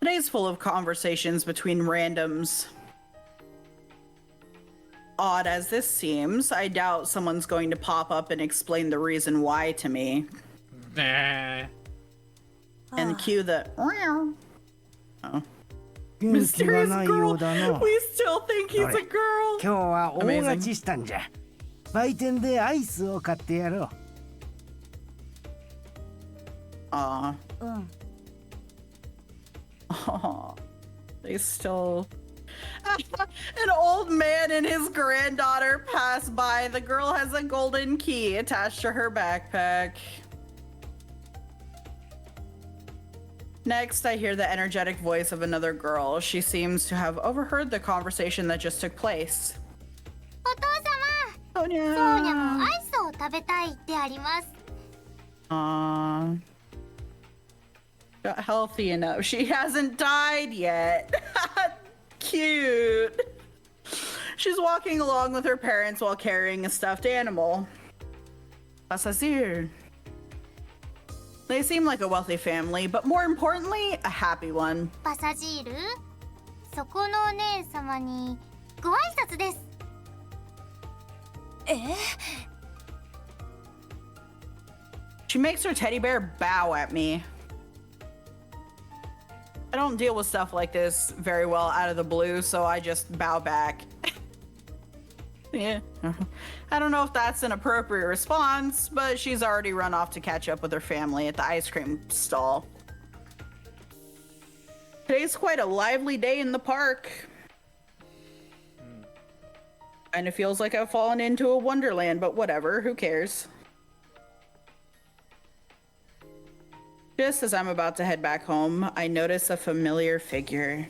Today's full of conversations between randoms. Odd as this seems, I doubt someone's going to pop up and explain the reason why to me. Nah. And cue the... Oh. 元気が Mysterious ないよ girl. うだの。 We still think he's a girl. 今日は大勝ちしたんじゃ。売店でアイスを買ってやろう。Aw. うん。Aw. They still... An old man and his granddaughter pass by. The girl has a golden key attached to her backpack. Next, I hear the energetic voice of another girl. She seems to have overheard the conversation that just took place. お父様、 Sonia! ソーニャもアイスを食べたいってあります。 Got healthy enough. She hasn't died yet. Cute. She's walking along with her parents while carrying a stuffed animal. Pasazir. They seem like a wealthy family, but more importantly, a happy one. パサジール、そこのお姉様にご挨拶です。She makes her teddy bear bow at me. I don't deal with stuff like this very well out of the blue, so I just bow back. Yeah. I don't know if that's an appropriate response, but she's already run off to catch up with her family at the ice cream stall. Today's quite a lively day in the park. And it feels like I've fallen into a wonderland, but whatever, who cares? Just as I'm about to head back home, I notice a familiar figure.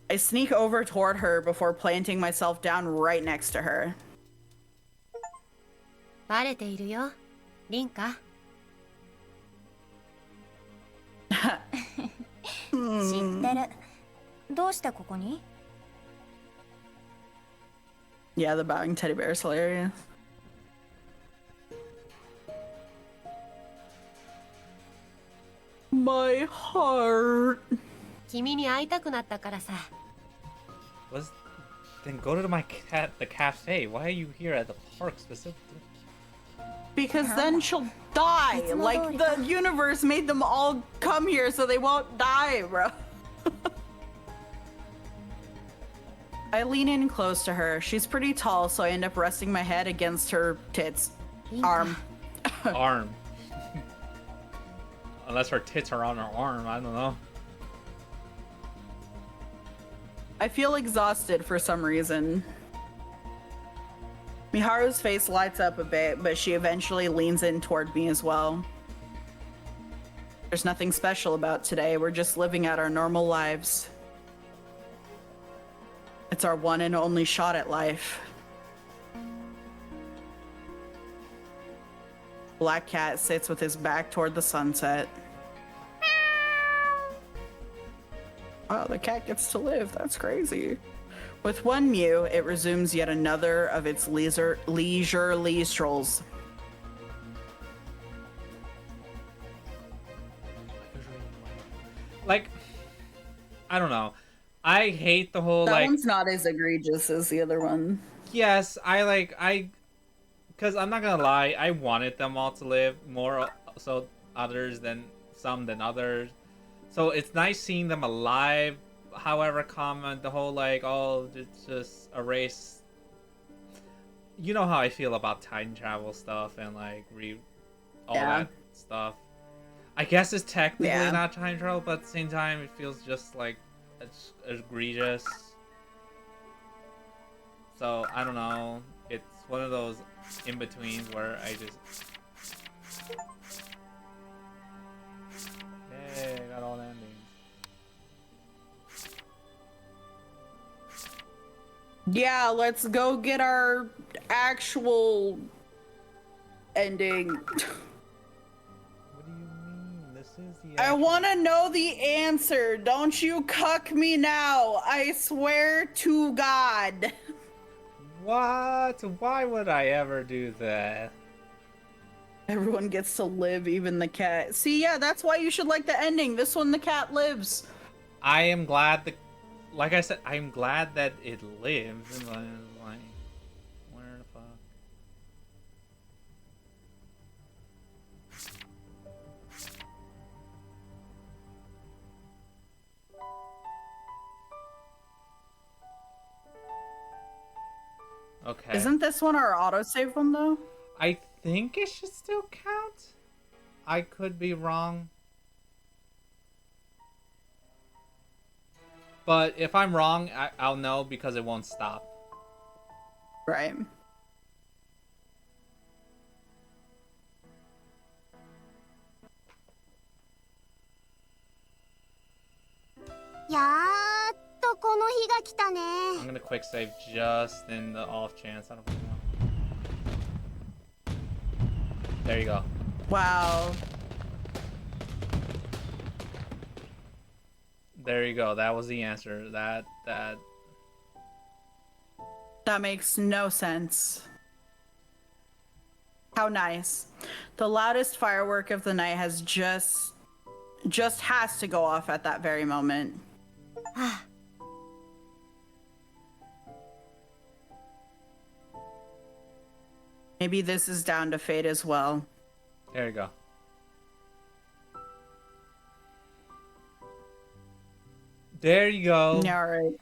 I sneak over toward her before planting myself down right next to her. バレているよ、リンカ。知ってる。どうしてここに？ Yeah, the bowing teddy bear is hilarious. My heart. 君に会いたくなったからさ。Then go to the cafe. Why are you here at the park specifically? Because then she'll die. Like the universe made them all come here so they won't die, bro. I lean in close to her. She's pretty tall, so I end up resting my head against her tits. Arm. Arm. Unless her tits are on her arm, I don't know. I feel exhausted for some reason. Miharu's face lights up a bit, but she eventually leans in toward me as well. There's nothing special about today. We're just living out our normal lives. It's our one and only shot at life. Black Cat sits with his back toward the sunset. Wow, the cat gets to live. That's crazy. With one mew, it resumes yet another of its leisurely strolls. Like, I don't know. I hate the whole That one's not as egregious as the other one. Yes, because I'm not gonna lie, I wanted them all to live more, so others than some than others. So it's nice seeing them alive. However, comment the whole like, oh, it's just a race. You know how I feel about time travel stuff and like all that stuff. I guess it's technically not time travel, but at the same time, it feels just like it's egregious. So I don't know. It's one of those in betweens where I just. Hey, I got all the endings. Yeah, let's go get our actual ending. What do you mean? This is the. I want to know the answer. Don't you cuck me now. I swear to God. What? Why would I ever do that? Everyone gets to live, even the cat. See, yeah, that's why you should like the ending. This one, the cat lives. I am glad that, like I said, I'm glad that it lives. And like, where the fuck? Okay. Isn't this one our autosave one, though? I think it should still count. I could be wrong. But if I'm wrong, I'll know because it won't stop. Right. 来たね。 I'm gonna quick save just in the off chance. I don't know. There you go. Wow. There you go. That was the answer. That That makes no sense. How nice. The loudest firework of the night has just has to go off at that very moment. Maybe this is down to fate as well. there you go. There you go. Yeah, all right.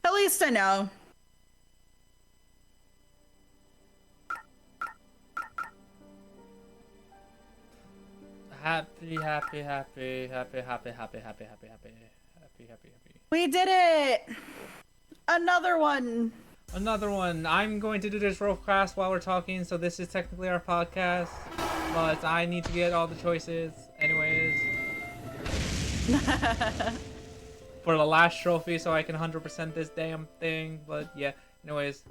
At least I know. Happy. We did it! Another one! Another one. I'm going to do this real fast while we're talking, so this is technically our podcast, but I need to get all the choices anyways. For the last trophy, so I can 100% this damn thing, but yeah, anyways.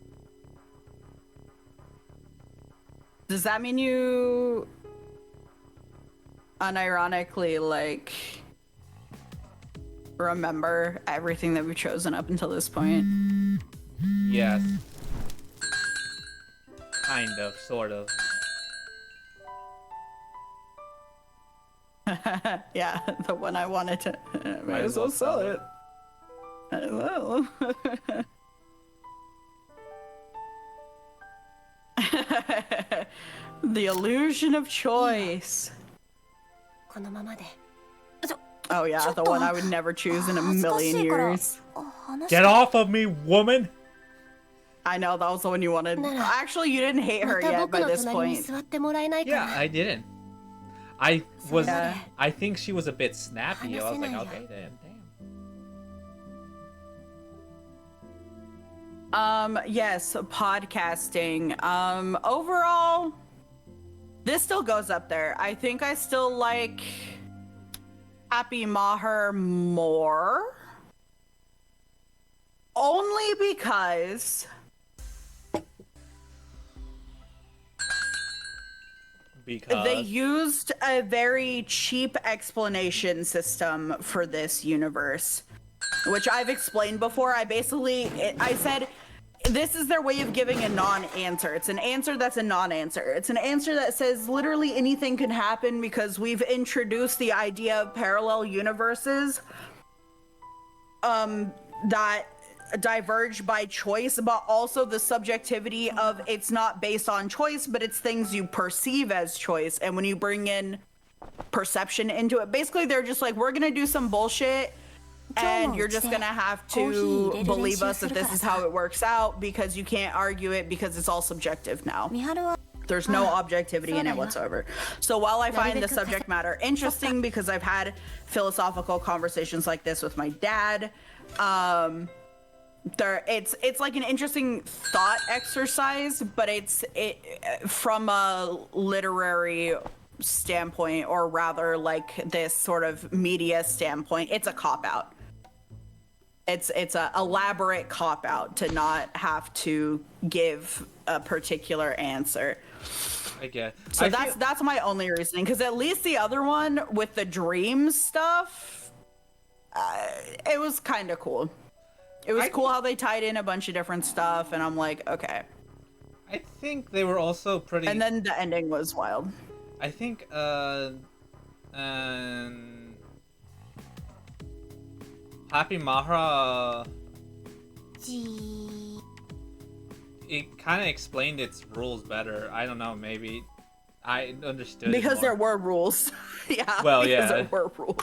Does that mean you unironically, like, remember everything that we've chosen up until this point? Yes. Kind of, sort of. Yeah, the one I wanted to. Might as well sell it. Might as well. The illusion of choice. このままで Oh yeah, the one I would never choose in a million years. Get off of me, woman! I know, that was the one you wanted. Actually, you didn't hate her yet by this point. Yeah, I didn't. I was. I think she was a bit snappy. I was like, okay, damn. Yes, podcasting. Overall, this still goes up there. I think I still like Happy Maher more. Only because they used a very cheap explanation system for this universe, which I've explained before. I said, this is their way of giving a non-answer. It's an answer that's a non-answer. It's an answer that says literally anything can happen because we've introduced the idea of parallel universes that diverge by choice, but also the subjectivity of it's not based on choice, but it's things you perceive as choice. And when you bring in perception into it, basically they're just like, we're gonna do some bullshit and you're just gonna have to believe us that this is how it works out because you can't argue it because it's all subjective now. There's no objectivity in it whatsoever. So while I find the subject matter interesting because I've had philosophical conversations like this with my dad, it's like an interesting thought exercise, but it from a literary standpoint, or rather like this sort of media standpoint, it's a cop-out. It's a elaborate cop-out to not have to give a particular answer. I get. So that's my only reasoning, because at least the other one with the dreams stuff, it was kind of cool. It was cool how they tied in a bunch of different stuff, and I'm like, okay. I think they were also pretty. And then the ending was wild. I think Happy Mahra, it kind of explained its rules better. I don't know, maybe I understood because it there were rules. Yeah. Well, because yeah. there were rules.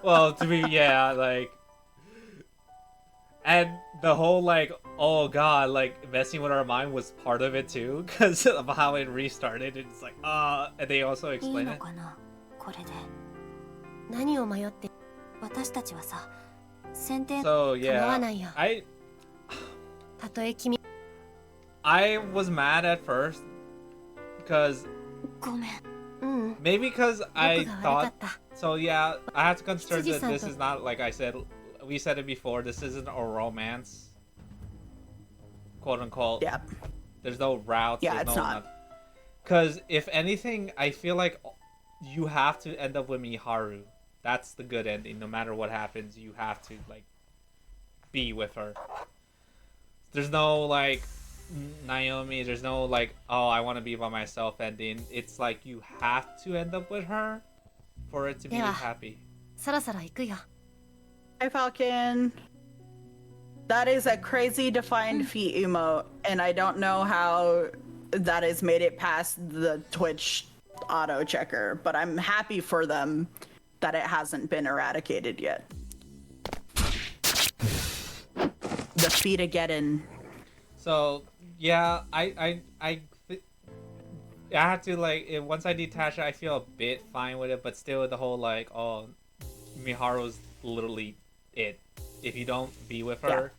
Well, to be like, and the whole like, oh god, like messing with our mind was part of it too, because of how it restarted. It's like, and they also explain it. これで何を迷って私たちはさ選定 So 構わ yeah, ないよ たとえ君 I was mad at first because ごめん maybe because I 僕が悪か thought った so. Yeah, I have to consider that this Kitsugi-san is not, like I said we said it before. This isn't a romance, quote unquote. Yeah. There's no routes. Yeah, there's it's no not. Because if anything, I feel like you have to end up with Miharu. That's the good ending. No matter what happens, you have to like be with her. There's no like Naomi. There's no like, oh, I want to be by myself ending. It's like you have to end up with her for it to be Yeah. happy. そろそろ行くよ。 Hi, Falcon. That is a crazy defined feet emote, and I don't know how that has made it past the Twitch auto checker, but I'm happy for them that it hasn't been eradicated yet. The feet again. So yeah, I have to like once I detach it, I feel a bit fine with it, but still the whole like, oh, Miharu's literally it. If you don't be with her,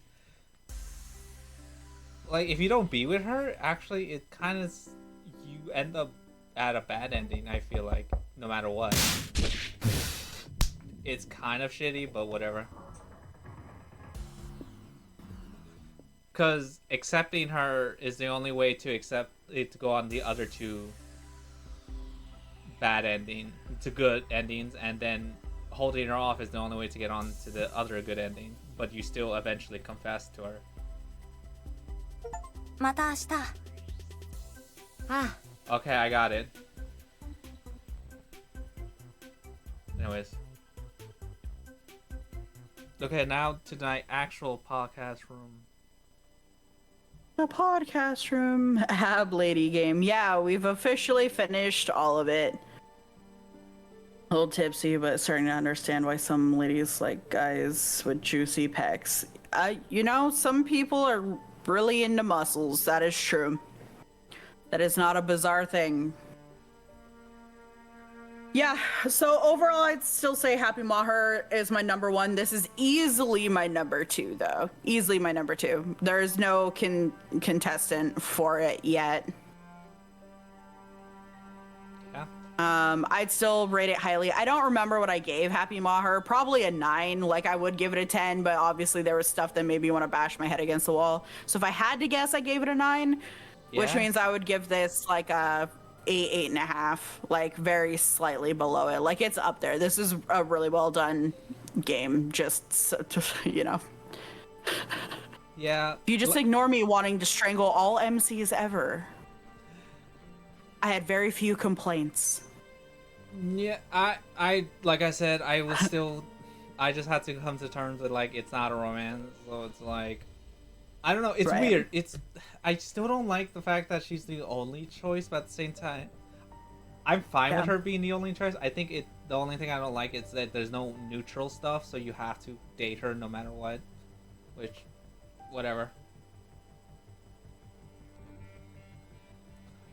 like if you don't be with her, actually it kind of you end up at a bad ending. I feel like no matter what, it's kind of shitty, but whatever. Because accepting her is the only way to accept it to go on the other two bad ending to good endings, and then holding her off is the only way to get on to the other good ending. But you still eventually confess to her. また明日。あ Okay, I got it. Anyways. Okay, now to my actual podcast room. The podcast room Ab Lady game. Yeah, we've officially finished all of it. A little tipsy, but starting to understand why some ladies like guys with juicy pecs. You know, some people are really into muscles. That is true. That is not a bizarre thing. Yeah, so overall, I'd still say Happy Maher is my number one. This is easily my number two, though. Easily my number two. There's no contestant for it yet. Yeah. I'd still rate it highly. I don't remember what I gave Happy Maher. Probably a 9. Like, I would give it a 10, but obviously there was stuff that made me want to bash my head against the wall. So if I had to guess, I gave it a 9, which Yeah. means I would give this like a 8.5, like very slightly below it. Like, it's up there. This is a really well done game. Just, you know. Yeah. If you just ignore me wanting to strangle all MCs ever, I had very few complaints. Yeah, I like I said, I was still, I just had to come to terms with like it's not a romance, so it's like, I don't know, it's Right. weird. I still don't like the fact that she's the only choice, but at the same time, I'm fine with Yeah. her being the only choice. I think the only thing I don't like is that there's no neutral stuff, so you have to date her no matter what, which, whatever.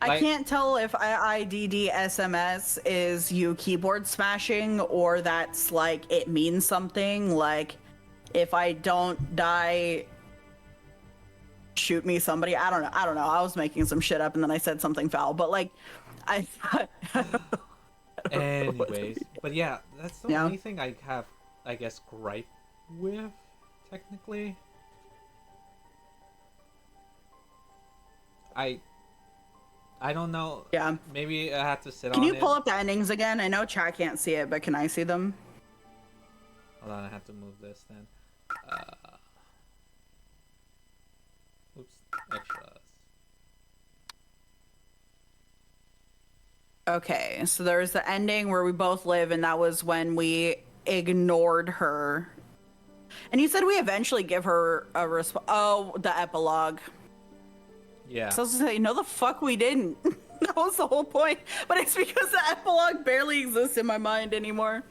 I Like- can't tell if IIDD SMS is you keyboard smashing or that's like it means something. Like, if I don't die, shoot me somebody. I don't know. I was making some shit up and then I said something foul. But like, I. Anyways, but yeah, that's the Yeah. only thing I have, I guess, gripe with, technically. I don't know. Yeah. Maybe I have to sit Can on you it. pull up the endings again? I know chat can't see it, but can I see them? Hold on, I have to move this then. Oops, extras. Okay, so there's the ending where we both live, and that was when we ignored her. And you said we eventually give her a response. Oh, the epilogue. Yeah. So I was gonna say, no, the fuck we didn't. That was the whole point. But it's because the epilogue barely exists in my mind anymore.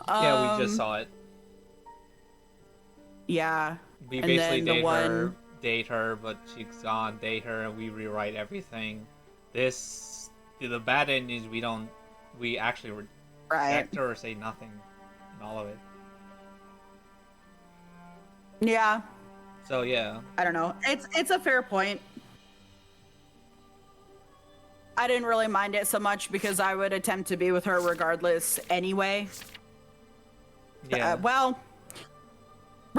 Yeah, we just saw it. Yeah. We And basically then the date her, but she's gone, date her, and we rewrite everything. The bad endings, we actually reject her or say nothing in all of it. Yeah. So yeah. I don't know. It's a fair point. I didn't really mind it so much because I would attempt to be with her regardless anyway. Yeah. Well,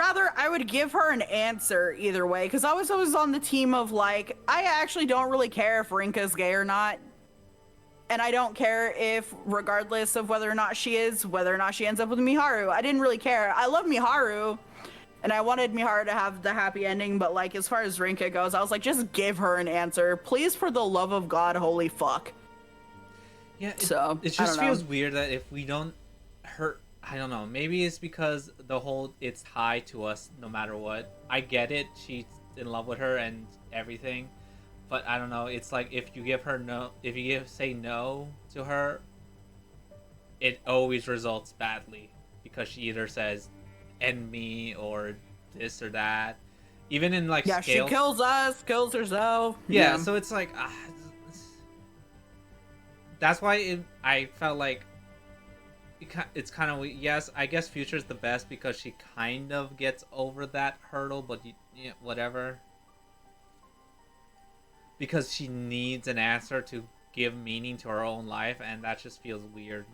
Rather, I would give her an answer either way, because I was always on the team of like, I actually don't really care if Rinka's gay or not. And I don't care if, regardless of whether or not she is, whether or not she ends up with Miharu. I didn't really care. I love Miharu, and I wanted Miharu to have the happy ending, but like, as far as Rinka goes, I was like, just give her an answer. Please, for the love of God, holy fuck. Yeah, I it just don't feels know. weird that if we don't hurt, I don't know, maybe it's because the whole it's tied to us no matter what. I get it, she's in love with her and everything, but I don't know, it's like if you give her no, if you say no to her, it always results badly because she either says end me or this or that. Even in like Yeah, scales, she kills us, kills herself. yeah, so it's like that's why I felt like it's kind of, yes, I guess Future's the best because she kind of gets over that hurdle, but yeah, whatever. Because she needs an answer to give meaning to her own life, and that just feels weird.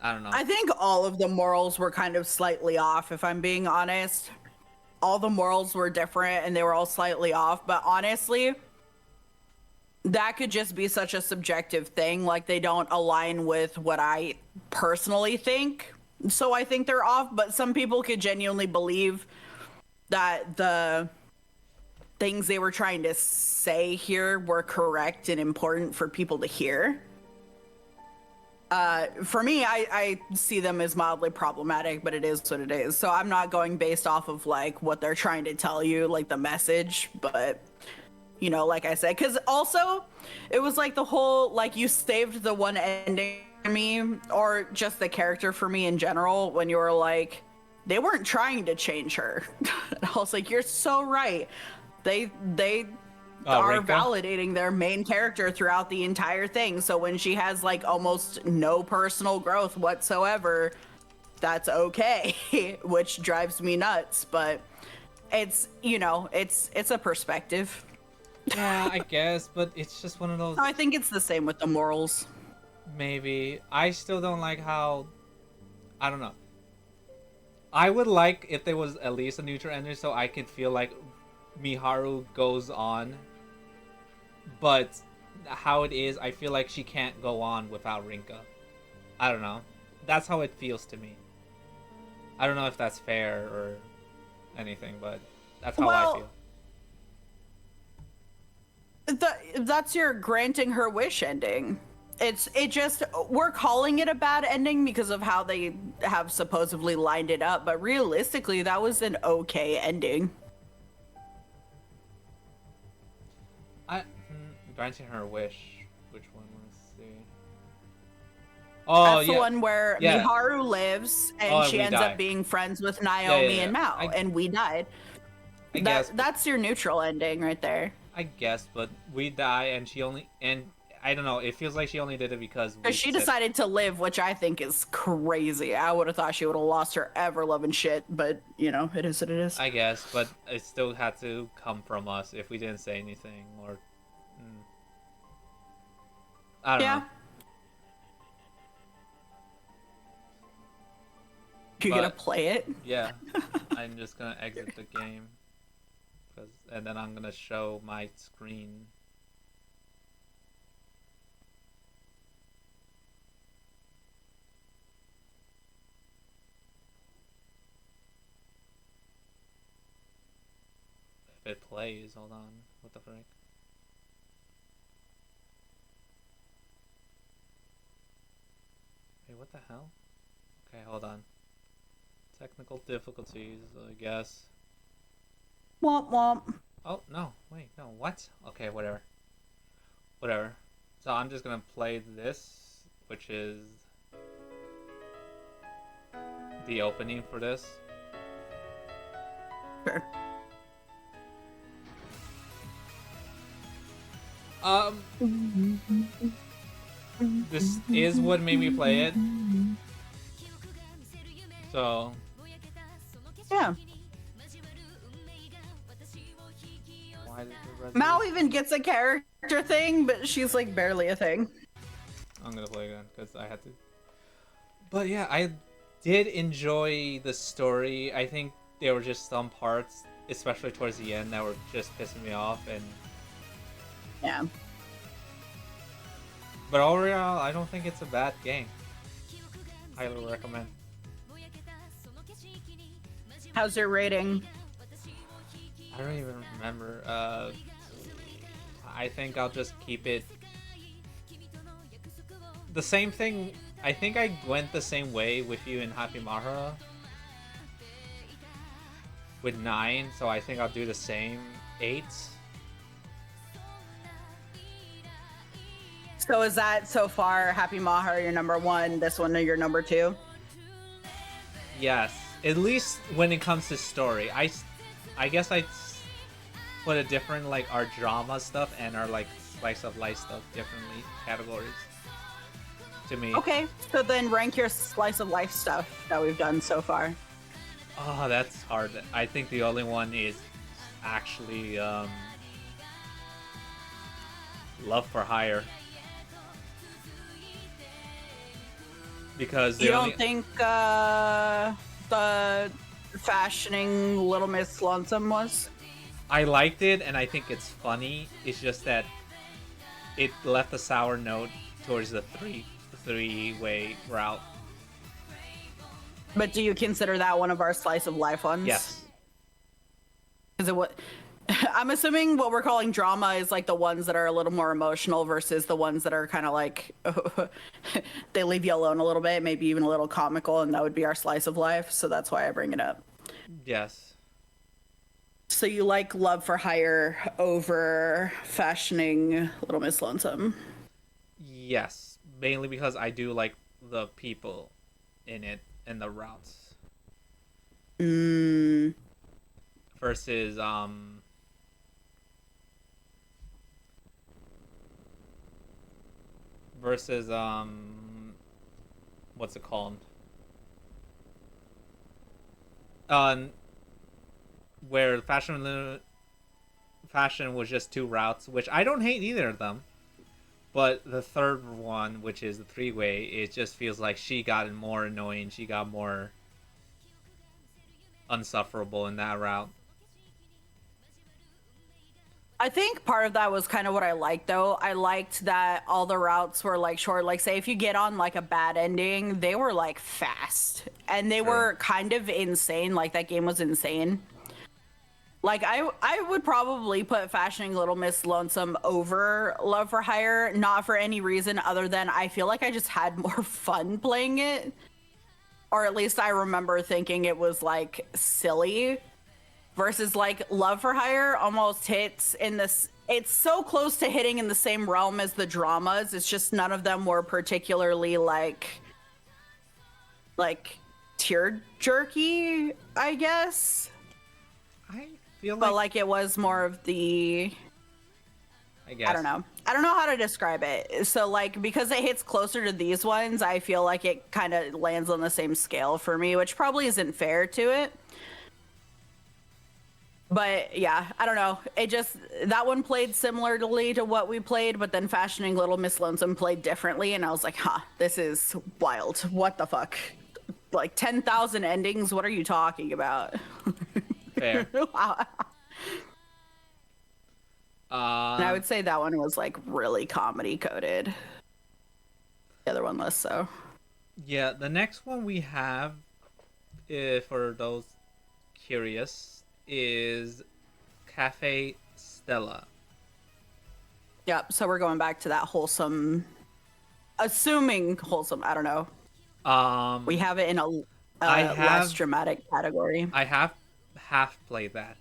I don't know. I think all of the morals were kind of slightly off, if I'm being honest. All the morals were different and they were all slightly off, but honestly, that could just be such a subjective thing. Like, they don't align with what I personally think. So I think they're off, but some people could genuinely believe that the things they were trying to say here were correct and important for people to hear. For me, I see them as mildly problematic, but it is what it is. So I'm not going based off of like what they're trying to tell you, like the message, but you know, like I said, because also it was like the whole, like, you saved the one ending for me, or just the character for me in general, when you were like, they weren't trying to change her. I was like, you're so right. They are Rinka? validating their main character throughout the entire thing. So when she has like almost no personal growth whatsoever, that's okay, which drives me nuts. But it's, you know, it's a perspective. Yeah, I guess, but it's just one of those. I think it's the same with the morals. Maybe. I still don't like how, I don't know. I would like if there was at least a neutral ending so I could feel like Miharu goes on. But how it is, I feel like she can't go on without Rinka. I don't know. That's how it feels to me. I don't know if that's fair or anything, but that's how I feel. That's your granting her wish ending. We're calling it a bad ending because of how they have supposedly lined it up, but realistically, that was an okay ending. Granting her wish. Which one? Let's see. Oh, That's the one where Miharu lives and she ends up being friends with Naomi and Mao, and we died. I guess that's your neutral ending right there. I guess, but we die, and she only, and I don't know. It feels like she only did it because she decided to live, which I think is crazy. I would have thought she would have lost her ever loving shit, but you know, it is what it is. I guess, but it still had to come from us if we didn't say anything, or I don't know. You're gonna play it? Yeah, I'm just gonna exit the game, and then I'm gonna show my screen. If it plays, hold on. What the frick? Wait, what the hell? Okay, hold on. Technical difficulties, I guess. Womp womp. Oh, no. Wait, no. What? Okay, whatever. Whatever. So I'm just gonna play this, which is the opening for this. Sure. This is what made me play it. So yeah. Mao even gets a character thing, but she's like barely a thing. I'm gonna play again because I had to. But yeah, did enjoy the story. I think there were just some parts, especially towards the end, that were just pissing me off. And Yeah. but overall, I don't think it's a bad game. Highly recommend. How's your rating? I don't even remember. I think I'll just keep it the same thing. I think I went the same way with you in Happy Mahara with 9, so I think I'll do the same. 8. So is that so far Happy Mahar your number 1, this one your number 2? Yes, at least when it comes to story. I guess I put a different, like, our drama stuff and our, like, slice of life stuff differently categories to me. Okay, so then rank your slice of life stuff that we've done so far. Oh, that's hard. I think the only one is actually Love for Hire. Because you don't think the fashioning Little Miss Lonesome was? I liked it, and I think it's funny. It's just that it left a sour note towards the three-way route. But do you consider that one of our slice of life ones? Yes. Is it what? I'm assuming what we're calling drama is like the ones that are a little more emotional versus the ones that are kind of like they leave you alone a little bit, maybe even a little comical, and that would be our slice of life. So that's why I bring it up. Yes. So you like Love for Hire over fashioning Little Miss Lonesome? Yes, mainly because I do like the people in it and the routes. Versus what's it called? Where fashion was just 2 routes, which I don't hate either of them. But the third one, which is the 3-way, it just feels like she got more annoying. She got more unsufferable in that route. I think part of that was kind of what I liked, though. I liked that all the routes were like short. Like, say, if you get on like a bad ending, they were like fast and they were kind of insane. Like, that game was insane. Like, I would probably put fashioning Little Miss Lonesome over Love for Hire, not for any reason other than I feel like I just had more fun playing it. Or at least I remember thinking it was like silly. Versus like Love for Hire almost hits in this, it's so close to hitting in the same realm as the dramas. It's just none of them were particularly like tear jerky, I guess. I feel but like it was more of the, I guess. I don't know how to describe it. So like, because it hits closer to these ones, I feel like it kind of lands on the same scale for me, which probably isn't fair to it. But yeah, I don't know. It just, that one played similarly to what we played, but then fashioning Little Miss Lonesome played differently, and I was like, this is wild. What the fuck? Like 10,000 endings? What are you talking about? Fair. And I would say that one was like really comedy coded. The other one less so. Yeah, the next one we have, for those curious, is Cafe Stella. Yep, so we're going back to that wholesome, assuming wholesome, I don't know. We have it in a less dramatic category. I have half played that.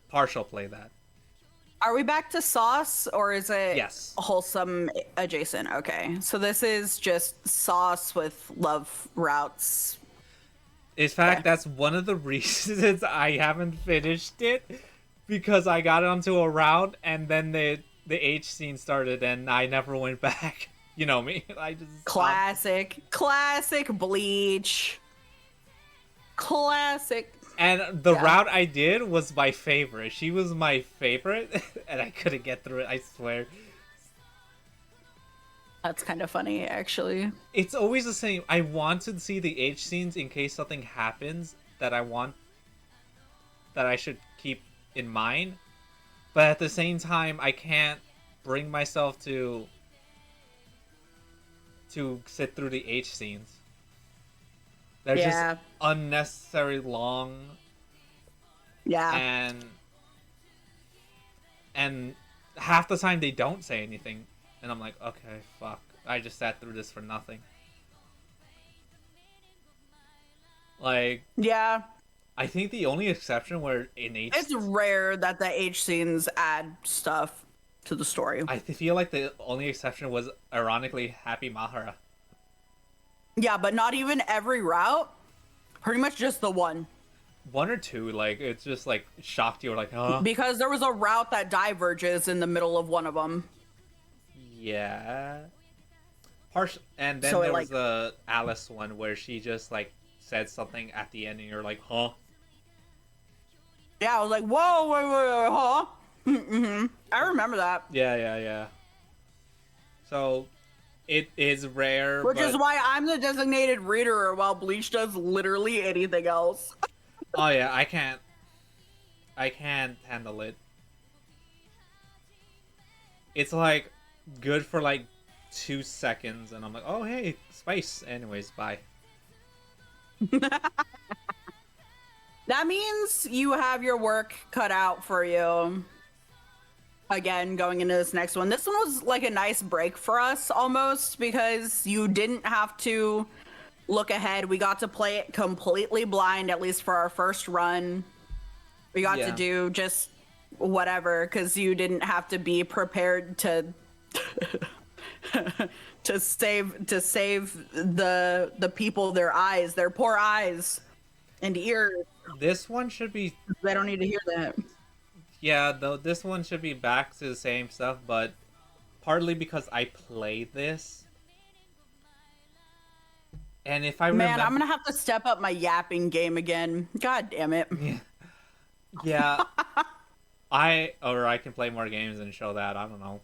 Partial play that. Are we back to sauce, or is it yes, wholesome adjacent? Okay, so this is just sauce with love routes. In fact, that's one of the reasons I haven't finished it, because I got onto a route and then the H scene started and I never went back. You know me. I just classic Bleach. Classic. And the route I did was my favorite. She was my favorite, and I couldn't get through it. I swear. That's kind of funny, actually. It's always the same. I want to see the H scenes in case something happens that I should keep in mind. But at the same time, I can't bring myself to sit through the H scenes. They're just unnecessary long. Yeah. And half the time they don't say anything. And I'm like, okay, fuck. I just sat through this for nothing. Like... Yeah. I think the only exception where in H... It's rare that the H scenes add stuff to the story. I feel like the only exception was, ironically, Happy Mahara. Yeah, but not even every route. Pretty much just the one. One or two, like, it's just, like, shocked you, or like, huh? Because there was a route that diverges in the middle of one of them. Yeah. And then So there was the Alice one where she just, like, said something at the end and you're like, huh? Yeah, I was like, whoa, wait, huh? Mm-hmm. I remember that. Yeah. So, it is rare, Which is why I'm the designated reader while Bleach does literally anything else. Oh yeah, I can't handle it. It's like good for like 2 seconds and I'm like, oh hey, spice. Anyways, bye. That means you have your work cut out for you. Again, going into this next one. This one was like a nice break for us almost because you didn't have to look ahead. We got to play it completely blind, at least for our first run. We got to do just whatever because you didn't have to be prepared to to save the people, their eyes, their poor eyes and ears. This one should be... They don't need to hear that. Yeah, though this one should be back to the same stuff, but partly because I played this. And if I remember... Man, I'm gonna have to step up my yapping game again. God damn it. Yeah. Or I can play more games and show that. I don't know.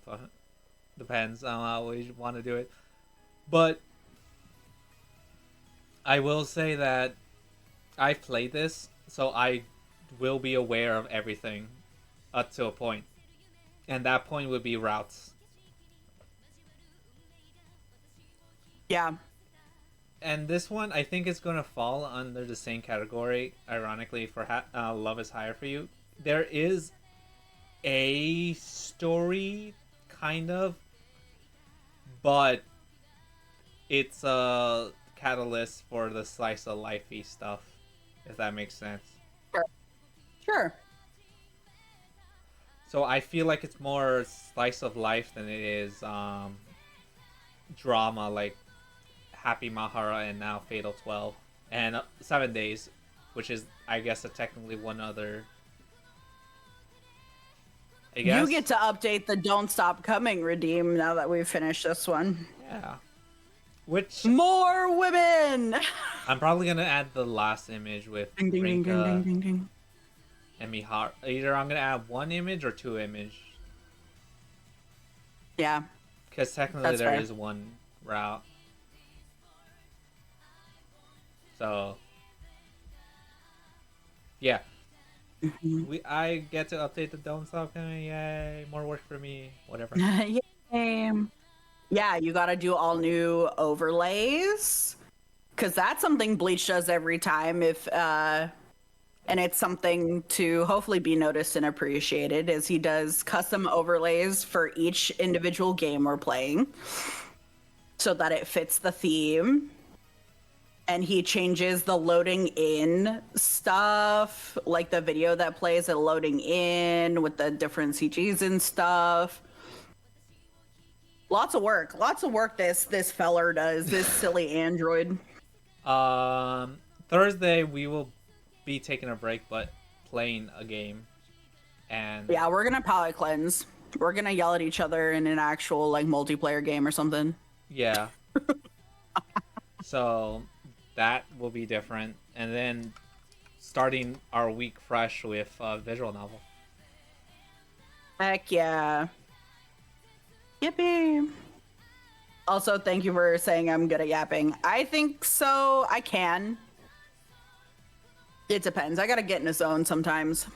Depends on how we want to do it. But I will say that I played this, so I will be aware of everything up to a point. And that point would be routes. Yeah. And this one, I think, is going to fall under the same category, ironically, for Love is Higher for You. There is a story, kind of, but it's a catalyst for the slice of life-y stuff, if that makes sense. Sure. So I feel like it's more slice of life than it is drama, like Happy Mahara and now Fatal 12 and 7 Days, which is, I guess, technically one other. I guess. You get to update the Don't Stop Coming redeem now that we've finished this one. Yeah. Which... More women! I'm probably going to add the last image with ding, ding, ding, ding, ding, ding. and Mihara. Either I'm going to add 1 image or 2 images. Yeah. Because technically there is 1 route. So... yeah. I get to update the Don't Stop Coming. Yay, more work for me. Whatever. Yay. Yeah, you gotta do all new overlays. Cause that's something Bleach does every time and it's something to hopefully be noticed and appreciated as he does custom overlays for each individual game we're playing so that it fits the theme. And he changes the loading in stuff, like the video that plays it loading in with the different CGs and stuff. Lots of work this feller does, this silly android. Thursday we will be taking a break, but playing a game. And yeah, we're gonna palate cleanse. We're gonna yell at each other in an actual like multiplayer game or something. Yeah. So that will be different, and then starting our week fresh with a visual novel. Heck yeah. Yippee. Also, thank you for saying I'm good at yapping. I think so. I can. It depends. I gotta get in a zone sometimes.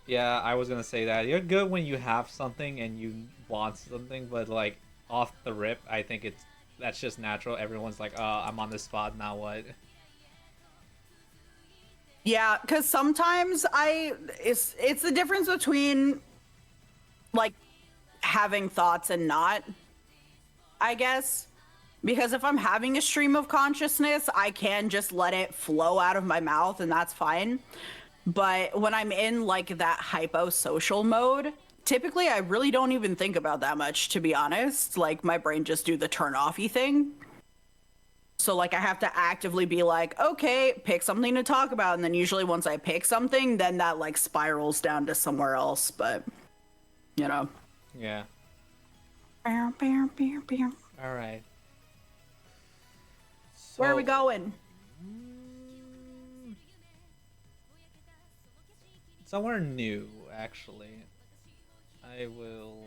Yeah, I was gonna say that. You're good when you have something and you want something, but like off the rip, I think that's just natural. Everyone's like, "Oh, I'm on this spot now. What?" Yeah, because sometimes it's the difference between like having thoughts and not, I guess. Because if I'm having a stream of consciousness, I can just let it flow out of my mouth and that's fine. But when I'm in like that hypo-social mode, typically I really don't even think about that much, to be honest. Like my brain just do the turn offy thing. So like I have to actively be like, okay, pick something to talk about. And then usually once I pick something, then that like spirals down to somewhere else. But, you know. Yeah. All right. So, where are we going? Somewhere new, actually. I will...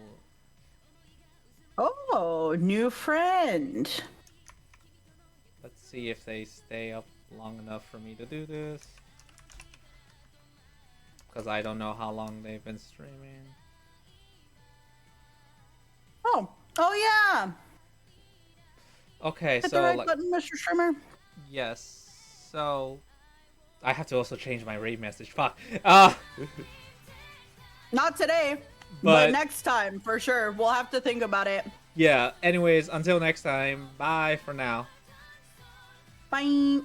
Oh, new friend. Let's see if they stay up long enough for me to do this. Because I don't know how long they've been streaming. Oh yeah. Okay, Hit so the right like, button, Mr. Streamer. yes. So I have to also change my raid message. Fuck. Not today, but next time for sure. We'll have to think about it. Yeah. Anyways, until next time. Bye for now. Bye.